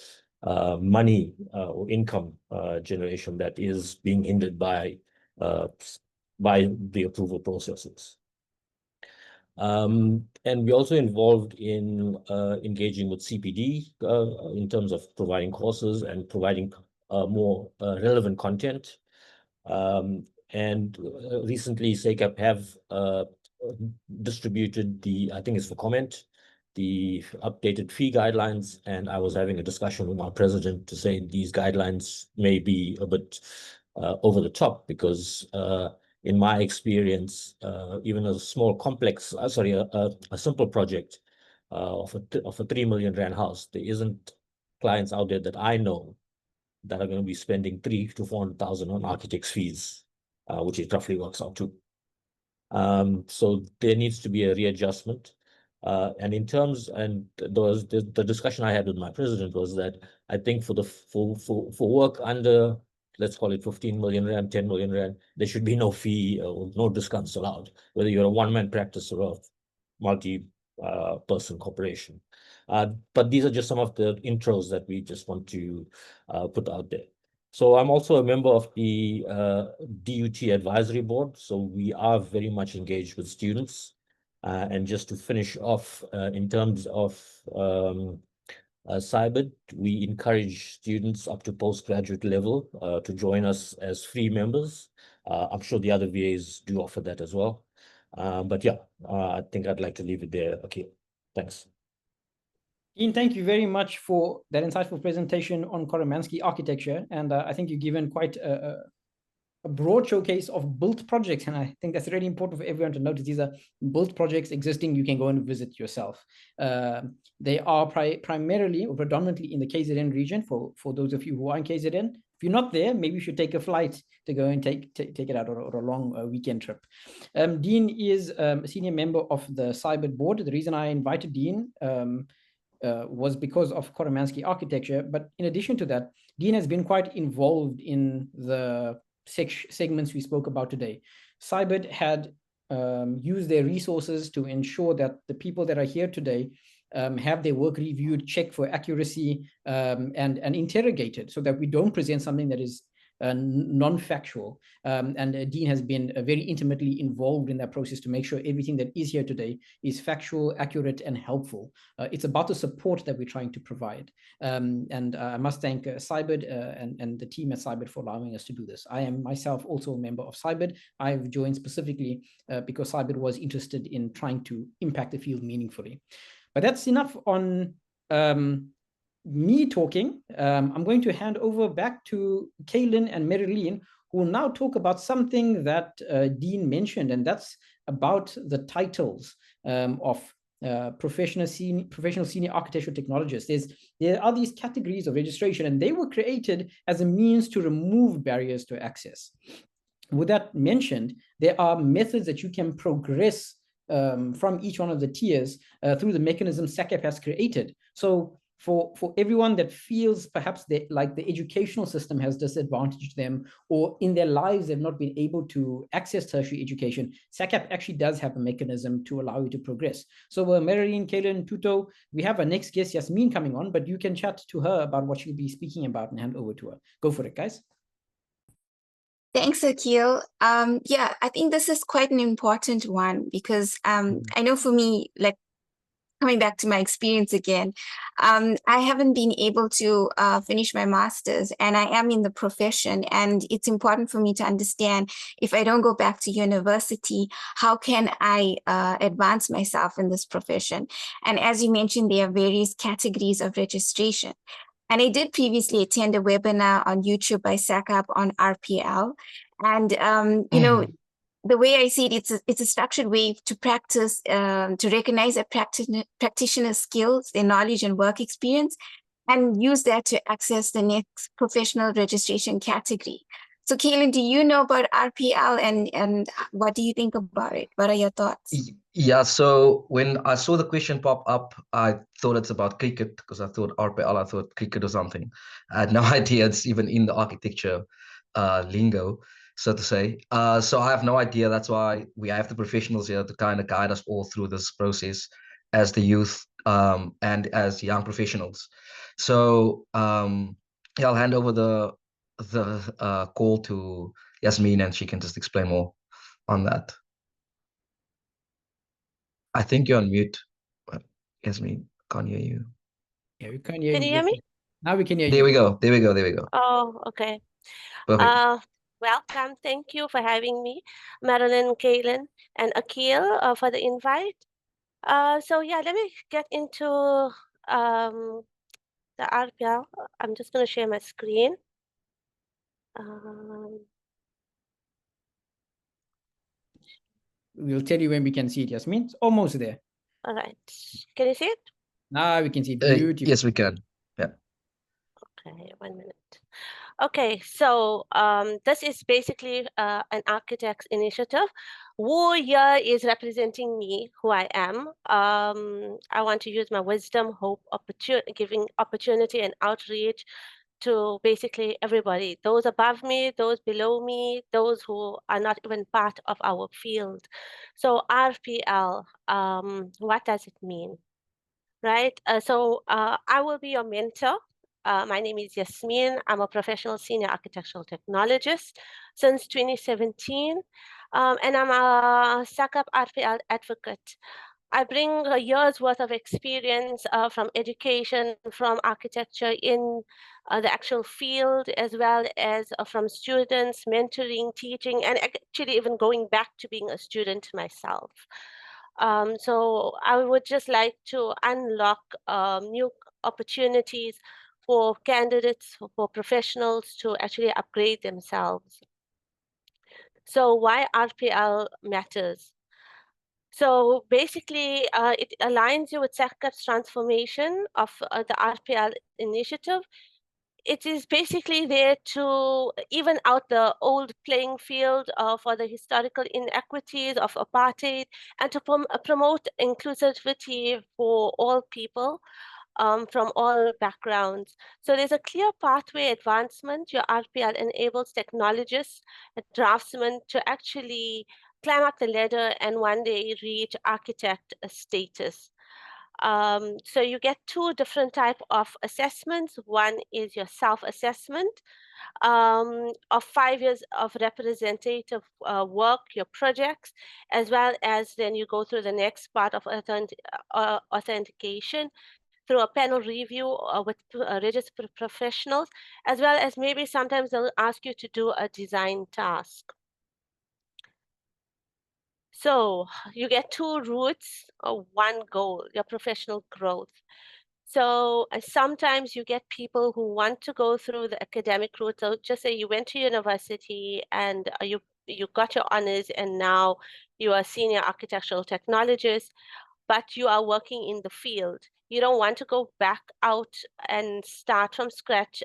money or income generation that is being hindered by the approval processes. And we're also involved in engaging with CPD in terms of providing courses and providing more relevant content. And recently, SACAP have distributed I think it's for comment, the updated fee guidelines. And I was having a discussion with my president to say these guidelines may be a bit over the top, because in my experience, even a small complex, a simple project of a 3 million rand house, there isn't clients out there that I know that are going to be spending 300,000 to 400,000 on architect's fees, which it roughly works out to. So there needs to be a readjustment. And in terms, and the discussion I had with my president was that I think for work under, let's call it 15 million rand, 10 million rand, there should be no fee or no discounts allowed, whether you're a one-man practice or a multi-person corporation. But these are just some of the intros that we just want to put out there. So I'm also a member of the DUT advisory board. So we are very much engaged with students. And just to finish off, in terms of CYBID, we encourage students up to postgraduate level to join us as free members. I'm sure the other VAs do offer that as well. But yeah, I think I'd like to leave it there. Okay, thanks. Dean, thank you very much for that insightful presentation on Koromansky architecture. And I think you've given quite a broad showcase of built projects. And I think that's really important for everyone to notice. These are built projects existing. You can go and visit yourself. They are primarily or predominantly in the KZN region for those of you who are in KZN. If you're not there, maybe you should take a flight to go and take it out, or a long weekend trip. Dean is a senior member of the CYBID board. The reason I invited Dean was because of Koromansky architecture. But in addition to that, Dean has been quite involved in the segments we spoke about today. CYBID had used their resources to ensure that the people that are here today have their work reviewed, checked for accuracy, and interrogated, so that we don't present something that is non-factual. And Dean has been very intimately involved in that process to make sure everything that is here today is factual, accurate, and helpful. It's about the support that we're trying to provide. And I must thank Cybid and the team at Cybid for allowing us to do this. I am myself also a member of Cybid. I've joined specifically because Cybid was interested in trying to impact the field meaningfully. But that's enough on me talking. I'm going to hand over back to Kaylin and Marilyn, who will now talk about something that Dean mentioned, and that's about the titles of professional senior architectural technologists. There are these categories of registration, and they were created as a means to remove barriers to access. With that mentioned, there are methods that you can progress from each one of the tiers through the mechanism SACAP has created. So for everyone that feels perhaps that like the educational system has disadvantaged them, or in their lives they've not been able to access tertiary education, SACAP actually does have a mechanism to allow you to progress. So Marilyn, Kaylin, Tuto, we have our next guest, Yasmin, coming on, but you can chat to her about what she'll be speaking about and hand over to her. Go for it, guys. Thanks, Akil. Yeah, I think this is quite an important one because I know for me, like coming back to my experience again, I haven't been able to finish my master's, and I am in the profession, and it's important for me to understand if I don't go back to university, how can I advance myself in this profession? And as you mentioned, there are various categories of registration. And I did previously attend a webinar on YouTube by SACAP on RPL. And, you know, the way I see it, it's a structured way to practice, to recognize a practitioner's skills, their knowledge and work experience, and use that to access the next professional registration category. So Kaylin, do you know about RPL and what do you think about it? What are your thoughts? Yeah, so when I saw the question pop up, I thought it's about cricket because I thought RPL, I thought cricket or something. I had no idea it's even in the architecture lingo, so to say. So I have no idea. That's why we have the professionals here to kind of guide us all through this process as the youth and as young professionals. So yeah, I'll hand over the call to Yasmin and she can just explain more on that. I think you're on mute, Yasmin, can't hear you. Yeah, we can't hear Can you hear me? Now we can hear you. There we go. There we go. There we go. Oh, okay. Perfect. Welcome. Thank you for having me, Marilyn, Kaylin, and Akil for the invite. So yeah, let me get into the RPL. I'm just going to share my screen. We'll tell you when we can see it, Yasmin. It's almost there. All right. Can you see it? Now we can see it. Beautiful. Yes, we can. Yeah. Okay, 1 minute. Okay, so this is basically an architect's initiative. Who here is representing me, who I am. I want to use my wisdom, hope, giving opportunity and outreach to basically everybody, those above me, those below me, those who are not even part of our field. So RPL, what does it mean? Right, so I will be your mentor. My name is Yasmin. I'm a professional senior architectural technologist since 2017, and I'm a SACAP RPL advocate. I bring a year's worth of experience from education, from architecture in the actual field, as well as from students, mentoring, teaching, and actually even going back to being a student myself. So I would just like to unlock new opportunities for candidates, for professionals to actually upgrade themselves. So why RPL matters? So basically, it aligns you with SACAP's transformation of the RPL initiative. It is basically there to even out the old playing field for the historical inequities of apartheid and to promote inclusivity for all people from all backgrounds. So there's a clear pathway advancement. Your RPL enables technologists and draftsmen to actually climb up the ladder and one day reach architect status. So you get two different type of assessments. One is your self-assessment of 5 years of representative work, your projects, as well as then you go through the next part of authentication through a panel review with registered professionals, as well as maybe sometimes they'll ask you to do a design task. So you get two routes, one goal, your professional growth. So sometimes you get people who want to go through the academic route. So just say you went to university and you got your honors and now you are a senior architectural technologist, but you are working in the field. You don't want to go back out and start from scratch,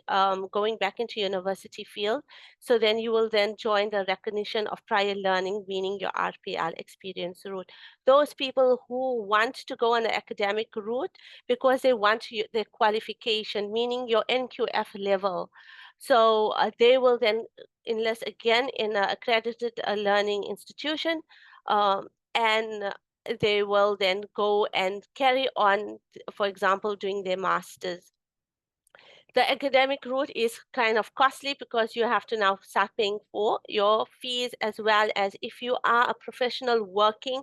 going back into university field. So then you will then join the recognition of prior learning, meaning your RPL experience route. Those people who want to go on the academic route because they want their qualification, meaning your NQF level. So they will then enlist again in an accredited learning institution, and they will then go and carry on, for example, doing their masters. The academic route is kind of costly because you have to now start paying for your fees, as well as if you are a professional working,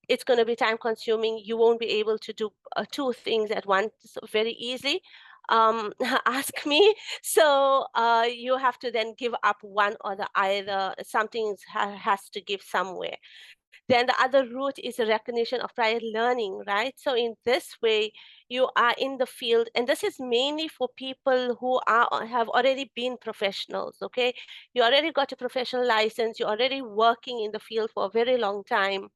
it's going to be time consuming. You won't be able to do two things at once very easily. Ask me. So you have to then give up one or the other. Something has to give somewhere. Then the other route is a recognition of prior learning, right? So in this way, you are in the field, and this is mainly for people who have already been professionals, okay? You already got a professional license, you're already working in the field for a very long time,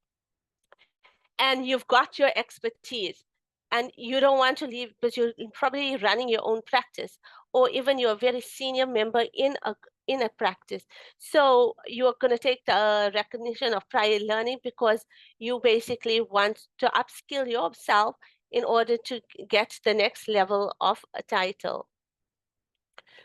and you've got your expertise, and you don't want to leave because you're probably running your own practice, or even you're a very senior member in a practice. So you're going to take the recognition of prior learning because you basically want to upskill yourself in order to get the next level of a title.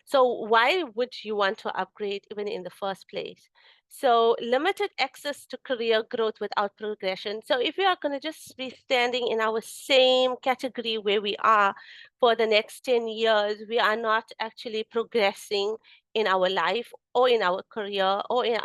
So why would you want to upgrade even in the first place? So limited access to career growth without progression. So if we are going to just be standing in our same category where we are for the next 10 years, we are not actually progressing in our life or in our career or in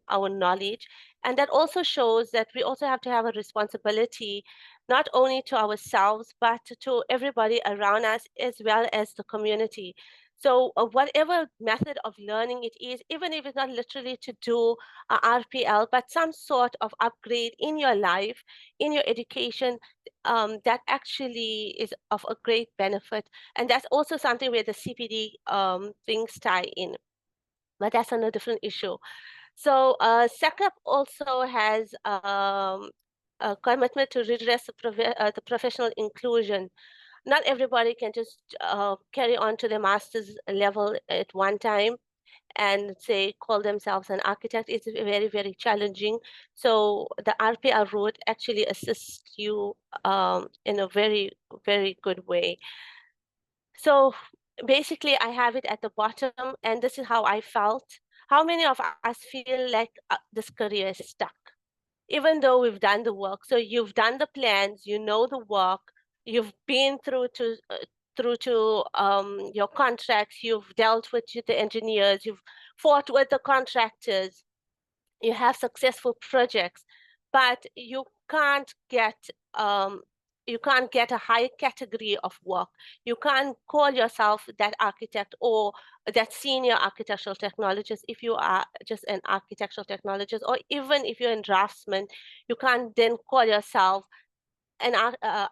our knowledge. And that also shows that we also have to have a responsibility, not only to ourselves, but to everybody around us, as well as the community. So whatever method of learning it is, even if it's not literally to do a RPL, but some sort of upgrade in your life, in your education, that actually is of a great benefit. And that's also something where the CPD things tie in, but that's another different issue. So SECAP also has a commitment to redress the professional inclusion. Not everybody can just carry on to the master's level at one time and say call themselves an architect. It's very, very challenging. So the RPL route actually assists you in a very, very good way. So basically I have it at the bottom, and this is how I felt. How many of us feel like this career is stuck, even though we've done the work? So you've done the plans, you know the work, you've been through to your contracts, you've dealt with the engineers, you've fought with the contractors, you have successful projects, but you can't get a high category of work. You can't call yourself that architect or that senior architectural technologist if you are just an architectural technologist, or even if you're in draftsman, you can't then call yourself an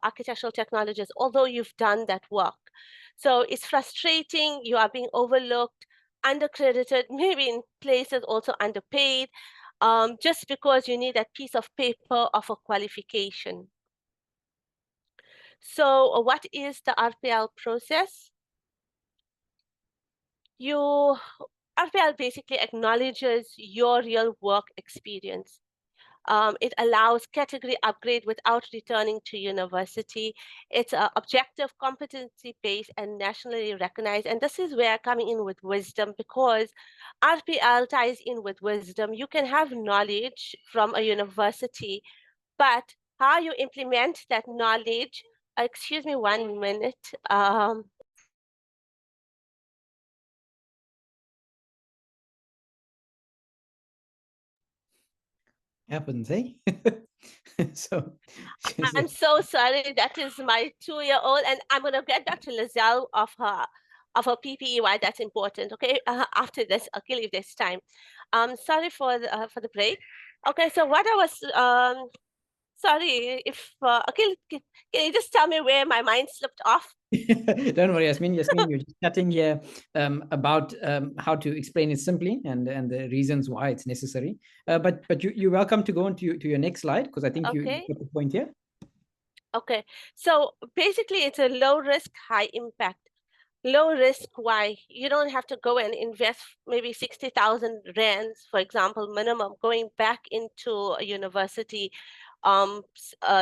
architectural technologist, although you've done that work. So it's frustrating. You are being overlooked, undercredited, maybe in places also underpaid, just because you need that piece of paper of a qualification. So what is the RPL process? RPL basically acknowledges your real work experience. It allows category upgrade without returning to university. It's objective, competency-based, and nationally recognized. And this is where coming in with wisdom, because RPL ties in with wisdom. You can have knowledge from a university, but how you implement that knowledge excuse me 1 minute. Happens, eh? So, I'm so sorry. That is my 2-year-old, and I'm gonna get back to Lizelle of her PPE. Why that's important? Okay, after this, okay, if there's time. Sorry for the break. Okay, so what I was sorry if okay, can you just tell me where my mind slipped off? don't worry, Yasmin, you're just chatting here about how to explain it simply and the reasons why it's necessary. But you're welcome to go on to your next slide, because I think you get the point here. Okay, so basically it's a low risk, high impact. Low risk, why? You don't have to go and invest maybe 60,000 rands, for example, minimum, going back into a university,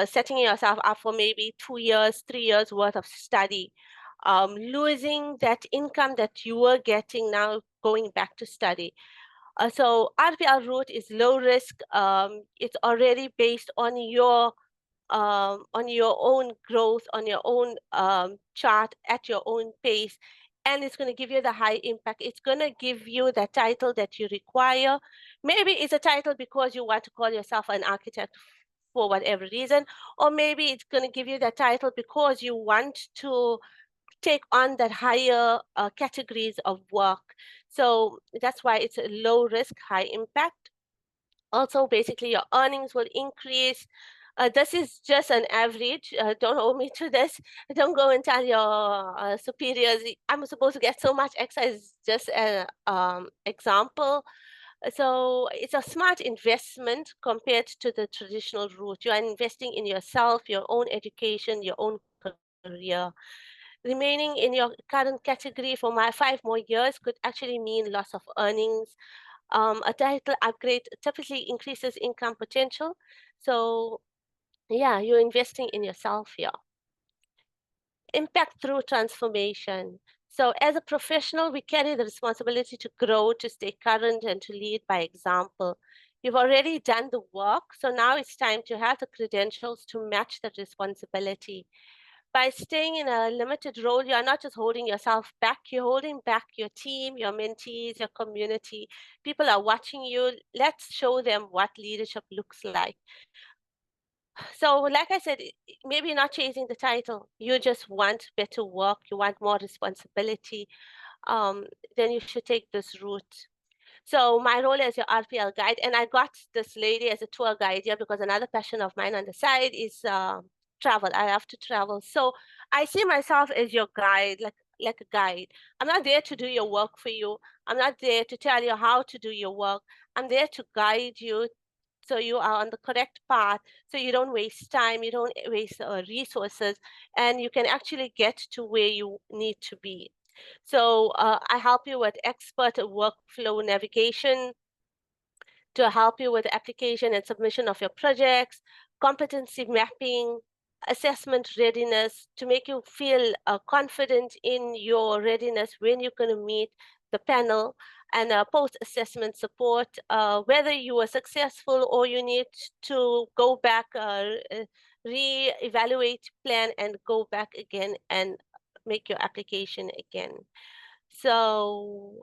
setting yourself up for maybe 2 years, 3 years worth of study, losing that income that you were getting now going back to study. So RPL route is low risk. It's already based on your own growth, on your own chart, at your own pace, and it's going to give you the high impact. It's going to give you the title that you require. Maybe it's a title because you want to call yourself an architect for whatever reason, or maybe it's going to give you the title because you want to take on that higher categories of work. So that's why it's a low risk, high impact. Also, basically, your earnings will increase. This is just an average. Don't hold me to this. Don't go and tell your superiors, I'm supposed to get so much exercise, just an example. So it's a smart investment compared to the traditional route. You are investing in yourself, your own education, your own career. Remaining in your current category for 5 more years could actually mean loss of earnings. A title upgrade typically increases income potential. So yeah, you're investing in yourself here. Impact through transformation. So as a professional, we carry the responsibility to grow, to stay current, and to lead by example. You've already done the work, so now it's time to have the credentials to match that responsibility. By staying in a limited role, you are not just holding yourself back, you're holding back your team, your mentees, your community. People are watching you. Let's show them what leadership looks like. So like I said, maybe you're not chasing the title. You just want better work. You want more responsibility. Then you should take this route. So my role as your RPL guide, and I got this lady as a tour guide here because another passion of mine on the side is travel. I have to travel. So I see myself as your guide, like a guide. I'm not there to do your work for you. I'm not there to tell you how to do your work. I'm there to guide you so you are on the correct path, so you don't waste time, you don't waste resources, and you can actually get to where you need to be. So I help you with expert workflow navigation, to help you with application and submission of your projects, competency mapping, assessment readiness, to make you feel confident in your readiness when you're going to meet the panel, and post-assessment support, whether you were successful or you need to go back, re-evaluate plan and go back again and make your application again. So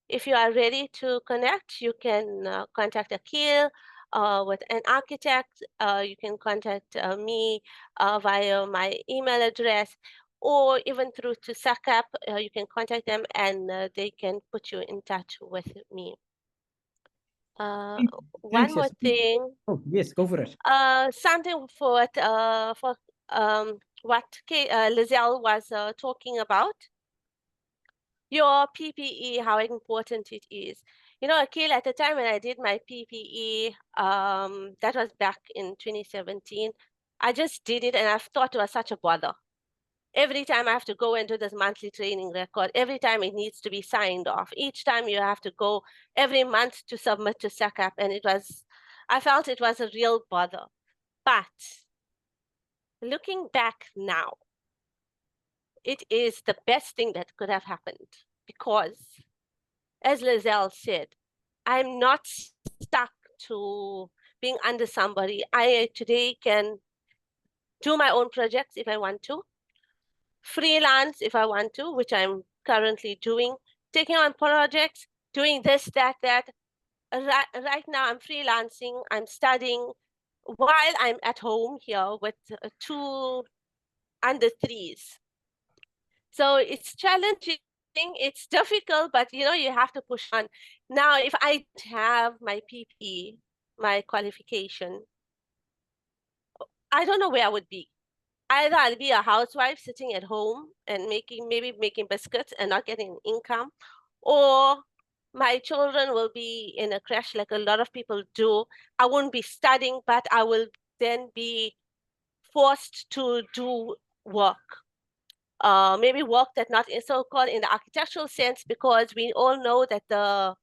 if you are ready to connect, you can contact Akil with an architect. You can contact me via my email address, or even through to SACAP. You can contact them and they can put you in touch with me. One more thing. Oh, yes, go for it. Something for what Lizelle was talking about. Your PPE, how important it is. You know, Akil, at the time when I did my PPE, that was back in 2017, I just did it and I thought it was such a bother. Every time I have to go and do this monthly training record, every time it needs to be signed off, each time you have to go every month to submit to SACAP, and I felt it was a real bother. But looking back now, it is the best thing that could have happened, because as Lizelle said, I'm not stuck to being under somebody. I today can do my own projects if I want to, freelance if I want to, which I'm currently doing, taking on projects, doing this, that. Right now I'm freelancing, I'm studying while I'm at home here with 2 under 3s. So it's challenging, it's difficult, but you have to push on. Now, if I have my PPE, my qualification, I don't know where I would be. Either I'll be a housewife sitting at home and maybe making biscuits and not getting income, or my children will be in a crash like a lot of people do. I won't be studying, but I will then be forced to do work. Maybe work that not in so-called in the architectural sense, because we all know that the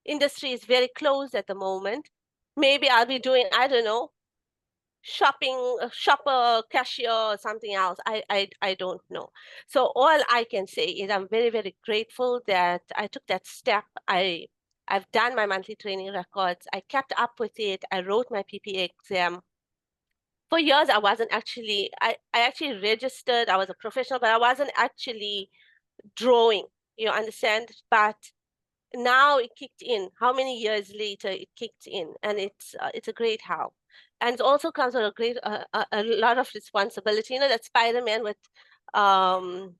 industry is very closed at the moment. Maybe I'll be doing, I don't know, shopper, cashier, or something else. I don't know. So all I can say is I'm very, very grateful that I took that step. I've done my monthly training records. I kept up with it. I wrote my PPA exam. For years, I wasn't actually, I actually registered. I was a professional, but I wasn't actually drawing, you understand? But now it kicked in. How many years later it kicked in, and it's a great help. And it also comes with a lot of responsibility. That Spider-Man with lots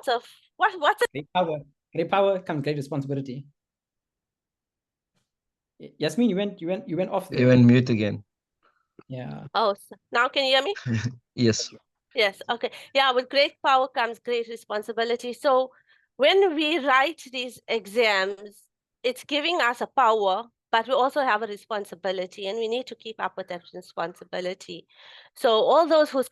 of what's great power. Great power comes great responsibility. Yasmin, you went off there. You went mute again. Yeah. Oh, so now can you hear me? Yes. Yes. Okay. Yeah. With great power comes great responsibility. So when we write these exams, it's giving us a power, but we also have a responsibility, and we need to keep up with that responsibility. So all those who's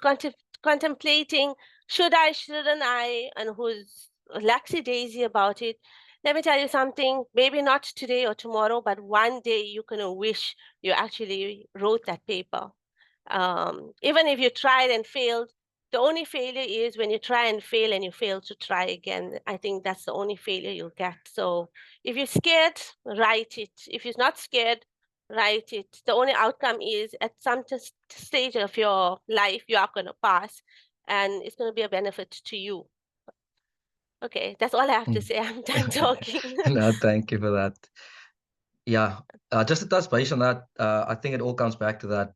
contemplating, should I, shouldn't I, and who's lackadaisy about it, let me tell you something, maybe not today or tomorrow, but one day you're going to wish you actually wrote that paper. Even if you tried and failed, the only failure is when you try and fail and you fail to try again. I think that's the only failure you'll get. So if you're scared, write it. If you're not scared, write it. The only outcome is at some stage of your life, you are going to pass, and it's going to be a benefit to you. Okay, that's all I have to say. I'm done talking. No, thank you for that. Yeah, just to touch base on that, I think it all comes back to that,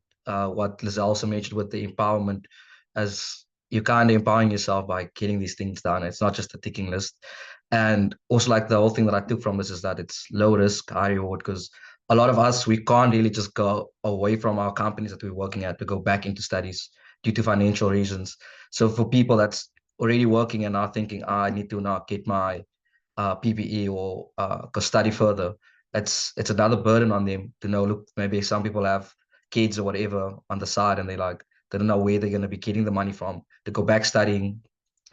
what Lizelle also mentioned with the empowerment, as you're kind of empowering yourself by getting these things done. It's not just a ticking list. And also, like, the whole thing that I took from this is that it's low risk, high reward, because a lot of us, we can't really just go away from our companies that we're working at to go back into studies due to financial reasons. So for people that's already working and are thinking, I need to now get my PPE or go study further, it's another burden on them to know, look, maybe some people have kids or whatever on the side, and they don't know where they're going to be getting the money from to go back studying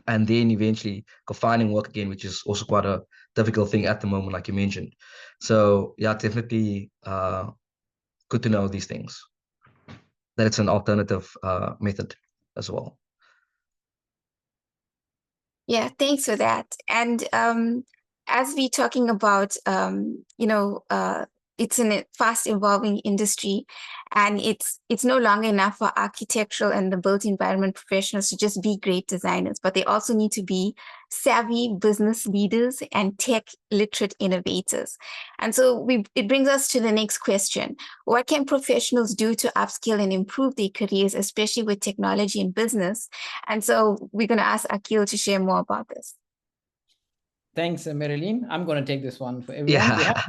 and then eventually go finding work again, which is also quite a difficult thing at the moment, like you mentioned. So yeah, definitely good to know these things, that it's an alternative method as well. Yeah, thanks for that. And as we're talking about, it's in a fast evolving industry, and it's no longer enough for architectural and the built environment professionals to just be great designers, but they also need to be savvy business leaders and tech literate innovators. And so it brings us to the next question. What can professionals do to upskill and improve their careers, especially with technology and business? And so we're going to ask Akil to share more about this. Thanks, Marilyn. I'm going to take this one for everyone. Yeah.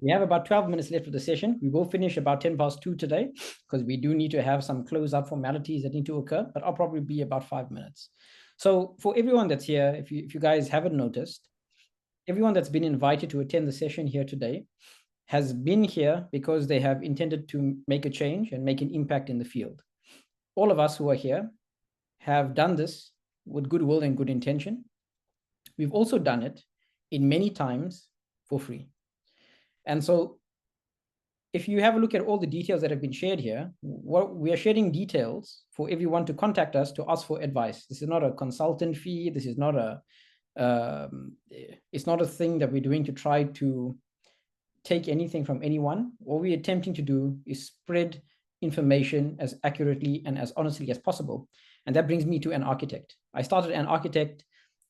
We have about 12 minutes left of the session. We will finish about 2:10 today, because we do need to have some close-up formalities that need to occur, but I'll probably be about 5 minutes. So for everyone that's here, if you guys haven't noticed, everyone that's been invited to attend the session here today has been here because they have intended to make a change and make an impact in the field. All of us who are here have done this with goodwill and good intention. We've also done it in many times for free. And so if you have a look at all the details that have been shared here, we are sharing details for everyone to contact us to ask for advice. This is not a consultant fee. This is not it's not a thing that we're doing to try to take anything from anyone. What we're attempting to do is spread information as accurately and as honestly as possible. And that brings me to An Architect. I started An Architect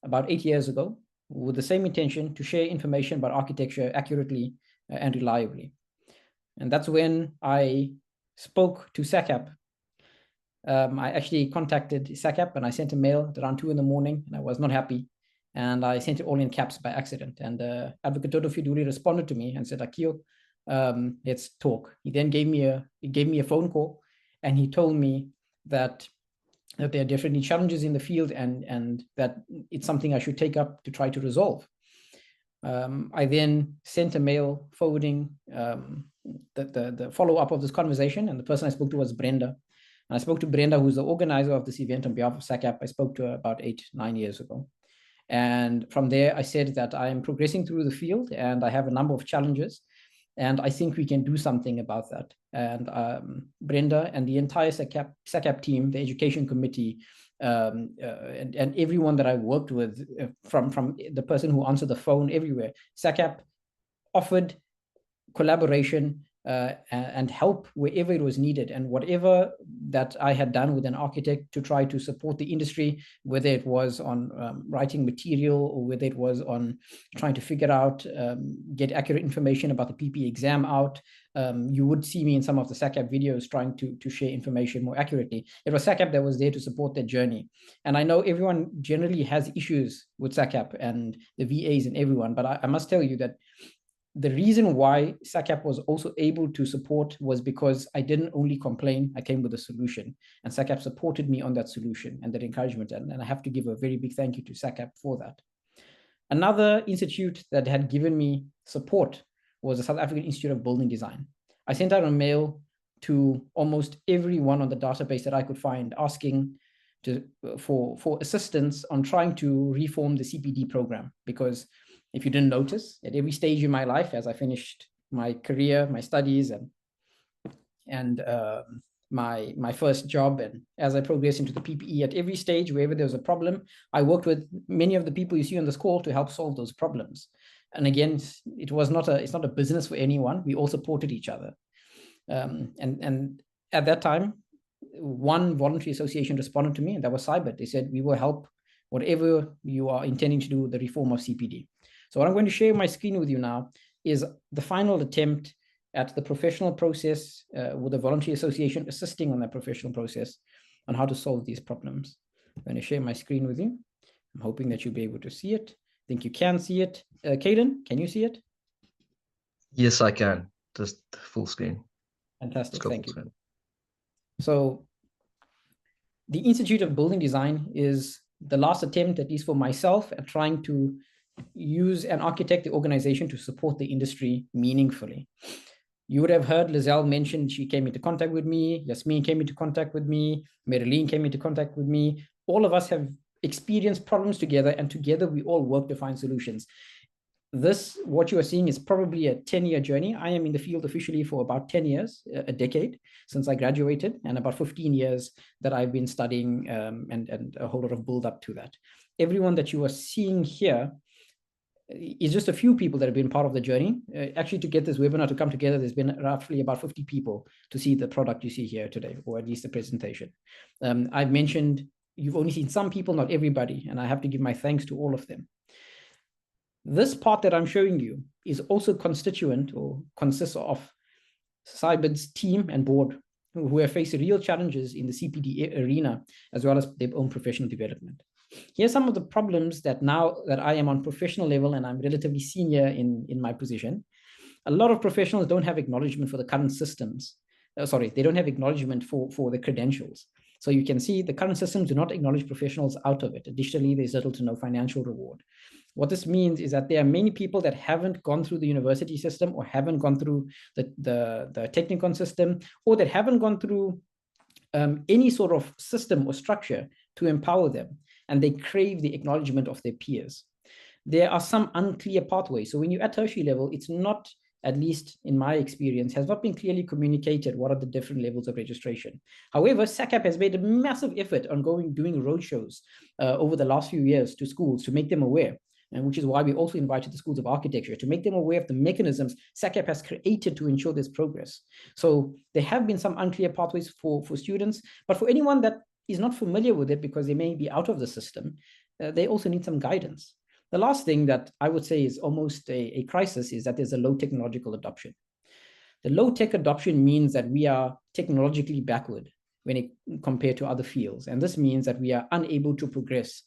about 8 years ago with the same intention to share information about architecture accurately and reliably. And that's when I spoke to SACAP. I actually contacted SACAP and I sent a mail at around 2 in the morning, and I was not happy. And I sent it all in caps by accident. And Advocate Toto Fiduli responded to me and said, Akil, let's talk. He then gave me a phone call, and he told me that there are definitely challenges in the field and that it's something I should take up to try to resolve. I then sent a mail forwarding the follow-up of this conversation, and the person I spoke to was Brenda. And I spoke to Brenda, who's the organizer of this event on behalf of SACAP. I spoke to her about 8-9 years ago. And from there, I said that I am progressing through the field and I have a number of challenges, and I think we can do something about that. And Brenda and the entire SACAP team, the education committee, and everyone that I worked with, from the person who answered the phone everywhere, SACAP offered collaboration and help wherever it was needed. And whatever that I had done with An Architect to try to support the industry, whether it was on writing material or whether it was on trying to figure out, get accurate information about the PP exam out, you would see me in some of the SACAP videos trying to share information more accurately. It was SACAP that was there to support their journey. And I know everyone generally has issues with SACAP and the VAs and everyone, but I must tell you that the reason why SACAP was also able to support was because I didn't only complain, I came with a solution, and SACAP supported me on that solution and that encouragement. And I have to give a very big thank you to SACAP for that. Another institute that had given me support was the South African Institute of Building Design. I sent out a mail to almost everyone on the database that I could find, asking for assistance on trying to reform the CPD program, because if you didn't notice, at every stage in my life, as I finished my career, my studies, and my first job, and as I progressed into the PPE, at every stage, wherever there was a problem, I worked with many of the people you see on this call to help solve those problems. And again, it's not a business for anyone. We all supported each other. And at that time, one voluntary association responded to me, and that was CYBIT. They said, we will help whatever you are intending to do with the reform of CPD. So what I'm going to share my screen with you now is the final attempt at the professional process with the voluntary association assisting on that professional process on how to solve these problems. I'm going to share my screen with you. I'm hoping that you'll be able to see it. I think you can see it. Caden, can you see it? Yes, I can. Just full screen. Fantastic, thank you. So the Institute of Building Design is the last attempt, at least for myself, at trying to use An Architect, the organization, to support the industry meaningfully. You would have heard Lizelle mention she came into contact with me, Yasmin came into contact with me, Marilyn came into contact with me. All of us have experienced problems together, and together we all work to find solutions. This, what you are seeing, is probably a 10-year journey. I am in the field officially for about 10 years, a decade since I graduated, and about 15 years that I've been studying and a whole lot of build up to that. Everyone that you are seeing here is just a few people that have been part of the journey. Actually, to get this webinar to come together, there's been roughly about 50 people to see the product you see here today, or at least the presentation. I've mentioned you've only seen some people, not everybody, and I have to give my thanks to all of them. This part that I'm showing you is also constituent or consists of CYBIT's team and board, who have faced real challenges in the CPD arena, as well as their own professional development. Here's some of the problems that now that I am on professional level and I'm relatively senior in my position, a lot of professionals don't have acknowledgement for the current systems. They don't have acknowledgement for the credentials. So you can see the current systems do not acknowledge professionals out of it. Additionally, there's little to no financial reward. What this means is that there are many people that haven't gone through the university system, or haven't gone through the technical system, or that haven't gone through any sort of system or structure to empower them, and they crave the acknowledgement of their peers. There are some unclear pathways. So when you're at tertiary level, it's not, at least in my experience, has not been clearly communicated what are the different levels of registration. However, SACAP has made a massive effort on doing roadshows over the last few years to schools to make them aware. and which is why we also invited the schools of architecture to make them aware of the mechanisms SACAP has created to ensure this progress. So there have been some unclear pathways for students, but for anyone that is not familiar with it because they may be out of the system, they also need some guidance. The last thing that I would say is almost a crisis is that there's a low technological adoption. The low tech adoption means that we are technologically backward when compared to other fields. And this means that we are unable to progress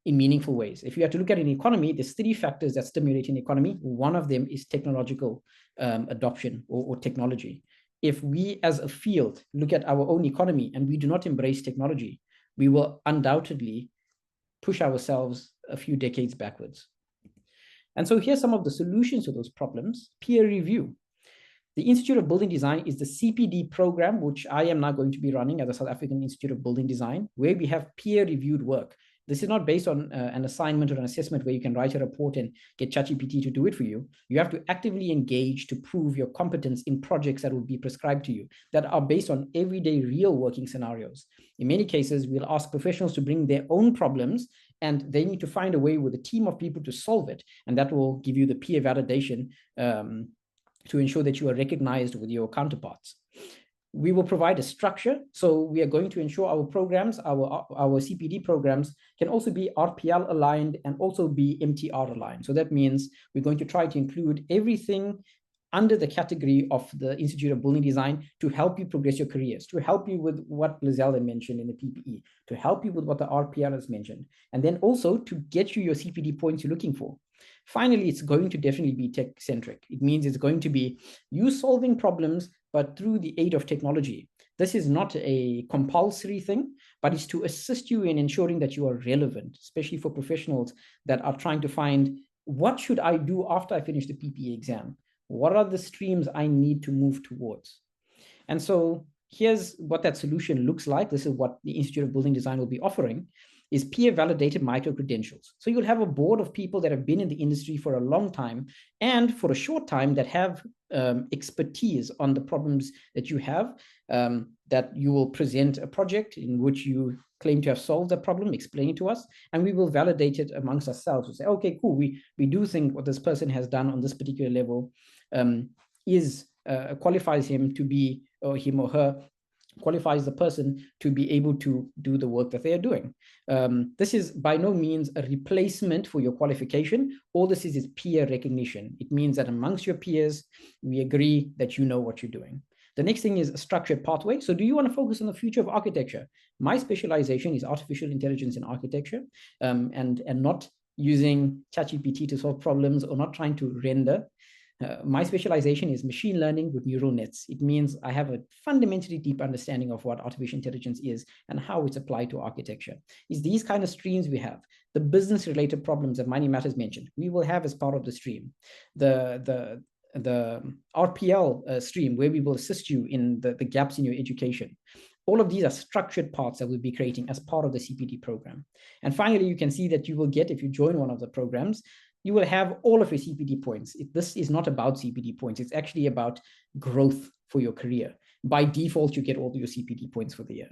in meaningful ways. If you have to look at an economy, there's 3 factors that stimulate an economy. One of them is technological adoption or technology. If we as a field look at our own economy and we do not embrace technology, we will undoubtedly push ourselves a few decades backwards. And so here's some of the solutions to those problems. Peer review. The Institute of Building Design is the CPD program, which I am now going to be running at the South African Institute of Building Design, where we have peer-reviewed work. This is not based on an assignment or an assessment where you can write a report and get ChatGPT to do it for you. You have to actively engage to prove your competence in projects that will be prescribed to you that are based on everyday real working scenarios. In many cases, we'll ask professionals to bring their own problems and they need to find a way with a team of people to solve it. And that will give you the peer validation to ensure that you are recognized with your counterparts. We will provide a structure. So we are going to ensure our programs, our CPD programs can also be RPL aligned and also be MTR aligned. So that means we're going to try to include everything under the category of the Institute of Building Design to help you progress your careers, to help you with what Lizelle had mentioned in the PPE, to help you with what the RPL has mentioned, and then also to get you your CPD points you're looking for. Finally, it's going to definitely be tech-centric. It means it's going to be you solving problems, but through the aid of technology. This is not a compulsory thing, but it's to assist you in ensuring that you are relevant, especially for professionals that are trying to find, what should I do after I finish the PPE exam? What are the streams I need to move towards? And so here's what that solution looks like. This is what the Institute of Building Design will be offering, is peer-validated micro-credentials. So you'll have a board of people that have been in the industry for a long time and for a short time that have expertise on the problems that you have, that you will present a project in which you claim to have solved the problem, explain it to us, and we will validate it amongst ourselves. We'll say, okay, cool, we do think what this person has done on this particular level qualifies him to be, or him or her, qualifies the person to be able to do the work that they are doing. This is by no means a replacement for your qualification. All this is peer recognition. It means that amongst your peers, we agree that you know what you're doing. The next thing is a structured pathway. So do you want to focus on the future of architecture? My specialization is artificial intelligence in architecture, and not using ChatGPT to solve problems or not trying to render. My specialization is machine learning with neural nets. It means I have a fundamentally deep understanding of what artificial intelligence is and how it's applied to architecture. It's these kind of streams we have. The business related problems that Mining Matters mentioned, we will have as part of the stream. The RPL stream, where we will assist you in the gaps in your education. All of these are structured parts that we'll be creating as part of the CPD program. And finally, you can see that you will get, if you join one of the programs, you will have all of your CPD points. This is not about CPD points. It's actually about growth for your career. By default, you get all your CPD points for the year.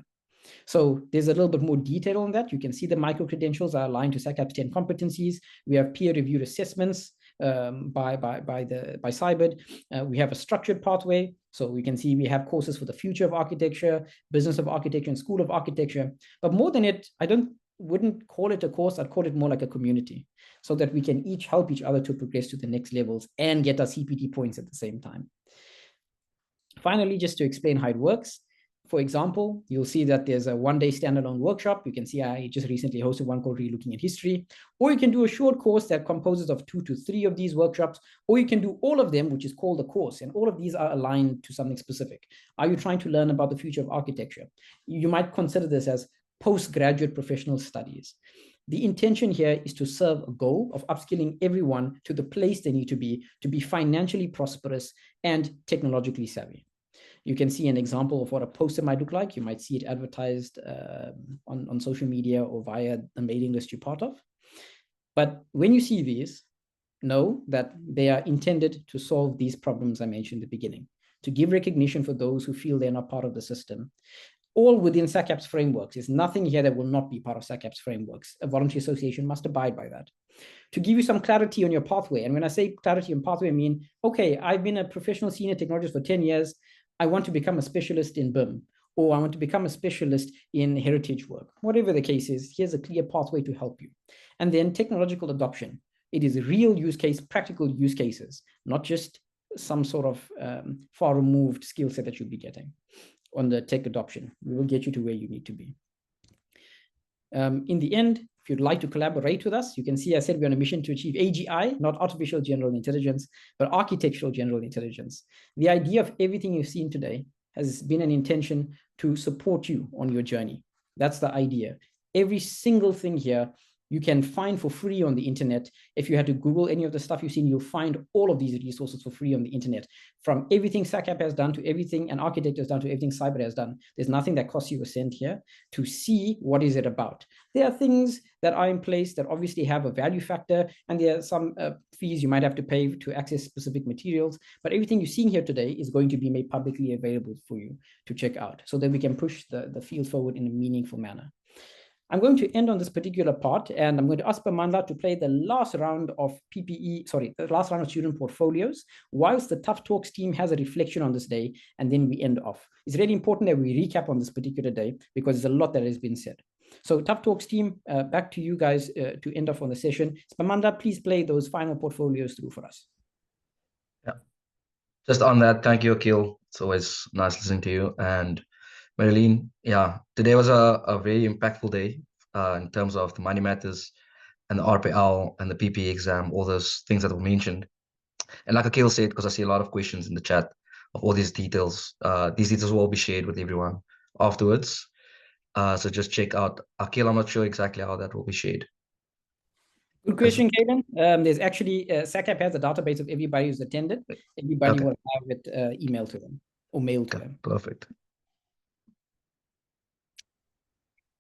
So there's a little bit more detail on that. You can see the micro-credentials are aligned to SACAP's 10 competencies. We have peer-reviewed assessments by CYBID. We have a structured pathway. So we can see we have courses for the future of architecture, business of architecture, and school of architecture. But more than it, wouldn't call it a course. I'd call it more like a community, so that we can each help each other to progress to the next levels and get our CPD points at the same time. Finally, just to explain how it works. For example, you'll see that there's a one-day standalone workshop. You can see I just recently hosted one called Relooking at History. Or you can do a short course that composes of 2 to 3 of these workshops. Or you can do all of them, which is called a course. And all of these are aligned to something specific. Are you trying to learn about the future of architecture? You might consider this as postgraduate professional studies. The intention here is to serve a goal of upskilling everyone to the place they need to be financially prosperous and technologically savvy. You can see an example of what a poster might look like. You might see it advertised on social media or via the mailing list you're part of. But when you see these, know that they are intended to solve these problems I mentioned in the beginning, to give recognition for those who feel they're not part of the system, all within SACAP's frameworks. There's nothing here that will not be part of SACAP's frameworks. A voluntary association must abide by that. To give you some clarity on your pathway, and when I say clarity on pathway, I mean, okay, I've been a professional senior technologist for 10 years. I want to become a specialist in BIM, or I want to become a specialist in heritage work. Whatever the case is, here's a clear pathway to help you. And then technological adoption. It is a real use case, practical use cases, not just some sort of far removed skill set that you'll be getting on the tech adoption. We will get you to where you need to be. In the end, if you'd like to collaborate with us, you can see I said we're on a mission to achieve AGI, not artificial general intelligence, but architectural general intelligence. The idea of everything you've seen today has been an intention to support you on your journey. That's the idea. Every single thing here you can find for free on the internet. If you had to Google any of the stuff you've seen, you'll find all of these resources for free on the internet. From everything SACAP has done to everything an architect has done to everything Cyber has done. There's nothing that costs you a cent here to see what is it about. There are things that are in place that obviously have a value factor, and there are some fees you might have to pay to access specific materials. But everything you're seeing here today is going to be made publicly available for you to check out so that we can push the field forward in a meaningful manner. I'm going to end on this particular part, and I'm going to ask Pamanda to play the last round of the last round of student portfolios, whilst the Tough Talks team has a reflection on this day, and then we end off. It's really important that we recap on this particular day because there's a lot that has been said. So Tough Talks team, back to you guys to end off on the session. Pamanda, please play those final portfolios through for us. Yeah. Just on that, thank you, Akil. It's always nice listening to you. And Marilyn, yeah, today was a very impactful day in terms of the Money Matters and the RPL and the PPE exam, all those things that were mentioned. And like Akil said, because I see a lot of questions in the chat of all these details will all be shared with everyone afterwards. So just check out Akil. I'm not sure exactly how that will be shared. Good question, Kaden. There's actually, SACAP has a database of everybody who's attended. Everybody will have it emailed to them or mailed to them. Perfect.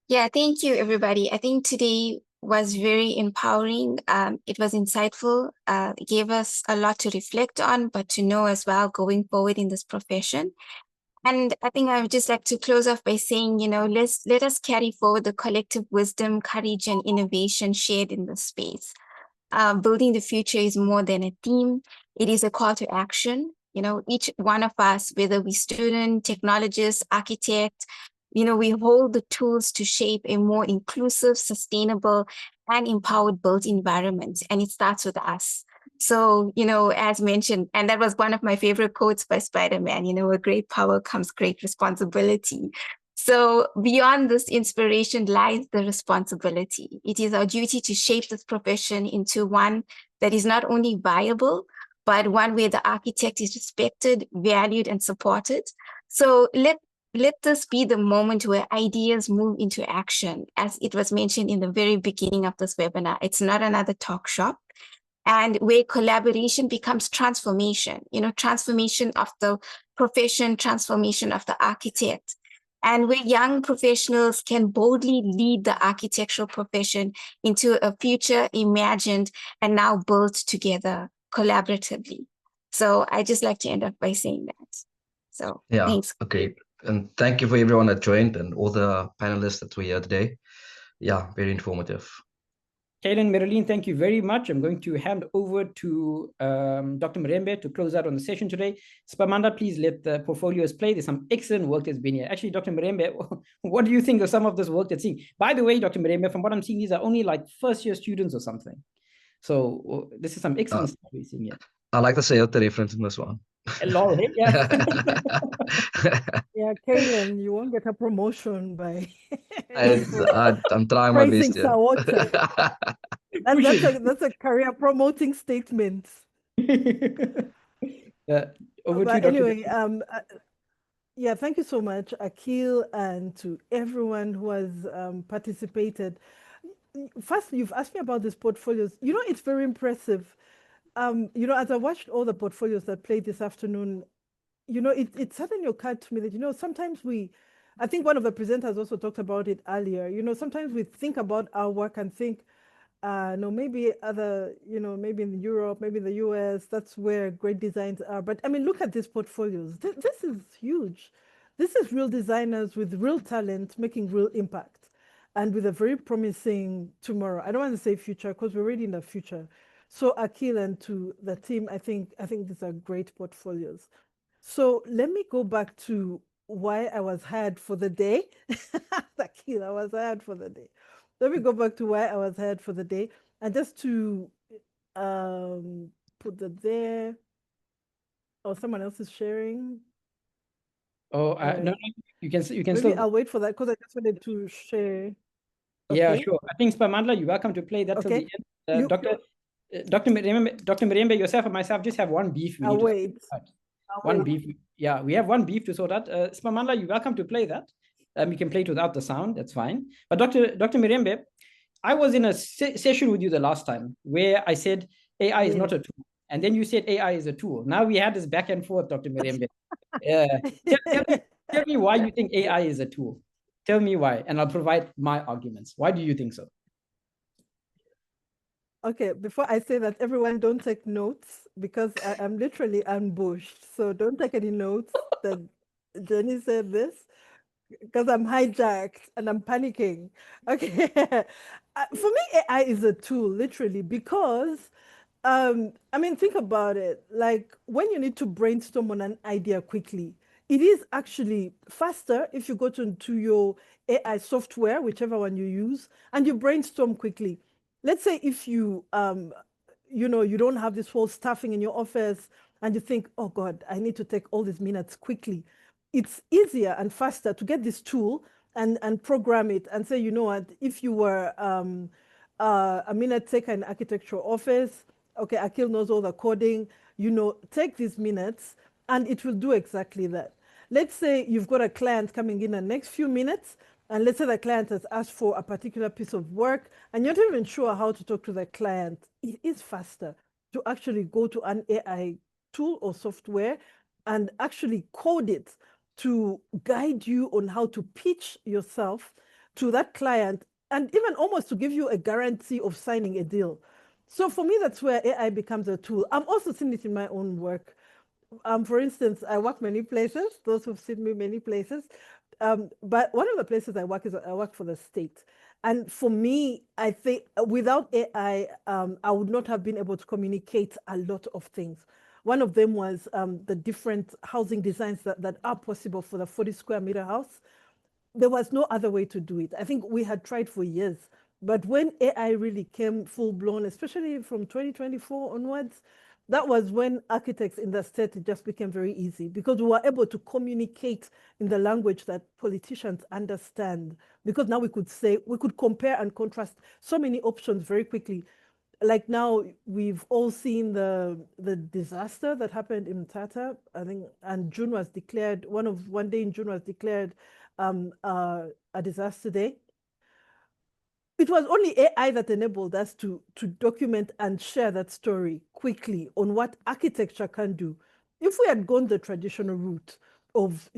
Yeah, thank you, everybody. I think today was very empowering. It was insightful. It gave us a lot to reflect on, but to know as well going forward in this profession. And I think I would just like to close off by saying, you know, let us carry forward the collective wisdom, courage, and innovation shared in this space. Building the future is more than a theme. It is a call to action. You know, each one of us, whether we student, technologist, architect, you know, we hold the tools to shape a more inclusive, sustainable, and empowered built environment. And it starts with us. So, you know, as mentioned, and that was one of my favorite quotes by Spider-Man, you know, with great power comes great responsibility. So beyond this inspiration lies the responsibility. It is our duty to shape this profession into one that is not only viable, but one where the architect is respected, valued, and supported. So let this be the moment where ideas move into action. As it was mentioned in the very beginning of this webinar, it's not another talk shop. And where collaboration becomes transformation, you know, transformation of the profession, transformation of the architect. And where young professionals can boldly lead the architectural profession into a future imagined and now built together collaboratively. So I just like to end up by saying that. So yeah, thanks. Okay. And thank you for everyone that joined and all the panelists that were here today. Yeah, very informative. Kaden, Marilyn, thank you very much. I'm going to hand over to Dr. Mirembe to close out on the session today. Spamanda, please let the portfolios play. There's some excellent work that's been here. Actually, Dr. Mirembe, what do you think of some of this work that's seen? By the way, Dr. Mirembe, from what I'm seeing, these are only like first-year students or something. So this is some excellent stuff we're seeing here. I like the Sayota reference in this one. Lol, yeah. Yeah, Kaylin, you won't get a promotion by I'm trying my praising best. Yeah. Sayota. That's a career promoting statement. Over to you, Dr. Anyway, yeah, thank you so much, Akil, and to everyone who has participated. First, you've asked me about these portfolios. You know, it's very impressive. You know, as I watched all the portfolios that played this afternoon, you know, it suddenly occurred to me that, you know, sometimes I think one of the presenters also talked about it earlier, you know, sometimes we think about our work and think, no, maybe you know, maybe in Europe, maybe in the US, that's where great designs are. But I mean, look at these portfolios. This is huge. This is real designers with real talent making real impact and with a very promising tomorrow. I don't want to say future because we're already in the future. So Akil and to the team, I think these are great portfolios. So let me go back to why I was hired for the day. Akil, I was hired for the day. Let me go back to why I was hired for the day. And just to put that there. Oh, someone else is sharing. Oh, no, you can Maybe still. I'll wait for that because I just wanted to share. Yeah, Okay. sure. I think Spamandla, you're welcome to play that till Okay. the end. You- Dr. Mirembe, yourself and myself just have one beef. We I'll need to wait. sort out. I'll One wait. beef. Yeah, we have one beef to sort out. Spamandla, you're welcome to play that. You can play it without the sound. That's fine. But Dr. Mirembe, I was in a session with you the last time where I said AI is not a tool. And then you said AI is a tool. Now we had this back and forth, Dr. Mirembe. Tell me why you think AI is a tool. Tell me why, and I'll provide my arguments. Why do you think so? Okay, before I say that, everyone don't take notes because I'm literally ambushed. So don't take any notes that Jenny said this because I'm hijacked and I'm panicking. Okay. For me, AI is a tool, literally, because I mean, think about it. Like when you need to brainstorm on an idea quickly, it is actually faster if you go to your AI software, whichever one you use, and you brainstorm quickly. Let's say if you, you don't have this whole staffing in your office and you think, oh God, I need to take all these minutes quickly. It's easier and faster to get this tool and program it and say, you know what, if you were a minute taker in architecture office, okay, Akil knows all the coding, take these minutes and it will do exactly that. Let's say you've got a client coming in the next few minutes, and let's say the client has asked for a particular piece of work, and you're not even sure how to talk to the client. It is faster to actually go to an AI tool or software and actually code it to guide you on how to pitch yourself to that client, and even almost to give you a guarantee of signing a deal. So for me, that's where AI becomes a tool. I'm also seeing it in my own work. For instance, I work many places, those who've seen me many places. But one of the places I work is I work for the state. And for me, I think without AI, I would not have been able to communicate a lot of things. One of them was the different housing designs that are possible for the 40 square meter house. There was no other way to do it. I think we had tried for years. But when AI really came full blown, especially from 2024 onwards, that was when architects in the state, it just became very easy because we were able to communicate in the language that politicians understand. Because now we could compare and contrast so many options very quickly. Like now we've all seen the disaster that happened in Tata, I think, and June was declared, one day in June was declared a disaster day. It was only AI that enabled us to document and share that story quickly on what architecture can do. If we had gone the traditional route of,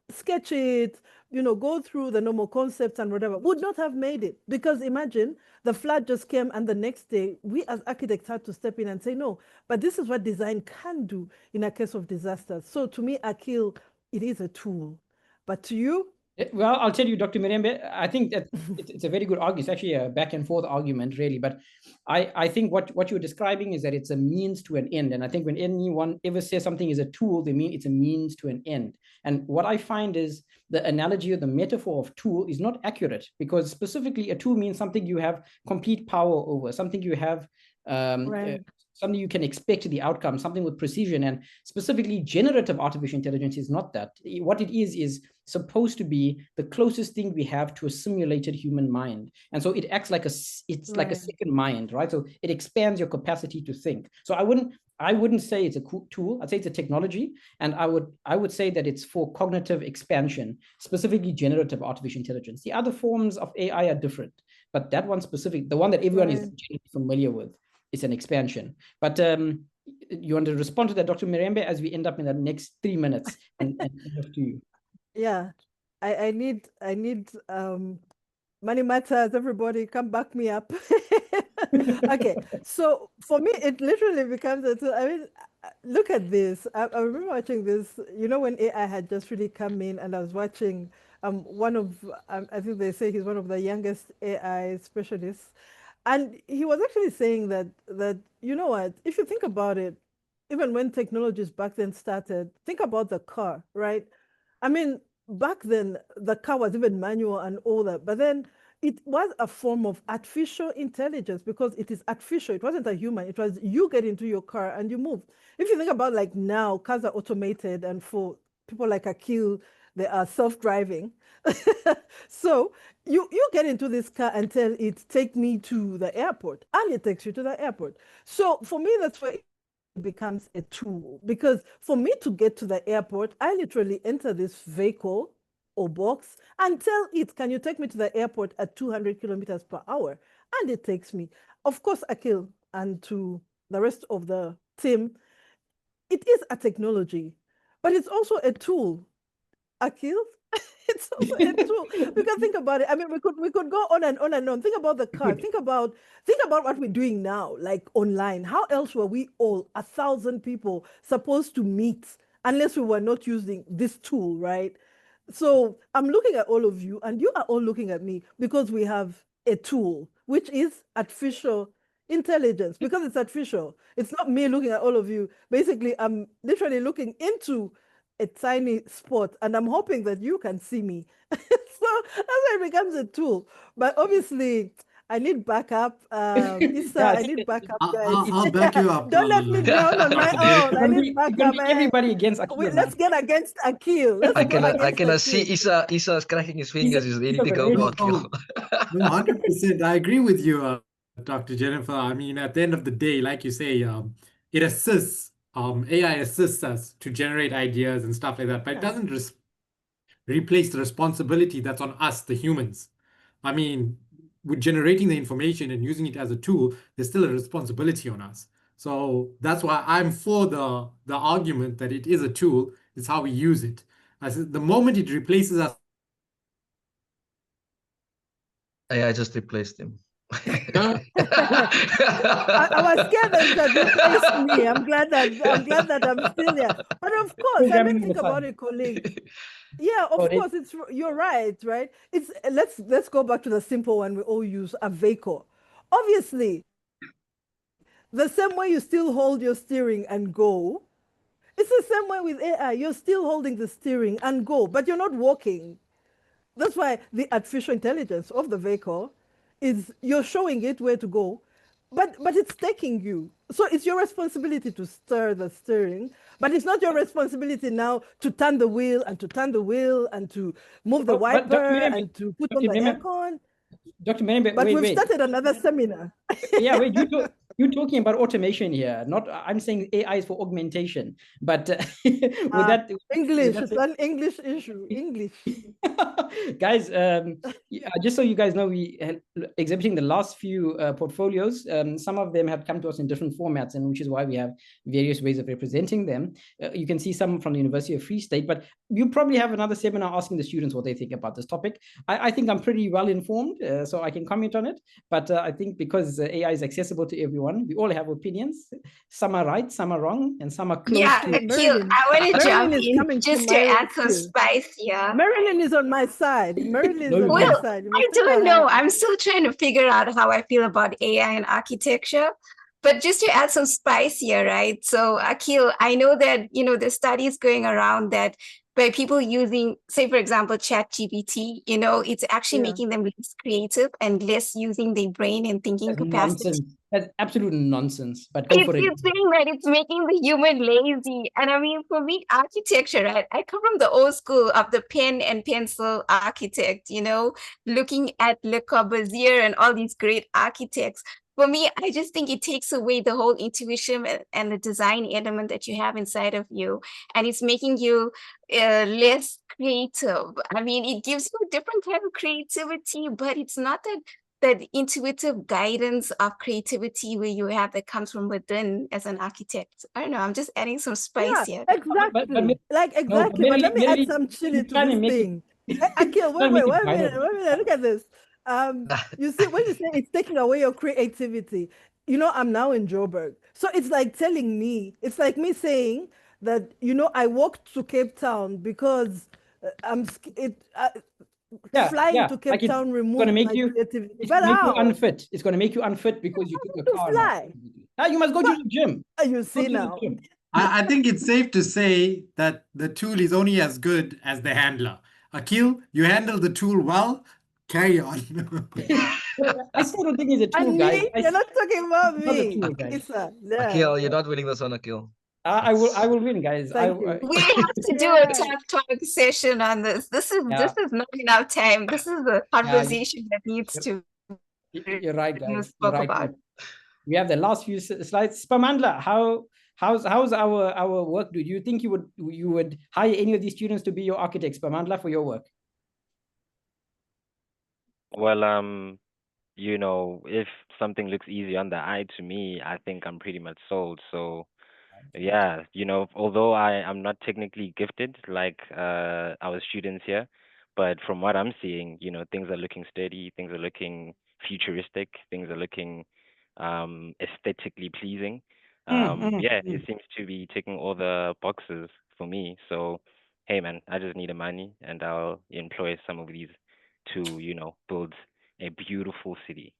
sketch it, go through the normal concepts and whatever, would not have made it. Because imagine the flood just came and the next day, we as architects had to step in and say, no, but this is what design can do in a case of disaster. So to me, Akil, it is a tool. But to you, well, I'll tell you, Dr. Mirembe, I think that it's a very good argument. It's actually a back and forth argument, really. But I think what you're describing is that it's a means to an end. And I think when anyone ever says something is a tool, they mean it's a means to an end. And what I find is the analogy or the metaphor of tool is not accurate, because specifically a tool means something you have complete power over, something you have something you can expect the outcome, something with precision. And specifically generative artificial intelligence is not that. What it is supposed to be the closest thing we have to a simulated human mind. And so it acts like like a second mind, right? So it expands your capacity to think. So I wouldn't say it's a tool. I'd say it's a technology. And I would say that it's for cognitive expansion, specifically generative artificial intelligence. The other forms of AI are different, but that one specific, the one that everyone is generally familiar with, is an expansion. But you want to respond to that, Dr. Mirembe, as we end up in the next 3 minutes and to you. Yeah, I need money matters. Everybody come back me up. Okay, so for me, it literally becomes a tool. I mean, look at this. I remember watching this, you know, when AI had just really come in, and I was watching one of, I think they say he's one of the youngest AI specialists. And he was actually saying that, you know what, if you think about it, even when technologies back then started, think about the car, right? I mean, back then, the car was even manual and all that, but then it was a form of artificial intelligence because it is artificial. It wasn't a human. It was you get into your car and you move. If you think about like now, cars are automated, and for people like Akil, they are self-driving. So you get into this car and tell it, take me to the airport, and it takes you to the airport. So for me, that's where it becomes a tool, because for me to get to the airport, I literally enter this vehicle or box and tell it, can you take me to the airport at 200 kilometers per hour? And it takes me. Of course, Akil, and to the rest of the team, it is a technology, but it's also a tool. Akil, it's also a tool. We can think about it. I mean, we could go on and on and on. Think about the car. Think about what we're doing now, like online. How else were we all 1,000 people supposed to meet unless we were not using this tool, right? So I'm looking at all of you, and you are all looking at me because we have a tool, which is artificial intelligence, because it's artificial. It's not me looking at all of you. Basically, I'm literally looking into a tiny spot, and I'm hoping that you can see me. So that's why it becomes a tool. But obviously, I need backup. Issa, I need backup, guys. I'll back you up. Don't let me drown on my own. I need backup. Everybody against Akil. Let's get against Akil. I can see Issa is cracking his fingers. He's ready to go for Akil. No, 100%. I agree with you, Dr. Jennifer. I mean, at the end of the day, like you say, it assists. AI assists us to generate ideas and stuff like that, but it doesn't replace the responsibility that's on us, the humans. I mean, with generating the information and using it as a tool, there's still a responsibility on us. So that's why I'm for the argument that it is a tool. It's how we use it. I said the moment it replaces us, AI just replaced him. I was scared that you replaced me. I'm glad that I'm still here. But of course, I mean, think about it, colleague. Yeah, of course, you're right, right? It's let's go back to the simple one we all use, a vehicle. Obviously, the same way you still hold your steering and go, it's the same way with AI. You're still holding the steering and go, but you're not walking. That's why the artificial intelligence of the vehicle is you're showing it where to go, but it's taking you. So it's your responsibility to stir the steering, but it's not your responsibility now to turn the wheel and to move the wiper and to put on the aircon. Dr. Menebe, but we've started another seminar. Yeah, wait, you're talking about automation here. Not, I'm saying AI is for augmentation. But with that English, it's an English issue. English. Guys, just so you guys know, we exhibiting the last few portfolios. Some of them have come to us in different formats, and which is why we have various ways of representing them. You can see some from the University of Free State, but you probably have another seminar asking the students what they think about this topic. I think I'm pretty well informed, so I can comment on it. But I think because AI is accessible to everyone, we all have opinions. Some are right, some are wrong, and some are close to... Akil, I want to jump in just to add some spice here. Marilyn is on my side. Marilyn is on my side. I don't know. I'm still trying to figure out how I feel about AI and architecture. But just to add some spice here, right? So Akil, I know that, there's studies going around that by people using, say, for example, ChatGPT, it's actually making them less creative and less using their brain and thinking capacity. Nonsense. That's absolute nonsense. But go for it. It's saying that it's making the human lazy. And I mean, for me, architecture, right? I come from the old school of the pen and pencil architect, looking at Le Corbusier and all these great architects. For me, I just think it takes away the whole intuition and the design element that you have inside of you. And it's making you less creative. I mean, it gives you a different kind of creativity, but it's not that intuitive guidance of creativity where you have that comes from within as an architect. I don't know. I'm just adding some spice here. Exactly. But let me add some chili to this thing. Akil, wait a minute. Look at this. You see, when you say it's taking away your creativity, you know, I'm now in Joburg. So it's like telling me, it's like me saying that, you know, I walked to Cape Town because flying to Cape like it's Town going to removed make my you, creativity. it's But going to make you how? unfit. It's going to make you unfit because you took a To car. now. fly. Now you must go to the gym. You see Go to the now. gym. I think it's safe to say that the tool is only as good as the handler. Akil, you handle the tool well. Carry on. I still don't think he's a tool, And guys. me? You're not talking about Not a me. tool, guys. Isa, Akil, yeah. you're not winning this one, Akil. I will win, guys. Thank you. We have to do a talk session on this. This is not enough time. This is a conversation that needs to You're right, guys. spoke You're right. about. We have the last few slides. Spamandla, how's our work? Do you think you would hire any of these students to be your architects, Spamandla, for your work? Well, you know, if something looks easy on the eye to me, I think I'm pretty much sold. So yeah, you know, although I'm not technically gifted like our students here, but from what I'm seeing, you know, things are looking steady, things are looking futuristic, things are looking aesthetically pleasing. Yeah, it seems to be ticking all the boxes for me. So hey man, I just need the money and I'll employ some of these to, you know, build a beautiful city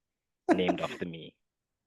named after me.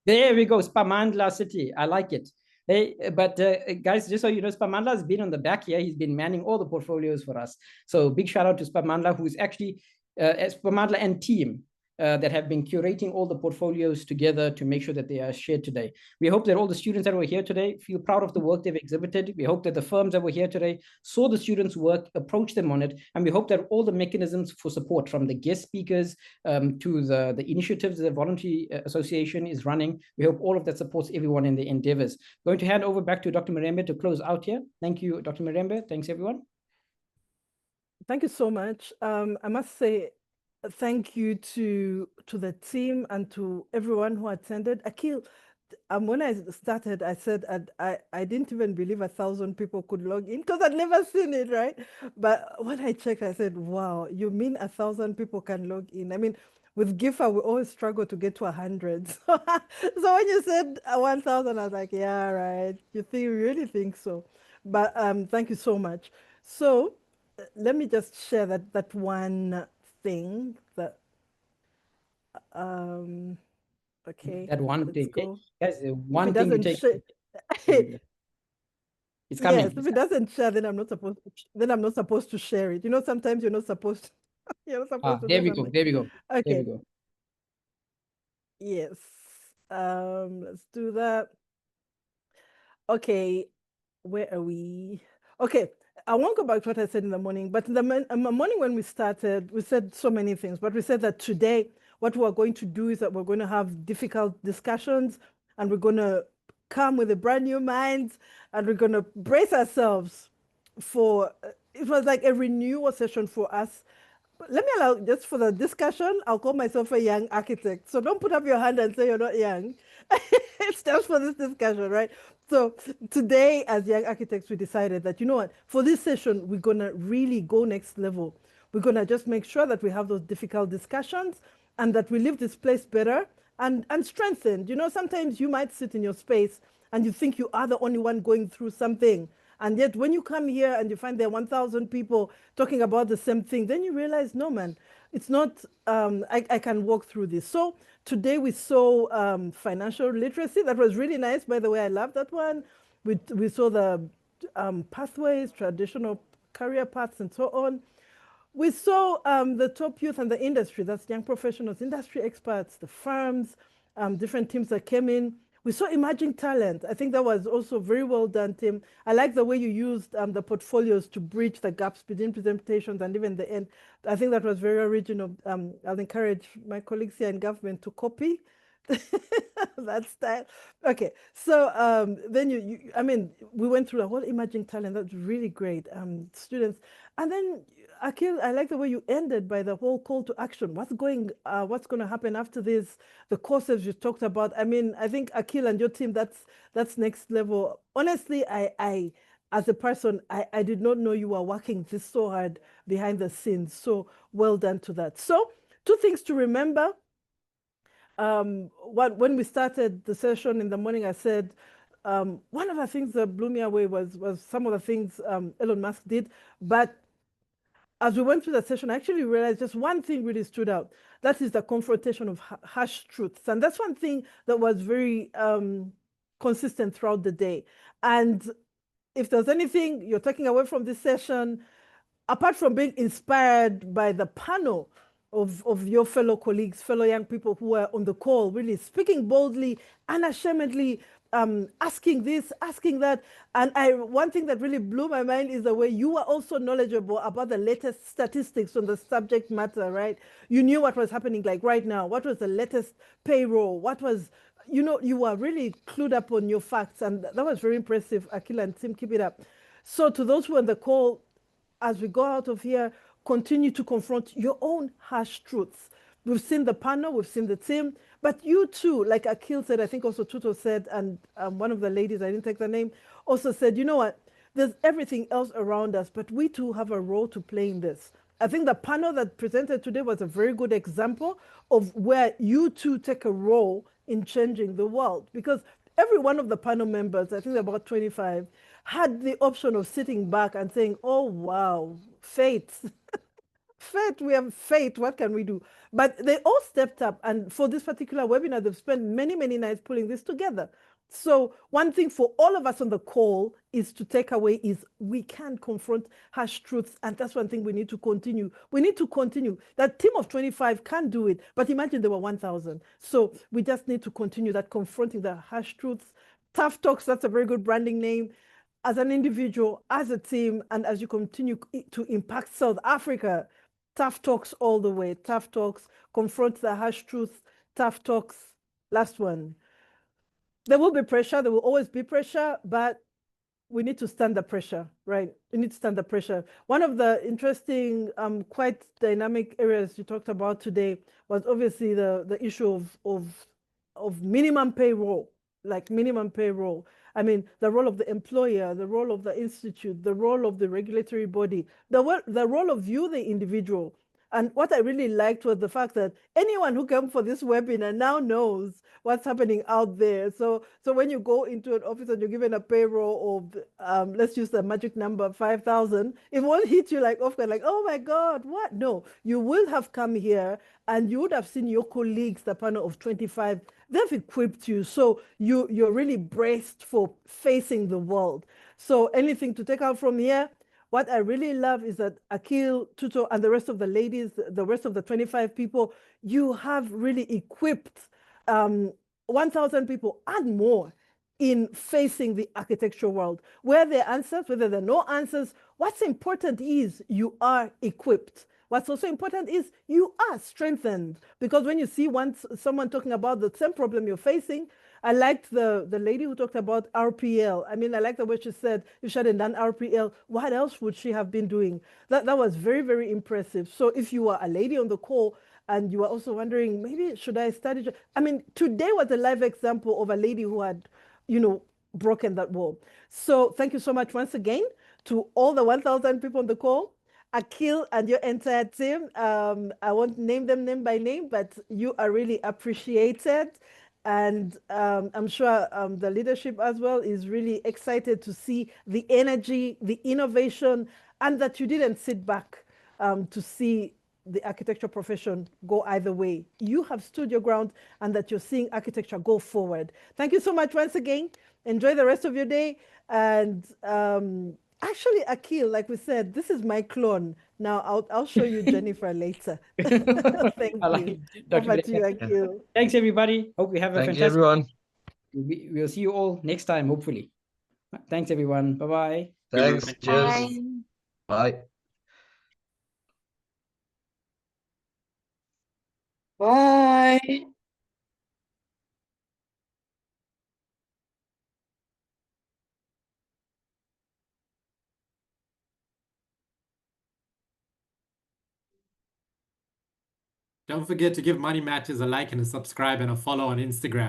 There we go, Spamandla City. I like it. Hey, but guys, just so you know, Spamandla has been on the back here. He's been manning all the portfolios for us. So big shout out to Spamandla, who is actually Spamandla and team that have been curating all the portfolios together to make sure that they are shared today. We hope that all the students that were here today feel proud of the work they've exhibited. We hope that the firms that were here today saw the students' work, approached them on it, and we hope that all the mechanisms for support, from the guest speakers to the initiatives the Voluntary Association is running, we hope all of that supports everyone in their endeavors. Going to hand over back to Dr. Mirembe to close out here. Thank you, Dr. Mirembe. Thanks, everyone. Thank you so much. I must say thank you to the team and to everyone who attended. Akil, when I started, I said I didn't even believe 1,000 people could log in because I'd never seen it, right? But when I checked, I said, wow, you mean 1,000 people can log in? I mean, with GIFA, we always struggle to get to 100. So when you said 1,000, I was like, yeah, right. You really think so? But thank you so much. So let me just share that one thing that okay. That one let's thing. go. Guys, one If it thing you doesn't take. It's coming. Yes, if it doesn't share, then I'm not supposed to share it. You know, sometimes you're not supposed to, There we go. There we go. Okay. There we go. Yes. Let's do that. Okay, where are we? Okay, I won't go back to what I said in the morning, but in the morning when we started, we said so many things, but we said that today, what we're going to do is that we're going to have difficult discussions and we're going to come with a brand new mind and we're going to brace ourselves for, it was like a renewal session for us. But let me allow, just for the discussion, I'll call myself a young architect. So don't put up your hand and say you're not young. It's just for this discussion, right? So today, as young architects, we decided that, you know what, for this session, we're going to really go next level. We're going to just make sure that we have those difficult discussions and that we leave this place better and strengthened. You know, sometimes you might sit in your space and you think you are the only one going through something. And yet when you come here and you find there are 1,000 people talking about the same thing, then you realize, no, man, it's not, I can walk through this. So today we saw financial literacy. That was really nice. By the way, I love that one. We saw the pathways, traditional career paths, and so on. We saw the top youth and the industry, that's young professionals, industry experts, the firms, different teams that came in. We saw emerging talent. I think that was also very well done, Tim. I like the way you used the portfolios to bridge the gaps between presentations and even the end. I think that was very original. I'll encourage my colleagues here in government to copy that style. Okay, so then I mean, we went through the whole emerging talent. That's really great, students. And then Akil, I like the way you ended by the whole call to action. What's going to happen after this? The courses you talked about. I mean, I think Akil and your team, that's next level. Honestly, I as a person, I did not know you were working this so hard behind the scenes. So well done to that. So 2 things to remember. when we started the session in the morning, I said, one of the things that blew me away was some of the things Elon Musk did. But as we went through the session, I actually realized just one thing really stood out. That is the confrontation of harsh truths. And that's one thing that was very consistent throughout the day. And if there's anything you're taking away from this session, apart from being inspired by the panel of your fellow colleagues, fellow young people who were on the call, really speaking boldly, unashamedly, asking this, asking that. And one thing that really blew my mind is the way you were also knowledgeable about the latest statistics on the subject matter, right? You knew what was happening like right now. What was the latest payroll? What was, you were really clued up on your facts. And that was very impressive, Akil and Tim, keep it up. So to those who are on the call, as we go out of here, continue to confront your own harsh truths. We've seen the panel, we've seen the team, but you too, like Akil said, I think also Tuto said, and one of the ladies, I didn't take the name, also said, you know what, there's everything else around us, but we too have a role to play in this. I think the panel that presented today was a very good example of where you too take a role in changing the world, because every one of the panel members, I think about 25, had the option of sitting back and saying, oh, wow, fate. Fate, we have fate, what can we do? But they all stepped up, and for this particular webinar, they've spent many, many nights pulling this together. So one thing for all of us on the call is to take away is we can confront harsh truths, and that's one thing we need to continue. We need to continue. That team of 25 can do it, but imagine there were 1,000. So we just need to continue that, confronting the harsh truths. Tough Talks, that's a very good branding name. As an individual, as a team, and as you continue to impact South Africa, Tough Talks all the way. Tough Talks, confront the harsh truth. Tough Talks, last one. There will be pressure. There will always be pressure, but we need to stand the pressure, right? We need to stand the pressure. One of the interesting, quite dynamic areas you talked about today was obviously the issue of minimum payroll, like minimum payroll. I mean, the role of the employer, the role of the institute, the role of the regulatory body, the role of you, the individual. And what I really liked was the fact that anyone who came for this webinar now knows what's happening out there. So when you go into an office and you're given a payroll of, let's use the magic number, 5,000, it won't hit you like off guard, like, oh my God, what? No, you will have come here and you would have seen your colleagues, the panel of 25, they've equipped you. So you're really braced for facing the world. So anything to take out from here? What I really love is that Akil, Tuto, and the rest of the ladies, the rest of the 25 people, you have really equipped 1,000 people and more in facing the architectural world. Where there are answers, whether there are no answers, what's important is you are equipped. What's also important is you are strengthened. Because when you see someone talking about the same problem you're facing, I liked the lady who talked about RPL. I mean, I like the way she said, if she hadn't done RPL, what else would she have been doing? That was very, very impressive. So if you are a lady on the call and you are also wondering, maybe should I study? I mean, today was a live example of a lady who had, broken that wall. So thank you so much once again to all the 1,000 people on the call. Akil and your entire team. I won't name them name by name, but you are really appreciated. And I'm sure the leadership as well is really excited to see the energy, the innovation, and that you didn't sit back to see the architecture profession go either way. You have stood your ground and that you're seeing architecture go forward. Thank you so much once again. Enjoy the rest of your day. And actually, Akil, like we said, this is my clone. Now I'll show you Jennifer later. Thank you. Over to you, Akil. Thanks, everybody. Hope we have a fantastic. Thank you, everyone. We'll see you all next time, hopefully. Thanks, everyone. Bye-bye. Thanks. Cheers. Bye. Bye. Don't forget to give Money Matters a like and a subscribe and a follow on Instagram.